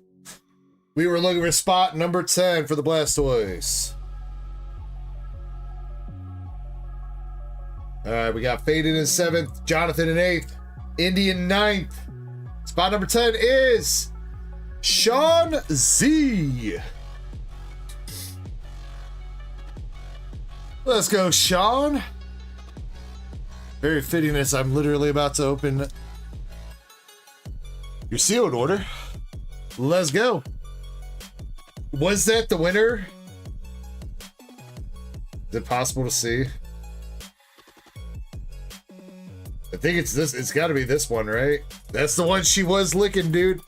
We were looking for spot number 10 for the Blastoise. All right, we got Faded in 7th, Jonathan in 8th, Indy in 9th. Spot number 10 is Sean Z. Let's go, Sean. Very fitting as I'm literally about to open your sealed order. Let's go. Was that the winner? Is it possible to see? I think it's this. It's got to be this one, right? That's the one she was licking, dude.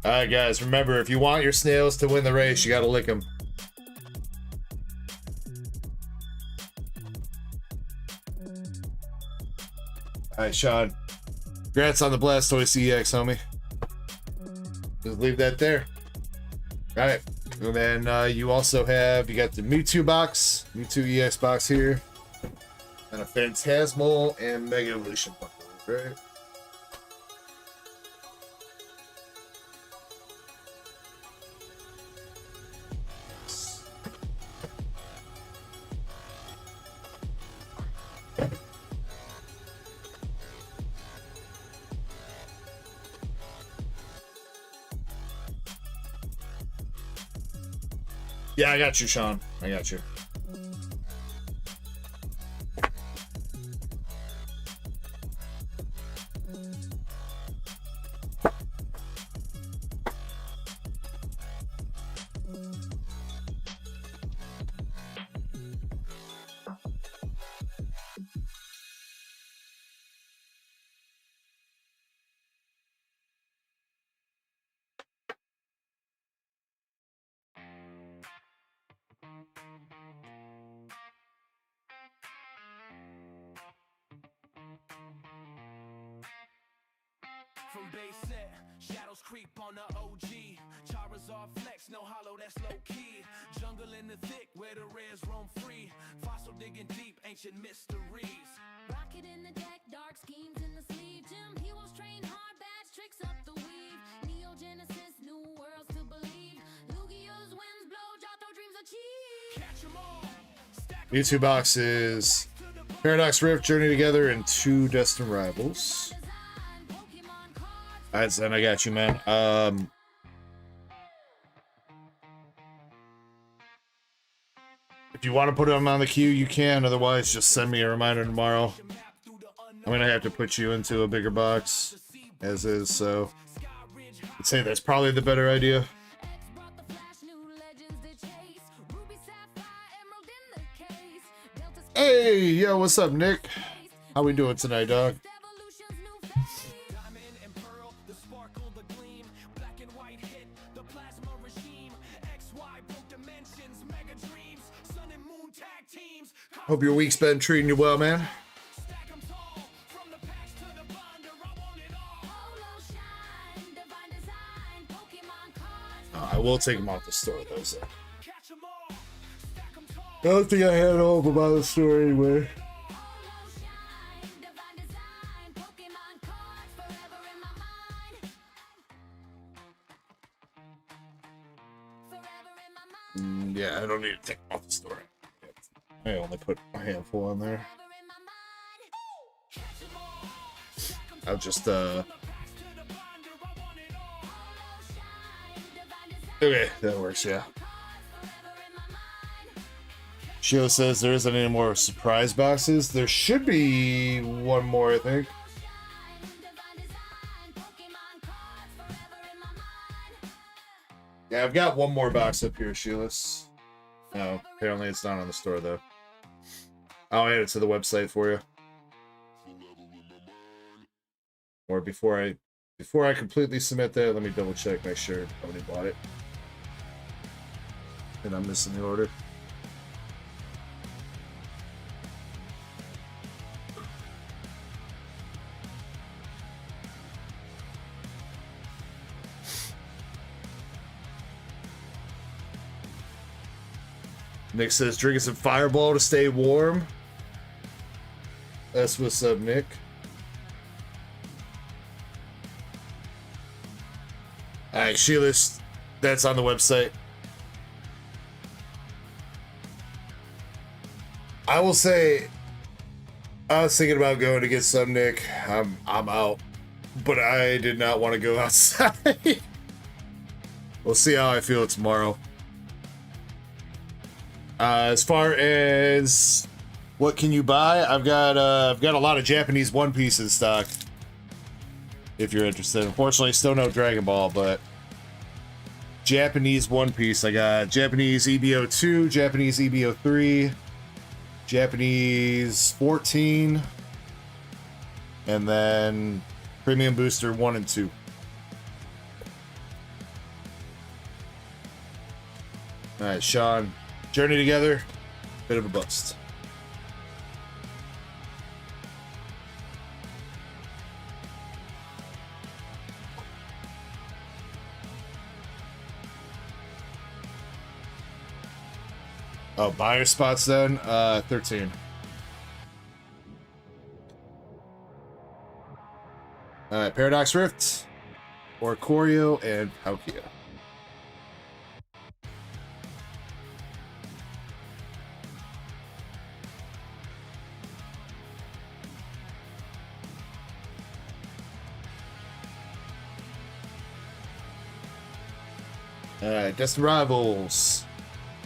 All right, guys, remember, if you want your snails to win the race, you got to lick them. All right, Sean. Congrats on the Blastoise EX, homie. Just leave that there. All right. And then you also have, you got the Mewtwo box, Mewtwo EX box here. And a Phantasmal and Mega Evolution bundle, right? Yeah, I got you, Sean. I got you. From base set, shadows creep on the OG. Charizard flex, no hollow, that's low key. Jungle in the thick, where the rares roam free. Fossil digging deep, ancient mysteries. Rocket in the deck, dark schemes in the sleeve. Gym heroes train hard, bad tricks up the weave. Neogenesis, new worlds to believe. Lugia's winds blow, Johto dreams achieve. Catch 'em all. Stack 'em Mewtwo boxes, Paradox Rift, Journey Together, and 2 Destined Rivals. design, Pokemon cards. All right, Zen, I got you, man. If you want to put them on the queue, you can. Otherwise, just send me a reminder tomorrow. I'm gonna have to put you into a bigger box, as is. So, I'd say that's probably the better idea. X brought the flash, new legends to chase. Ruby, Sapphire, Emerald in the case. Delta Hey, yo, what's up, Nick? How we doing tonight, dog? Evolution's new phase. diamond and pearl, the sparkle, the gleam. Black and white hit, the plasma regime. XY broke dimensions, mega dreams. Sun and moon tag teams. Hope your week's been treating you well, man. Stack 'em tall, from the packs to the binder, I want it all. Polo shine, divine design, Pokemon cards. I will take them off the store, though. So. Catch 'em all, stack 'em tall. I don't think I had all about the store anyway. Polo shine, divine design, Pokemon cards forever in my mind. Forever in my mind. Yeah, I don't need to take them off the store. I only put a handful on there. Forever in my mind. Catch 'em all. I'll just, Polo shine, divine design, Okay, that works, yeah. cards forever in my mind. Shio says there isn't any more surprise boxes. There should be one more, I think. Shine, divine design, Pokemon cards forever in my mind. Yeah, I've got one more box up here, Sheilas. No, apparently it's not on the store, though. I'll add it to the website for you. Or before I completely submit that, let me double check, make sure nobody bought it. And I'm missing the order. Nick says, drinking some Fireball to stay warm. That's what's up, Nick. Alright, Sheila, that's on the website. I will say, I was thinking about going to get some, Nick. I'm out. But I did not want to go outside. We'll see how I feel tomorrow. As far as what can you buy, I've got a lot of Japanese One Piece in stock. If you're interested. Unfortunately, still no Dragon Ball, but Japanese One Piece. I got Japanese EBO 2, Japanese EBO 3, Japanese 14, and then Premium Booster 1 and 2. Alright, Sean. Journey together. Bit of a bust. Oh, buyer spots then? 13. Alright, Paradox Rift, Oricorio, and Palkia. Alright, Destined Rivals.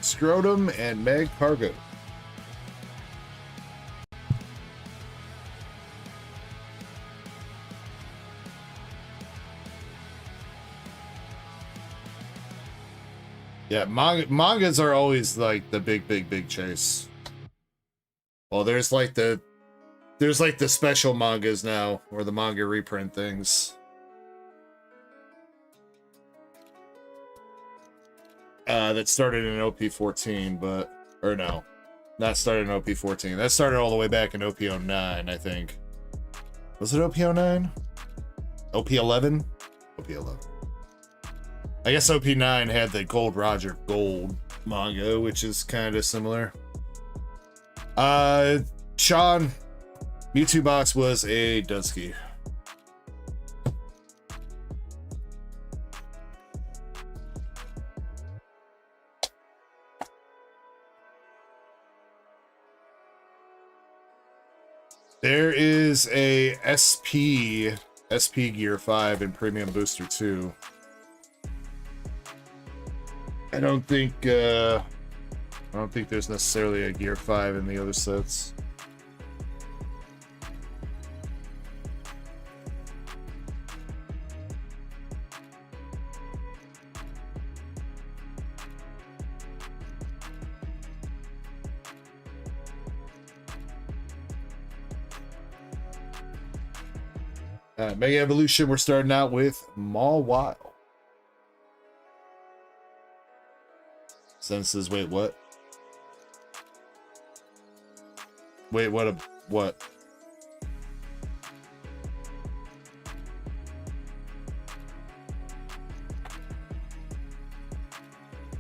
Scrotum and Meg Cargo. Yeah, mangas are always like the big chase. Well, there's like the special mangas now, or the manga reprint things. That started in OP14, but... Or no. Not started in OP14. That started all the way back in OP09, I think. Was it OP09? OP11? OP11. I guess OP9 had the Gold Roger Gold manga, which is kind of similar. Sean, Mewtwo box was a Dunsky. There is a SP Gear 5 and Premium Booster 2. I don't think there's necessarily a Gear 5 in the other sets. Mega Evolution, we're starting out with Mawile. Senses, wait, what? Wait, what?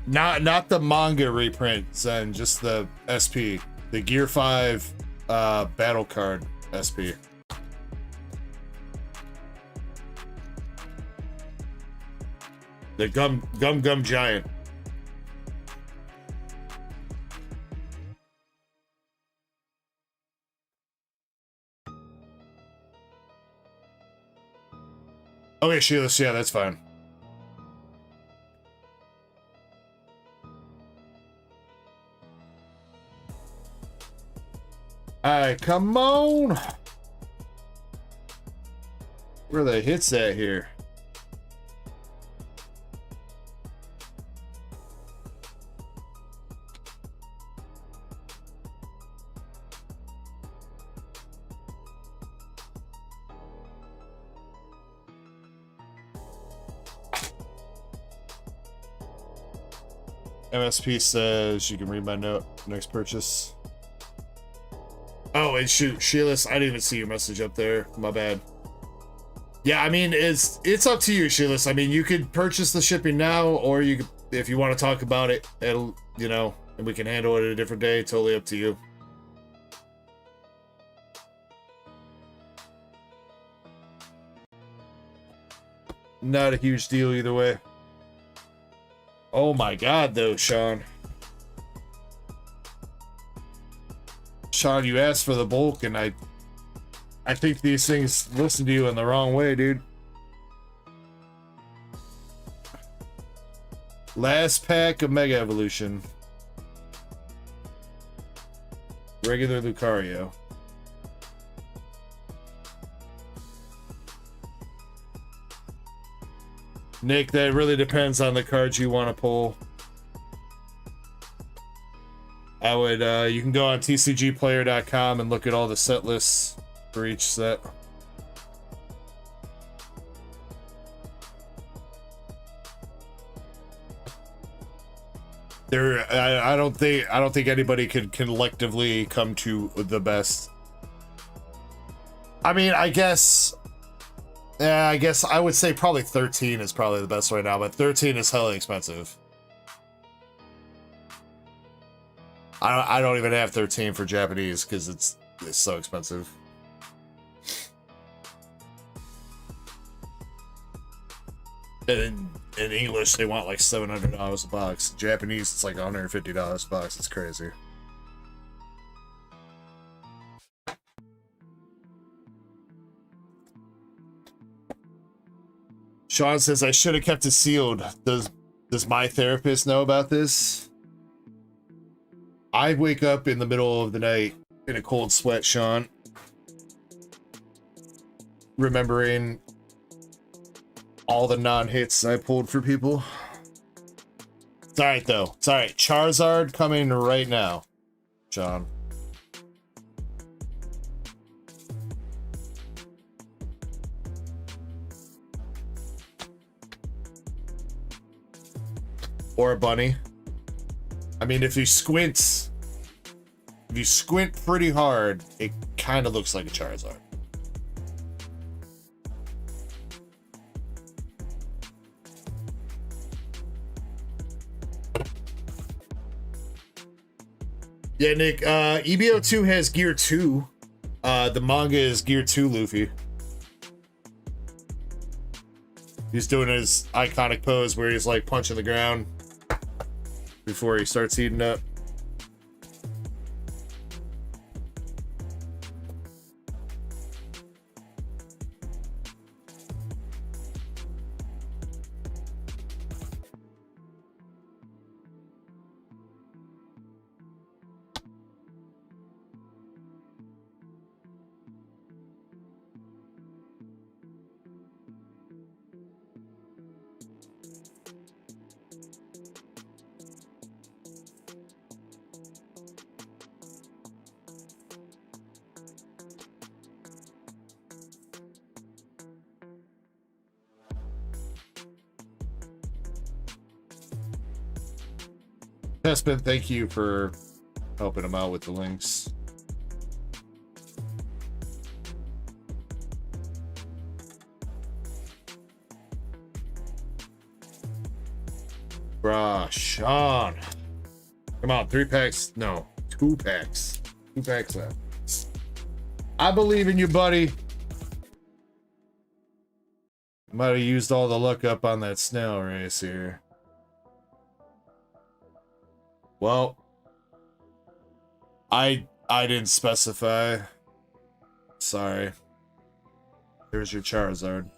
Not the manga reprint, Zen, just the SP. The Gear 5 battle card SP. The Gum Giant. Okay, Sheila, yeah, that's fine. Alright, come on! Where are the hits at here? MSP says you can read my note. Next purchase. Oh, and shoot, Sheila, I didn't even see your message up there. My bad. Yeah, I mean, it's up to you, Sheila. I mean, you could purchase the shipping now, or you could, if you want to talk about it, it'll, you know, And we can handle it a different day. Totally up to you. Not a huge deal either way. Oh my god, though, Sean. Sean, you asked for the bulk, and I think these things listen to you in the wrong way, dude. Last pack of Mega Evolution. Regular Lucario. Nick, that really depends on the cards you want to pull. I would, you can go on tcgplayer.com and look at all the set lists for each set. I don't think anybody could collectively come to the best. I mean, I guess I would say probably 13 is probably the best right now, but 13 is hella expensive. I don't even have 13 for Japanese because it's so expensive. And in English, they want like $700 a box. Japanese, it's like $150 a box. It's crazy. Sean says, I should have kept it sealed. Does my therapist know about this? I wake up in the middle of the night in a cold sweat, Sean. Remembering all the non-hits I pulled for people. It's alright, though. It's alright. Charizard coming right now, Sean. Or a bunny. I mean, if you squint pretty hard, it kind of looks like a Charizard. Yeah, Nick, EBO2 has Gear 2. The manga is Gear 2 Luffy. He's doing his iconic pose where he's like punching the ground before he starts heating up. Tespin, thank you for helping him out with the links. Bruh, Sean. Come on, 3 packs. No, 2 packs. 2 packs left. I believe in you, buddy. Might have used all the luck up on that snail race here. Well, I didn't specify. Sorry. Here's your Charizard.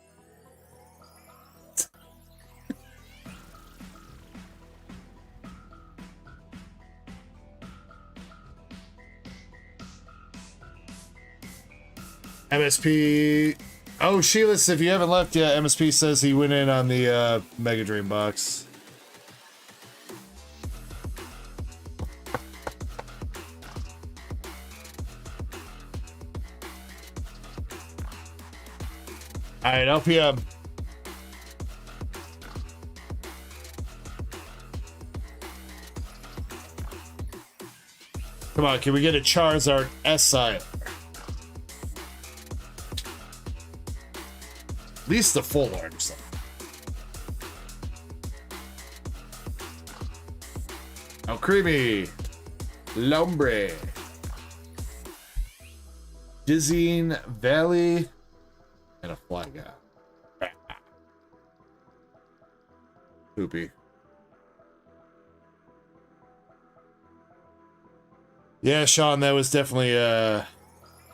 MSP. Oh, Sheilas, if you haven't left yet, MSP says he went in on the Mega Dream box. All right, LPM. Come on, can we get a Charizard S-side? At least the full art or something. Oh, creamy. Lombre. Dizzying Valley. And a fly guy. Poopy. Yeah, Sean, that was definitely,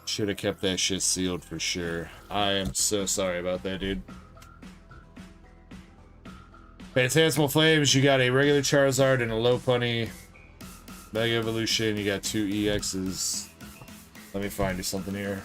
should have kept that shit sealed for sure. I am so sorry about that, dude. Phantasmal Flames, you got a regular Charizard and a Lopunny. Mega Evolution, you got 2 EXs. Let me find you something here.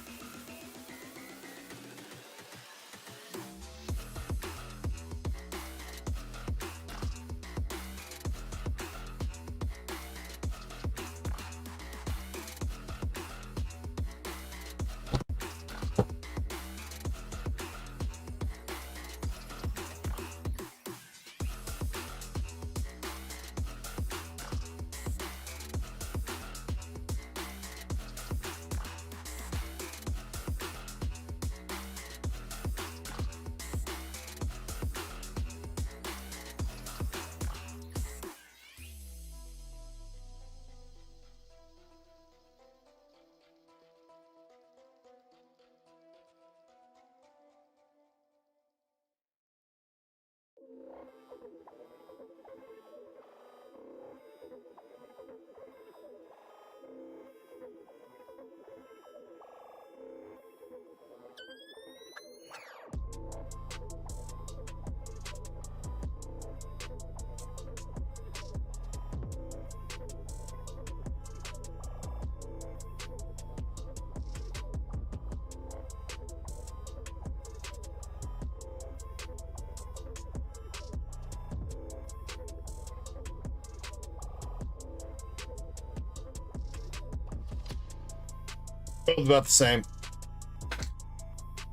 Both about the same.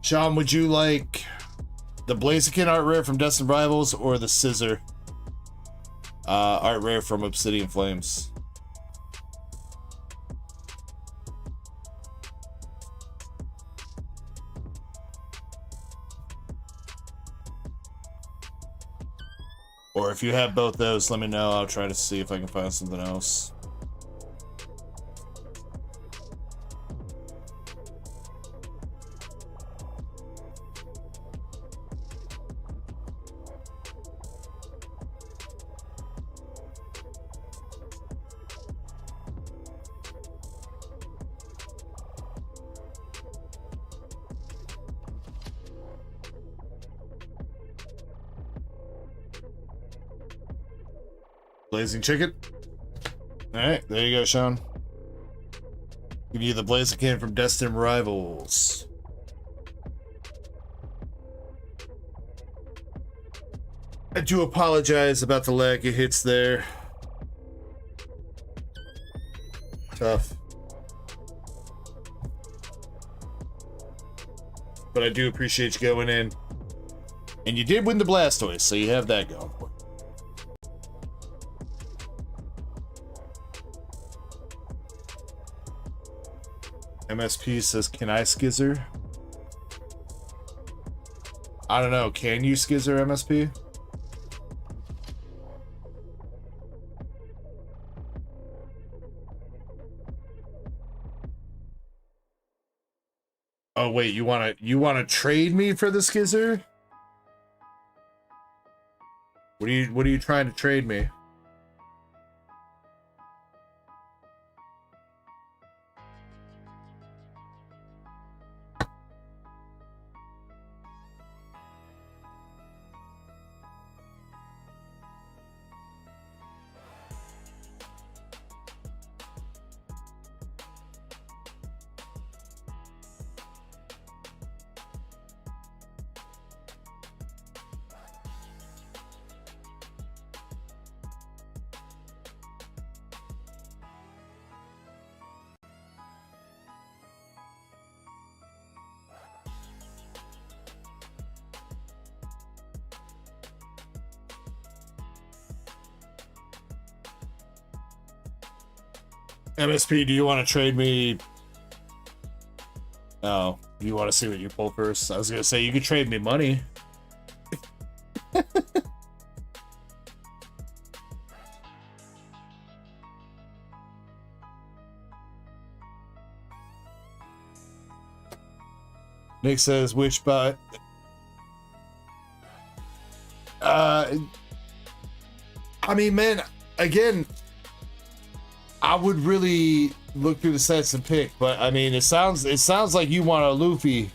Sean, would you like the Blaziken art rare from Destined Rivals or the Scissor art rare from Obsidian Flames? Or if you have both those, let me know. I'll try to see if I can find something else. Blazing Chicken. Alright, there you go, Sean. Give you the Blaziken from Destined Rivals. I do apologize about the lack of hits there. Tough. But I do appreciate you going in. And you did win the Blastoise, so you have that going for you. MSP says, can I skizzer? I don't know. Can you skizzer, MSP? Oh wait, you wanna trade me for the skizzer? What are you trying to trade me? MSP, do you want to trade me? Oh, you want to see what you pull first? I was gonna say you could trade me money. Nick says, which but I mean, man, again, I would really look through the sets and pick, but I mean, it sounds like you want a Luffy.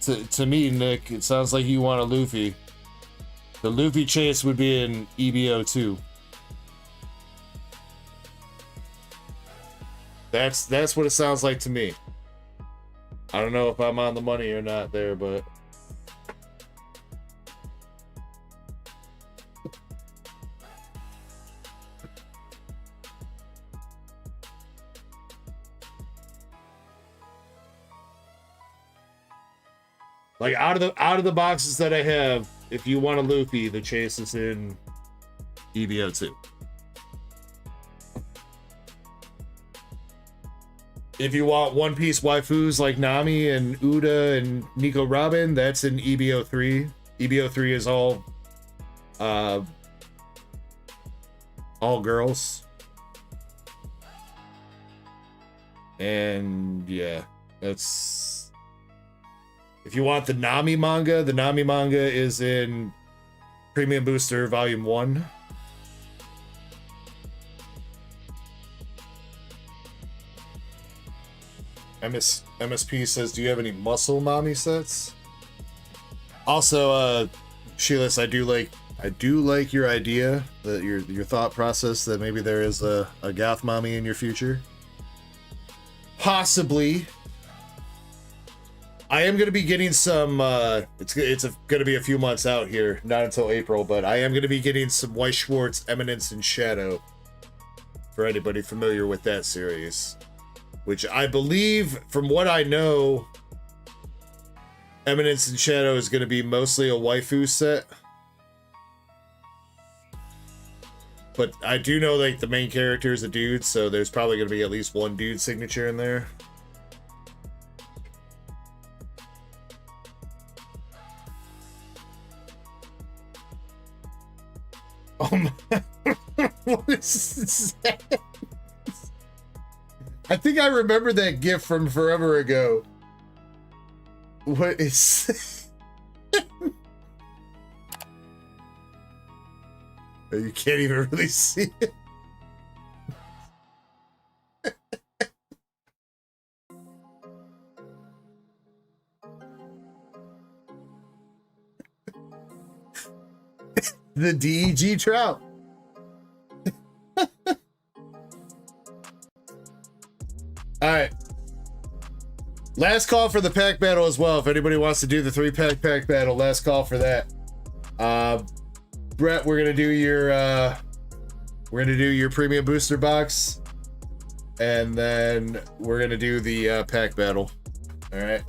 To me, Nick, it sounds like you want a Luffy. The Luffy chase would be in EBO 2. That's what it sounds like to me. I don't know if I'm on the money or not there, but like out of the boxes that I have, if you want a Luffy, the chase is in EBO 2. If you want One Piece waifus like Nami and Uda and Nico Robin, that's in EBO 3. EBO 3 is all girls. And yeah, that's... If you want the Nami manga is in Premium Booster Volume 1. MSP says, do you have any muscle mommy sets? Also, Sheilas, I do like your idea, that your thought process that maybe there is a goth mommy in your future. Possibly. I am going to be getting some, it's going to be a few months out here, not until April, but I am going to be getting some Weiss Schwarz Eminence and Shadow, for anybody familiar with that series. Which I believe, from what I know, Eminence and Shadow is going to be mostly a waifu set. But I do know, like, the main character is a dude, so there's probably going to be at least one dude signature in there. Oh my... What is that? I think I remember that GIF from forever ago. What is... You can't even really see it. The DEG trout. Alright. Last call for the pack battle as well. If anybody wants to do the 3-pack pack battle, last call for that. Brett, we're gonna do your premium booster box, and then we're gonna do the pack battle. Alright.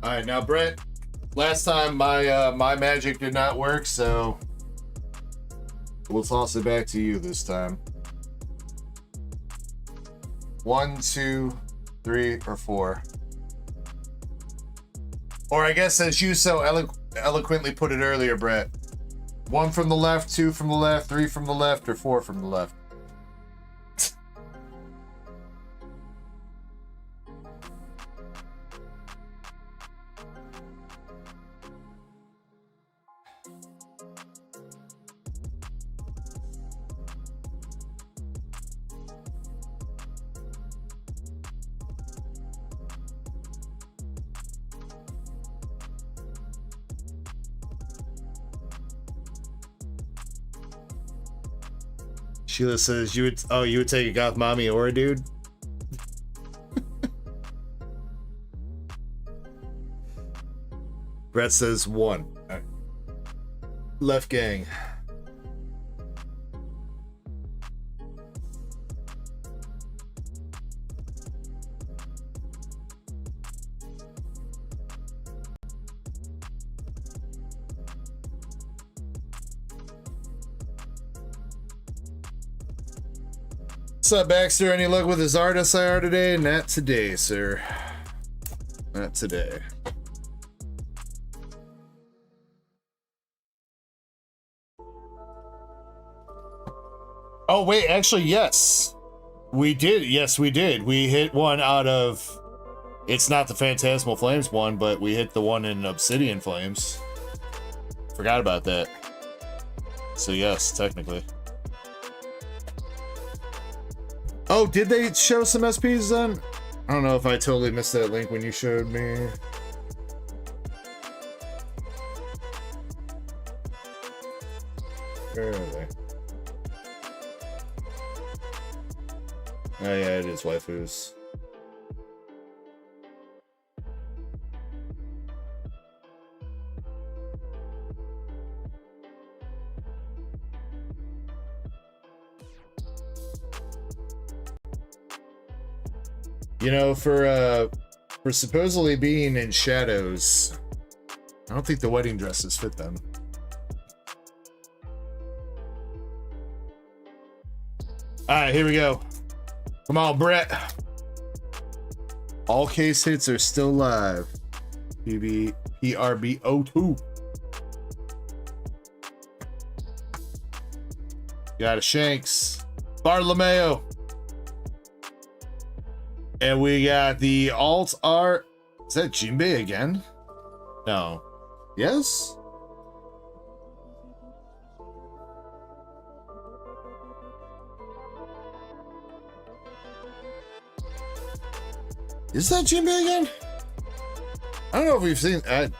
All right, now Brett, last time my magic did not work, so we'll toss it back to you this time. 1, 2, 3, or 4. Or I guess as you so eloquently put it earlier, Brett. 1 from the left, 2 from the left, 3 from the left, or 4 from the left. Sheila says you would take a goth mommy or a dude. Brett says 1. All right. Left gang. What's up, Baxter? Any luck with his art SIR today? Not today, sir. Not today. Oh, wait, actually, yes. We did. Yes, we did. We hit one out of... It's not the Phantasmal Flames one, but we hit the one in Obsidian Flames. Forgot about that. So, yes, technically. Oh, did they show some SPs then? I don't know if I totally missed that link when you showed me. Where are they? Oh yeah, it is waifus. You know, for supposedly being in shadows, I don't think the wedding dresses fit them. Alright, here we go. Come on, Brett. All case hits are still live. PRB02. Got a Shanks. Bartolomeo. And we got the alt art. Is that Jinbei again? No. Yes? Is that Jinbei again? I don't know if we've seen... I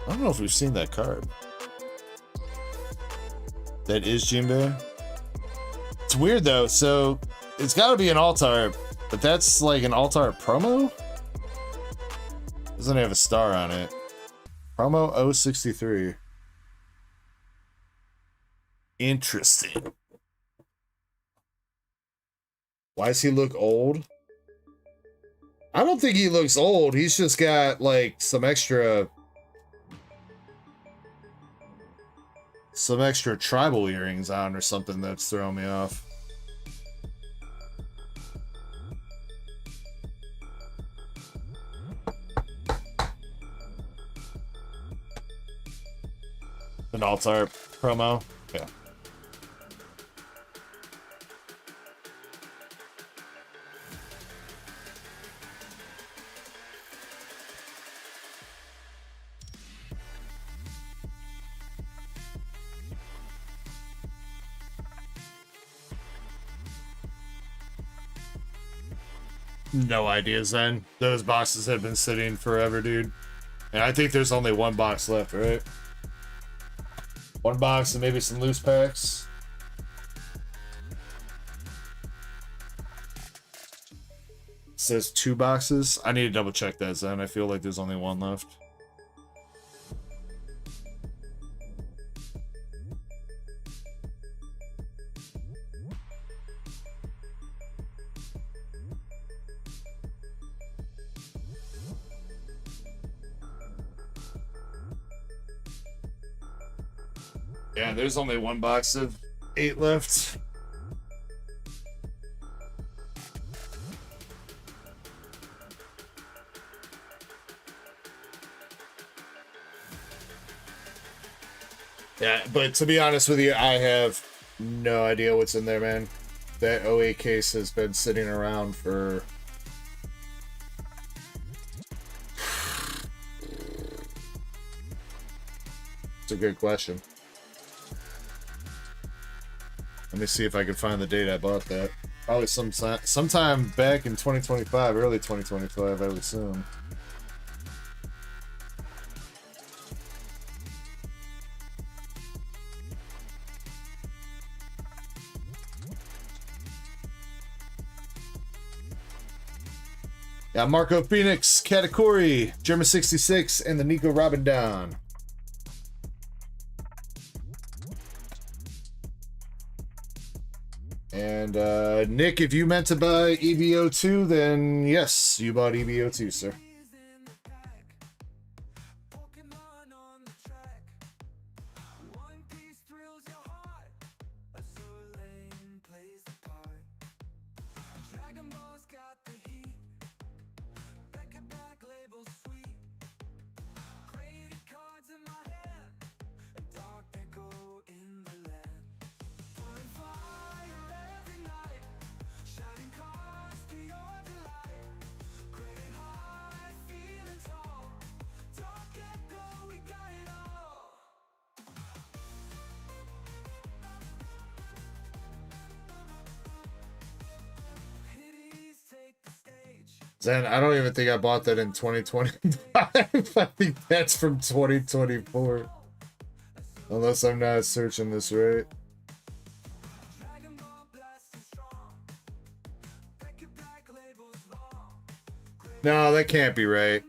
don't know if we've seen that card. That is Jinbei? It's weird though, so it's got to be an alt art, but that's like an alt art promo? Doesn't have a star on it. Promo 063. Interesting. Why does he look old? I don't think he looks old. He's just got like some extra tribal earrings on or something that's throwing me off. An alt-art promo? Yeah. No idea, Zen. Those boxes have been sitting forever, dude. And I think there's only one box left, right? One box and maybe some loose packs. It says 2 boxes. I need to double check that, Zen. I feel like there's only one left. Yeah, there's only one box of 8 left. Yeah, but to be honest with you, I have no idea what's in there, man. That 08 case has been sitting around for... It's a good question. Let me see if I can find the date I bought that. Probably sometime back in 2025, early 2025, I would assume. Got Marco Phoenix, Katakuri, German 66, and the Nico Robin Don. And Nick, if you meant to buy EVO2, then yes, you bought EVO2, sir. Dragon Zen, I don't even think I bought that in 2025. I think that's from 2024. Unless I'm not searching this right. No, that can't be right.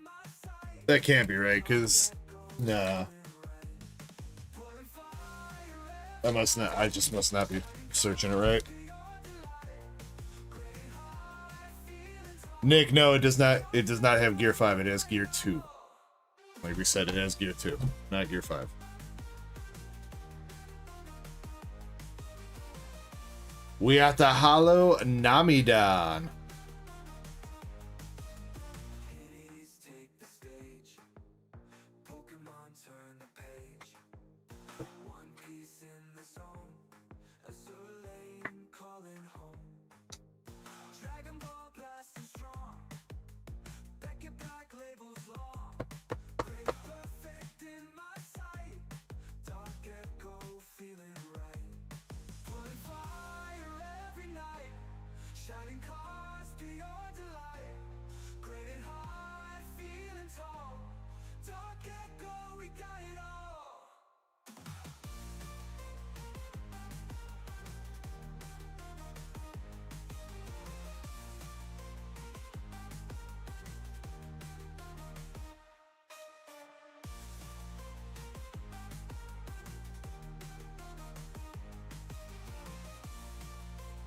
That can't be right, because... Nah. I must not... I just must not be searching it right. Nick, no, it does not. It does not have Gear 5. It has Gear 2. Like we said, it has Gear 2, not Gear 5. We got the Hollow Namidan.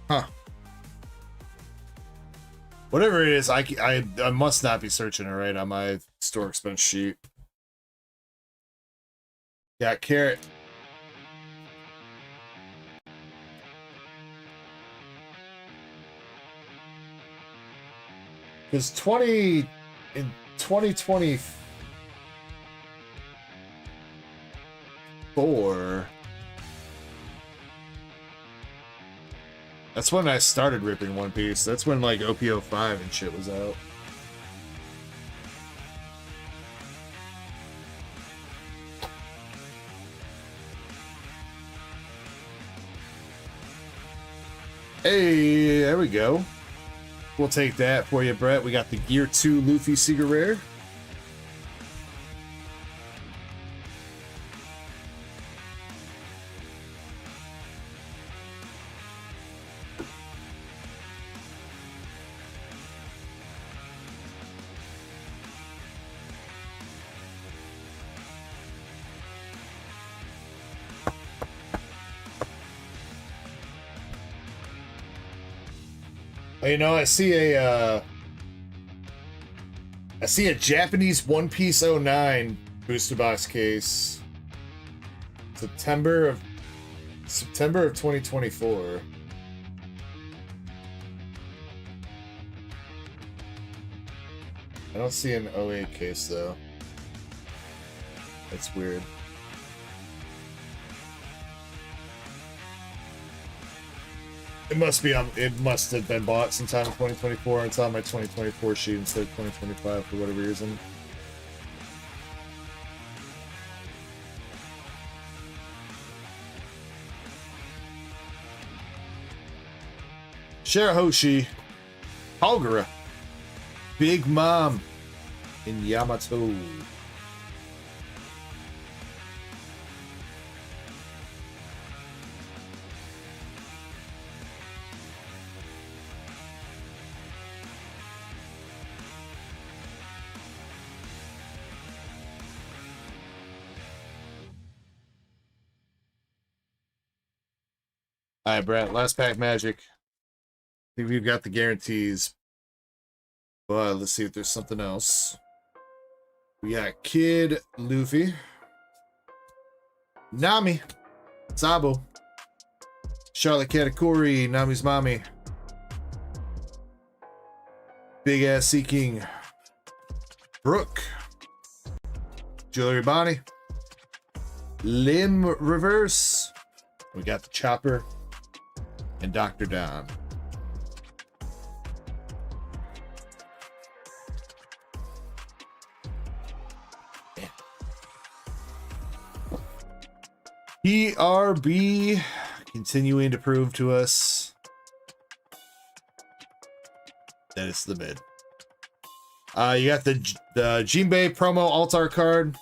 Huh. Whatever it is, I must not be searching it right on my store expense sheet. Got Carrot. Because in 2024, that's when I started ripping One Piece. That's when like OPO 5 and shit was out. Hey, there we go. We'll take that for you, Brett. We got the Gear 2 Luffy Secret Rare. You know, I see a Japanese One Piece 09 booster box case. September of 2024. I don't see an 08 case though. That's weird. It must be on. It must have been bought sometime in 2024. It's on my 2024 sheet instead of 2025 for whatever reason. Shirahoshi, Halgara, Big Mom, in Yamato. All right, Brett. Last pack magic. I think we've got the guarantees. But let's see if there's something else. We got Kid Luffy. Nami. Sabo. Charlotte Katakuri. Nami's mommy. Big Ass Seeking. Brooke. Jewelry Bonnie. Limb Reverse. We got the Chopper. And Dr. Don. Yeah. PRB continuing to prove to us that it's the mid. You got the Jinbei promo alt-art card,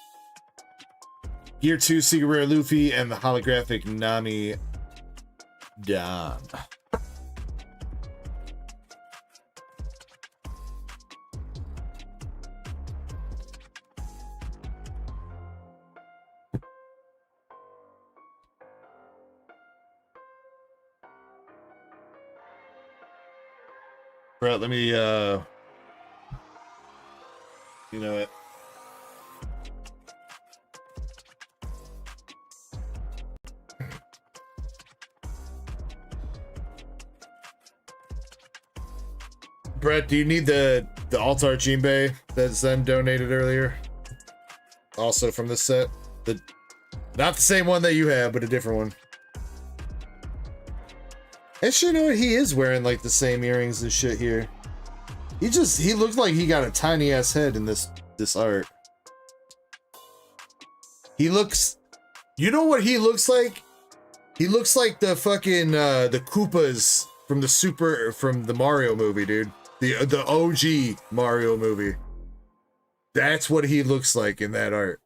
Gear 2 Secret Rare Luffy, and the holographic Nami Don. Right, let me, you know it. Brett, do you need the alt-art Jinbei that Zen donated earlier? Also from this set? Not the same one that you have, but a different one. Actually, you know what? He is wearing like the same earrings and shit here. He looks like he got a tiny ass head in this art. He looks, you know what he looks like? He looks like the fucking the Koopas from the Mario movie, dude. The OG Mario movie. That's what he looks like in that art.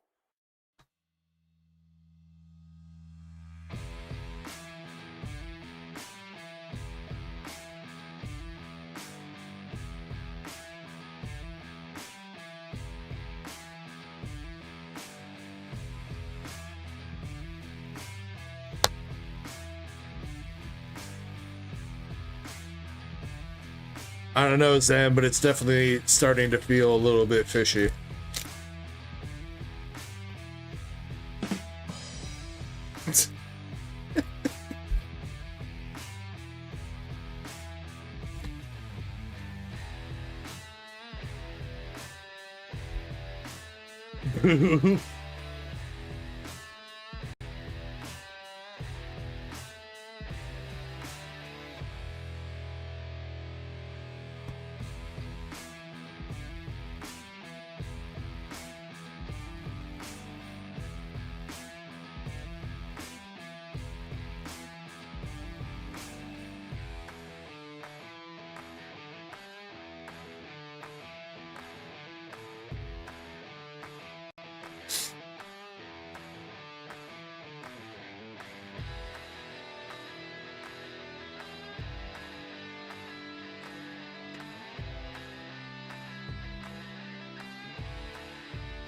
I don't know, Zam, but it's definitely starting to feel a little bit fishy.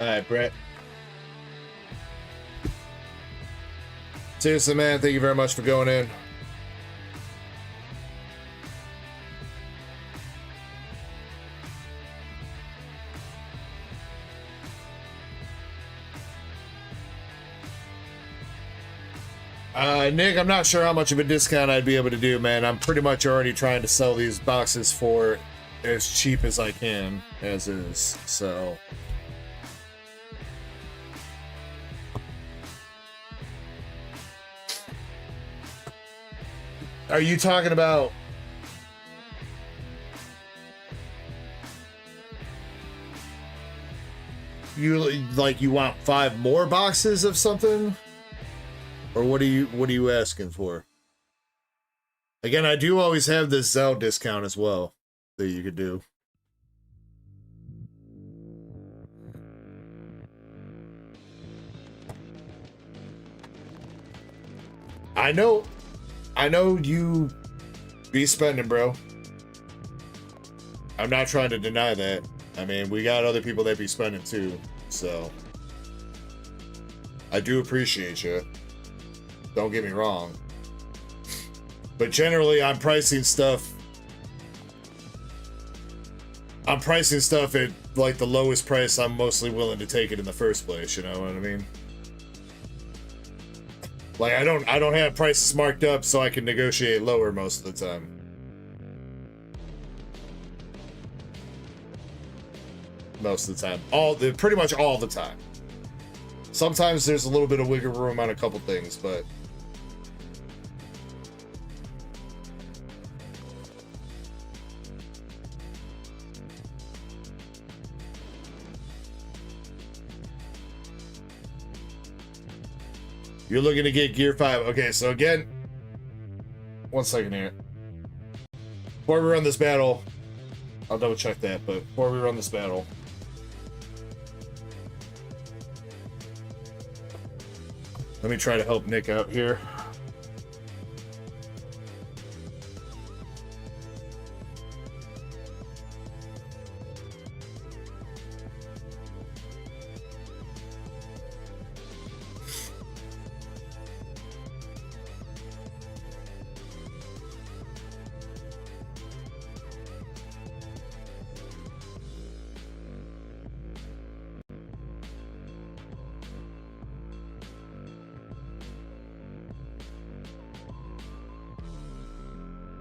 All right, Brett. Seriously, man, thank you very much for going in. Nick, I'm not sure how much of a discount I'd be able to do, man. I'm pretty much already trying to sell these boxes for as cheap as I can, as is, so... Are you talking about... You want 5 more boxes of something? Or what are you asking for? Again, I do always have this Zelle discount as well that you could do. I know you be spending, bro. I'm not trying to deny that. I mean, we got other people that be spending too, so I do appreciate you. Don't get me wrong. But generally, I'm pricing stuff at like the lowest price I'm mostly willing to take it in the first place, you know what I mean? Like I don't have prices marked up so I can negotiate lower most of the time. Most of the time. Pretty much all the time. Sometimes there's a little bit of wiggle room on a couple things, but you're looking to get Gear 5. Okay, so again, 1 second here. Before we run this battle, I'll double check that, but before we run this battle. Let me try to help Nick out here.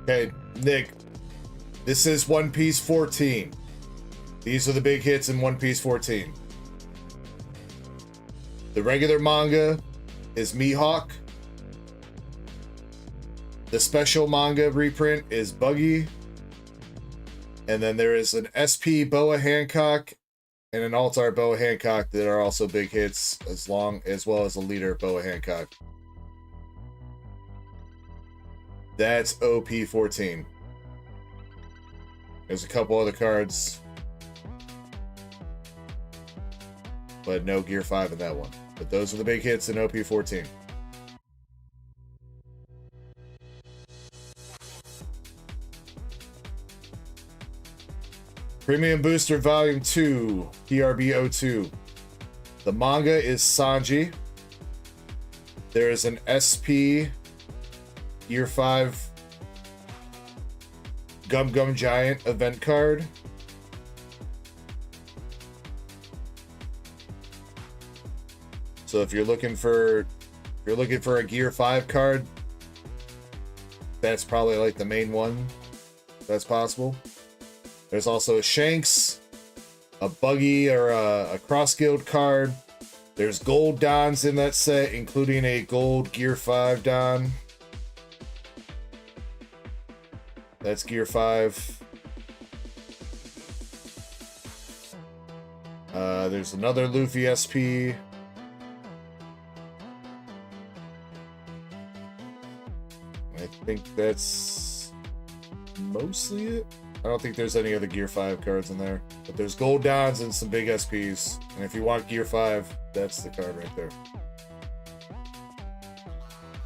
Okay, Nick, this is One Piece 14. These are the big hits in One Piece 14. The regular manga is Mihawk. The special manga reprint is Buggy. And then there is an SP Boa Hancock and an alt-art Boa Hancock that are also big hits, as well as a leader Boa Hancock. That's OP14. There's a couple other cards, but no Gear 5 in that one. But those are the big hits in OP14. Premium Booster Volume 2, PRB02. The manga is Sanji. There is an SP Year 5 Gum Gum Giant event card. So if you're looking for a Gear 5 card, that's probably like the main one that's possible. There's also a Shanks, a Buggy or a Cross Guild card. There's gold Dons in that set, including a gold Gear 5 Don. That's Gear 5. There's another Luffy SP. I think that's mostly it. I don't think there's any other Gear 5 cards in there. But there's gold Dons and some big SPs. And if you want Gear 5, that's the card right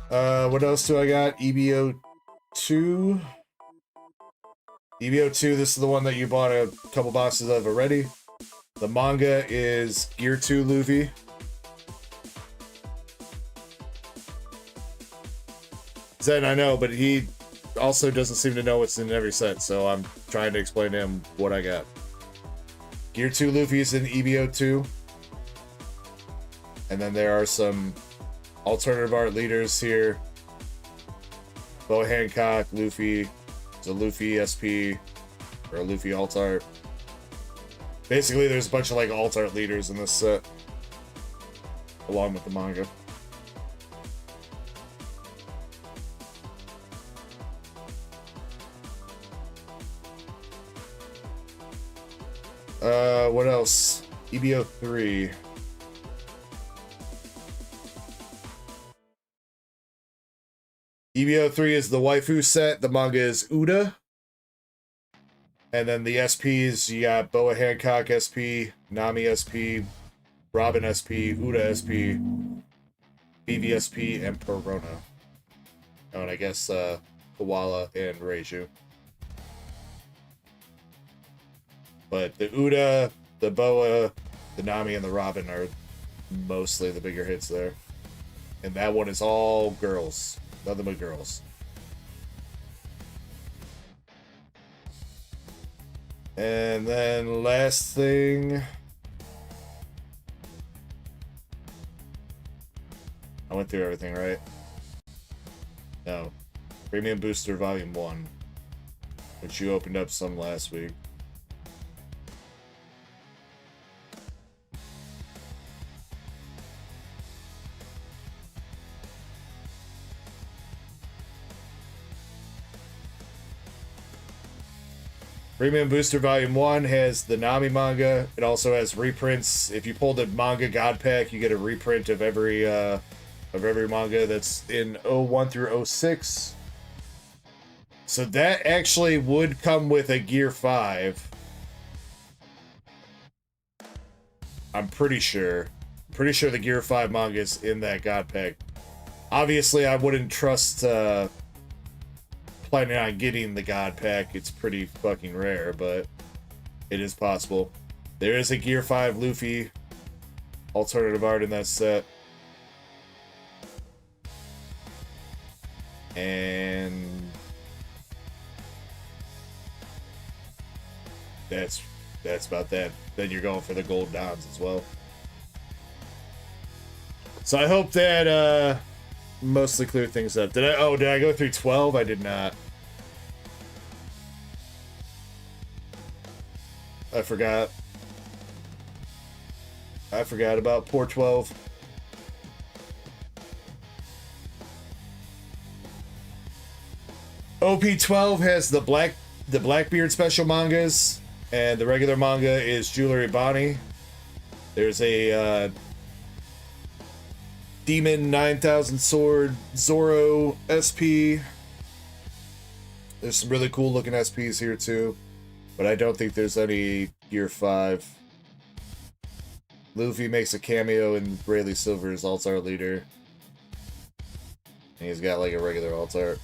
there. What else do I got? EBO2. EBO2, this is the one that you bought a couple boxes of already. The manga is Gear 2 Luffy. Zen, I know, but he also doesn't seem to know what's in every set, so I'm trying to explain to him what I got. Gear 2 Luffy is in EBO2. And then there are some alternative art leaders here. Boa Hancock, Luffy. It's a Luffy SP or a Luffy alt art. Basically, there's a bunch of like alt art leaders in this set, along with the manga. What else? EBO3. EBO3 is the waifu set. The manga is Uda. And then the SPs, you got Boa Hancock SP, Nami SP, Robin SP, Uda SP, BV SP, and Perona. Oh, and I guess Koala and Reiju. But the Uda, the Boa, the Nami, and the Robin are mostly the bigger hits there. And that one is all girls. Nothing but girls. And then last thing. I went through everything, right? No. Premium Booster Volume 1. Which you opened up some last week. Premium Booster Volume 1 has the Nami manga. It also has reprints. If you pull the manga God Pack, you get a reprint of every manga that's in 01 through 06. So that actually would come with a Gear 5. I'm pretty sure. Pretty sure the Gear 5 manga is in that God Pack. Obviously, I wouldn't trust planning on getting the God Pack. It's pretty fucking rare, but it is possible. There is a Gear 5 Luffy alternative art in that set. And that's about that. Then you're going for the gold dons as well. So I hope that mostly cleared things up. Did I go through 12? I did not. I forgot about poor 12. OP12 has the Blackbeard special mangas, and the regular manga is Jewelry Bonnie. There's a Demon 9000 Sword Zoro SP. There's some really cool looking SPs here too, but I don't think there's any Gear 5. Luffy makes a cameo in Rayleigh Silver's alt-art leader. And he's got like a regular alt-art.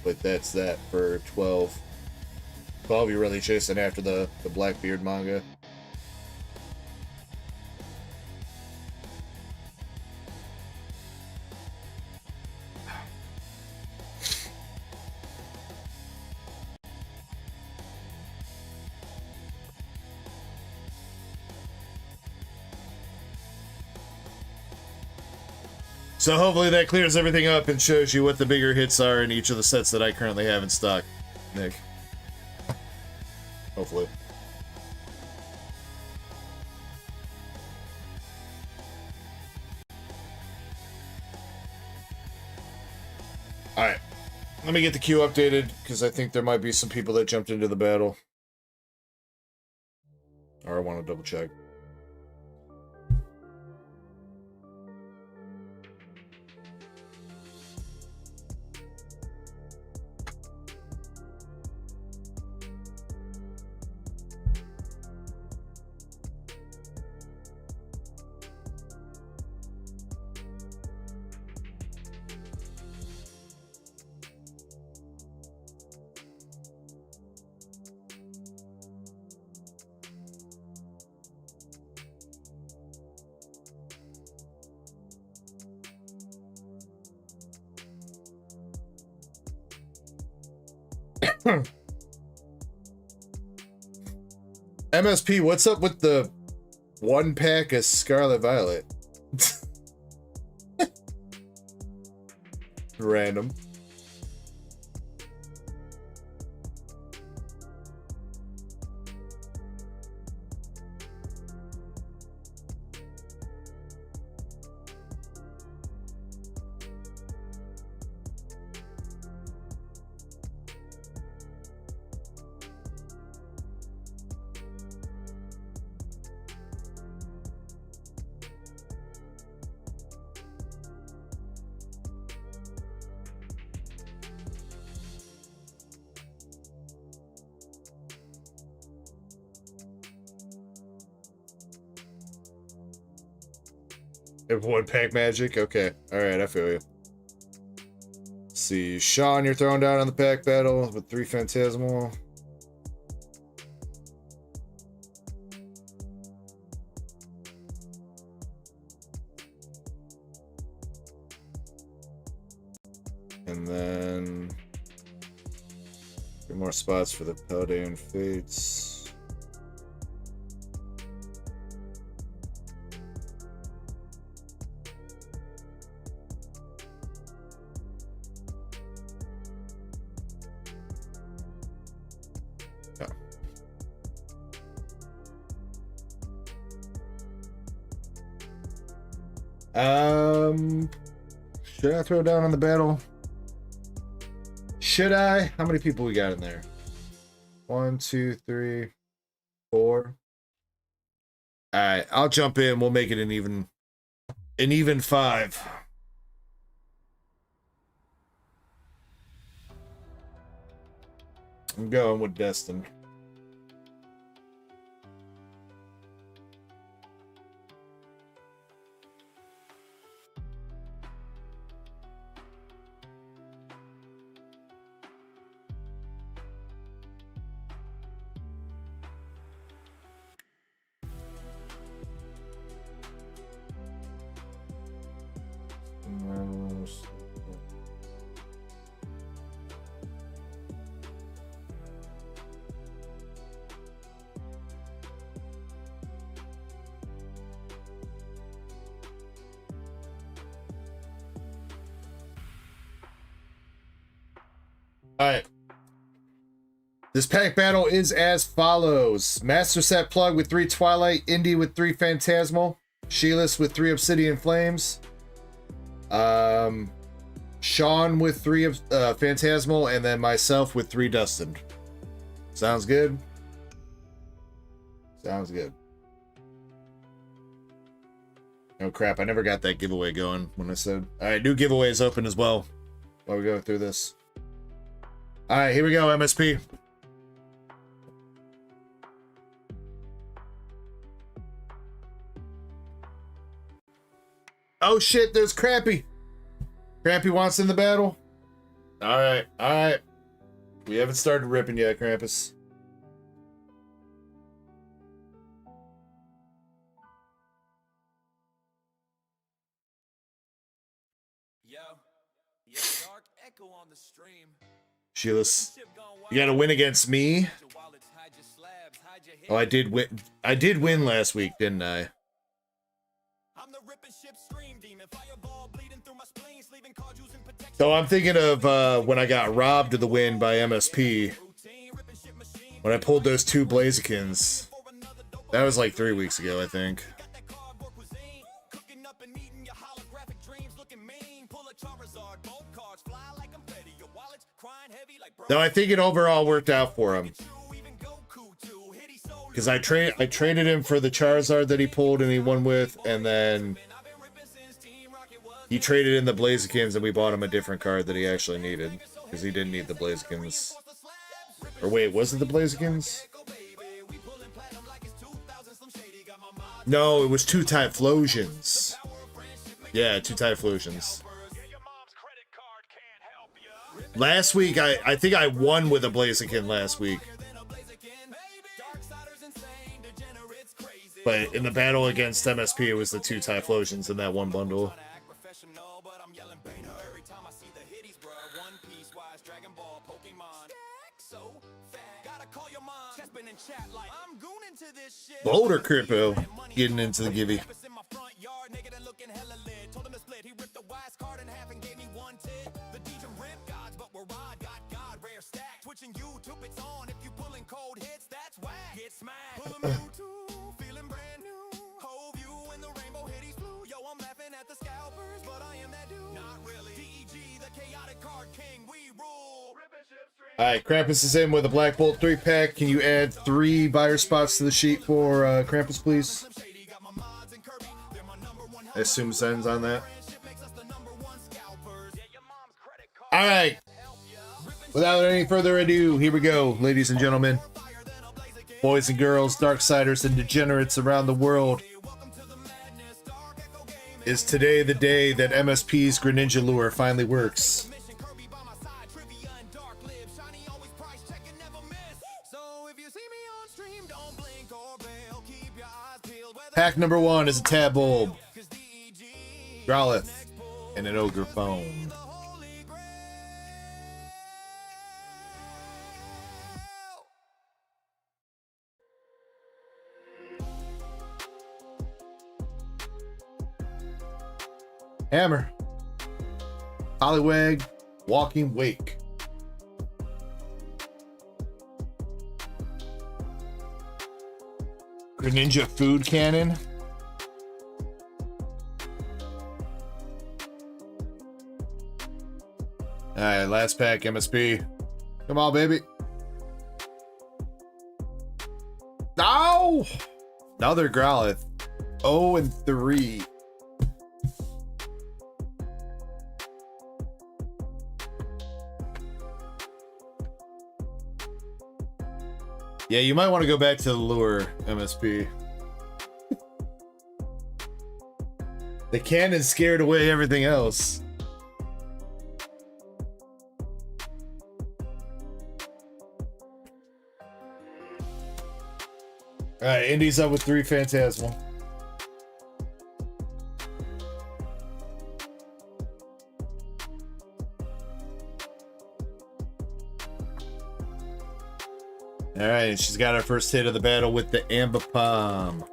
But that's that for 12. 12, you're really chasing after the Blackbeard manga. So hopefully that clears everything up and shows you what the bigger hits are in each of the sets that I currently have in stock, Nick. Hopefully. Alright. Let me get the queue updated, because I think there might be some people that jumped into the battle. Or I want to double check. MSP, what's up with the one pack of Scarlet Violet? Random. One pack magic? Okay. Alright, I feel you. Let's see. Sean, you're throwing down on the pack battle with 3 Phantasmal. And then 3 more spots for the Paldean Fates. Should I throw down on the battle? Should I? How many people we got in there? 1, 2, 3, 4. Alright, I'll jump in. We'll make it an even 5. I'm going with Destin. Alright. This pack battle is as follows. Master Set Plug with 3 Twilight, Indy with 3 Phantasmal, Sheilas with 3 Obsidian Flames, Sean with 3 Phantasmal, and then myself with 3 Dustin. Sounds good? Sounds good. Oh crap, I never got that giveaway going when I said. Alright, new giveaway is open as well while we go through this. Alright, here we go, MSP. Oh shit, there's Crappy. Crappy wants in the battle. Alright, alright. We haven't started ripping yet, Krampus. Yo, Dark Echo on the stream. Sheilas, you gotta win against me. Oh, I did win. I did win last week, didn't I? So I'm thinking of when I got robbed of the win by MSP. When I pulled those 2 Blazikins. That was like 3 weeks ago, I think. No, I think it overall worked out for him. Because I traded him for the Charizard that he pulled and he won with, and then he traded in the Blazikins and we bought him a different card that he actually needed. Because he didn't need the Blazikins. Or wait, was it the Blazikins? No, it was 2 Typhlosions. Yeah, 2 Typhlosions. Last week, I think I won with a Blaziken last week. But in the battle against MSP, it was the 2 Typhlosions in that one bundle. Boulder Crypto getting into the givey. Alright, Krampus is in with a Black Bolt 3-pack. Can you add 3 buyer spots to the sheet for Krampus, please? I assume Zen's on that. Alright. Without any further ado, here we go, ladies and gentlemen. Boys and girls, Darksiders and degenerates around the world. Is today the day that MSP's Greninja lure finally works? Pack number 1 is a Tabulb, Growlithe, and an Ogre Phone. Hammer, Poliwag, Walking Wake. Greninja Food Cannon. Alright, last pack, MSP. Come on, baby. No! Another Growlithe. 0-3. Yeah, you might want to go back to the lure, MSP. The cannon scared away everything else. Alright, Indy's up with 3 Phantasmal. Alright, she's got her first hit of the battle with the Ambipom.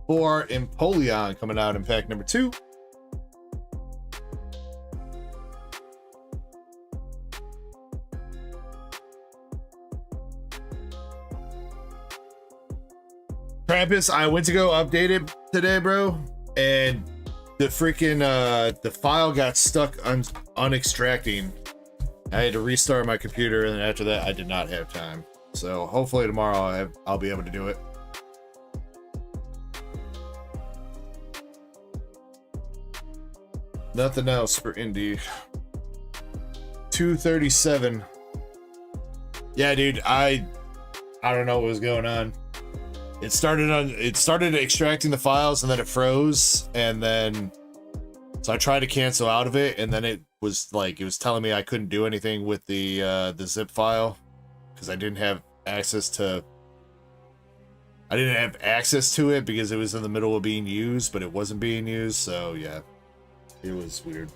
for Empoleon coming out in pack number 2. Krampus, I went to go update it today, bro, and the freaking the file got stuck unextracting. I had to restart my computer, and then after that, I did not have time. So hopefully tomorrow I'll be able to do it. Nothing else for Indy. 237. Yeah, dude, I don't know what was going on. It started extracting the files, and then it froze, and then so I tried to cancel out of it, and then it was telling me I couldn't do anything with the zip file because I didn't have access to it because it was in the middle of being used, but it wasn't being used. So yeah, it was weird.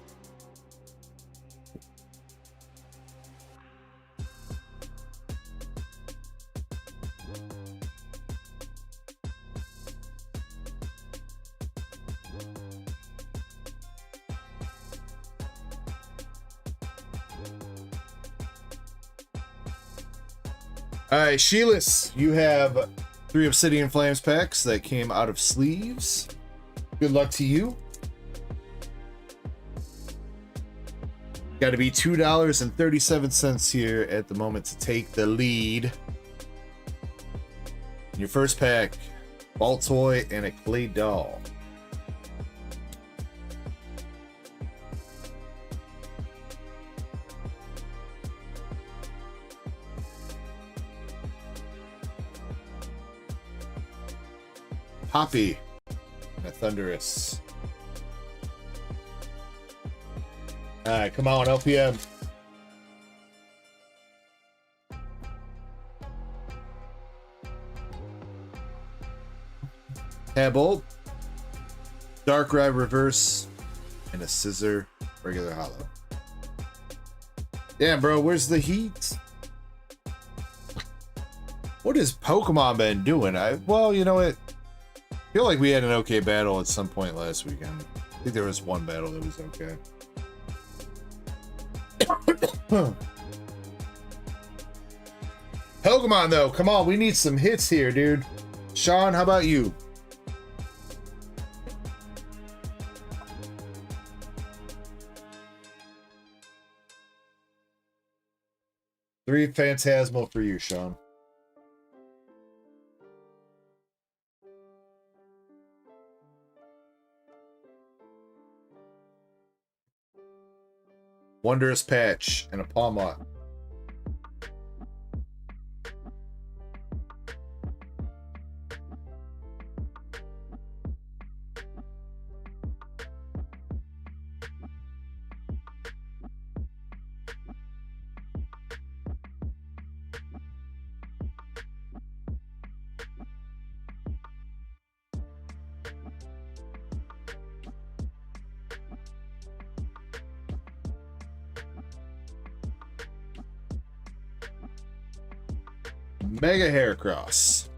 All right, Sheilas, you have 3 Obsidian Flames packs that came out of sleeves. Good luck to you. Got to be $2.37 here at the moment to take the lead. Your first pack, ball toy and a clay doll. Poppy and a Thunderous. Alright, come on, LPM. Habolt, Dark Ride Reverse, and a Scissor regular hollow. Damn, bro, where's the heat? What has Pokemon been doing? Well, you know what? I feel like we had an okay battle at some point last weekend. I think there was one battle that was okay. Pokemon, though, come on, we need some hits here, dude. Sean, how about you? Three Phantasmal for you, Sean. Wondrous Patch and a Palmot. Mega Heracross.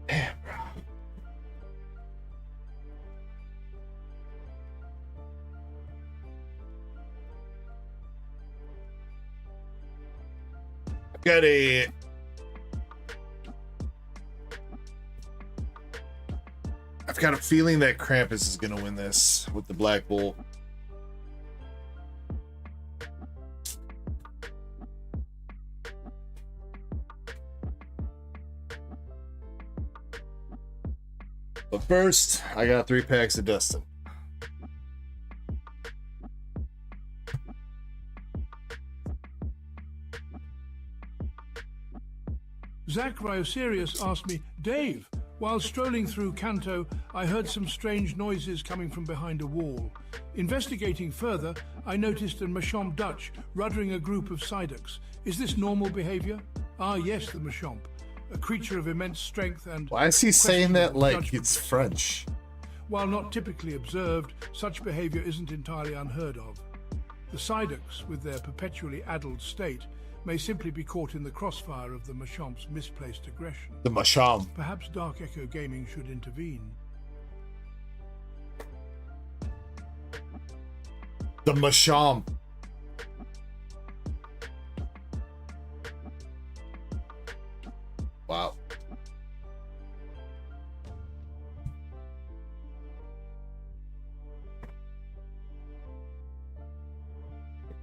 Damn, bro. Got a I've got a feeling that Krampus is going to win this with the Black Bolt. But first, I got 3 packs of Dustin. Zach Ryoserius asked me, Dave, while strolling through Kanto, I heard some strange noises coming from behind a wall. Investigating further, I noticed a Machamp Dutch ruddering a group of Psyducks. Is this normal behavior? Ah, yes, the Machamp, a creature of immense strength and... Why is he saying that like judgment. it's French? While not typically observed, such behavior isn't entirely unheard of. The Psyducks, with their perpetually addled state, may simply be caught in the crossfire of the Machamp's misplaced aggression. The Machamp. Perhaps DarkEckoGaming should intervene. The Machamp. Wow.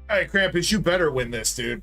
All right, Krampus, you better win this, dude.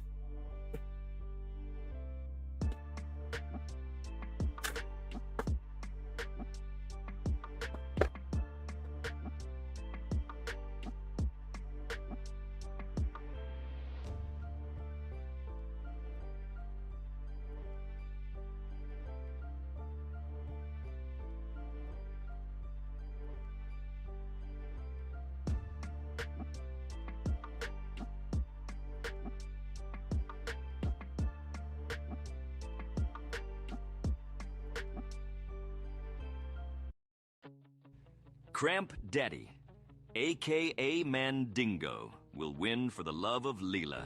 Cramp Daddy, aka Mandingo, will win for the love of Leela.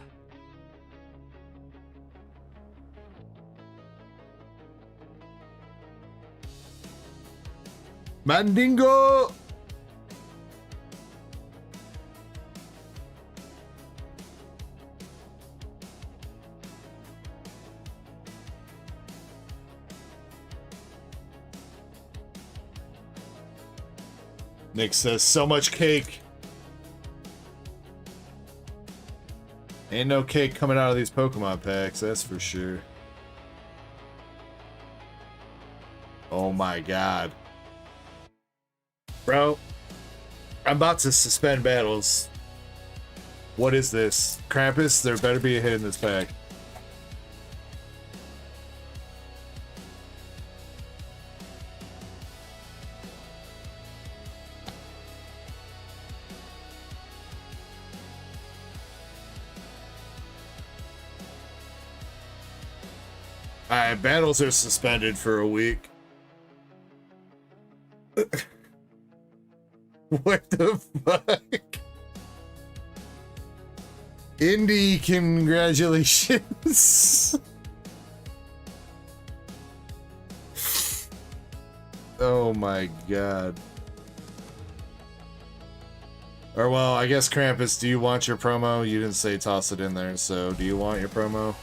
Mandingo! Nick says, so much cake. Ain't no cake coming out of these Pokemon packs, that's for sure. Oh my god. Bro, I'm about to suspend battles. What is this? Krampus? There better be a hit in this pack. Alright, battles are suspended for a week. What the fuck? Indy, congratulations. Oh my god. Or well, I guess Krampus, do you want your promo? You didn't say toss it in there, so do you want your promo?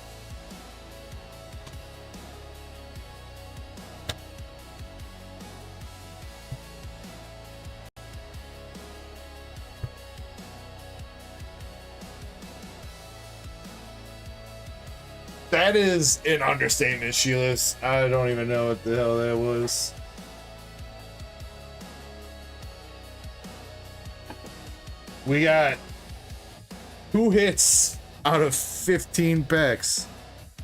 That is an understatement, Sheilas. I don't even know what the hell that was. We got 2 hits out of 15 packs.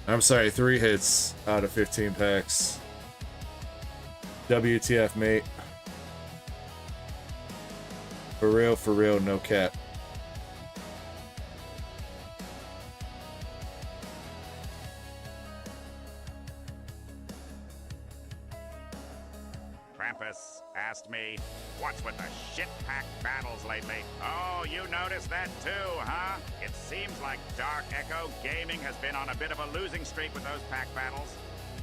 I'm sorry, 3 hits out of 15 packs. WTF, mate. For real, no cap. Krampus asked me, what's with the shit-pack battles lately? Oh, you noticed that too, huh? It seems like DarkEckoGaming has been on a bit of a losing streak with those pack battles.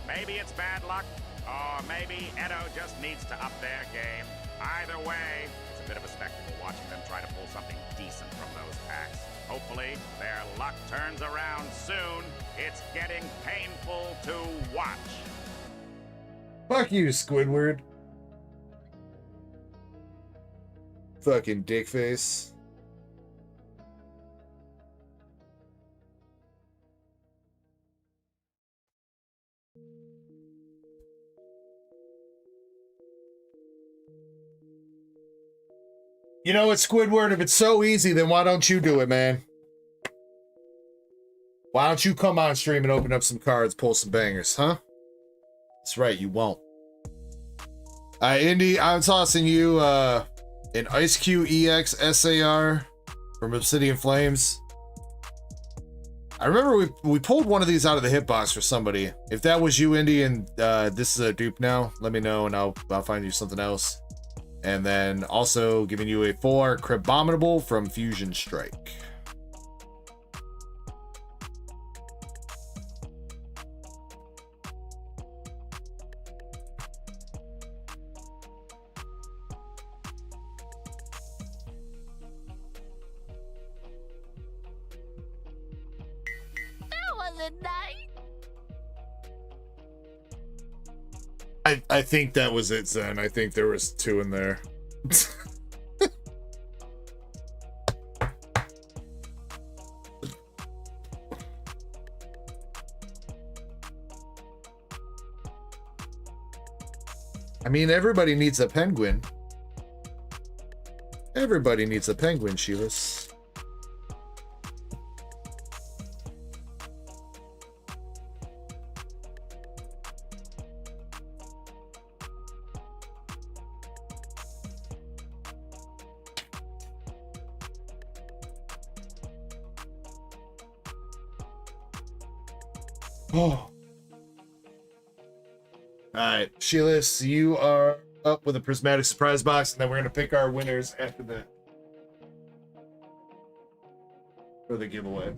Maybe it's bad luck, or maybe Edo just needs to up their game. Either way, it's a bit of a spectacle watching them try to pull something decent from those packs. Hopefully, their luck turns around soon. It's getting painful to watch. Fuck you, Squidward. Fucking dickface. You know what, Squidward? If it's so easy, then why don't you do it, man? Why don't you come on stream and open up some cards, pull some bangers, huh? That's right, you won't. Indy, I'm tossing you an Ice Q EX SAR from Obsidian Flames. I remember we pulled one of these out of the hitbox for somebody. If that was you, Indy, and this is a dupe now, let me know and I'll find you something else. And then also giving you a 4 Crabominable from Fusion Strike. good night. I think that was it, Zen. I think there was 2 in there. I mean, everybody needs a penguin. Everybody needs a penguin, Sheilas. Oh. Alright, Sheilas, you are up with a prismatic surprise box, and then we're going to pick our winners after that. For the giveaway.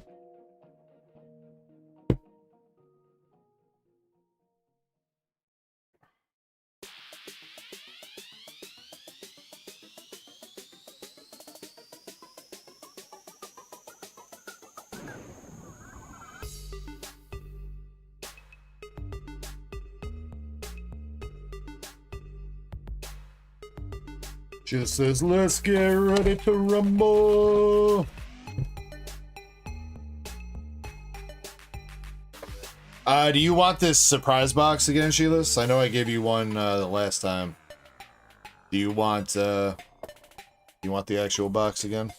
Just says, let's get ready to rumble. Do you want this surprise box again, Sheilas? I know I gave you one the last time. Do you want the actual box again?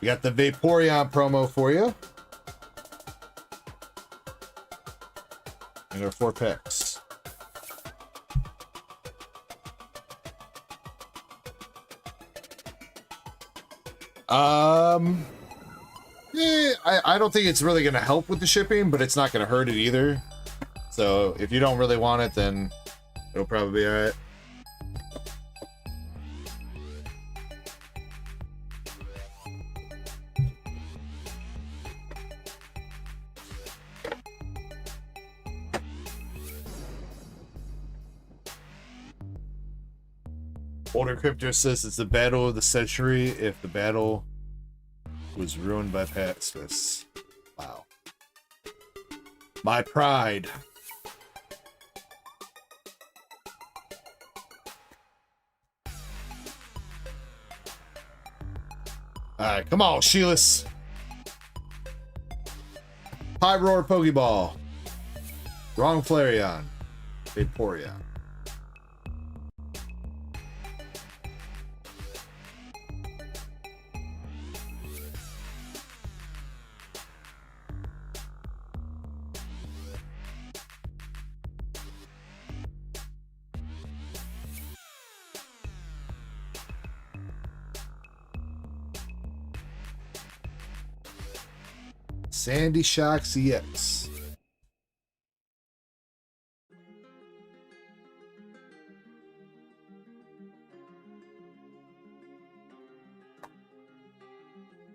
We got the Vaporeon promo for you. And our 4 packs. I don't think it's really going to help with the shipping, but it's not going to hurt it either. So if you don't really want it, then it'll probably be alright. Older Crypto says it's the battle of the century if the battle was ruined by pacifists. Wow. My pride. Alright, come on, Sheilas. High Roar Pokeball. Wrong Flareon. Vaporeon. Sandy Shock CX.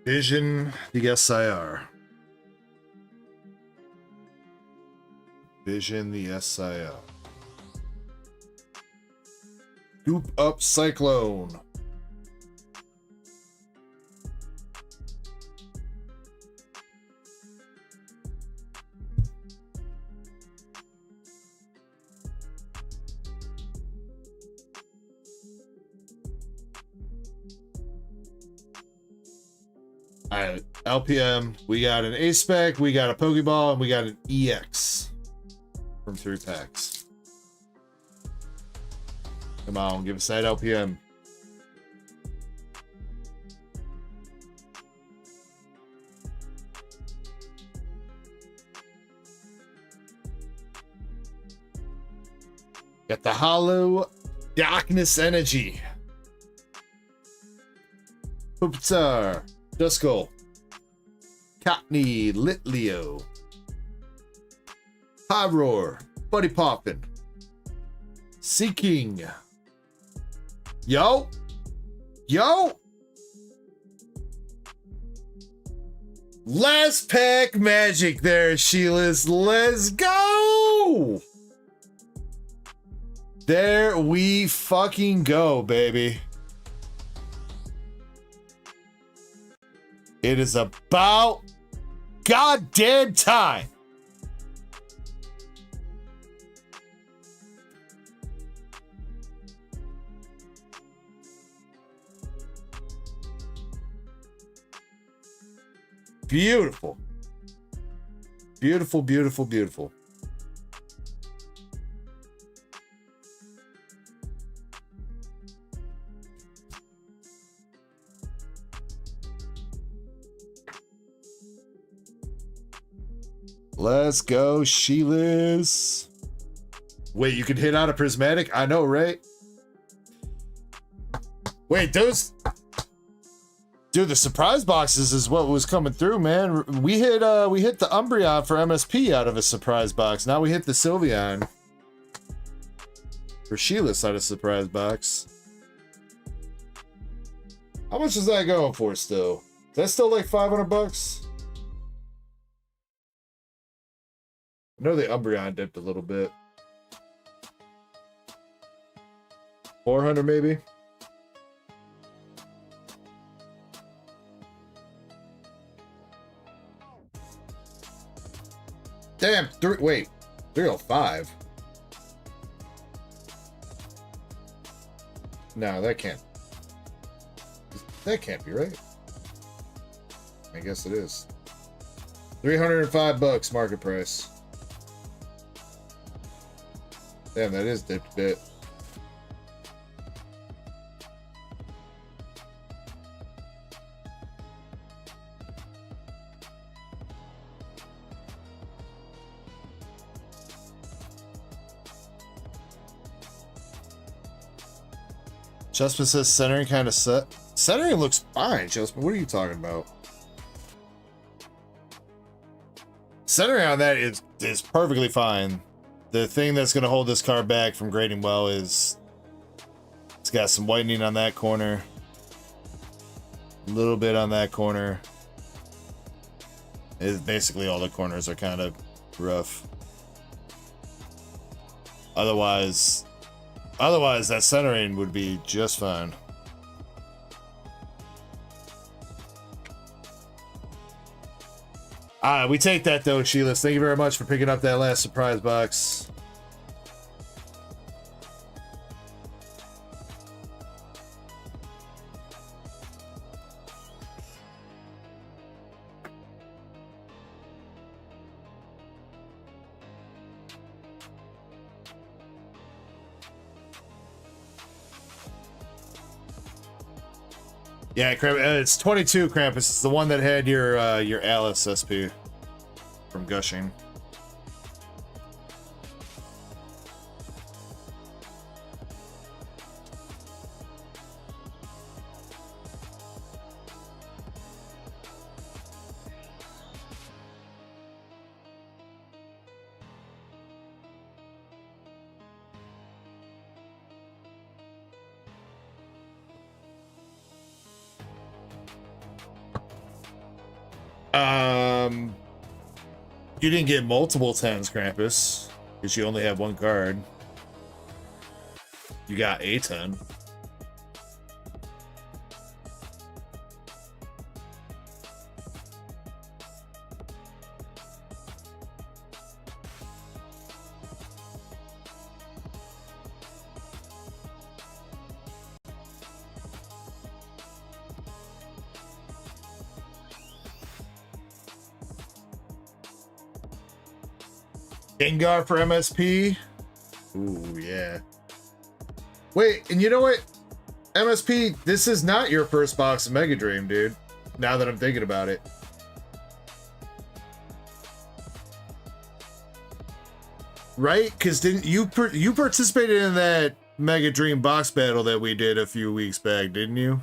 Vision the SIR. Vision the SIR. Scoop up Cyclone. Alright, LPM, we got an A-Spec, we got a Pokeball, and we got an EX from 3 packs. Come on, give us that LPM. Got the Hollow Darkness Energy. Hoopsar. Duskull, Cockney, Litleo, High Roar, Buddy Poppin, Seeking, Yo, Last pack magic there, Sheila's. Let's go! There we fucking go, baby. It is about goddamn time. Beautiful. Beautiful, beautiful, beautiful. Let's go, Sheila's. Wait, you can hit out a prismatic? I know, right? Wait, those... Dude, the surprise boxes is what was coming through, man. We hit the Umbreon for MSP out of a surprise box. Now we hit the Sylveon for Sheila's out of surprise box. How much is that going for still? Is that still like $500? I know the Umbreon dipped a little bit. 400 maybe? Damn, wait, 305. No, that can't be right. I guess it is. $305 market price. Damn, that is dipped a bit. Justin says centering kind of set. Centering looks fine, Justin. What are you talking about? Centering on that is perfectly fine. The thing that's going to hold this car back from grading well is it's got some whitening on that corner. A little bit on that corner. Basically all the corners are kind of rough. Otherwise, that centering would be just fine. We take that though, Sheila. Thank you very much for picking up that last surprise box. Yeah, it's 22 Krampus. It's the one that had your Alice SP from Gushing. You didn't get multiple 10s, Krampus, because you only have one card. You got a 10. Gengar for MSP. Ooh, yeah. Wait, and you know what? MSP, this is not your first box of Mega Dream, dude. Now that I'm thinking about it. Right? Because didn't you participated in that Mega Dream box battle that we did a few weeks back, didn't you?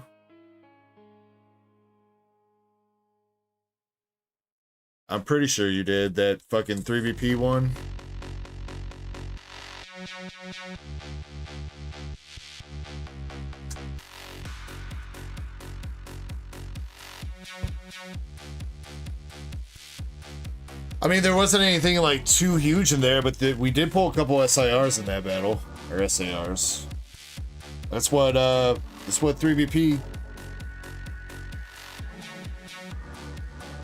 I'm pretty sure you did, that fucking 3VP one. I mean, there wasn't anything like too huge in there, but we did pull a couple SIRs in that battle, or SARs. That's what 3BP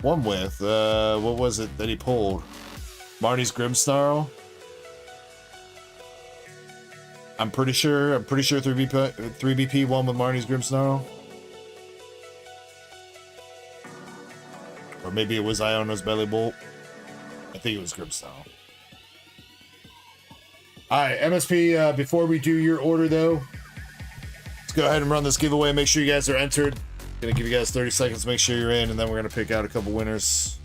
won with. What was it that he pulled? Marnie's Grimsnarl. I'm pretty sure 3BP won with Marnie's Grimsnarl. Or maybe it was Iona's Belly Bolt. I think it was Grimsnarl. Alright, MSP, before we do your order though, let's go ahead and run this giveaway. Make sure you guys are entered. Gonna give you guys 30 seconds to make sure you're in, and then we're gonna pick out a couple winners.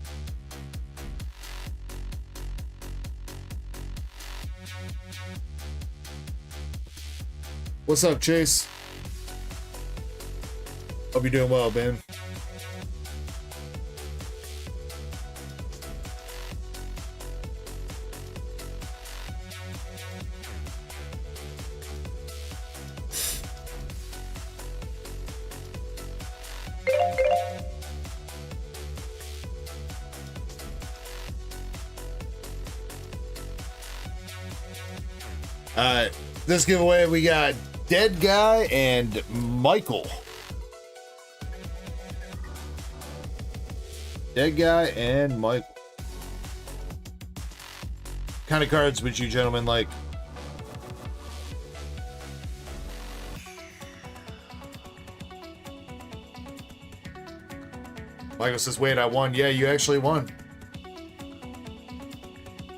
What's up, Chase? Hope you're doing well, Ben. This giveaway, we got Dead Guy and Michael. Dead Guy and Michael. What kind of cards would you gentlemen like? Michael says, wait, I won. Yeah, you actually won.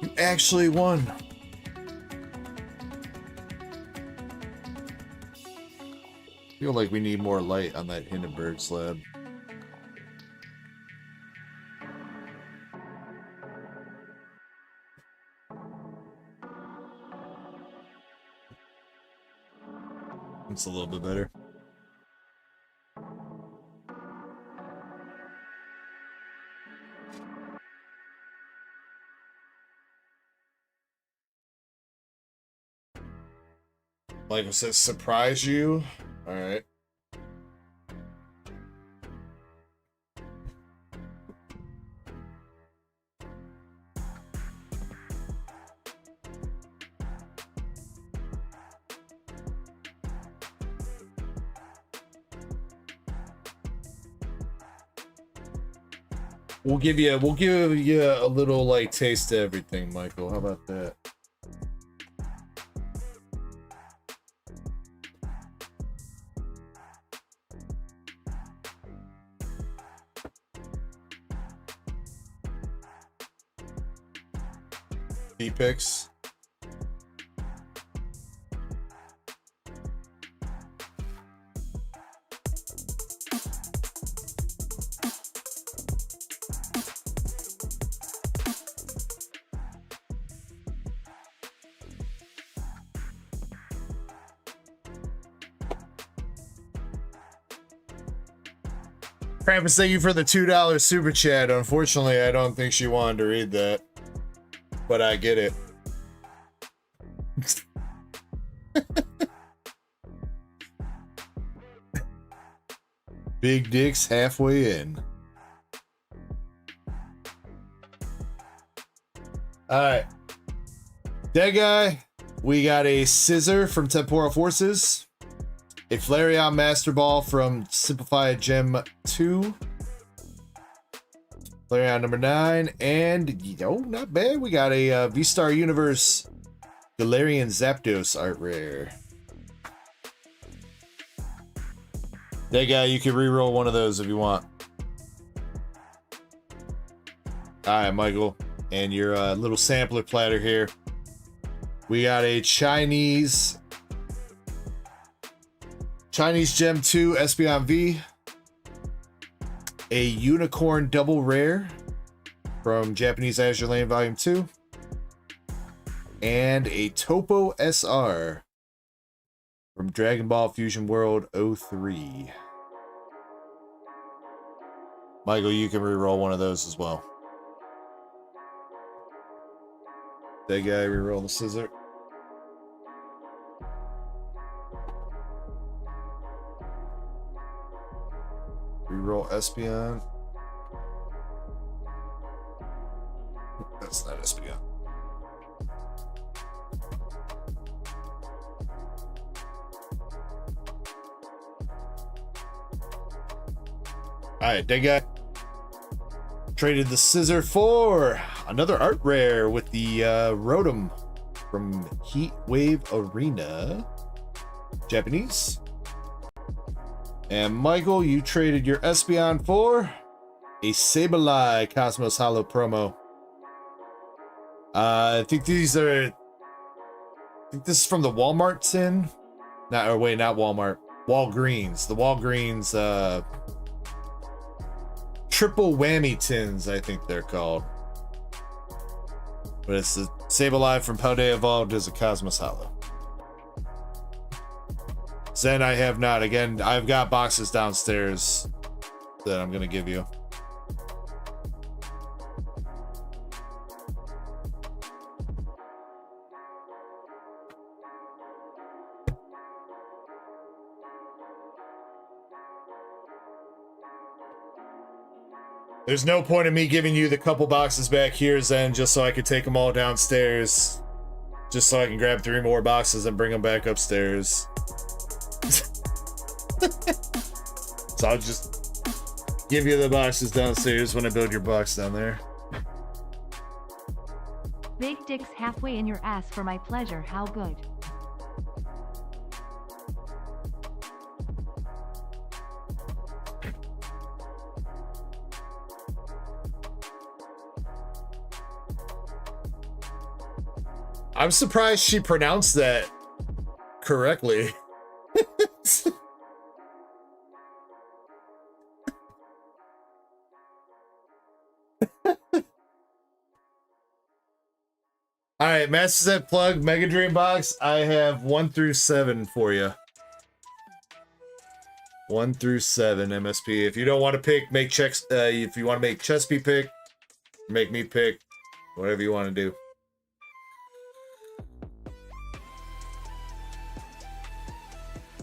You actually won. I feel like we need more light on that Hindenburg slab. It's a little bit better. Michael says, surprise you. All right. We'll give you a little like taste of everything, Michael. How about that? D-picks. Krampus, thank you for the $2 super chat. Unfortunately, I don't think she wanted to read that, but I get it. Big dicks halfway in. Alright. Dead Guy, we got a Scissor from Temporal Forces. A Flareon Master Ball from Simplified Gem 2. Flareon number 9. And, yo, not bad. We got a V-Star Universe Galarian Zapdos art rare. That guy, you can reroll one of those if you want. Alright, Michael. And your little sampler platter here. We got a Chinese Gem 2 Espeon V, a Unicorn Double Rare from Japanese Azure Lane Volume 2, and a Topo SR from Dragon Ball Fusion World 03. Michael, you can reroll one of those as well. That guy, reroll the Scissor. Reroll Espeon. That's not Espeon. Alright, dead guy. Traded the scissor for another art rare with the Rotom from Heat Wave Arena. Japanese. And Michael, you traded your Espeon for a Sableye Cosmos Holo promo. I think these are. I think this is from the Walmart tin. Not Walmart. Walgreens. The Walgreens triple whammy tins, I think they're called. But it's the Sableye from Paldea Evolved as a Cosmos Holo. Zen, I have not. Again, I've got boxes downstairs that I'm gonna give you. There's no point in me giving you the couple boxes back here, Zen, just so I could take them all downstairs. Just so I can grab 3 more boxes and bring them back upstairs. So I'll just give you the boxes downstairs when I build your box down there. Big dicks halfway in your ass for my pleasure. How good. I'm surprised she pronounced that correctly. All right, Master Set Plug, Mega Dream Box. I have 1 through 7 for you. 1 through 7 MSP. If you don't want to pick, make checks. If you want to make Chespy pick, make me pick. Whatever you want to do.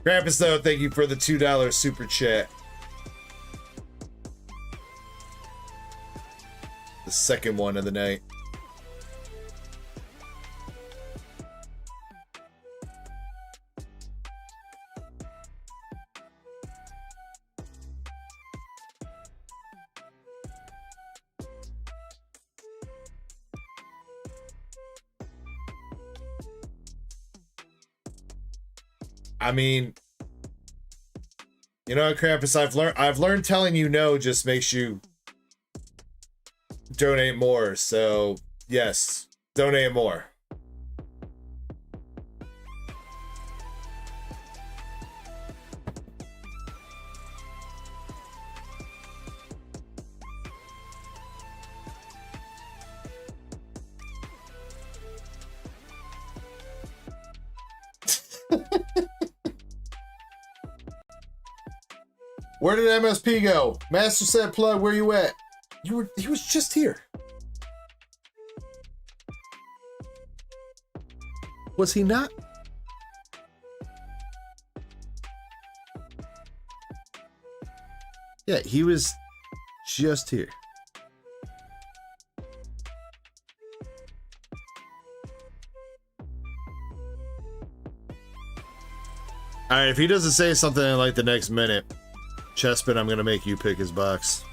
Krampus, though, thank you for the $2 super chat. The second one of the night. I mean, you know what, Krampus, I've learned telling you no just makes you donate more. So yes, donate more. Where did MSP go? Master Set Plug, where you at? He was just here. Was he not? Yeah, he was just here. All right, if he doesn't say something in like the next minute, Chespin, I'm gonna make you pick his box.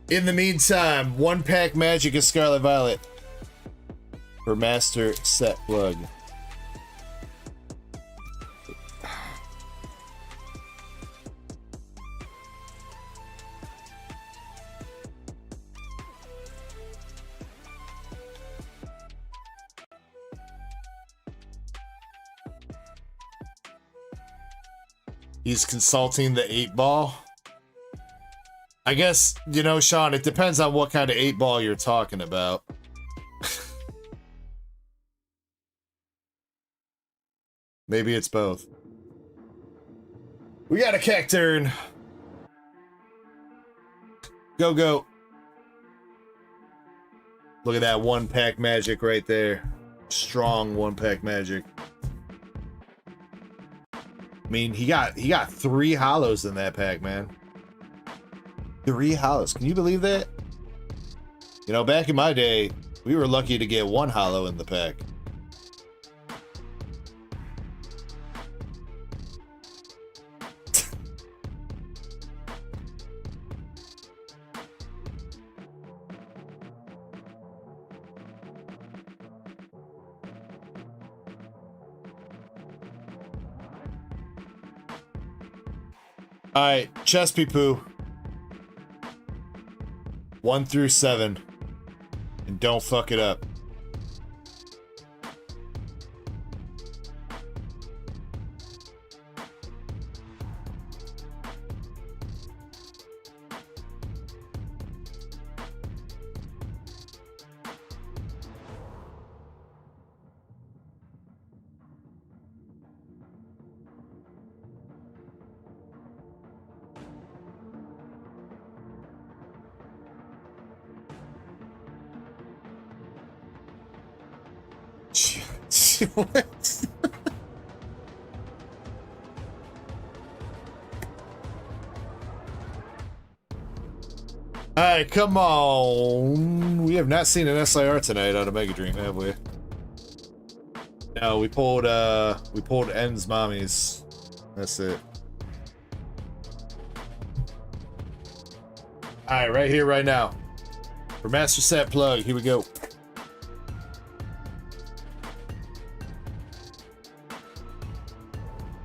In the meantime, 1-pack Magic of Scarlet Violet for Master Set Plug. He's consulting the 8-ball. I guess, you know, Sean, it depends on what kind of 8-ball you're talking about. Maybe it's both. We got a Cacturn. Go, go. Look at that 1-pack Magic right there. Strong 1-pack Magic. I mean, he got 3 hollows in that pack, man. 3 hollows. Can you believe that? You know, back in my day, we were lucky to get 1 hollow in the pack. Alright, Chespy Poo. 1 through 7. And don't fuck it up. What? Alright, come on. We have not seen an SIR tonight out of Mega Dream, have we? No, we pulled N's mommies. That's it. Alright, right here, right now. For Master Set Plug, here we go.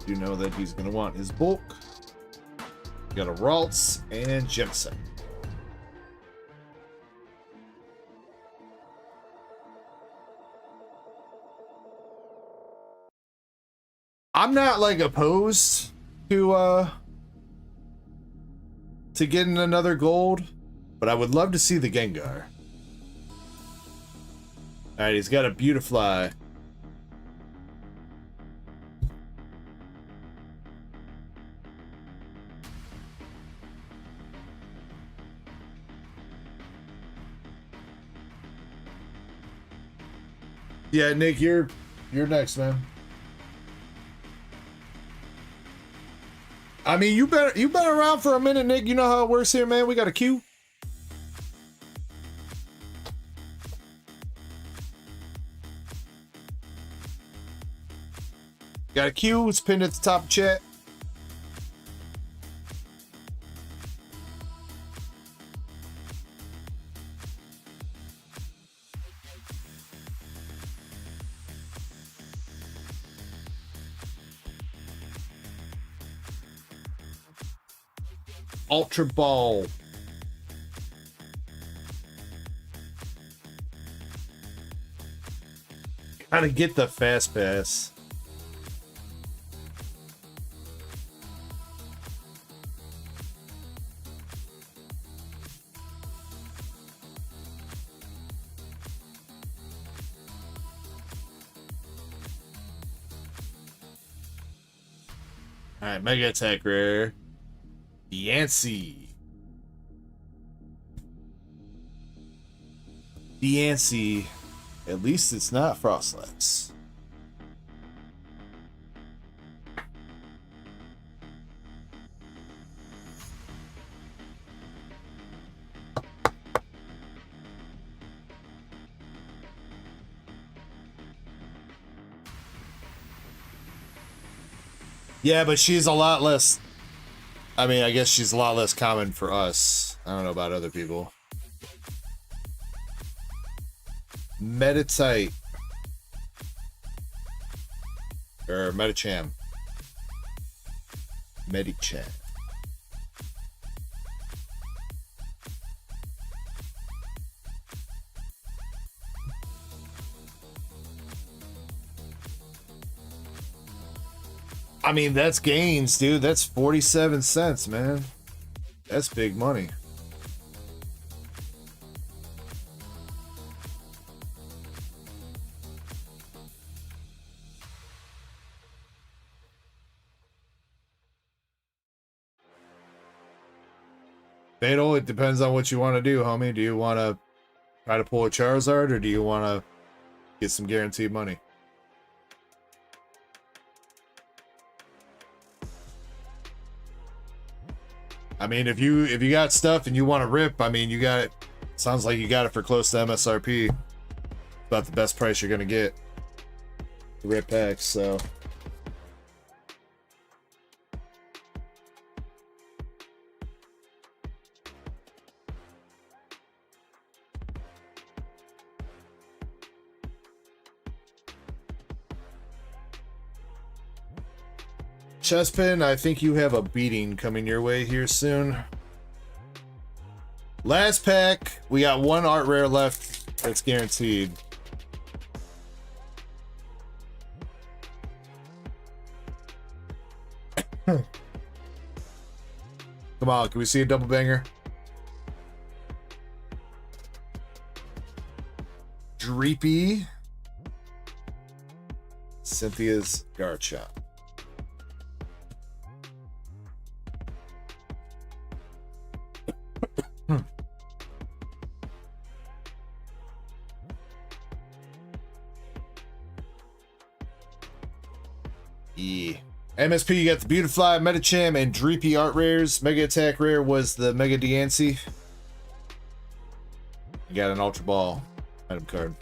You know that he's going to want his bulk. We got a Ralts and Gemset. I'm not like opposed to getting another gold, but I would love to see the Gengar. All right, he's got a Beautifly. Yeah, Nick, you're next, man. I mean, you've been around for a minute, Nick. You know how it works here, man. We got a queue. Got a queue. It's pinned at the top of chat. Ultra Ball. Gotta get the Fast Pass. Alright, Mega Attack Rare. Yancey. Yancey. At least it's not Frostlass. Yeah, but she's a lot less. I mean, I guess she's a lot less common for us. I don't know about other people. Meditite. Or Medicham. Medicham. I mean, that's gains, dude. That's 47 cents, man. That's big money. Fatal, it depends on what you want to do, homie. Do you want to try to pull a Charizard, or do you want to get some guaranteed money? I mean, if you got stuff and you want to rip, I mean, you got it. Sounds like you got it for close to MSRP. About the best price you're gonna get. The rip packs, so. Chespin, I think you have a beating coming your way here soon. Last pack, we got one art rare left that's guaranteed. Come on, can we see a double banger? Dreepy. Cynthia's guard shot. Yeah. MSP, you got the Beautifly, Metacham, and Dreepy art rares. Mega Attack rare was the Mega Diancie. You got an Ultra Ball item card.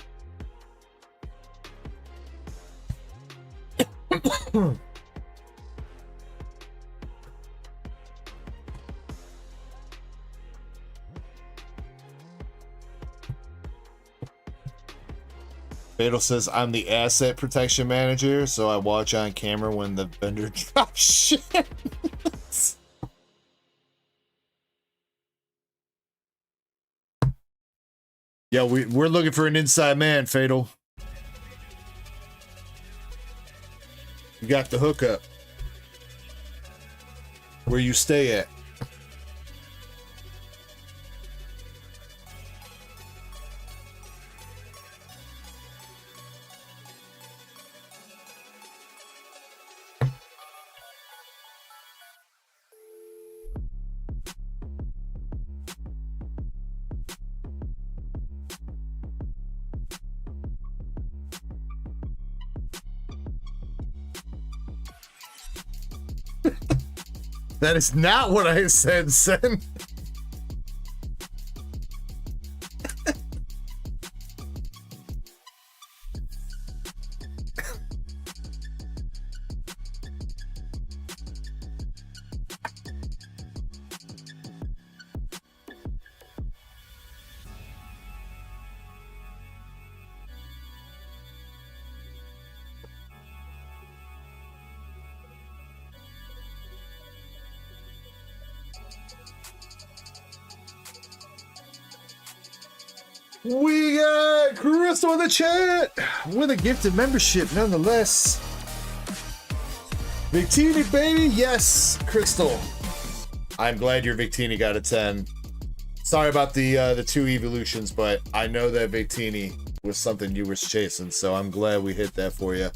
Fatal says, I'm the asset protection manager, so I watch on camera when the vendor drops shit. Yeah, we're looking for an inside man, Fatal. You got the hookup. Where you stay at. That is not what I said, Sen. We got Crystal in the chat with a gifted membership nonetheless. Victini, baby. Yes, Crystal. I'm glad your Victini got a 10. Sorry about the two evolutions, but I know that Victini was something you were chasing, so I'm glad we hit that for you.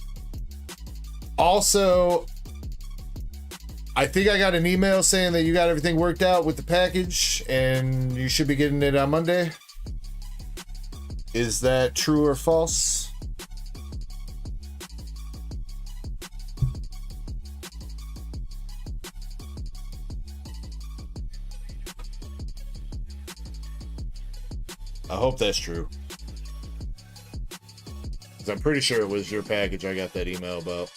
Also, I think I got an email saying that you got everything worked out with the package and you should be getting it on Monday. Is that true or false? I hope that's true. Because I'm pretty sure it was your package I got that email about.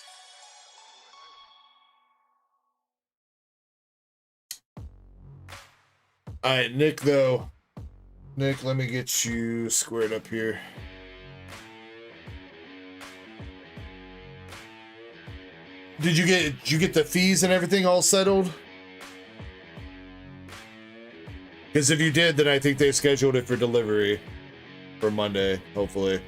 Alright, Nick, though. Nick, let me get you squared up here. Did you get the fees and everything all settled? Because if you did, then I think they scheduled it for delivery for Monday, hopefully.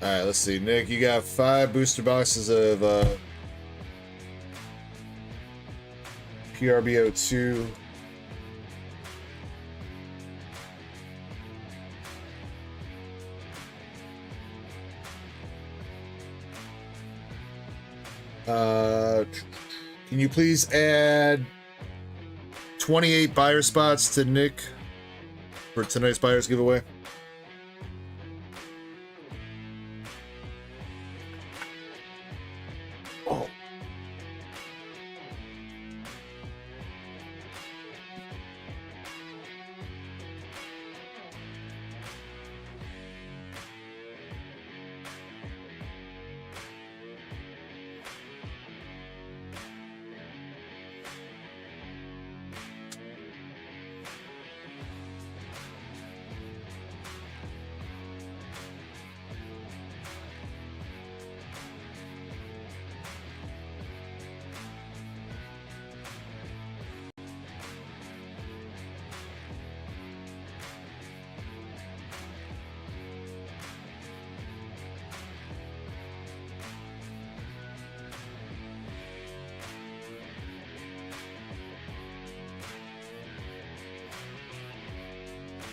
All right, let's see. Nick, you got 5 booster boxes of PRBO2. Can you please add 28 buyer spots to Nick for tonight's buyers giveaway. Oh.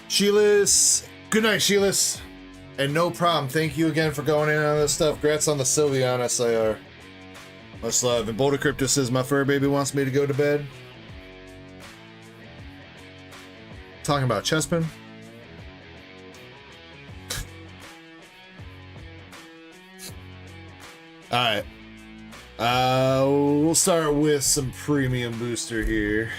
Sheilas, good night, Sheilas. And no problem. Thank you again for going in on this stuff. Congrats on the Sylveon SIR. Much love. And Boulder Crypto says my fur baby wants me to go to bed. Talking about Chespin. Alright. We'll start with some premium booster here.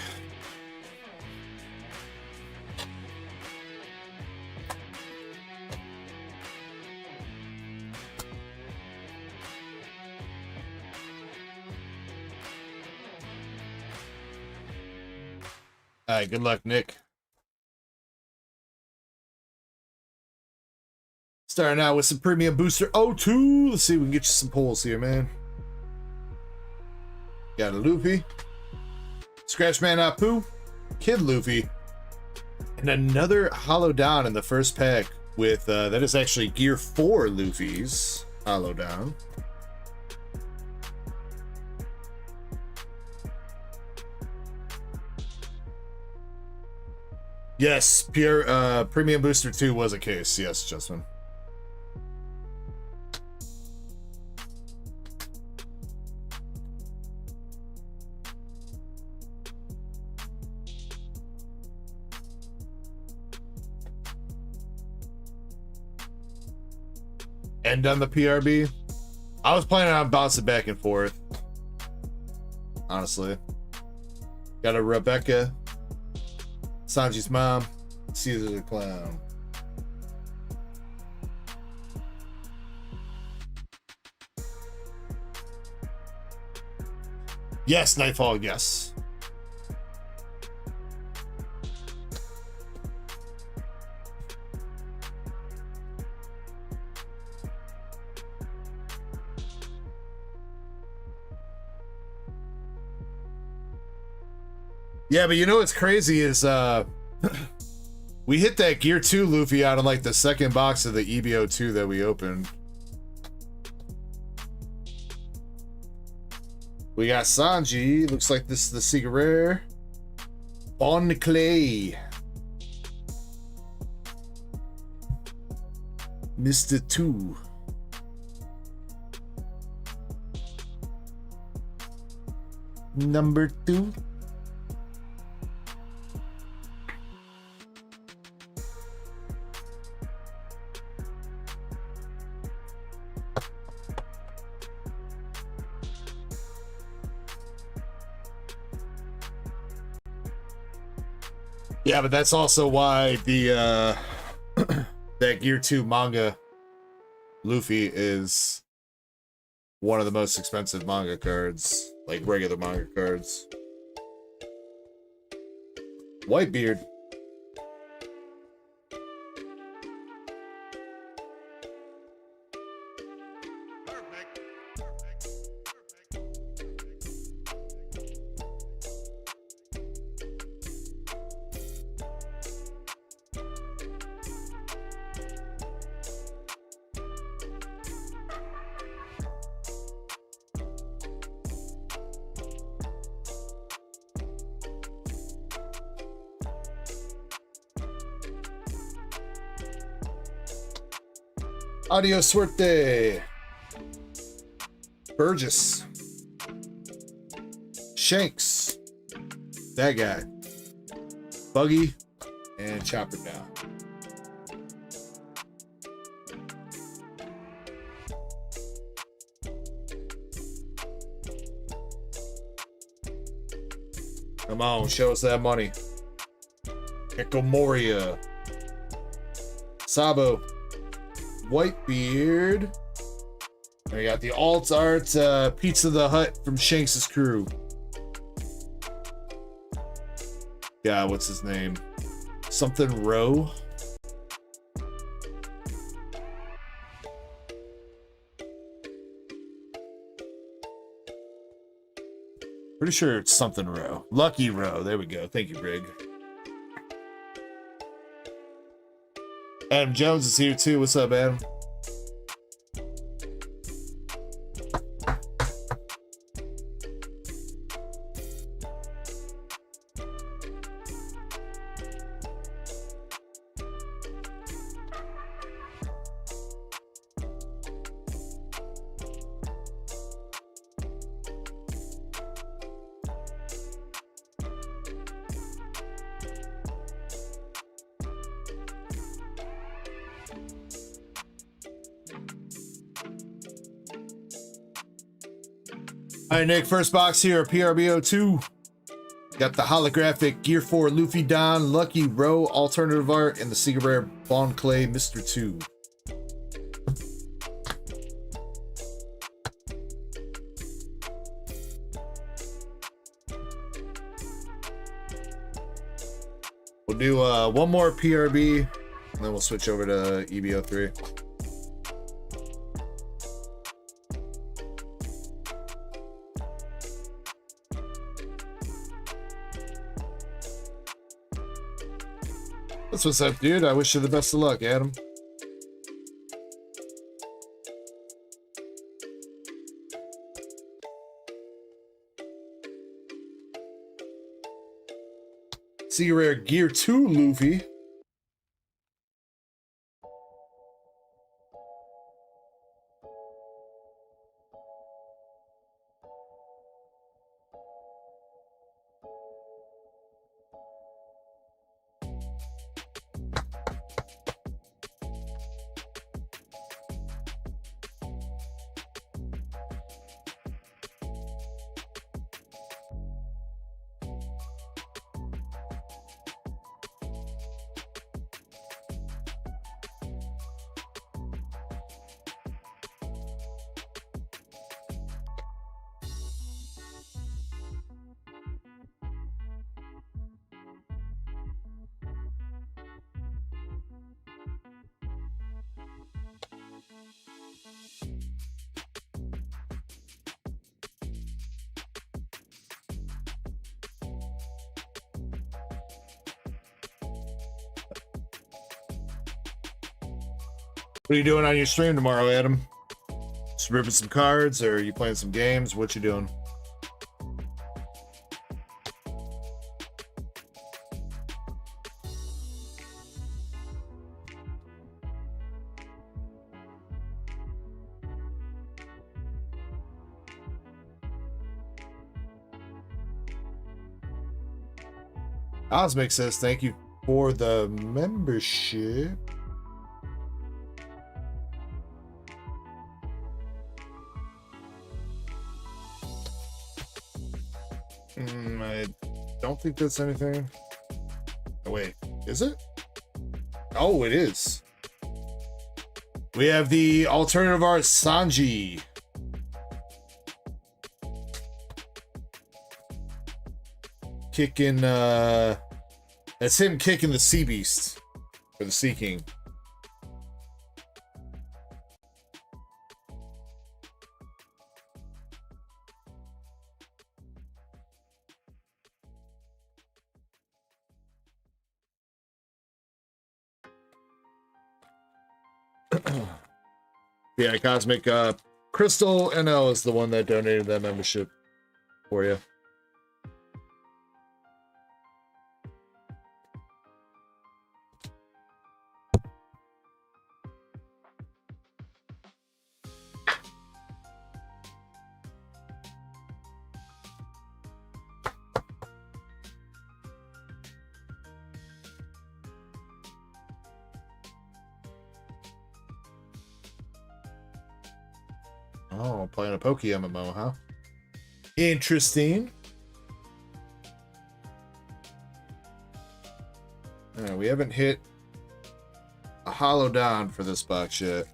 Alright, good luck, Nick. Starting out with some premium booster 02. Let's see if we can get you some pulls here, man. Got a Luffy, Scratchman Apu, Kid Luffy, and another Hollow Down in the first pack with, that is actually Gear 4 Luffy's Hollow Down. Yes, pure Premium Booster 2 was a case. Yes, Justin. And on the PRB, I was planning on bouncing back and forth. Honestly, got a Rebecca, Sanji's mom, Caesar the Clown. Yes, Nightfall, yes. Yeah, but you know what's crazy is we hit that Gear 2 Luffy out on like the second box of the EBO 2 that we opened. We got Sanji. Looks like this is the secret rare. On the clay. Mr. 2. Number 2. Yeah, but that's also why the that Gear 2 manga Luffy is one of the most expensive manga cards, like regular manga cards. Whitebeard. Adios suerte. Burgess. Shanks. That guy. Buggy. And chop her down. Come on, show us that money. Echo Moria. Sabo. Whitebeard. And we got the alt art Pizza the Hut from Shanks' crew. Yeah, what's his name? Something Rowe. Pretty sure it's something Rowe. Lucky Rowe. There we go. Thank you, Brig. Adam Jones is here too. What's up, Adam? All right, Nick, first box here, PRBO2. Got the holographic Gear 4 Luffy Don, Lucky Rowe, alternative art, and the Secret Rare Bon Clay Mr. 2. We'll do one more PRB, and then we'll switch over to EBO3. That's what's up, dude. I wish you the best of luck, Adam. See rare Gear 2 Luffy. What are you doing on your stream tomorrow, Adam? Just ripping some cards, or are you playing some games? What you doing? Osmic says thank you for the membership. I don't think that's anything. Oh, wait, is it? Oh, it is. We have the alternative art Sanji. Kicking, that's him kicking the Sea Beast, or the Sea King. Yeah, Cosmic Crystal NL is the one that donated that membership for you. Oh, playing a Poke MMO, huh? Interesting. We haven't hit a hollow down for this box yet.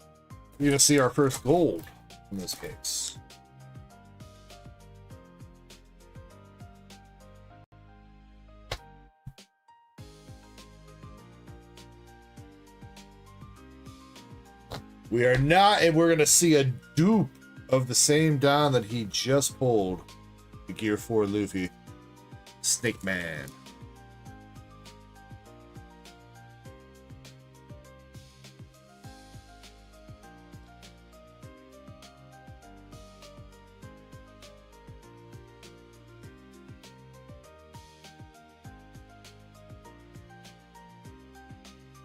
We're gonna see our first gold in this case. We are not, and we're gonna see a dupe of the same Don that he just pulled. The Gear 4 Luffy. Snake Man.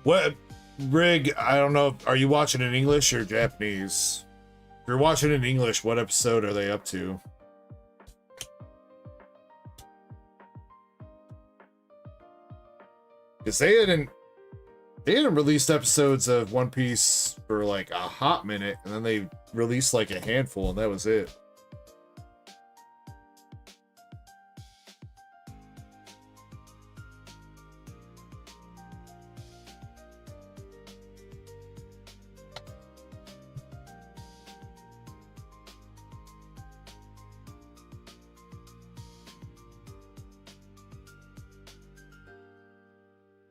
What, Rig, I don't know, are you watching in English or Japanese? If you're watching in English, what episode are they up to? Because they hadn't released episodes of One Piece for like a hot minute, and then they released like a handful, and that was it.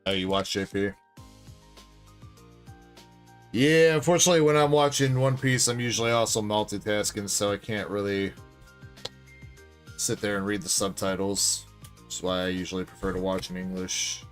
Oh, you watch JP? Yeah, unfortunately, when I'm watching One Piece, I'm usually also multitasking, so I can't really sit there and read the subtitles. That's why I usually prefer to watch in English.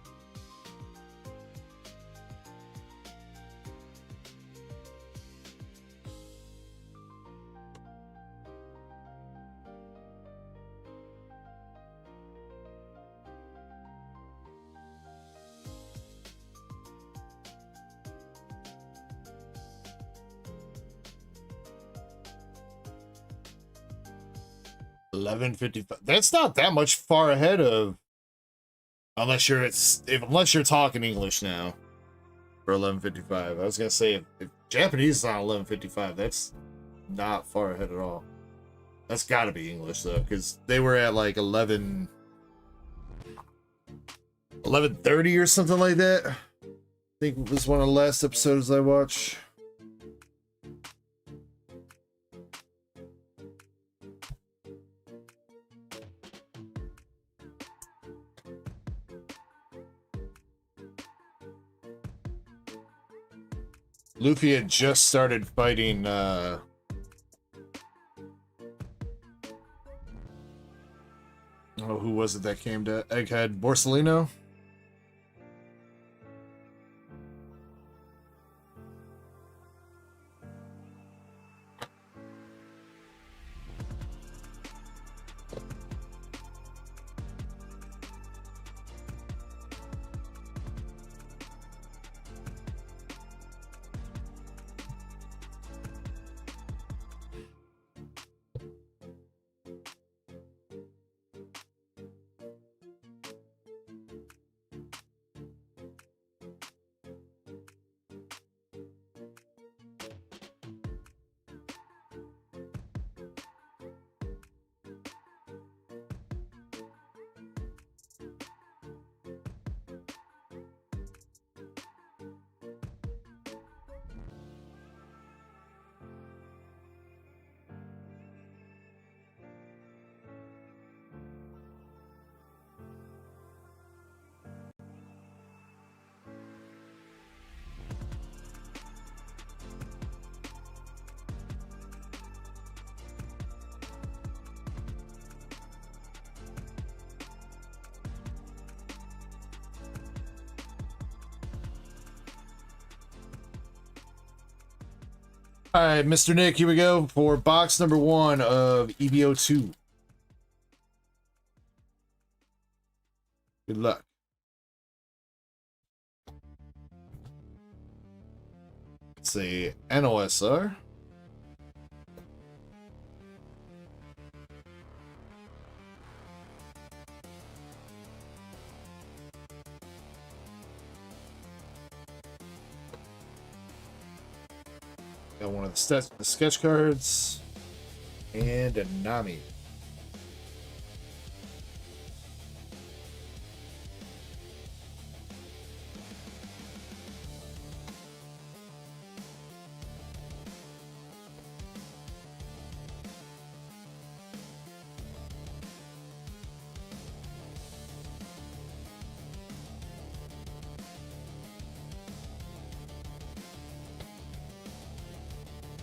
$11.55. That's not that much far ahead of, unless you're talking English now for $11.55. I was gonna say if Japanese is on $11.55, that's not far ahead at all. That's got to be English though, because they were at like 11:30 or something like that. I think it was one of the last episodes I watched. Luffy had just started fighting, oh, who was it that came to Egghead? Borsellino? All right, Mr. Nick, here we go for box number 1 of EVO2. Good luck. Let's see, NOSR. Got one of the sketch cards. and a Nami.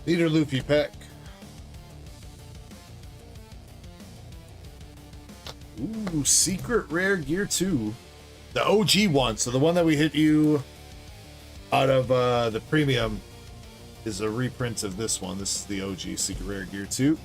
Leader Luffy pack. Ooh, secret rare gear 2. The OG one. So the one that we hit you out of the premium is a reprint of this one. This is the OG secret rare gear 2.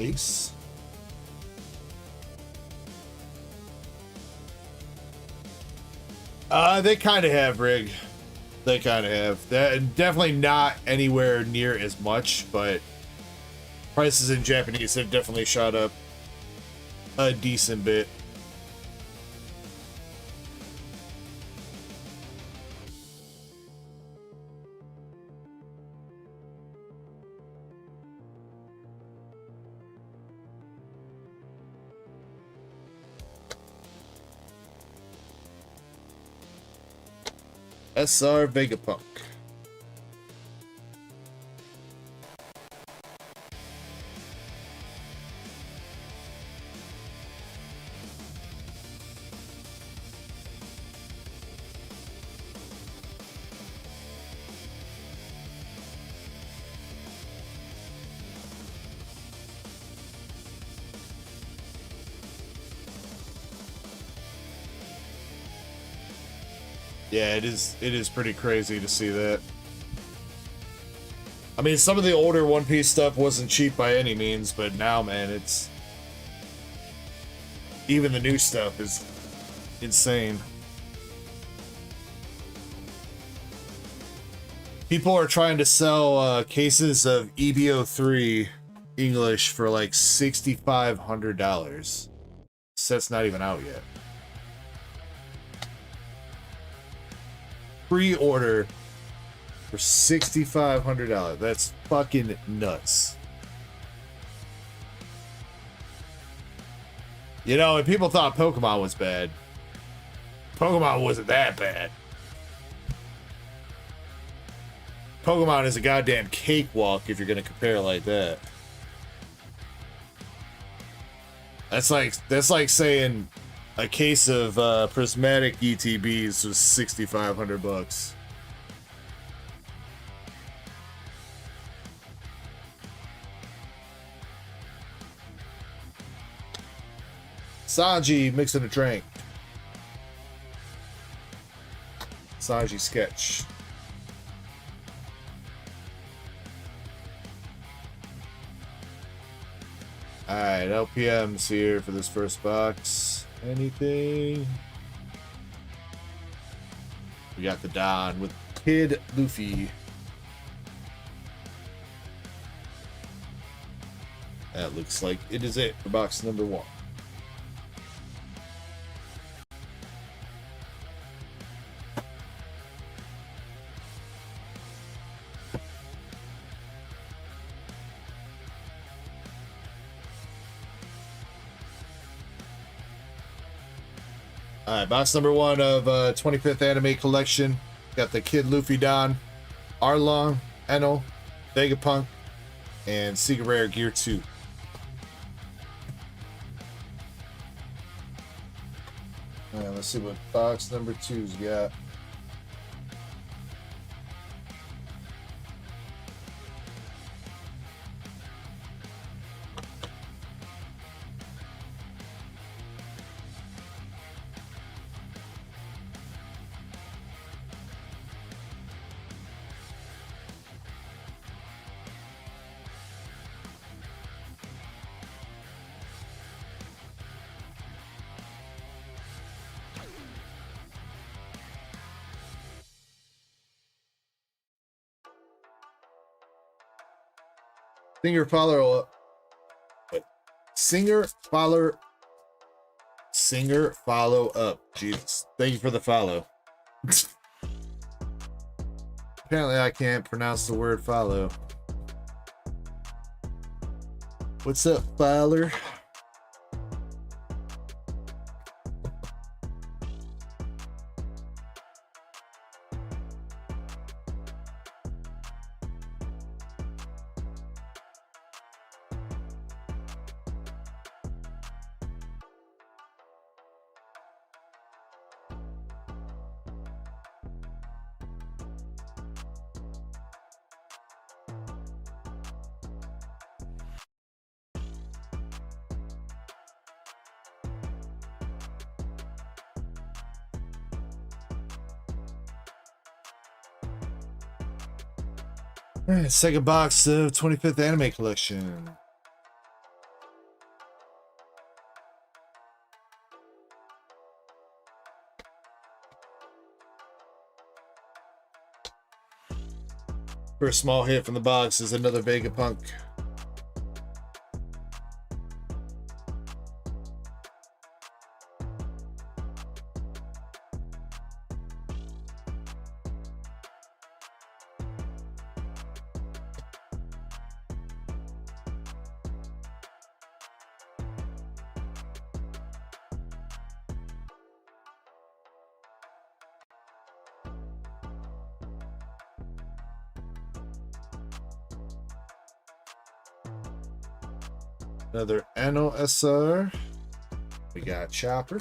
Ace. They kind of have, Rig. They kind of have. They're definitely not anywhere near as much, but prices in Japanese have definitely shot up a decent bit. SR Vegapunk. Yeah, it is pretty crazy to see that. I mean, some of the older One Piece stuff wasn't cheap by any means, but now, man, it's... even the new stuff is insane. People are trying to sell cases of EBO3 English for like $6,500. So that's not even out yet. Pre-order for $6,500. That's fucking nuts. You know, and people thought Pokemon was bad. Pokemon wasn't that bad. Pokemon is a goddamn cakewalk if you're gonna compare like that. That's like saying a case of prismatic ETBs was $6,500. Sanji mixing a drink. Sanji sketch. Alright, LPM's here for this first box. Anything? We got the Don with Kid Luffy. That looks like it is it for box number 1. Alright, box number 1 of 25th Anime Collection. Got the Kid Luffy Don, Arlong, Enel, Vegapunk, and Secret Rare Gear 2. Alright, let's see what box number 2's got. Singer follow up. Singer follow up. Jesus. Thank you for the follow. Apparently I can't pronounce the word follow. What's up, Fowler? All right, second box of 25th Anime Collection. First small hit from the box is another Vegapunk. Another Anno SR. We got Chopper.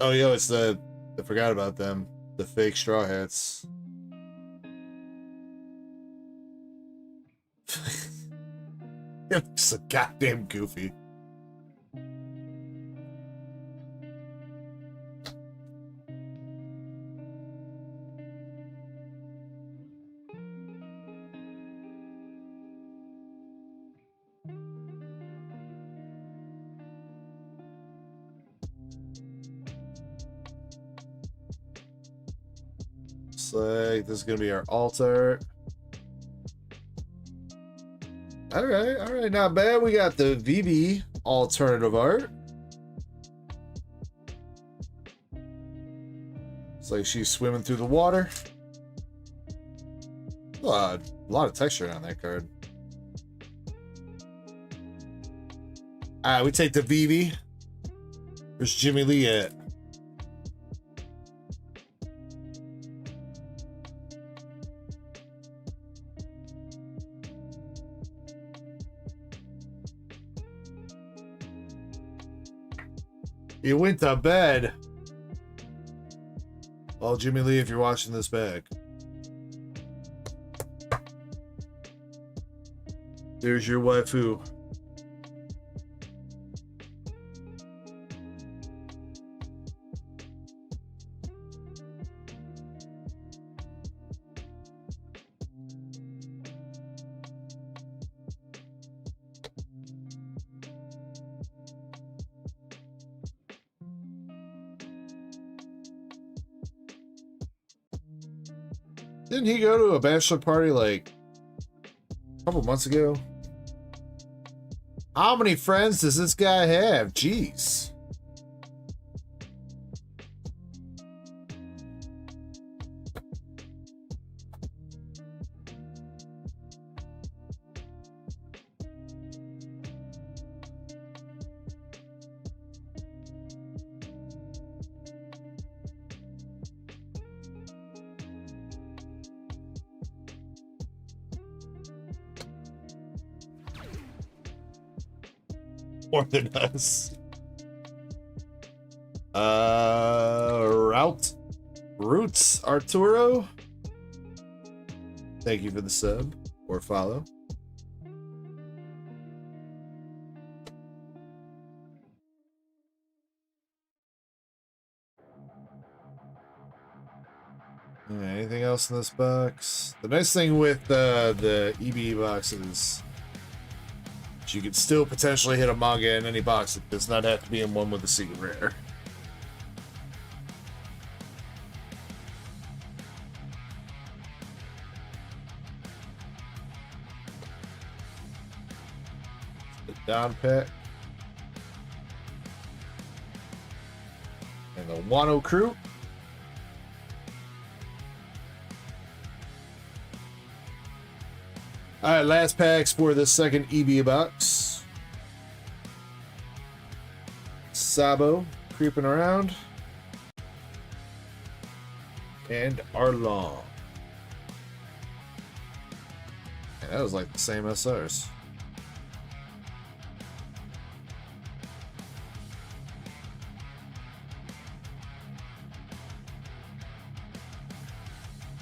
Oh, yo, it's the... I forgot about them. The fake Straw Hats. It's so goddamn goofy. Looks like this is gonna be our altar. All right, not bad. We got the VB alternative art. It's like she's swimming through the water. A lot of texture on that card. All right, we take the VB. Where's Jimmy Lee at? You went to bed. Well, Jimmy Lee, if you're watching this back. There's your waifu. Didn't he go to a bachelor party like a couple months ago? How many friends does this guy have? Jeez. More than us. Roots Arturo. Thank you for the sub or follow. Anything else in this box? The nice thing with the EB boxes you could still potentially hit a manga in any box. It does not have to be in one with a secret rare. The Don Pet. And the Wano Crew. Alright, last packs for the second EB box. Sabo creeping around. And Arlong. And that was like the same SRs.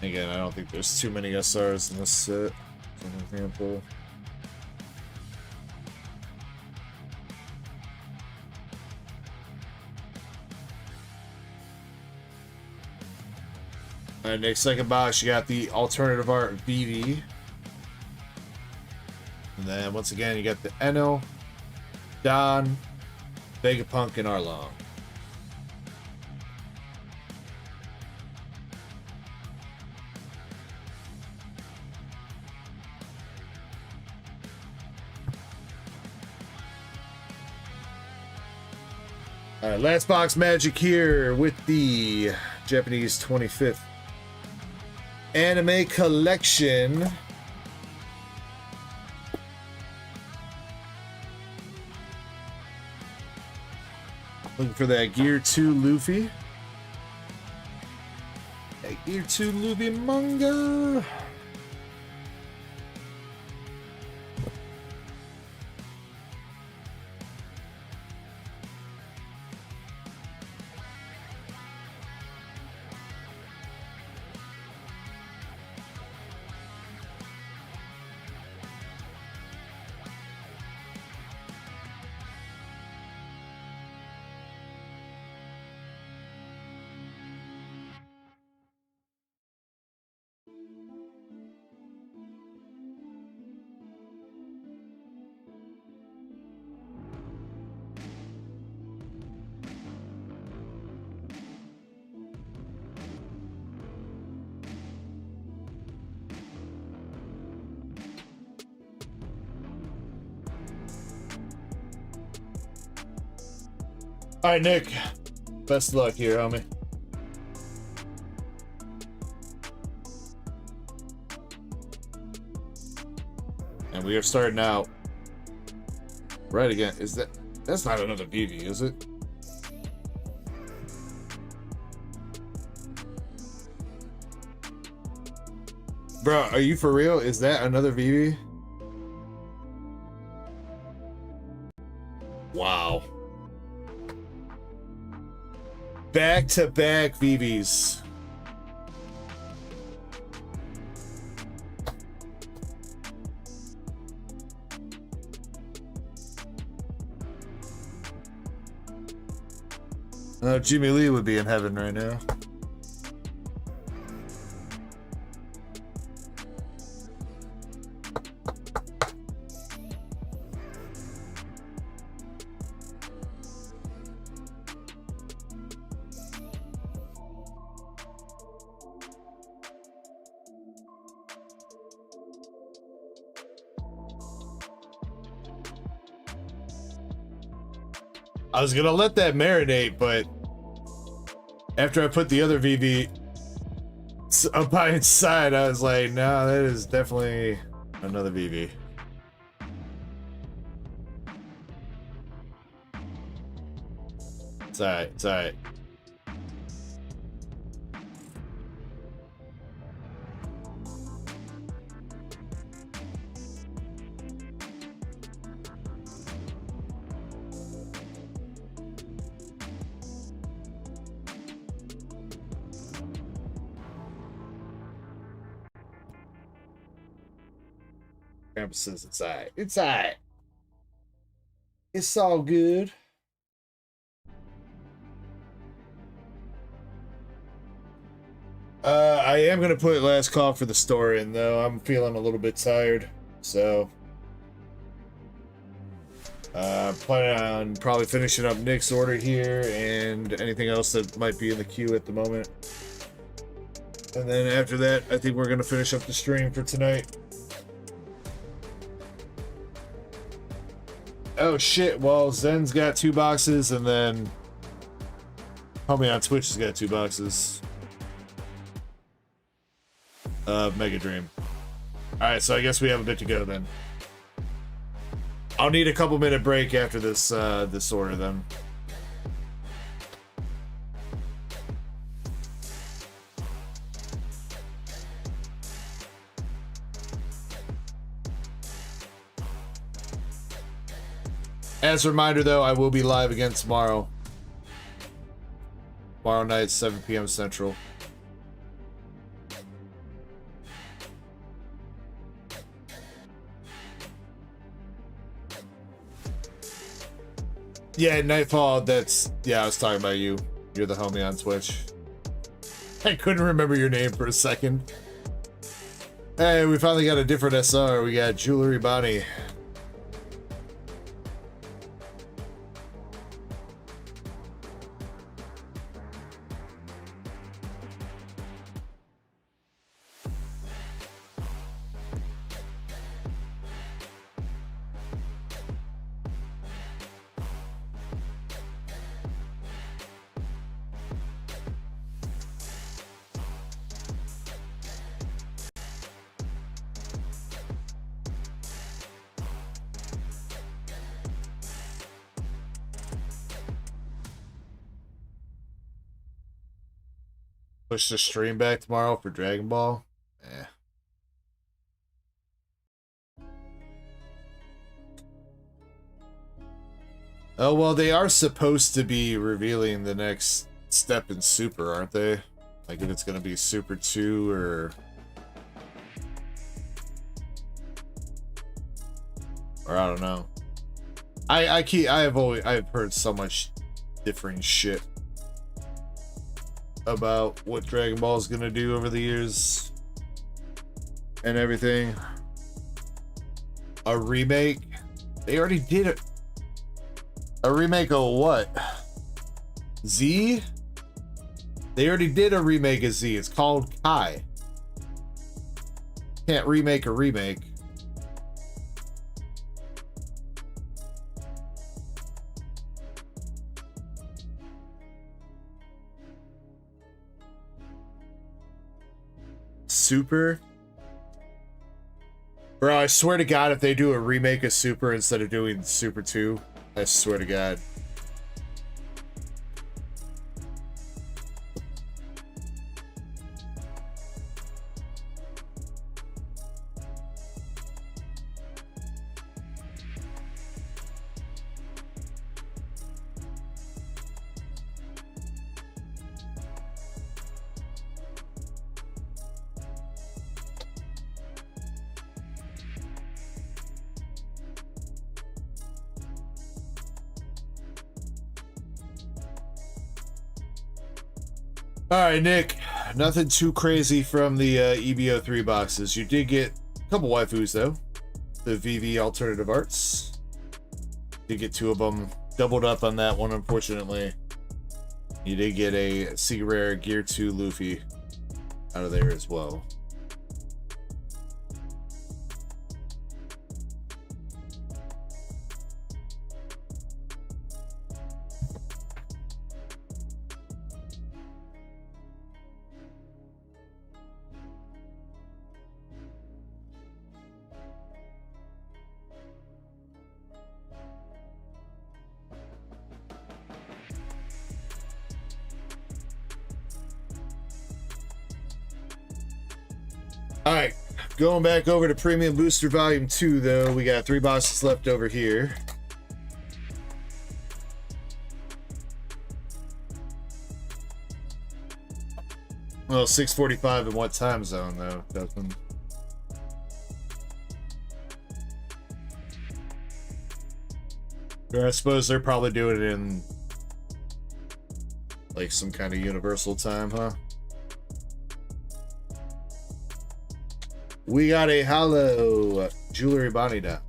Again, I don't think there's too many SRs in this set. An example. Alright, next second box, you got the alternative art BV. And then once again, you got the Eno, Don, Vegapunk, and Arlong. Alright, last box magic here with the Japanese 25th anime collection. Looking for that Gear 2 Luffy. That Gear 2 Luffy manga. All right, Nick. Best of luck here, homie. And we are starting out right again. Is that's not another BV, is it? Bro, are you for real? Is that another VV? Wow. Back-to-back VVs. Jimmy Lee would be in heaven right now. I was gonna let that marinate, but after I put the other VV up by its side, I was like, no, that is definitely another VV. It's alright, it's alright. Grandpa says it's alright. It's alright. It's all good. I am gonna put last call for the store in though. I'm feeling a little bit tired, so Planning on probably finishing up Nick's order here and anything else that might be in the queue at the moment. And then after that, I think we're going to finish up the stream for tonight. Oh shit, well, Zen's got 2 boxes, and then homie on Twitch has got 2 boxes of Mega Dream. Alright, so I guess we have a bit to go then. I'll need a couple minute break after this this order then. As a reminder though, I will be live again tomorrow. Tomorrow night, 7 p.m. Central. Yeah, Nightfall, that's... Yeah, I was talking about you. You're the homie on Twitch. I couldn't remember your name for a second. Hey, we finally got a different SR. We got Jewelry Bonnie. Push the stream back tomorrow for Dragon Ball. Eh. Oh, well, they are supposed to be revealing the next step in Super, aren't they? Like if it's going to be Super 2 or I don't know. I've heard so much differing shit about what Dragon Ball is gonna do over the years and everything. A remake? They already did it. A remake of what? Z? They already did a remake of Z. It's called Kai. Can't remake a remake. Super? Bro, I swear to God, if they do a remake of Super instead of doing Super 2, I swear to God. Alright, Nick. Nothing too crazy from the EBO3 boxes. You did get a couple waifus, though. The VV Alternative Arts. Did get 2 of them. Doubled up on that one, unfortunately. You did get a Secret Rare Gear 2 Luffy out of there as well. Alright, going back over to Premium Booster Volume 2, though. We got 3 boxes left over here. Well, 6:45 in what time zone, though, Dustin? I suppose they're probably doing it in, like, some kind of universal time, huh? We got a hollow Jewelry Bonita.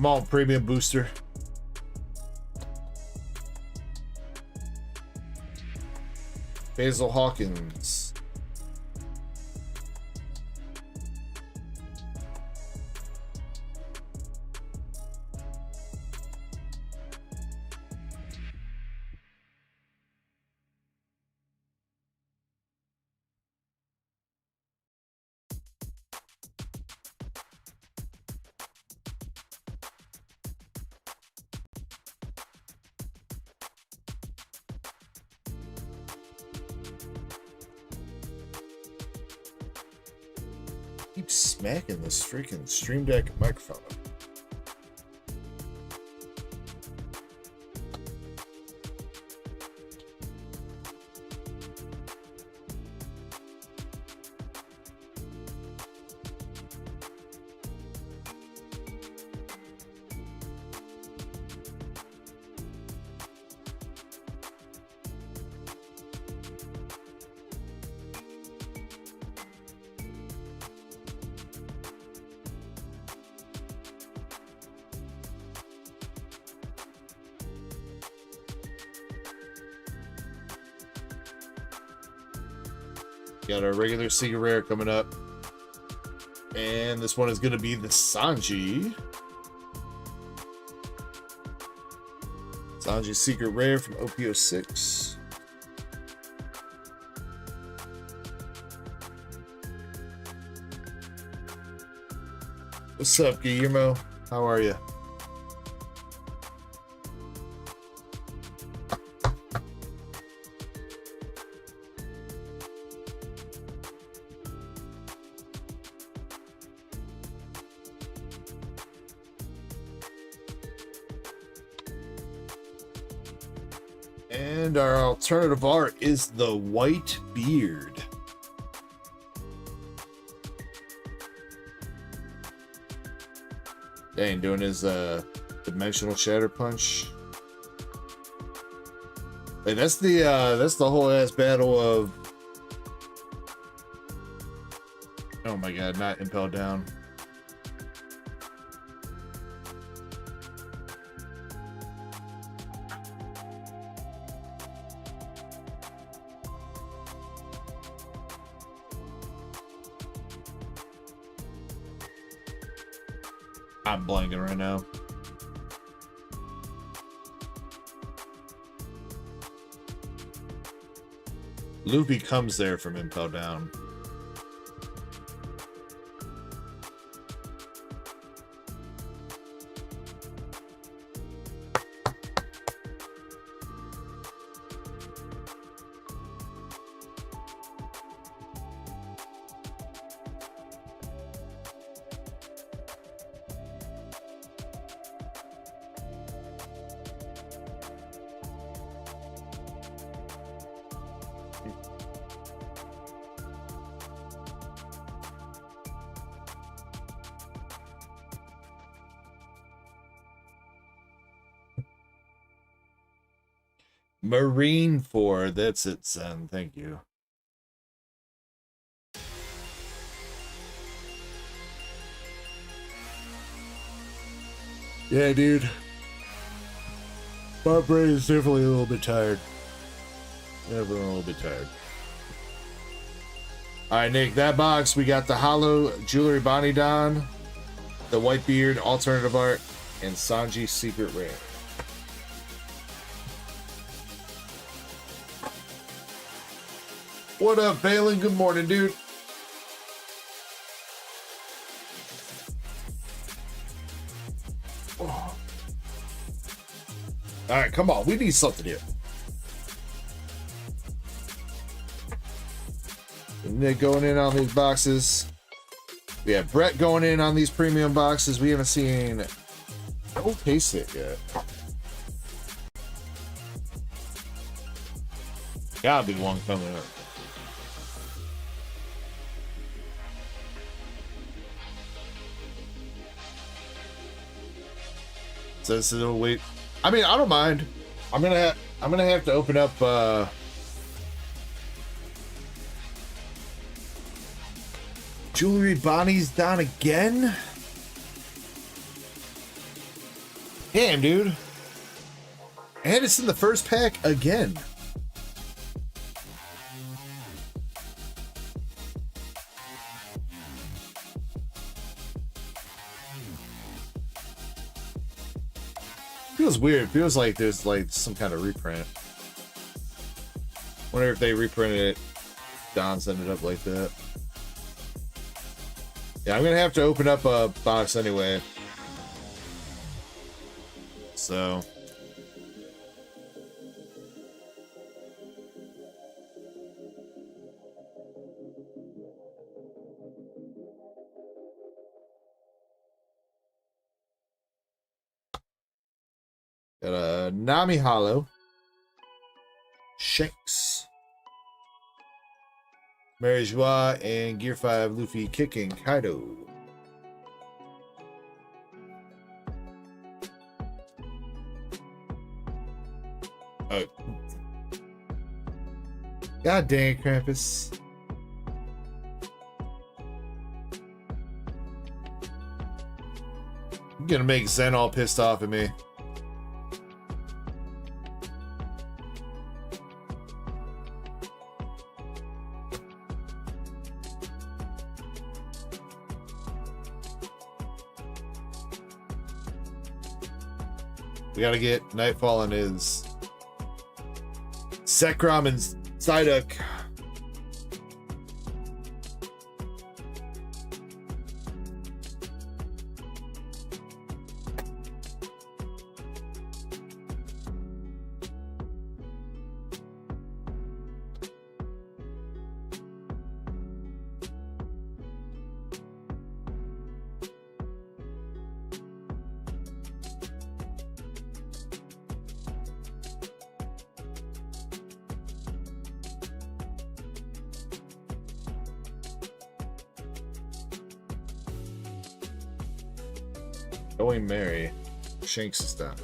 Come on, premium booster. Basil Hawkins. Keep smacking this freaking Stream Deck microphone. Got our regular Secret Rare coming up. And this one is going to be the Sanji. Sanji Secret Rare from OP06. What's up, Guillermo? How are you? And our alternative art is the White Beard. Dang, doing his dimensional shatter punch. Hey, that's the whole ass battle of. Oh my god, not Impel Down. I'm blanking right now. Luffy comes there from Impel Down. Marine 4, that's it, son. Thank you. Yeah, dude. My brain is definitely a little bit tired. Definitely a little bit tired. Alright, Nick, that box, we got the Hollow Jewelry Bonnie Don, the White Beard Alternative Art, and Sanji Secret Rare. What up, Balin? Good morning, dude. Oh. All right, come on. We need something here. Nick going in on these boxes. We have Brett going in on these premium boxes. We haven't seen no case hit yet. Gotta be one coming up. So wait. I mean, I don't mind. I'm gonna have to open up Jewelry Bonnie's down again. Damn, dude. And it's in the first pack again. Feels weird. Feels like there's like some kind of reprint. Wonder if they reprinted it. Don's ended up like that. Yeah, I'm gonna have to open up a box anyway. So. Got a Nami Hollow. Shanks. Mary Joie and Gear 5 Luffy kicking Kaido. Oh. God dang, Krampus. I'm gonna make Zen all pissed off at me. We gotta get Nightfall on his Zekrom and Psyduck. Going Mary. Shanks is done.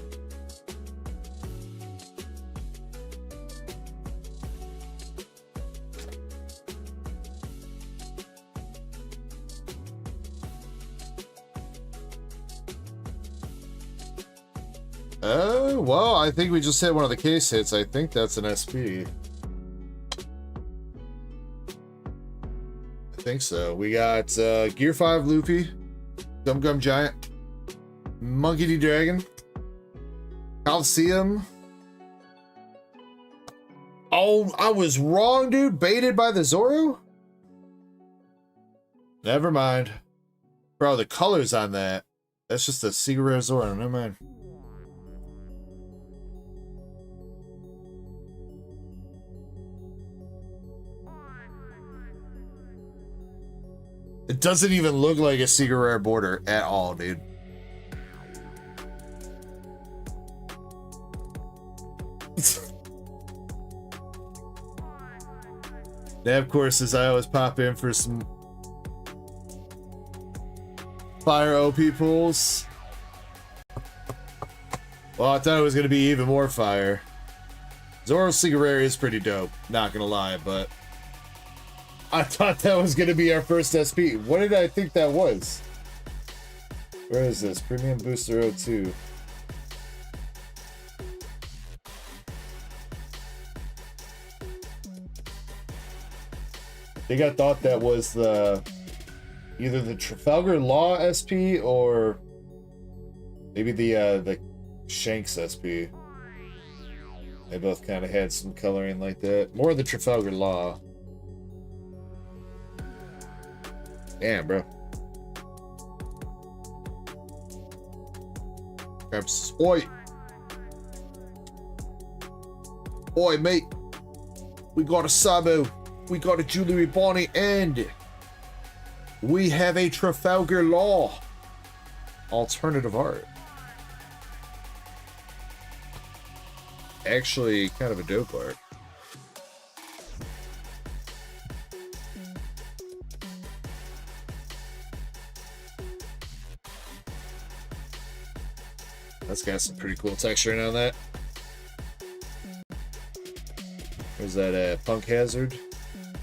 Well, I think we just hit one of the case hits. I think that's an SP. I think so. We got Gear 5 Luffy, Gum Gum Giant, Monkey D. Dragon, Coliseum. Oh, I was wrong, dude. Baited by the Zoro? Never mind. Bro, the colors on that. That's just a secret rare Zoro. Never mind. It doesn't even look like a secret rare border at all, dude. Now, of course, as I always pop in for some fire OP pulls. Well, I thought it was going to be even more fire. Zoro's secret rare is pretty dope, not going to lie, but I thought that was going to be our first SP. What did I think that was? Where is this? Premium Booster 02. I think I thought that was the either the Trafalgar Law SP or maybe the Shanks SP. They both kind of had some coloring like that. More of the Trafalgar Law. Damn, bro. Oi! Oi, mate! We got a Sabu, we got a Jewelry Bonnie, and we have a Trafalgar Law alternative art. Actually, kind of a dope art. That's got some pretty cool texturing on that. Where's that Punk Hazard?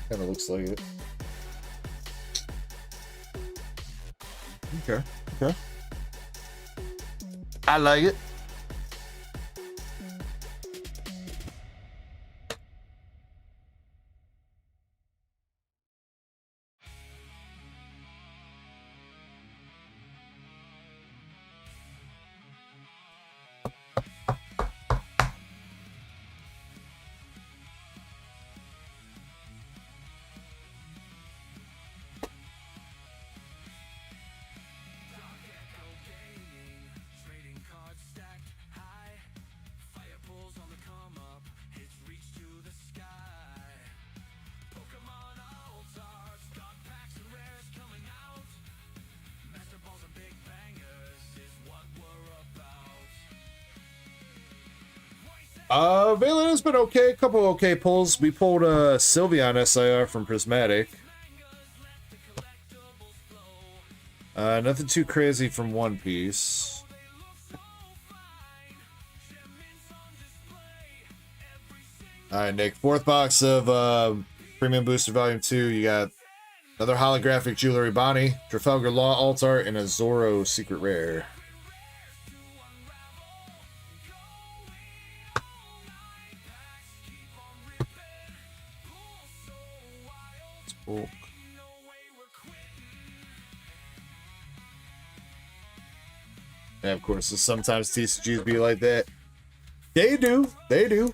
Kind of looks like it. Okay, okay. I like it. Valen has been okay. A couple okay pulls. We pulled Sylveon SIR from Prismatic. Nothing too crazy from One Piece. Alright, Nick. Fourth box of Premium Booster Volume 2. You got another holographic Jewelry Bonnie, Trafalgar Law Alt Art, and a Zoro Secret Rare. Bulk. And of course, sometimes TCGs be like that. They do. They do.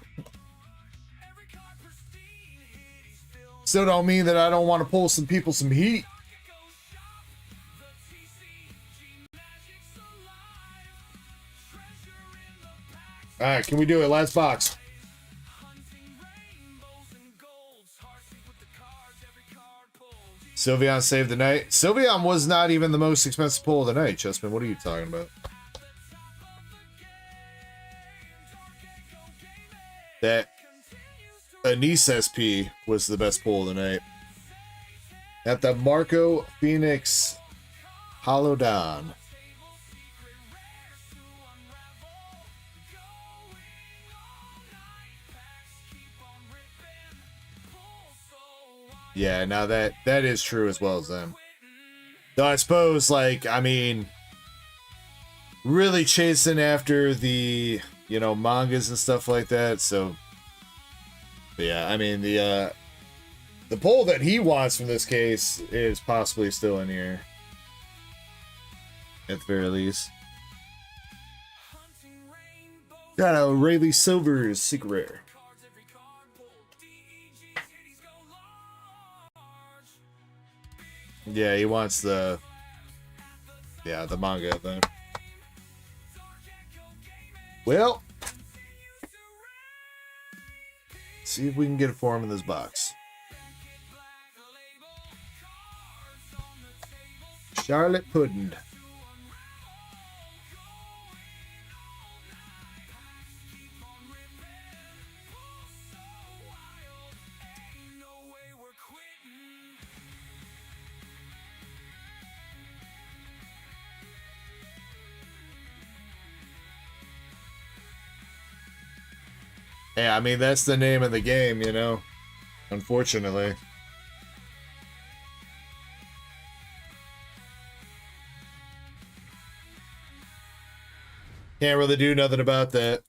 Still don't mean that I don't want to pull some people some heat. All right, can we do it? Last box. Sylveon saved the night. Sylveon was not even the most expensive pull of the night, Chessman. What are you talking about? That Anise SP was the best pull of the night. At the Marco Phoenix Holodon. Yeah, now that is true as well as them. Though I suppose, like, I mean, really chasing after the, you know, mangas and stuff like that. So, yeah, I mean, the poll that he wants from this case is possibly still in here. At the very least. Got a Rayleigh Silver's Secret Rare. Yeah, he wants the manga thing. Well, see if we can get it for him in this box. Charlotte Pudding. Yeah, I mean, that's the name of the game, you know, unfortunately. Can't really do nothing about that.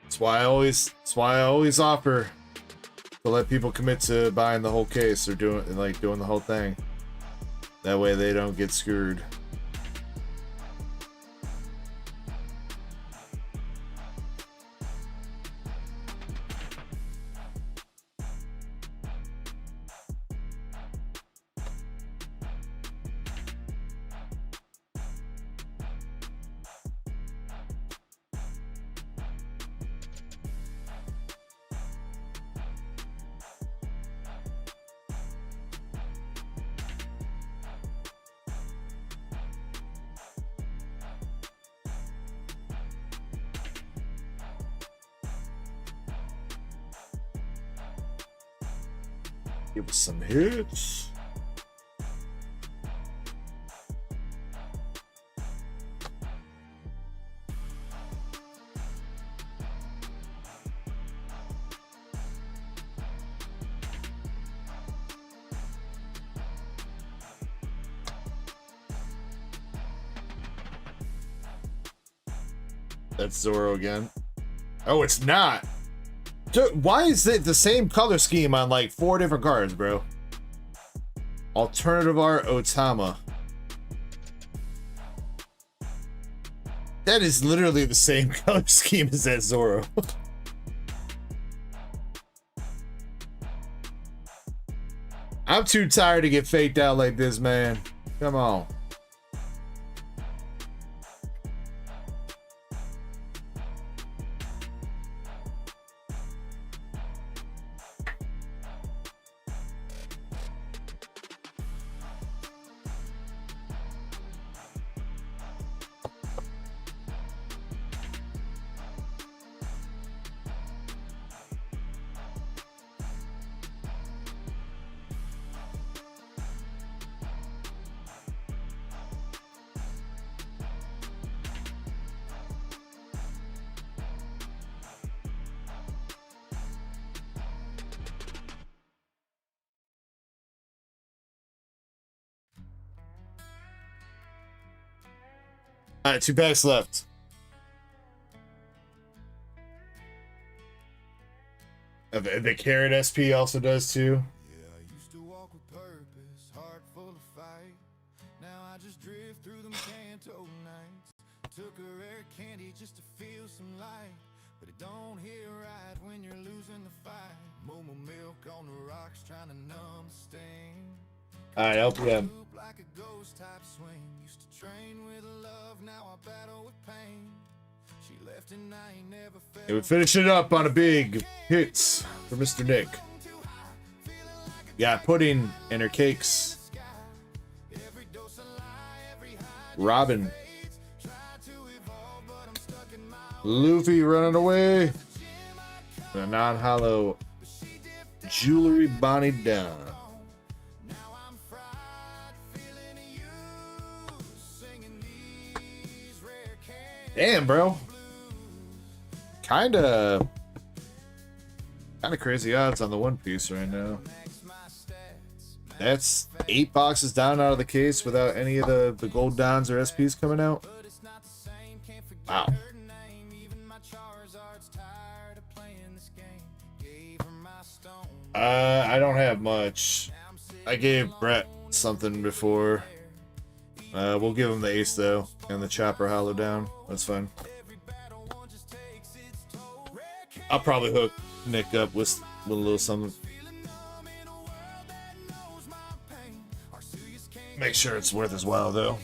That's why I always offer to let people commit to buying the whole case or doing the whole thing. That way they don't get screwed. Give us some hits. That's Zoro again. Oh, it's not. Dude, why is it the same color scheme on like 4 different cards, bro? Alternative art Otama. That is literally the same color scheme as that Zoro. I'm too tired to get faked out like this, man. Come on. Alright, 2 packs left. The carrot SP also does too. Yeah, I used to walk with purpose, heart full of fight. Now I just drift through them Canto nights. Took a rare candy just to feel some light, but it don't hit right when you're losing the fight. Momo milk on the rocks, trying to numb the sting. Alright, LPM. Loop like a ghost type swing. Used to train with love, now I battle with pain. She left and I ain't never felt. And we finish it up on a big hits for Mr. Nick. Got pudding in her cakes. Robin. Luffy running away. The non-hollow jewelry Bonnie down. Damn, bro. Kinda crazy odds on the One Piece right now. That's 8 boxes down out of the case without any of the gold dons or SPs coming out. Wow. I don't have much. I gave Brett something before. We'll give him the ace though, and the chopper hollow down. That's fine. I'll probably hook Nick up with a little something. Make sure it's worth his while though.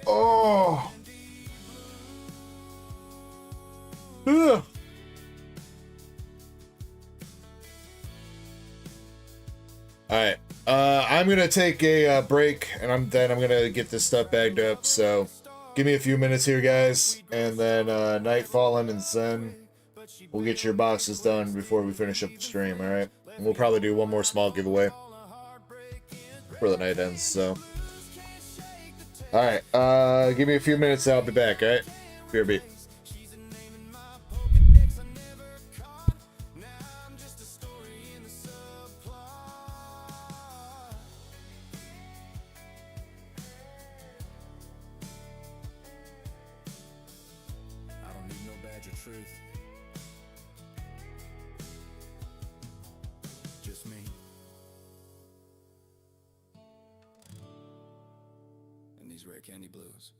Oh. Ugh. All right. I'm gonna take a break, and I'm gonna get this stuff bagged up. So, give me a few minutes here, guys, and then Nightfallen and Zen, we'll get your boxes done before we finish up the stream. All right, and we'll probably do one more small giveaway before the night ends. So, all right. Give me a few minutes. I'll be back. All right. BRB. Candy blues.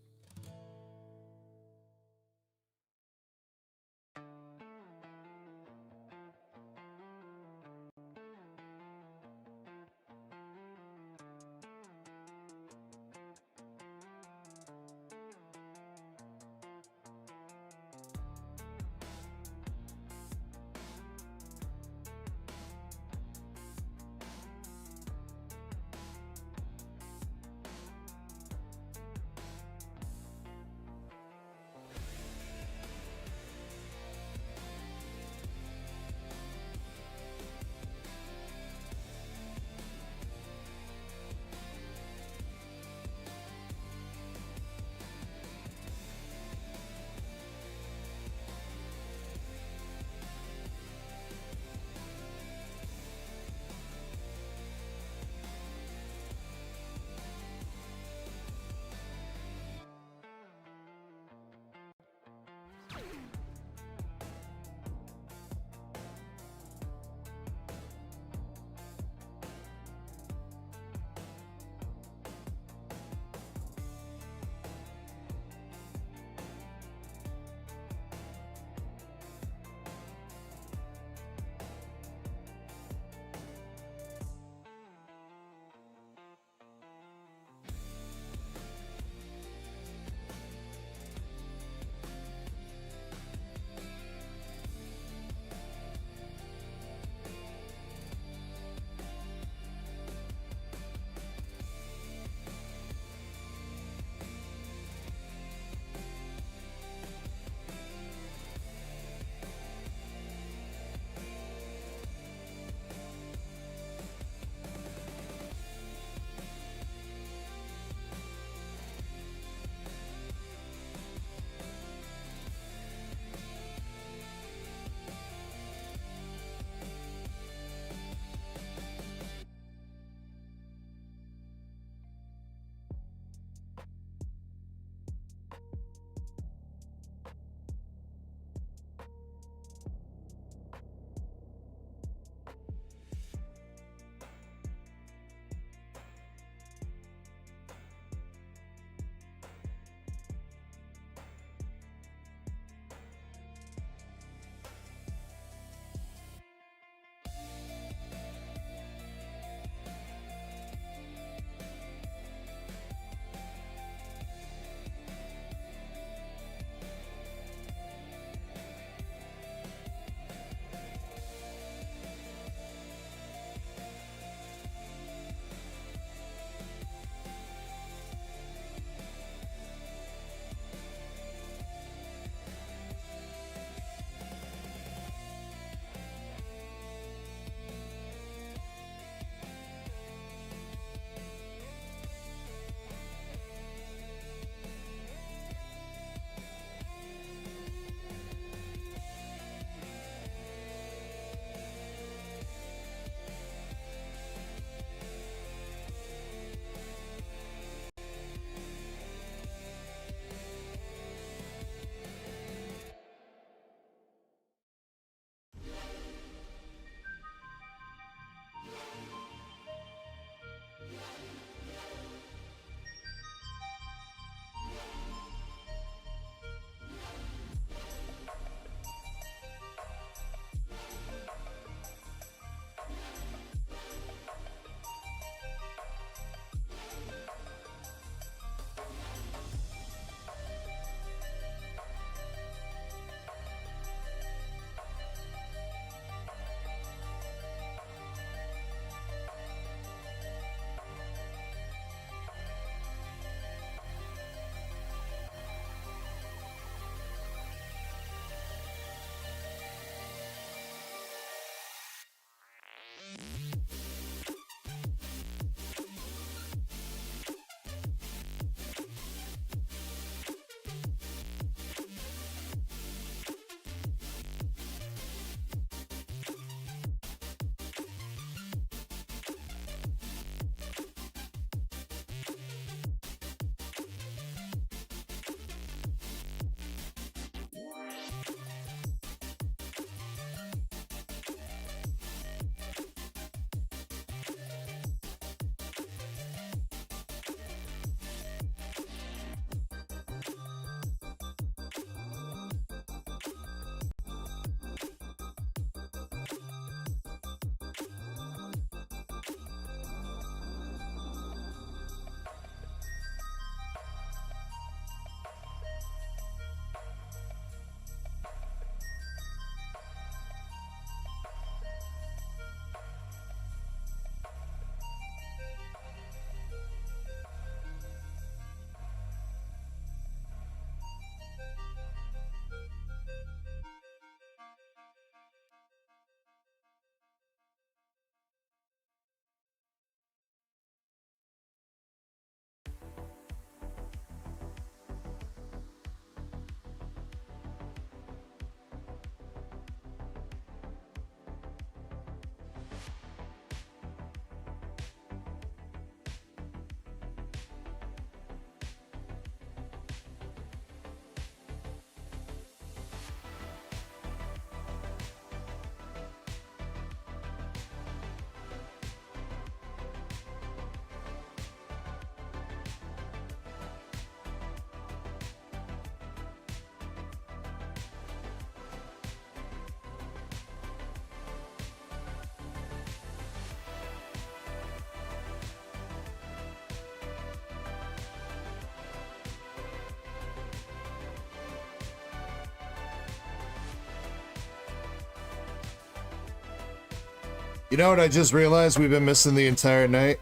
You know what I just realized we've been missing the entire night?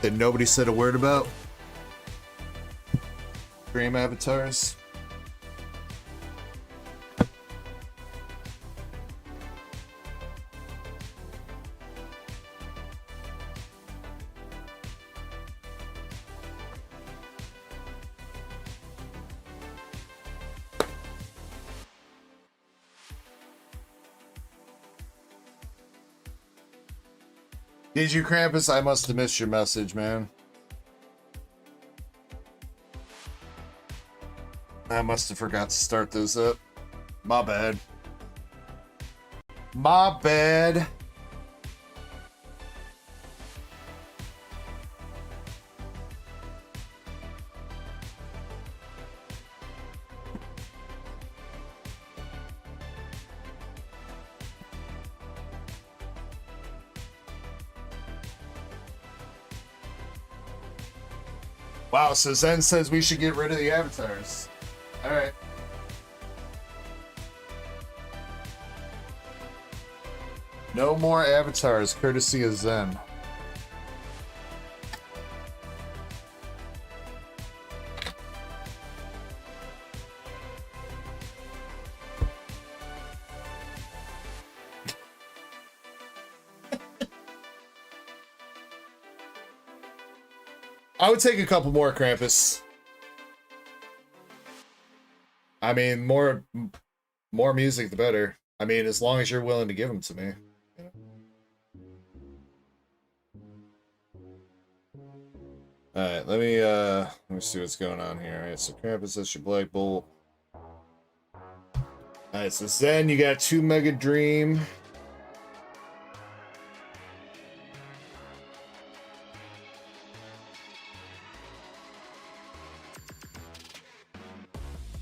That nobody said a word about? Dream avatars. Did you, Krampus? I must have missed your message, man. I must have forgot to start those up. My bad. My bad. Wow, so Zen says we should get rid of the avatars. Alright. No more avatars, courtesy of Zen. I would take a couple more, Krampus. I mean, more music, the better. I mean, as long as you're willing to give them to me. You know? Alright, let me see what's going on here. Alright, so Krampus, that's your Black Bolt. Alright, so Zen, you got 2 Mega Dream.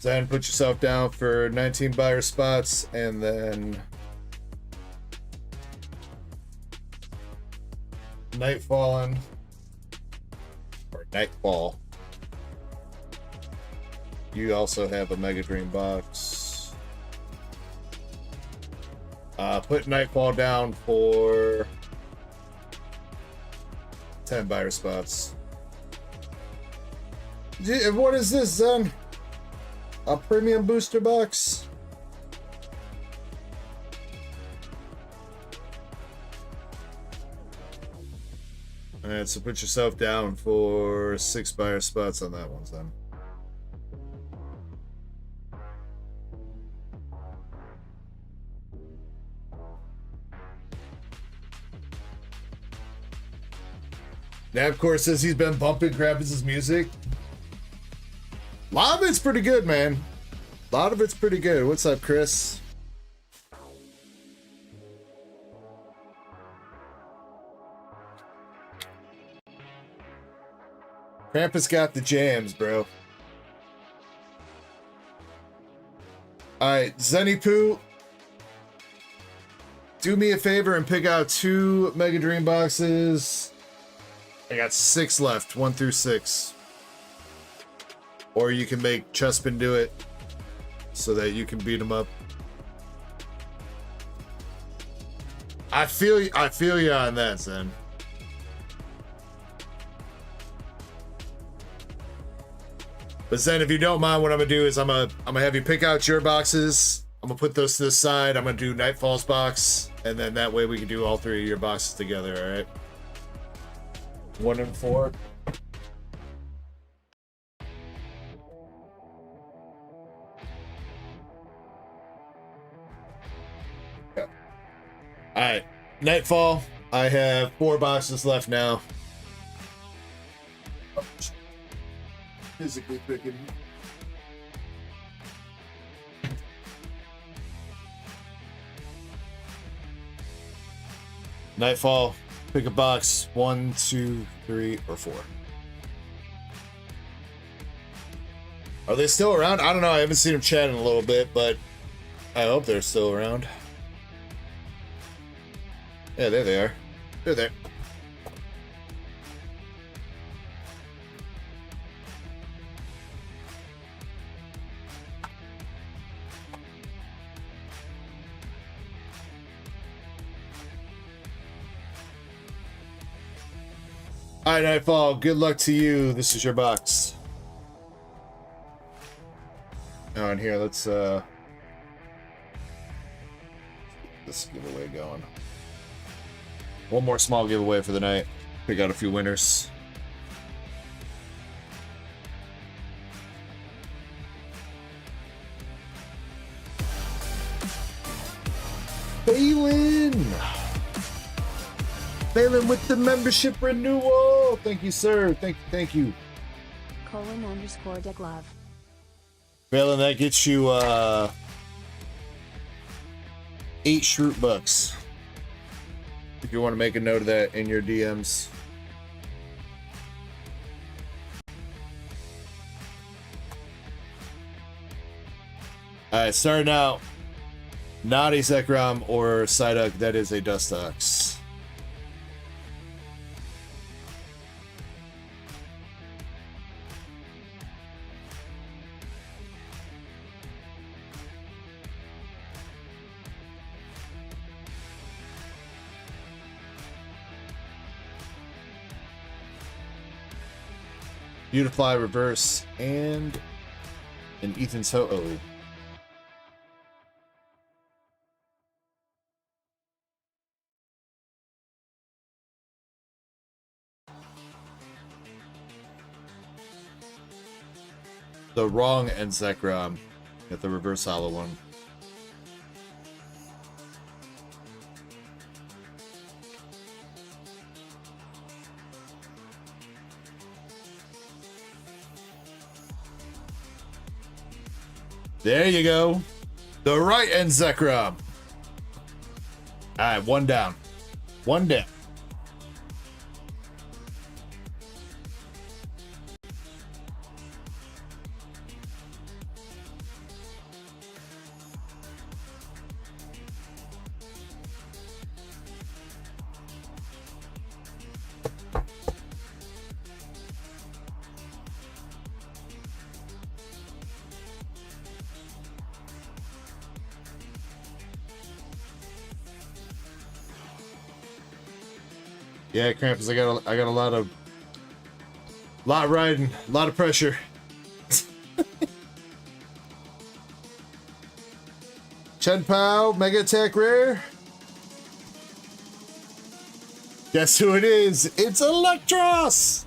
Zen, put yourself down for 19 buyer spots, and then Nightfallen, or Nightfall. You also have a Mega Dream box. Put Nightfall down for 10 buyer spots. What is this, Zen? A premium booster box? Alright, so put yourself down for 6 buyer spots on that one, then. Now, of course, says he's been bumping Krampus' music. A lot of it's pretty good, man. A lot of it's pretty good. What's up, Chris? Krampus got the jams, bro. Alright, Zenny Poo. Do me a favor and pick out 2 Mega Dream boxes. I got 6 left, 1 through 6. Or you can make Chespin do it so that you can beat him up. I feel you on that, Zen. But Zen, if you don't mind, what I'm gonna do is I'm gonna have you pick out your boxes. I'm gonna put those to the side. I'm gonna do Nightfall's box, and then that way we can do all 3 of your boxes together. All right. 1 and 4. Alright, Nightfall. I have 4 boxes left now. Physically picking. Nightfall, pick a box. 1, 2, 3, or 4. Are they still around? I don't know. I haven't seen them chat in a little bit, but I hope they're still around. Yeah, there they are. They're there. All right, Nightfall. Good luck to you. This is your box. Oh, and here, let's this giveaway going. One more small giveaway for the night. Pick out a few winners. Balin! Balin with the membership renewal! Thank you, sir. Thank you. _Declove. Balin, that gets you 8 Shroot bucks. If you want to make a note of that in your DMs. Alright, starting out. Not a Zekrom or Psyduck, that is a Dustox. Beautifly reverse and an Ethan's Ho-Oh. The wrong end Zekrom. Get the reverse hollow one. There you go. The right end Zekrom. Alright, one down. One down. Yeah, Krampus, I got a lot riding, a lot of pressure. Chun-Pao, Mega Attack Rare. Guess who it is? It's Electros!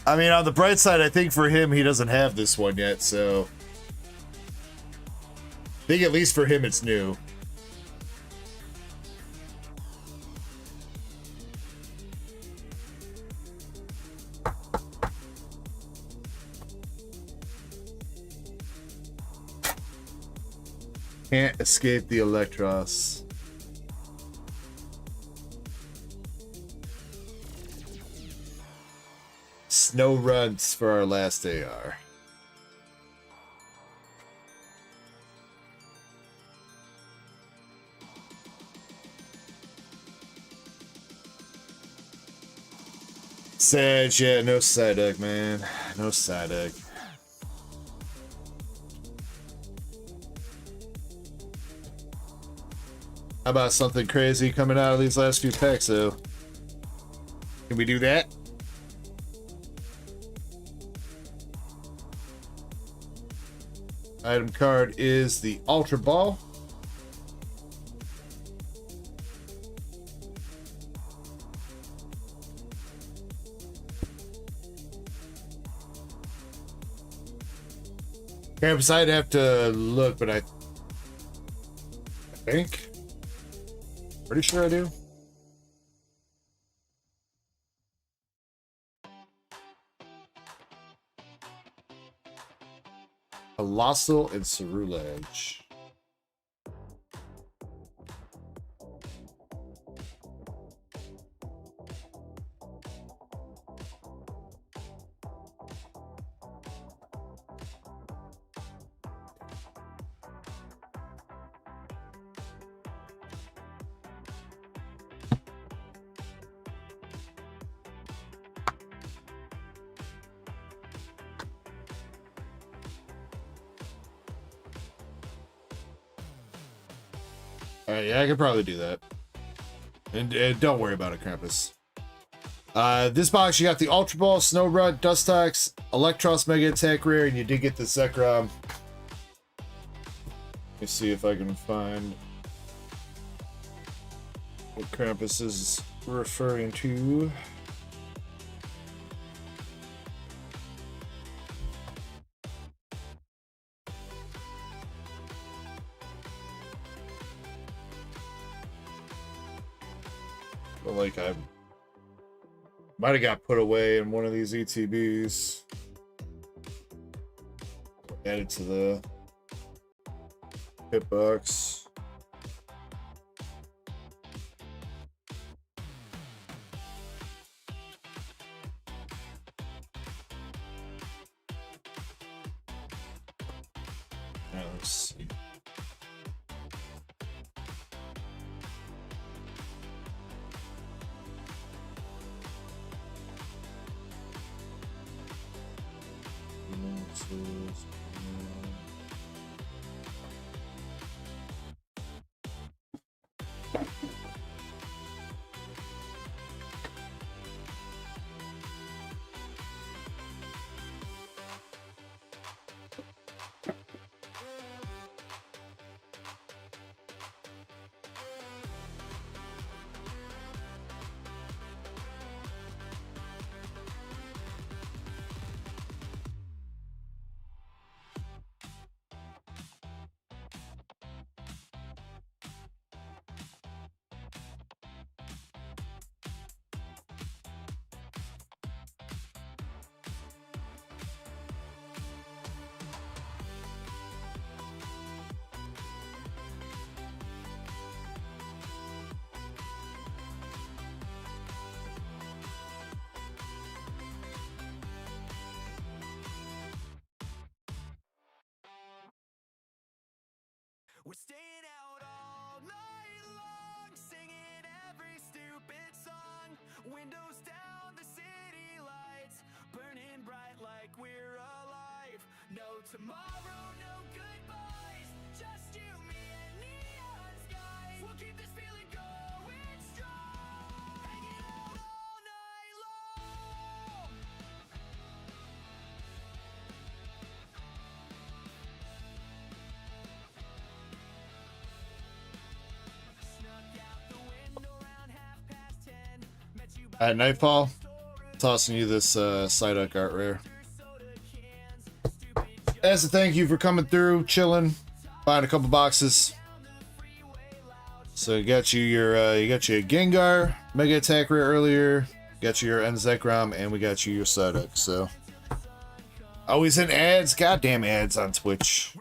I mean, on the bright side, I think for him, he doesn't have this one yet, so... I think at least for him it's new. Can't escape the Electros. Snow runs for our last AR. Sad, yeah, no Psyduck, man. No Psyduck. How about something crazy coming out of these last few packs, though? Can we do that? Item card is the Ultra Ball. Campus, I'd have to look, but I think. Pretty sure I do. Colossal and Cerulege. Alright, yeah, I could probably do that. And don't worry about it, Krampus. This box, you got the Ultra Ball, Snow Rut, Dustox, Electros Mega Attack Rare, and you did get the Zekrom. Let me see if I can find what Krampus is referring to. But like I might have got put away in one of these ETBs. Added to the hitbox. Now let's see. We're staying out all night long, singing every stupid song. Windows down, the city lights burning bright like we're alive. No tomorrow, no goodbyes, just you, me, and neon skies. We'll keep this feeling going strong, hanging out all night long. At Nightfall, tossing you this Psyduck art rare. As a thank you for coming through, chilling, buying a couple boxes. So you got your Gengar Mega Attack rare earlier, got you your Zekrom, and we got you your Psyduck. So always in ads, goddamn ads on Twitch.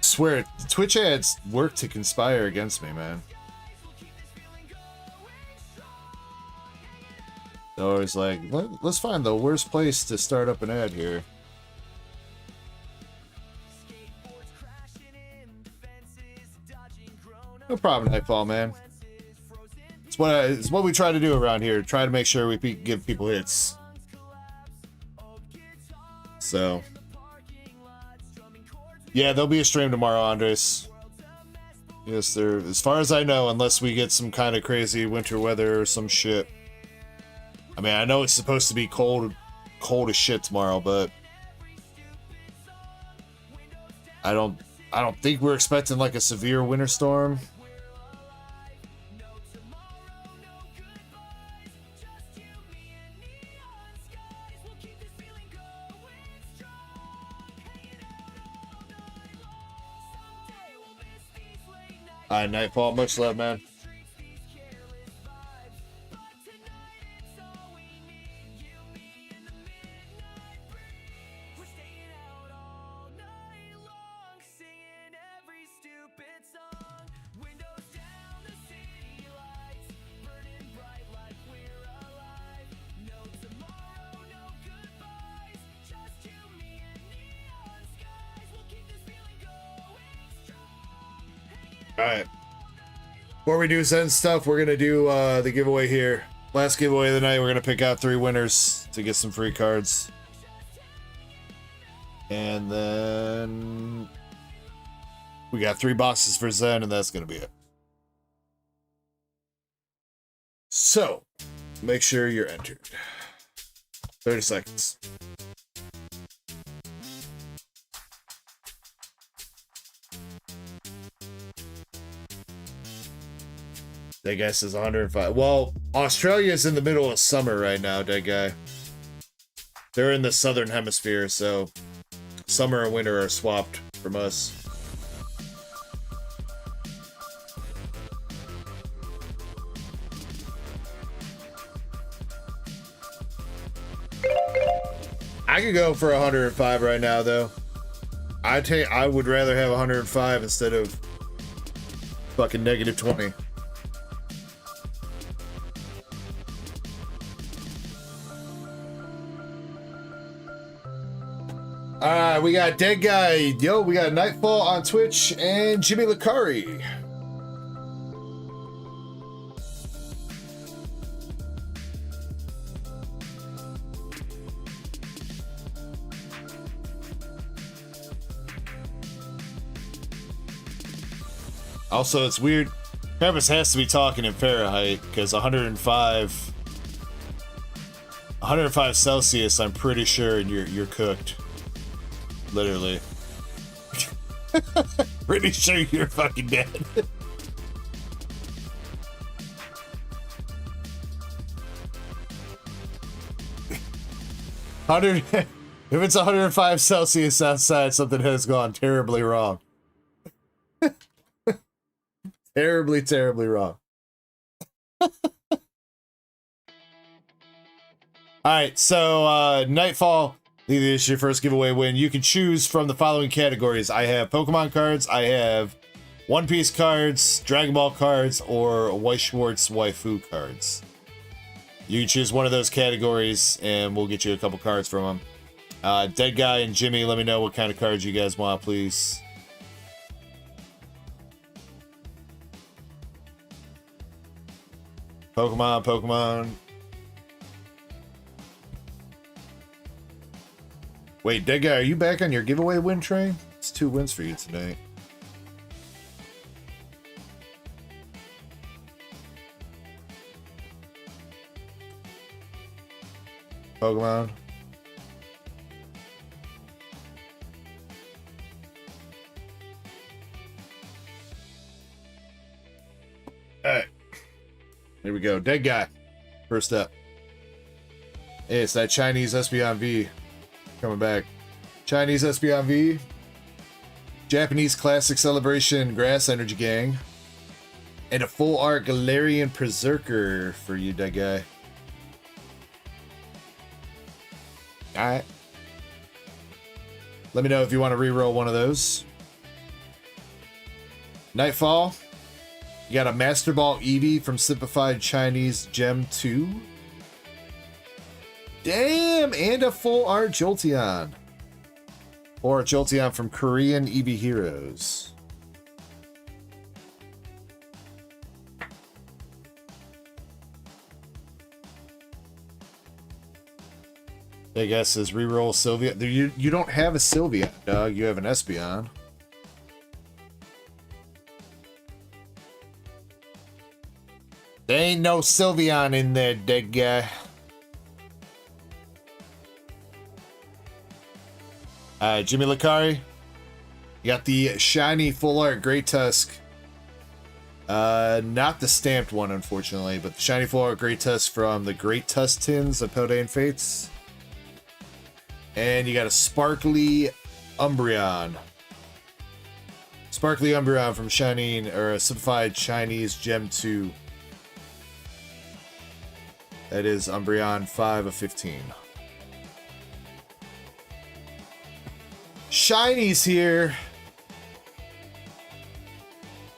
Swear, Twitch ads work to conspire against me, man. They're always like, let's find the worst place to start up an ad here. No problem, Nightfall, man. It's what we try to do around here. Try to make sure we give people hits. So... yeah, there'll be a stream tomorrow, Andres. Yes, there. As far as I know, unless we get some kind of crazy winter weather or some shit. I mean, I know it's supposed to be cold as shit tomorrow, but I don't think we're expecting like a severe winter storm. Alright, Nightfall, much love, man. Alright. Before we do Zen stuff, we're gonna do the giveaway here. Last giveaway of the night, we're gonna pick out 3 winners to get some free cards. And then we got 3 boxes for Zen, and that's gonna be it. So, make sure you're entered. 30 seconds. That guy says 105. Well, Australia's in the middle of summer right now, that guy. They're in the southern hemisphere, so summer and winter are swapped from us. I could go for 105 right now, though. I would rather have 105 instead of fucking -20. Alright, we got Dead Guy. Yo, we got Nightfall on Twitch and Jimmy Lakari. Also, it's weird. Travis has to be talking in Fahrenheit because 105 Celsius, I'm pretty sure you're cooked. Literally. Pretty sure you're fucking dead. If it's 105 Celsius outside, something has gone terribly wrong. Terribly, terribly wrong. Alright, so Nightfall, this is your first giveaway win. You can choose from the following categories. I have Pokemon cards, I have One Piece cards, Dragon Ball cards, or Weiss Schwartz waifu cards. You can choose one of those categories and we'll get you a couple cards from them. Dead Guy and Jimmy, let me know what kind of cards you guys want, please. Pokemon. Wait, Dead Guy, are you back on your giveaway win train? It's 2 wins for you tonight. Pokemon. Alright. Here we go. Dead Guy. First up. Hey, it's that Chinese Espeon V coming back. Chinese Espeon V. Japanese Classic Celebration Grass Energy Gang. And a full art Galarian Berserker for you, Dead Guy. Alright. Let me know if you want to reroll one of those. Nightfall. You got a Master Ball Eevee from Simplified Chinese Gem 2. Damn! And a full art Jolteon. Or a Jolteon from Korean Eevee Heroes. I guess is reroll Sylvia. You don't have a Sylvia, dog. You have an Espeon. There ain't no Sylveon in there, Dead Guy. Jimmy Lakari. You got the shiny full art Great Tusk. Not the stamped one, unfortunately, but the shiny full art Great Tusk from the Great Tusk tins of Peldean Fates. And you got a sparkly Umbreon. Sparkly Umbreon from Shining, or a Simplified Chinese Gem 2. That is Umbreon 5 of 15. Shiny's here.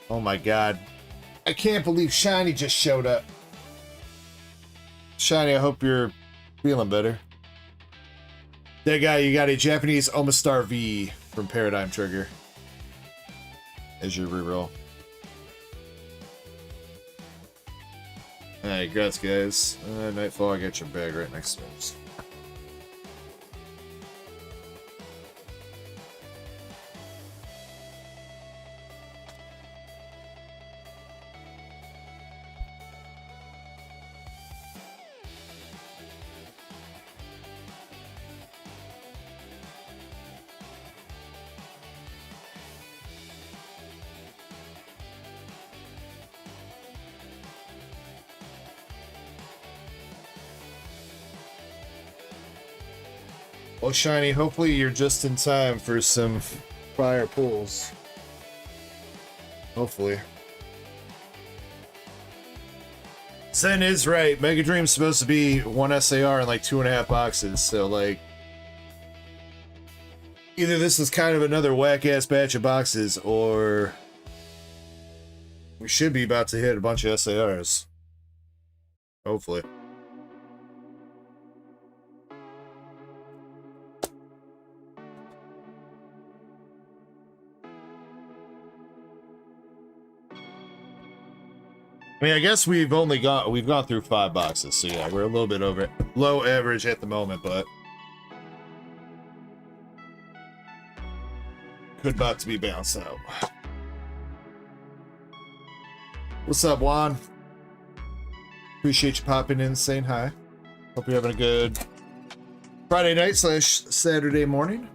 Oh my god. I can't believe Shiny just showed up. Shiny, I hope you're feeling better. That guy, you got a Japanese Omastar V from Paradigm Trigger as your reroll. Alright, congrats, guys. Nightfall, I got your bag right next to us. Well, Shiny, hopefully you're just in time for some fire pulls. Hopefully. Zen is right. Mega Dream's supposed to be 1 SAR and like 2.5 boxes, so like... either this is kind of another whack-ass batch of boxes, or... we should be about to hit a bunch of SARs. Hopefully. I mean, I guess we've gone through 5 boxes, so yeah, we're a little bit over low average at the moment, but could about to be bounced out. What's up, Juan? Appreciate you popping in, saying hi. Hope you're having a good Friday night / Saturday morning.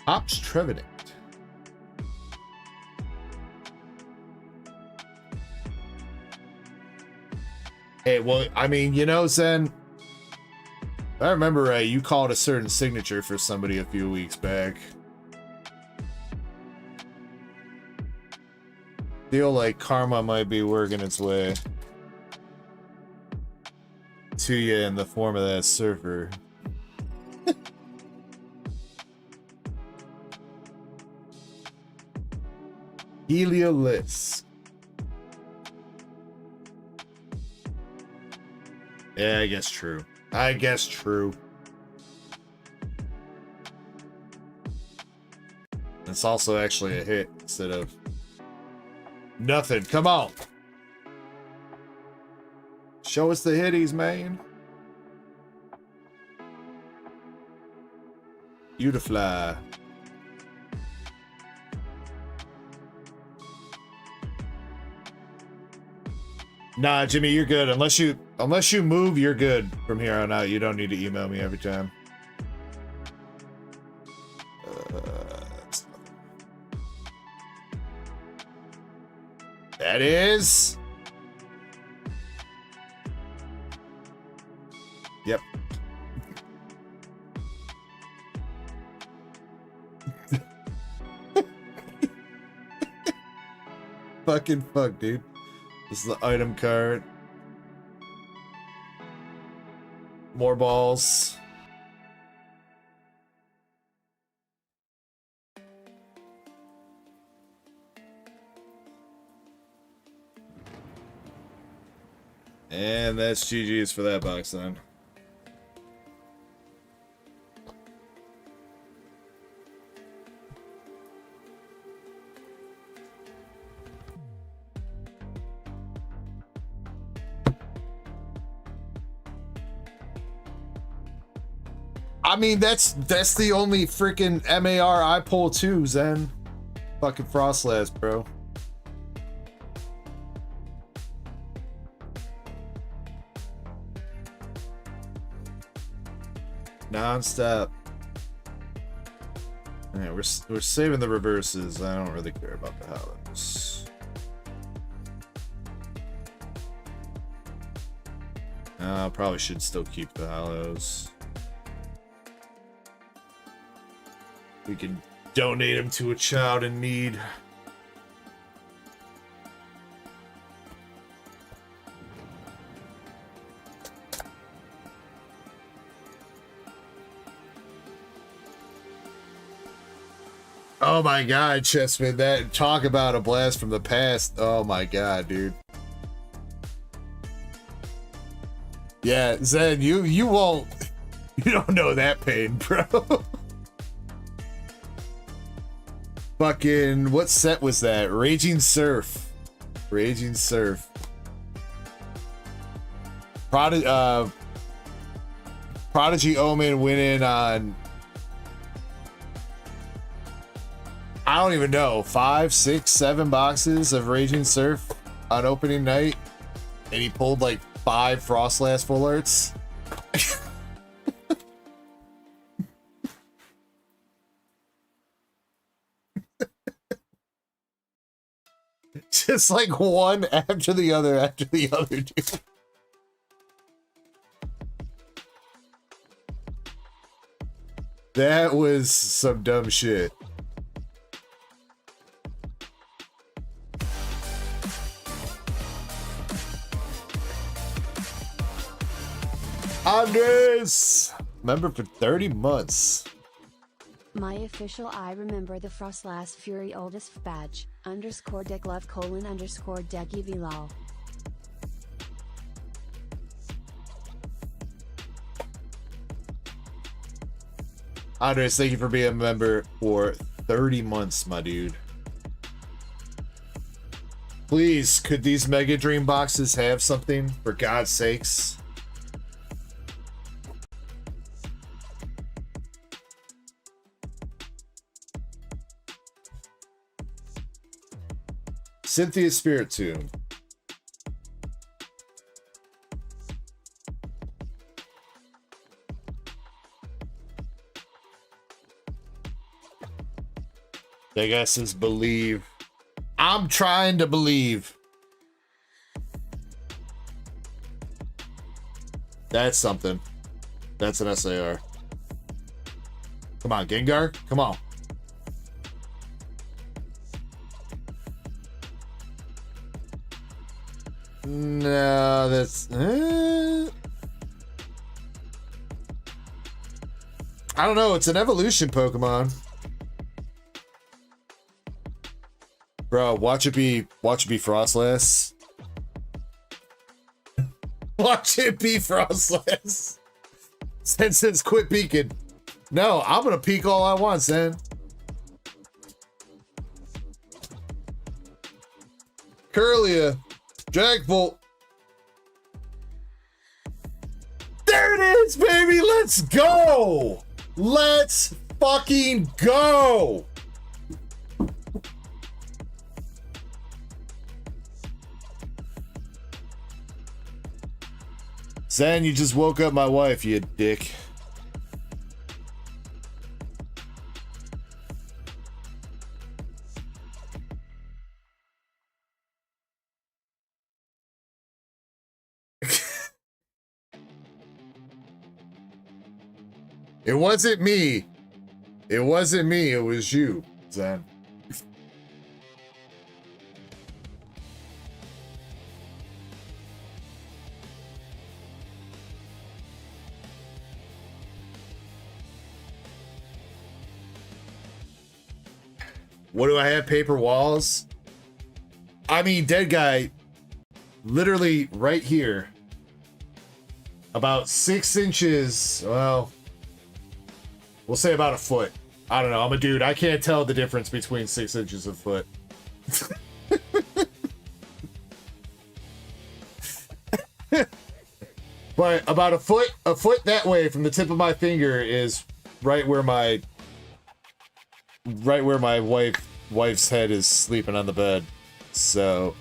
Ops Trevenant. Hey, well, I mean, you know, Zen, if I remember right, you called a certain signature for somebody a few weeks back. Feel like karma might be working its way to you in the form of that surfer. Heliolisk. Yeah, I guess true. I guess true. It's also actually a hit instead of nothing. Come on. Show us the hitties, man. Beautifly. Nah, Jimmy, you're good. Unless you move, you're good from here on out. You don't need to email me every time. That is. Yep. Fucking fuck, dude. This is the item card. More balls. And that's GG's for that box then. I mean, that's the only freaking MAR I pull too, Zen. Fucking Frostlass, bro. Non-stop. Alright, we're saving the reverses. I don't really care about the hollows. Probably should still keep the hollows. We can donate them to a child in need. Oh my god, Chessman, that talk about a blast from the past. Oh my god, dude. Yeah, Zen, you won't, you don't know that pain, bro. Fucking, what set was that? Raging Surf. Raging Surf. Prodigy Omen winning on, I don't even know, 5, 6, 7 boxes of Raging Surf on opening night, and he pulled like 5 Frostlast full arts. Just like one after the other, dude. That was some dumb shit. Andres! Member for 30 months. My official I remember the Frostlast Fury oldest badge, _ Dick Love : Decky Vilal. Andres, thank you for being a member for 30 months, my dude. Please, could these Mega Dream boxes have something, for God's sakes? Cynthia Spirit Tune. I guess is believe. I'm trying to believe. That's something. That's an SAR. Come on, Gengar. Come on. No, that's... I don't know. It's an evolution Pokemon. Bro, watch it be Frostless. Watch it be Frostless. Since quit peeking. No, I'm gonna peek all I want, Sen. Curlia. Dragvolt. There it is, baby. Let's go. Let's fucking go. Zan, you just woke up my wife, you dick. It wasn't me. It wasn't me. It was you, Zan. What do I have? Paper walls? I mean, dead guy, literally right here. About 6 inches, well, we'll say about a foot. I don't know, I'm a dude. I can't tell the difference between 6 inches and a foot. But about a foot that way from the tip of my finger is right where my wife's head is sleeping on the bed. So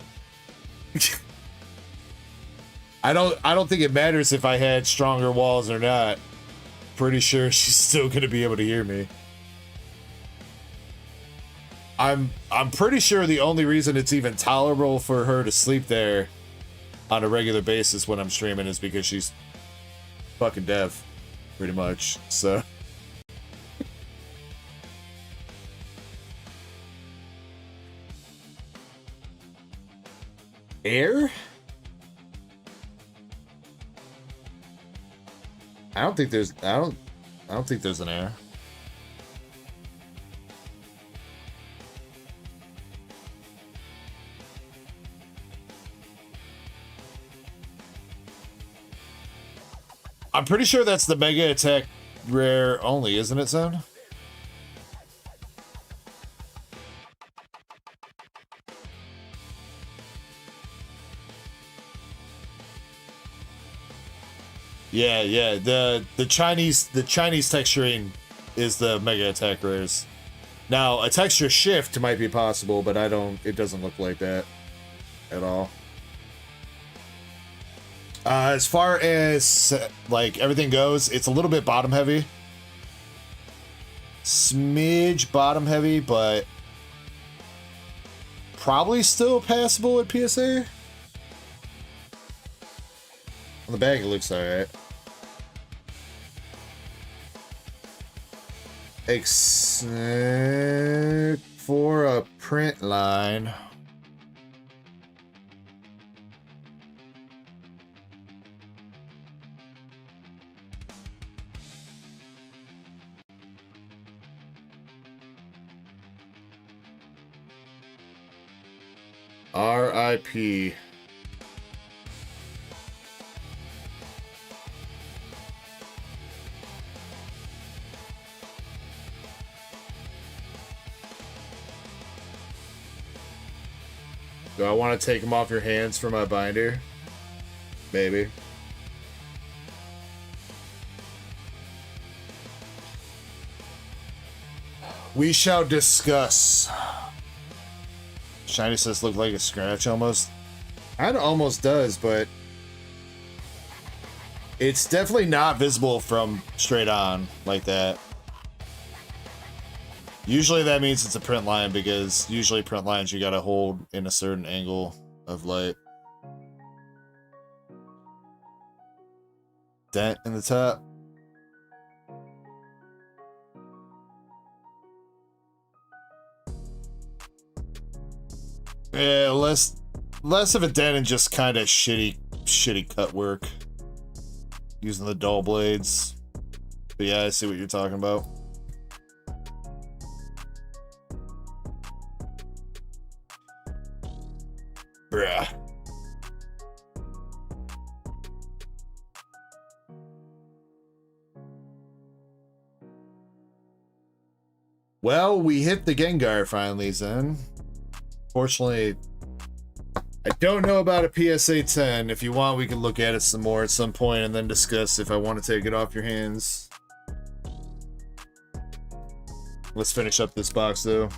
I don't think it matters if I had stronger walls or not. Pretty sure she's still gonna be able to hear me. I'm pretty sure the only reason it's even tolerable for her to sleep there on a regular basis when I'm streaming is because she's fucking deaf, pretty much. So air? I don't think there's an air. I'm pretty sure that's the Mega Attack rare only, isn't it, son? Yeah, yeah. The Chinese texturing is the Mega Attack rares. Now, a texture shift might be possible, but it doesn't look like that at all. As far as like everything goes, it's a little bit bottom heavy. Smidge bottom heavy, but probably still passable at PSA. On the bag, it looks alright. Except for a print line. R.I.P. Do I want to take them off your hands for my binder? Maybe. We shall discuss. Shiny says look like a scratch almost. It almost does, but it's definitely not visible from straight on like that. Usually that means it's a print line because usually print lines you gotta hold in a certain angle of light. Dent in the top. Yeah, less of a dent and just kind of shitty cut work using the dull blades. But yeah, I see what you're talking about. Bruh. Well, we hit the Gengar finally, Zen. Fortunately, I don't know about a PSA 10. If you want, we can look at it some more at some point and then discuss if I want to take it off your hands. Let's finish up this box, though.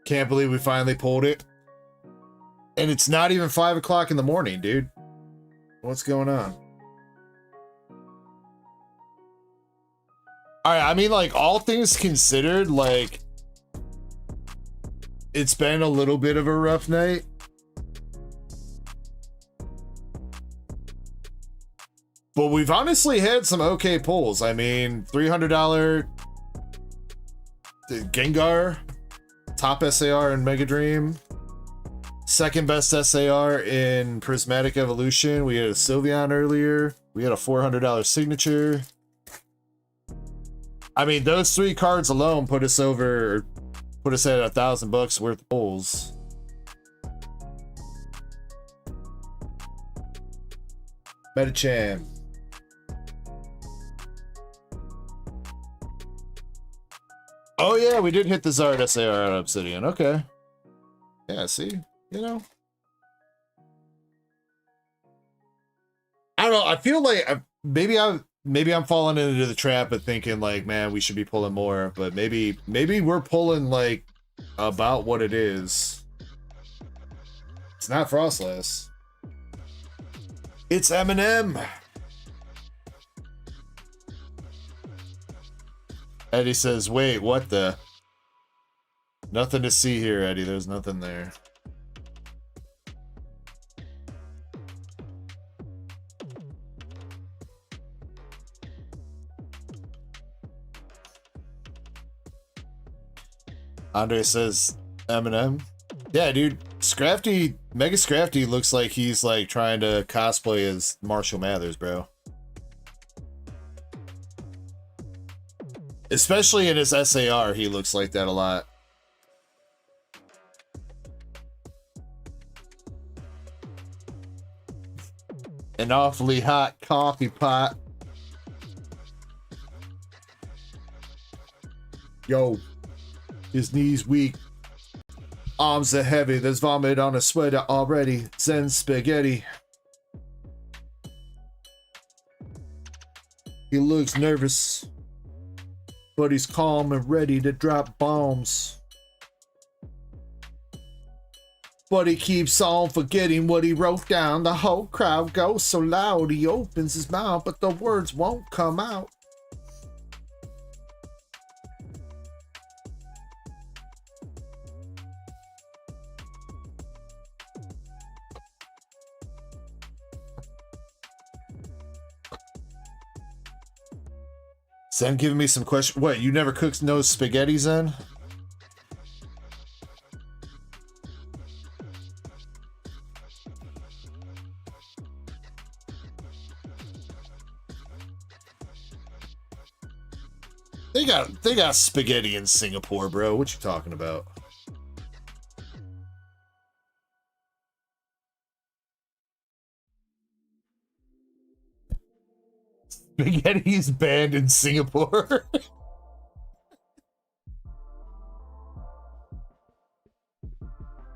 Can't believe we finally pulled it. And it's not even 5 o'clock in the morning, dude. What's going on? Alright, I mean, like, all things considered, like, it's been a little bit of a rough night. But we've honestly had some okay pulls. I mean, $300 Gengar, top SAR in Mega Dream, second best SAR in Prismatic Evolution. We had a Sylveon earlier. We had a $400 signature. I mean, those 3 cards alone put us at $1,000 worth of pulls. Metacham. Oh yeah, we did hit the Zard SAR on Obsidian. Okay. Yeah, see? You know? I don't know, I feel like maybe I'm falling into the trap of thinking like, man, we should be pulling more, but maybe we're pulling like about what it is. It's not Frostlass. It's Eminem. Eddie says, wait, what the? Nothing to see here, Eddie. There's nothing there. Andre says Eminem. Yeah, dude. Scrafty, Mega Scrafty looks like he's like trying to cosplay as Marshall Mathers, bro. Especially in his SAR, he looks like that a lot. An awfully hot coffee pot. Yo, his knees weak. Arms are heavy. There's vomit on a sweater already. Zen spaghetti. He looks nervous, but he's calm and ready to drop bombs. But he keeps on forgetting what he wrote down. The whole crowd goes so loud. He opens his mouth, but the words won't come out. Zen giving me some question. What, you never cooked no spaghetti, Zen? They got spaghetti in Singapore, bro. What you talking about? Spaghetti's banned in Singapore.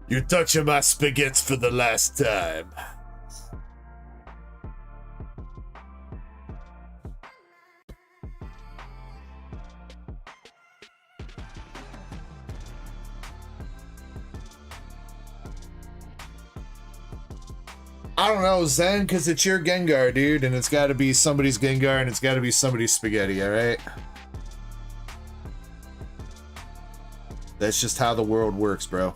You're touching my spaghettis for the last time. I don't know, Zen, because it's your Gengar, dude, and it's got to be somebody's Gengar, and it's got to be somebody's spaghetti, alright? That's just how the world works, bro.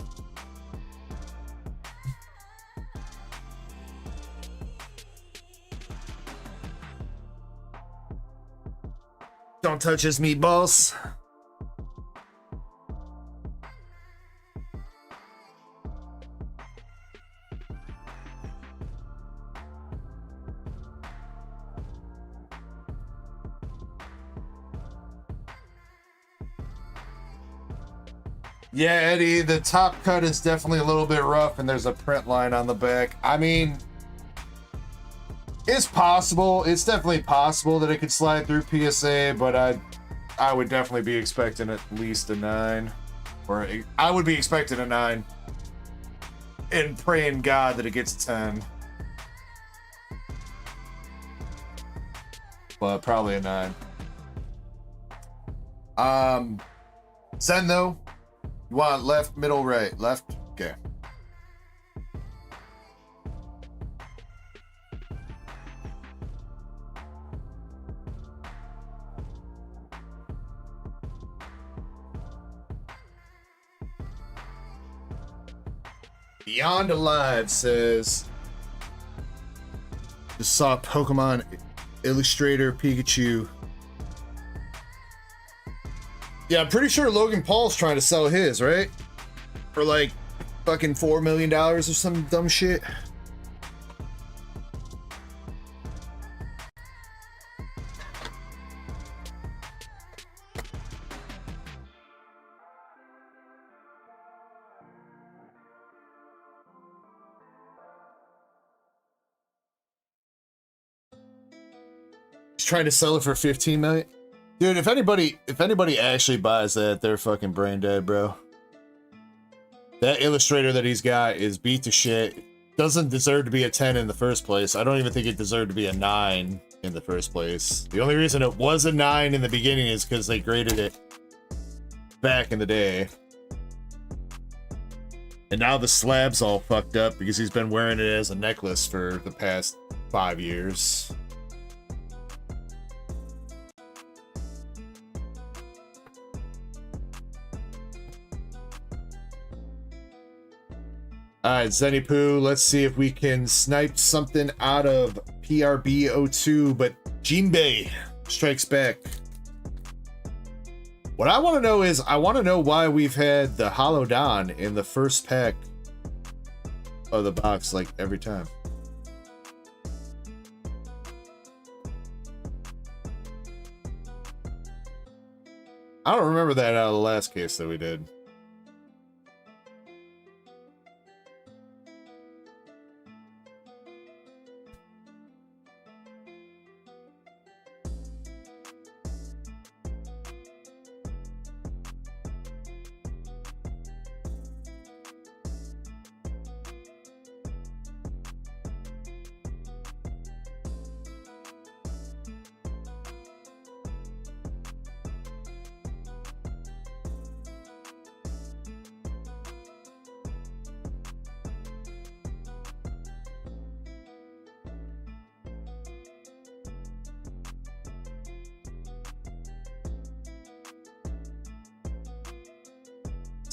Don't touch his meatballs. Yeah, Eddie, the top cut is definitely a little bit rough, and there's a print line on the back. I mean, it's possible. It's definitely possible that it could slide through PSA, but I would definitely be expecting at least a 9. Or I would be expecting a 9. And praying God that it gets a 10. But probably a 9. Zen, though. You want left, middle, right? Left? Okay. Beyond Alive says, just saw Pokemon Illustrator Pikachu. Yeah, I'm pretty sure Logan Paul's trying to sell his, right? For like fucking $4 million or some dumb shit. He's trying to sell it for 15 million. Dude, if anybody actually buys that, they're fucking brain dead, bro. That illustrator that he's got is beat to shit. Doesn't deserve to be a 10 in the first place. I don't even think it deserved to be a 9 in the first place. The only reason it was a 9 in the beginning is because they graded it back in the day. And now the slab's all fucked up because he's been wearing it as a necklace for the past 5 years. Alright, Zenny let's see if we can snipe something out of PRB02, but Jinbei strikes back. What I want to know is, I want to know why we've had the Hollow Don in the first pack of the box, like, every time. I don't remember that out of the last case that we did.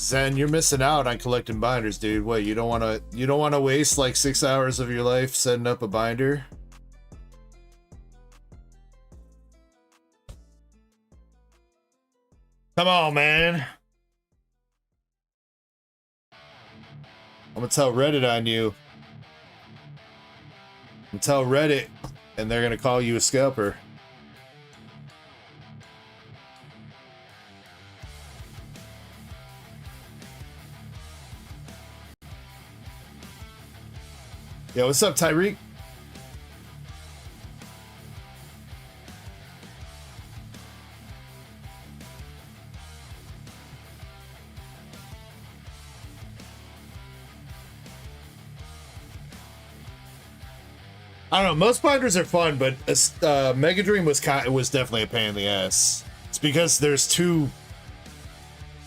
Zen, you're missing out on collecting binders, dude. What, you don't wanna waste like 6 hours of your life setting up a binder? Come on, man. I'm gonna tell Reddit on you. I'm gonna tell Reddit, and they're gonna call you a scalper. Yo, what's up, Tyreek? I don't know. Most binders are fun, but Mega Dream was definitely a pain in the ass. It's because there's two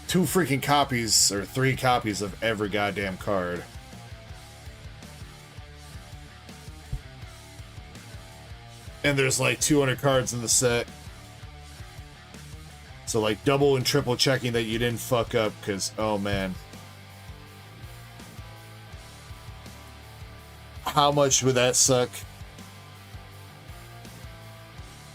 freaking copies or 3 copies of every goddamn card. And there's like 200 cards in the set. So like double and triple checking that you didn't fuck up, because oh man. How much would that suck?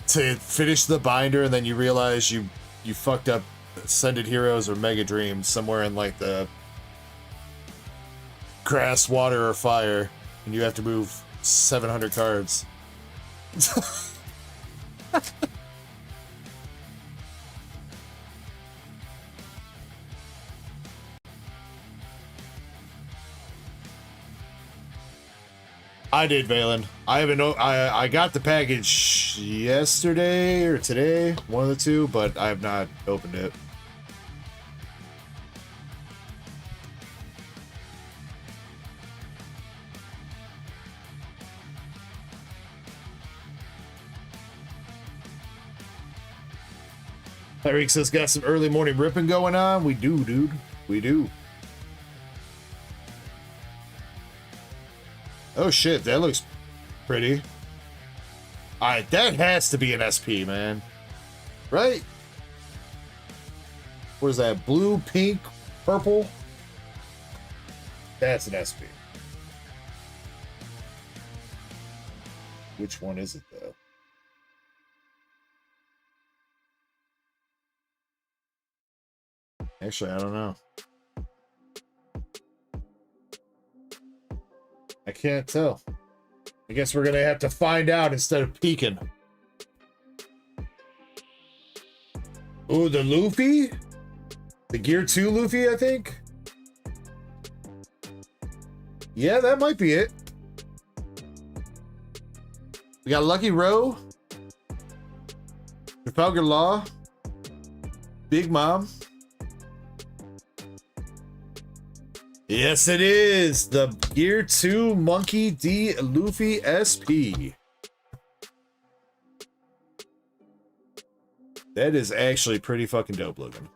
To finish the binder and then you realize you fucked up Ascended Heroes or Mega Dreams somewhere in like the grass, water, or fire, and you have to move 700 cards. I did, Valen. I haven't. I got the package yesterday or today, one of the two, but I have not opened it. Tyreek says, got some early morning ripping going on. We do, dude. We do. Oh shit, that looks pretty. Alright, that has to be an SP, man. Right? What is that? Blue, pink, purple? That's an SP. Which one is it, though? Actually, I don't know. I can't tell. I guess we're gonna have to find out instead of peeking. Ooh, the Luffy? The Gear 2 Luffy, I think? Yeah, that might be it. We got Lucky Row, Trafalgar Law, Big Mom. Yes, it is the Gear 2 Monkey D Luffy SP. That is actually pretty fucking dope looking.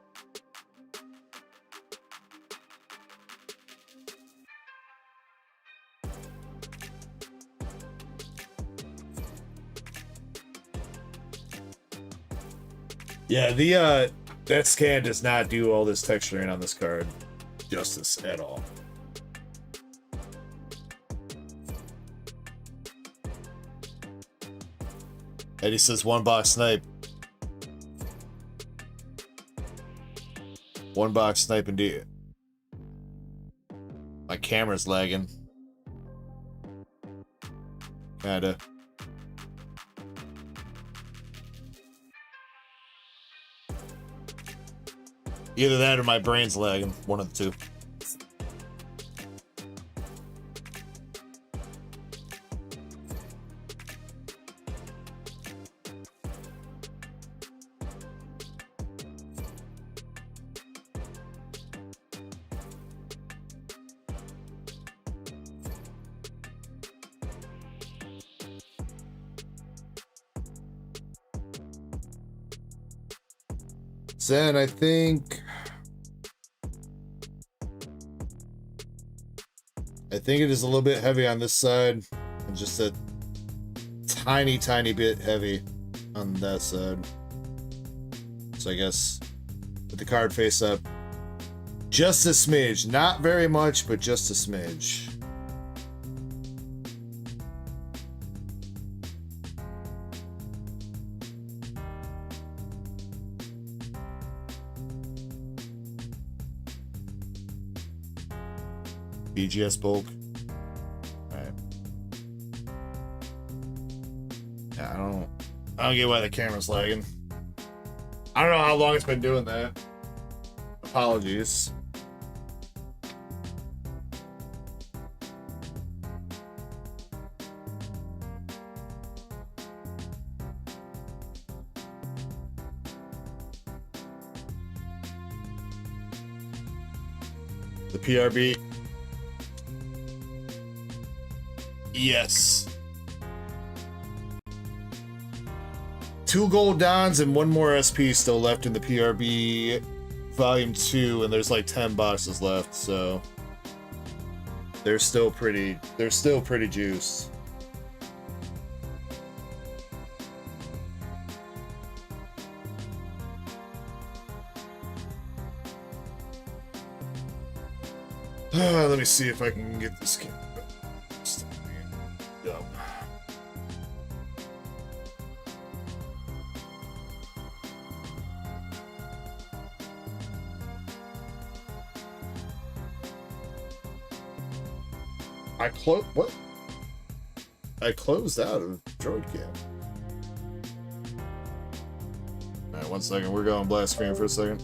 Yeah, that scan does not do all this texturing on this card justice at all. Eddie says 1 box snipe. 1 box snipe indeed. My camera's lagging. Kinda. Either that or my brain's lagging. One of the two. Zen, I think it is a little bit heavy on this side, and just a tiny bit heavy on that side. So I guess with the card face up, Just a smidge. Not very much, but just a smidge. BGS bulk. Alright. Yeah, I don't get why the camera's lagging. I don't know how long it's been doing that. Apologies. The PRB. Yes. 2 gold dons and 1 more SP still left in the PRB volume 2, and there's like 10 boxes left, so they're still pretty juiced. Let me see if I can get this game. Dumb. What? I closed out of Droid Cam. Alright, 1 second. We're going blast screen for a second.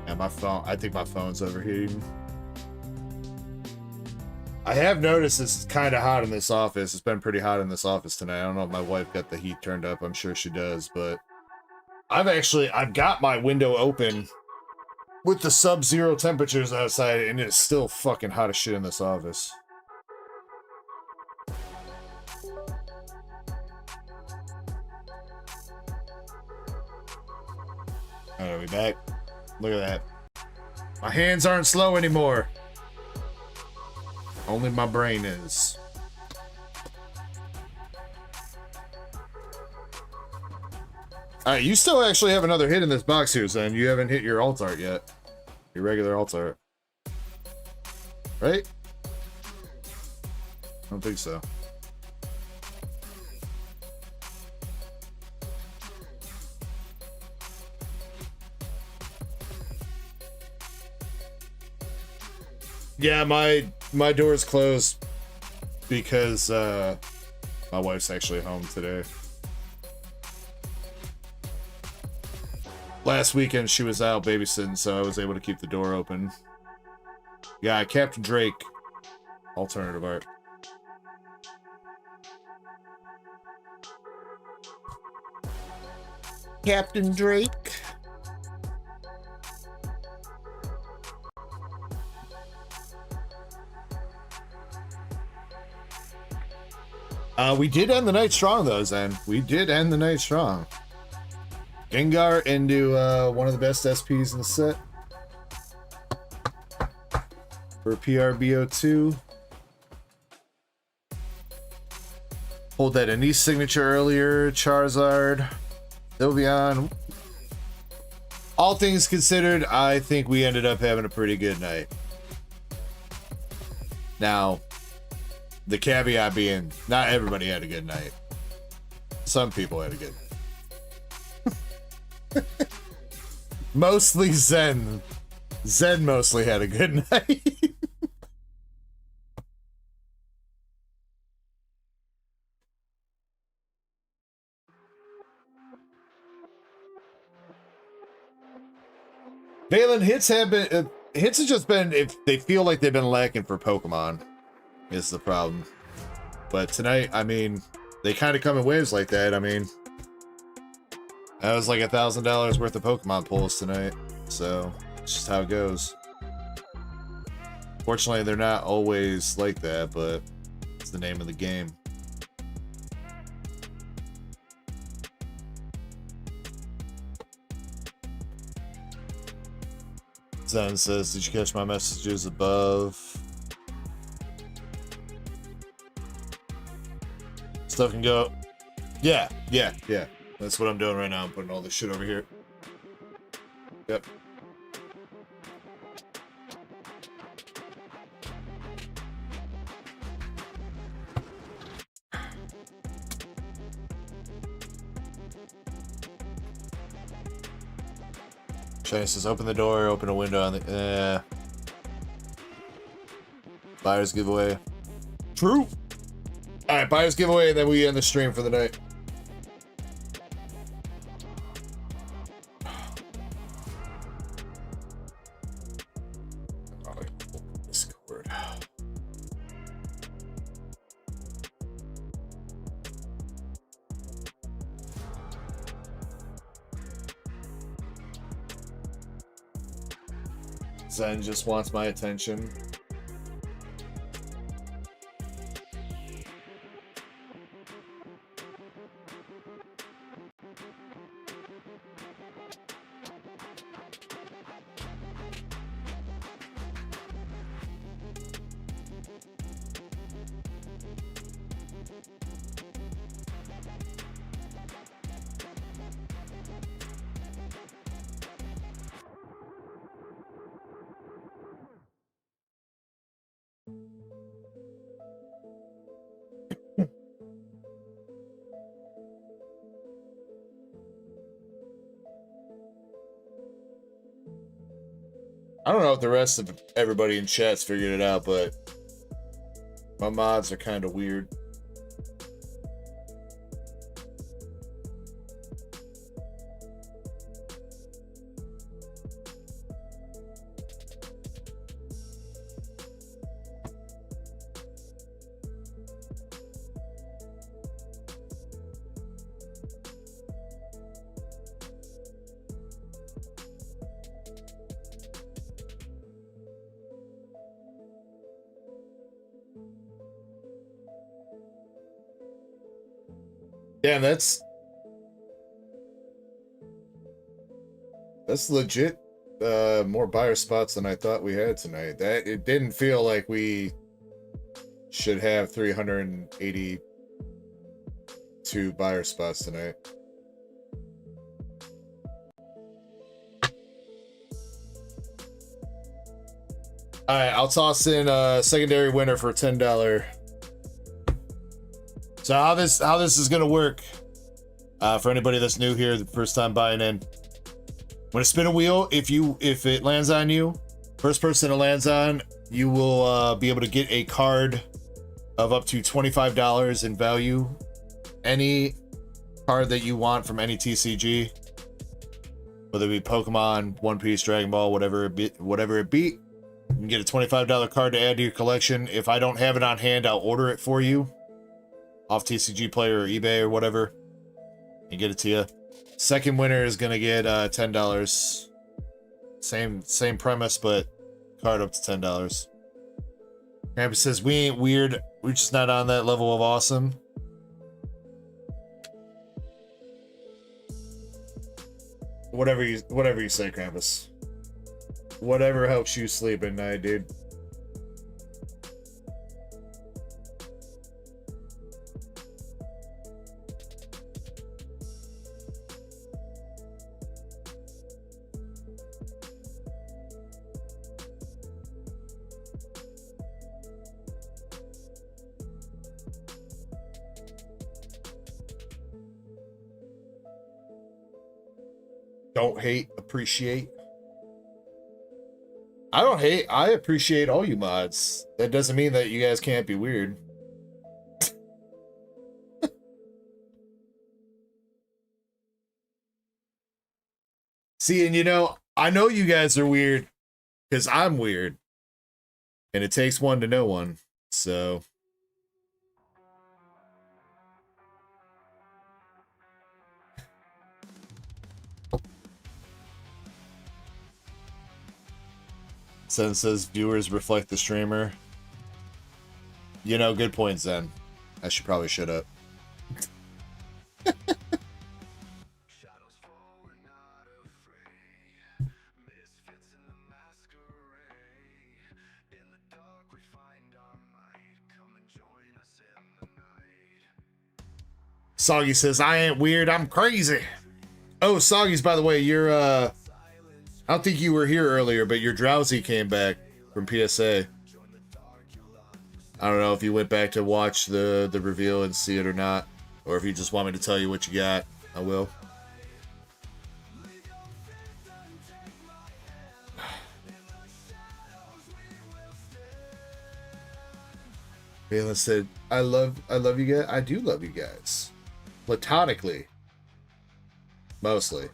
Yeah, my phone. I think my phone's overheating. I have noticed it's kind of hot in this office. It's been pretty hot in this office tonight. I don't know if my wife got the heat turned up. I'm sure she does, but I've got my window open with the sub-zero temperatures outside, and it's still fucking hot as shit in this office. Alright, we back? Look at that. My hands aren't slow anymore. Only my brain is. Alright, you still actually have another hit in this box here, Zen. You haven't hit your alt art yet. Your regular alt art. Right? I don't think so. Yeah, my door's closed because my wife's actually home today. Last weekend she was out babysitting, so I was able to keep the door open. Yeah, Captain Drake. Alternative art. Captain Drake. We did end the night strong, though, Zen. We did end the night strong. Gengar into one of the best SPs in the set. For PRBO2. Pulled that Anise signature earlier. Charizard. Sylveon. All things considered, I think we ended up having a pretty good night. Now, the caveat being, not everybody had a good night. Some people had a good night. Mostly Zen. Zen mostly had a good night. Valen, hits have been hits have just been, if they feel like they've been lacking for Pokemon, is the problem. But tonight, I mean, they kind of come in waves like that. I mean, that was like $1,000 worth of Pokemon pulls tonight, so it's just how it goes. Fortunately, they're not always like that, but it's the name of the game. Zen says, did you catch my messages above? Stuff can go. Yeah. That's what I'm doing right now. I'm putting all this shit over here. Yep. Shiny says, open the door, open a window on the... Buyer's giveaway. True! Alright, buyer's giveaway, and then we end the stream for the night. Discord. Zen just wants my attention. I don't know if the rest of everybody in chat's figured it out, but my mods are kind of weird. Damn, that's legit. More buyer spots than I thought we had tonight. That it didn't feel like we should have 382 buyer spots tonight. All right, I'll toss in a secondary winner for $10. So how this is gonna work, for anybody that's new here, the first time buying in. When I spin a wheel, if it lands on you, first person it lands on, you will be able to get a card of up to $25 in value. Any card that you want from any TCG, whether it be Pokemon, One Piece, Dragon Ball, whatever it be, you can get a $25 card to add to your collection. If I don't have it on hand, I'll order it for you off TCG Player or eBay or whatever, and get it to you. Second winner is gonna get $10. Same premise, but card up to $10. Campus says we ain't weird, we're just not on that level of awesome. Whatever you say, Krampus. Whatever helps you sleep at night, dude. Don't hate, appreciate. I don't hate, I appreciate all you mods. That doesn't mean that you guys can't be weird. See, and you know, I know you guys are weird because I'm weird. And it takes one to know one. So Zen says viewers reflect the streamer. You know, good point, Zen. I should probably shut up. Soggy says, I ain't weird, I'm crazy. Oh, Soggy's, by the way, you're, I don't think you were here earlier, but your Drowsy came back from PSA. I don't know if you went back to watch the reveal and see it or not, or if you just want me to tell you what you got. I will. Valen said, I love you guys. I do love you guys. Platonically. Mostly.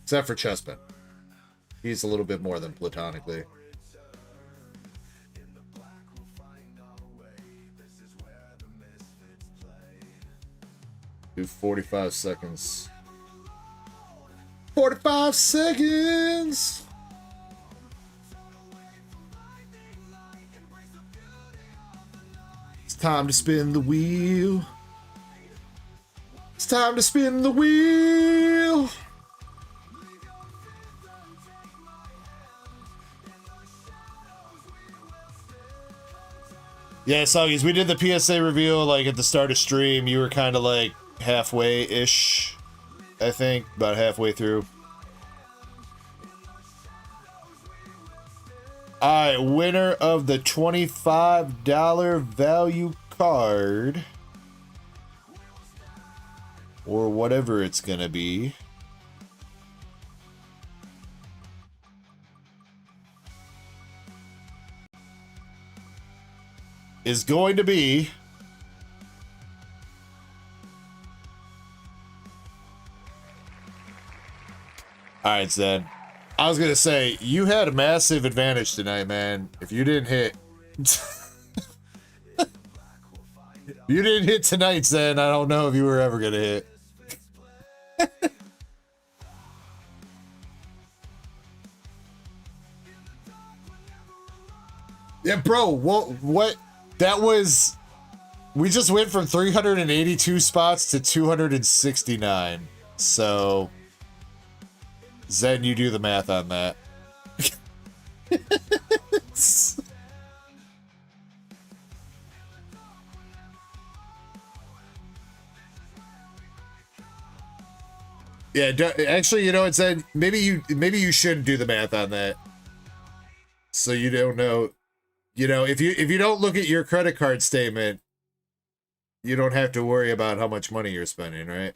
Except for Chespin. He's a little bit more than platonically. Do 45 seconds. 45 seconds! It's time to spin the wheel. It's time to spin the wheel. Yeah, Soggies, we did the PSA reveal like at the start of stream. You were kind of like halfway-ish, I think, about halfway through. Alright, winner of the $25 value card, or whatever it's gonna be, is going to be alright, Zed. I was gonna say, you had a massive advantage tonight, man. If you didn't hit... you didn't hit tonight, Zen. I don't know if you were ever gonna hit. Yeah, bro, what? That was... We just went from 382 spots to 269. So... Zen, you do the math on that. Yeah, actually, you know what, Zen? Maybe you should do the math on that. So you don't know. You know, if you don't look at your credit card statement, you don't have to worry about how much money you're spending, right?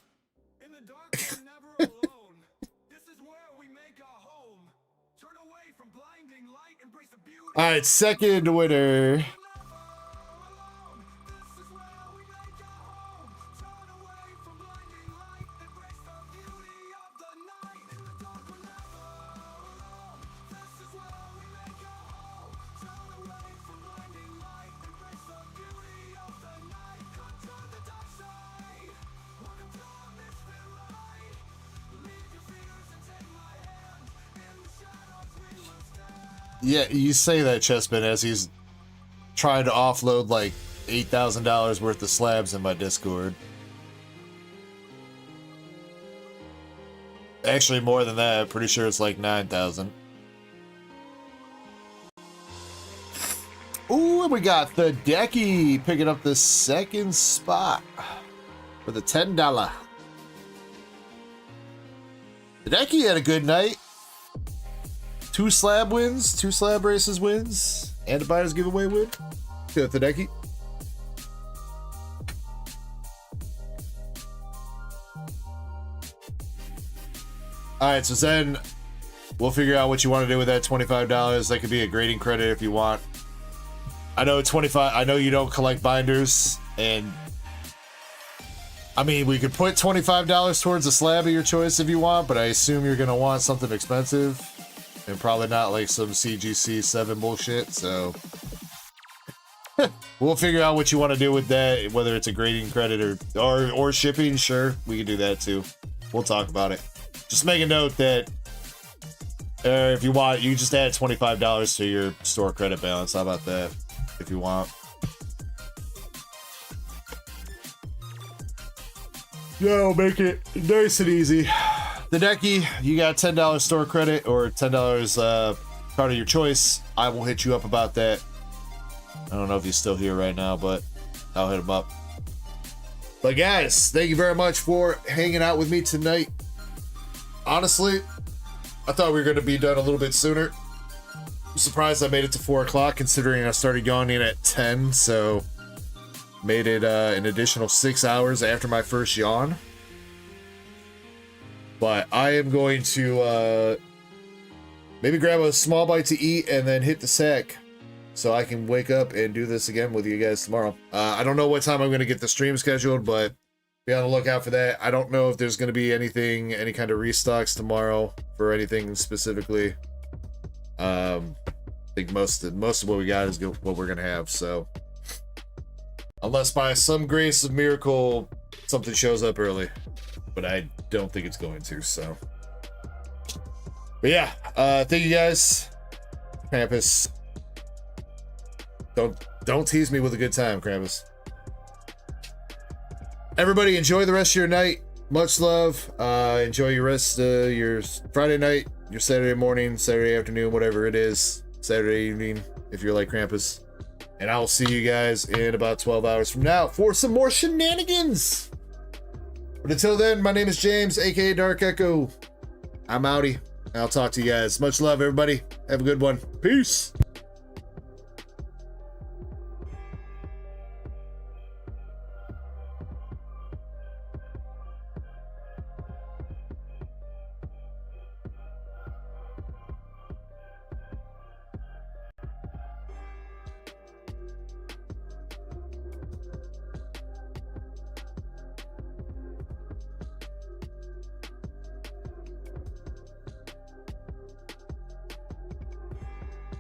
In the dark, we're never alone. This is where we make our home. Turn away from blinding light, embrace the beauty. All right, second winner. This is where we make our home. Turn away from blinding light, embrace the beauty of the night. In the dark, we're never alone. This is where we make our home. Turn away from blinding light, embrace the beauty of the night. Come to the dark side. Welcome to our misfit light. Leave your fears and take my hand. In the shadows we will stand. Yeah, you say that, Chespin, as he's trying to offload like $8,000 worth of slabs in my Discord. Actually, more than that. I'm pretty sure it's like 9,000. Ooh, and we got the Ducky picking up the second spot for the $10. The Ducky had a good night. 2 slab wins, 2 slab races wins, and a buyer's giveaway win. Good, the Ducky. Alright, so then we'll figure out what you want to do with that $25. That could be a grading credit if you want. I know 25. I know you don't collect binders, and I mean, we could put $25 towards a slab of your choice if you want, but I assume you're gonna want something expensive, and probably not like some CGC 7 bullshit. So we'll figure out what you want to do with that, whether it's a grading credit or shipping. Sure, we can do that too. We'll talk about it. Just make a note that if you want, you just add $25 to your store credit balance. How about that? If you want. Yo, make it nice and easy. The Ducky, you got $10 store credit or $10 card of your choice. I will hit you up about that. I don't know if he's still here right now, but I'll hit him up. But guys, thank you very much for hanging out with me tonight. Honestly, I thought we were going to be done a little bit sooner. I'm surprised I made it to 4 o'clock considering I started yawning at 10, so made it an additional 6 hours after my first yawn. But I am going to maybe grab a small bite to eat and then hit the sack so I can wake up and do this again with you guys tomorrow. I don't know what time I'm going to get the stream scheduled, but be on the lookout for that. I don't know if there's going to be anything, any kind of restocks tomorrow for anything specifically. I think most of what we got is what we're going to have, so unless by some grace of miracle something shows up early, but I don't think it's going to, so. But yeah, thank you guys. Krampus. Don't tease me with a good time, Krampus. Everybody enjoy the rest of your night. Much love. Enjoy your rest of your Friday night, your Saturday morning, Saturday afternoon, whatever it is. Saturday evening, if you're like Krampus. And I will see you guys in about 12 hours from now for some more shenanigans. But until then, my name is James, aka Dark Echo. I'm outie. I'll talk to you guys. Much love, everybody. Have a good one. Peace.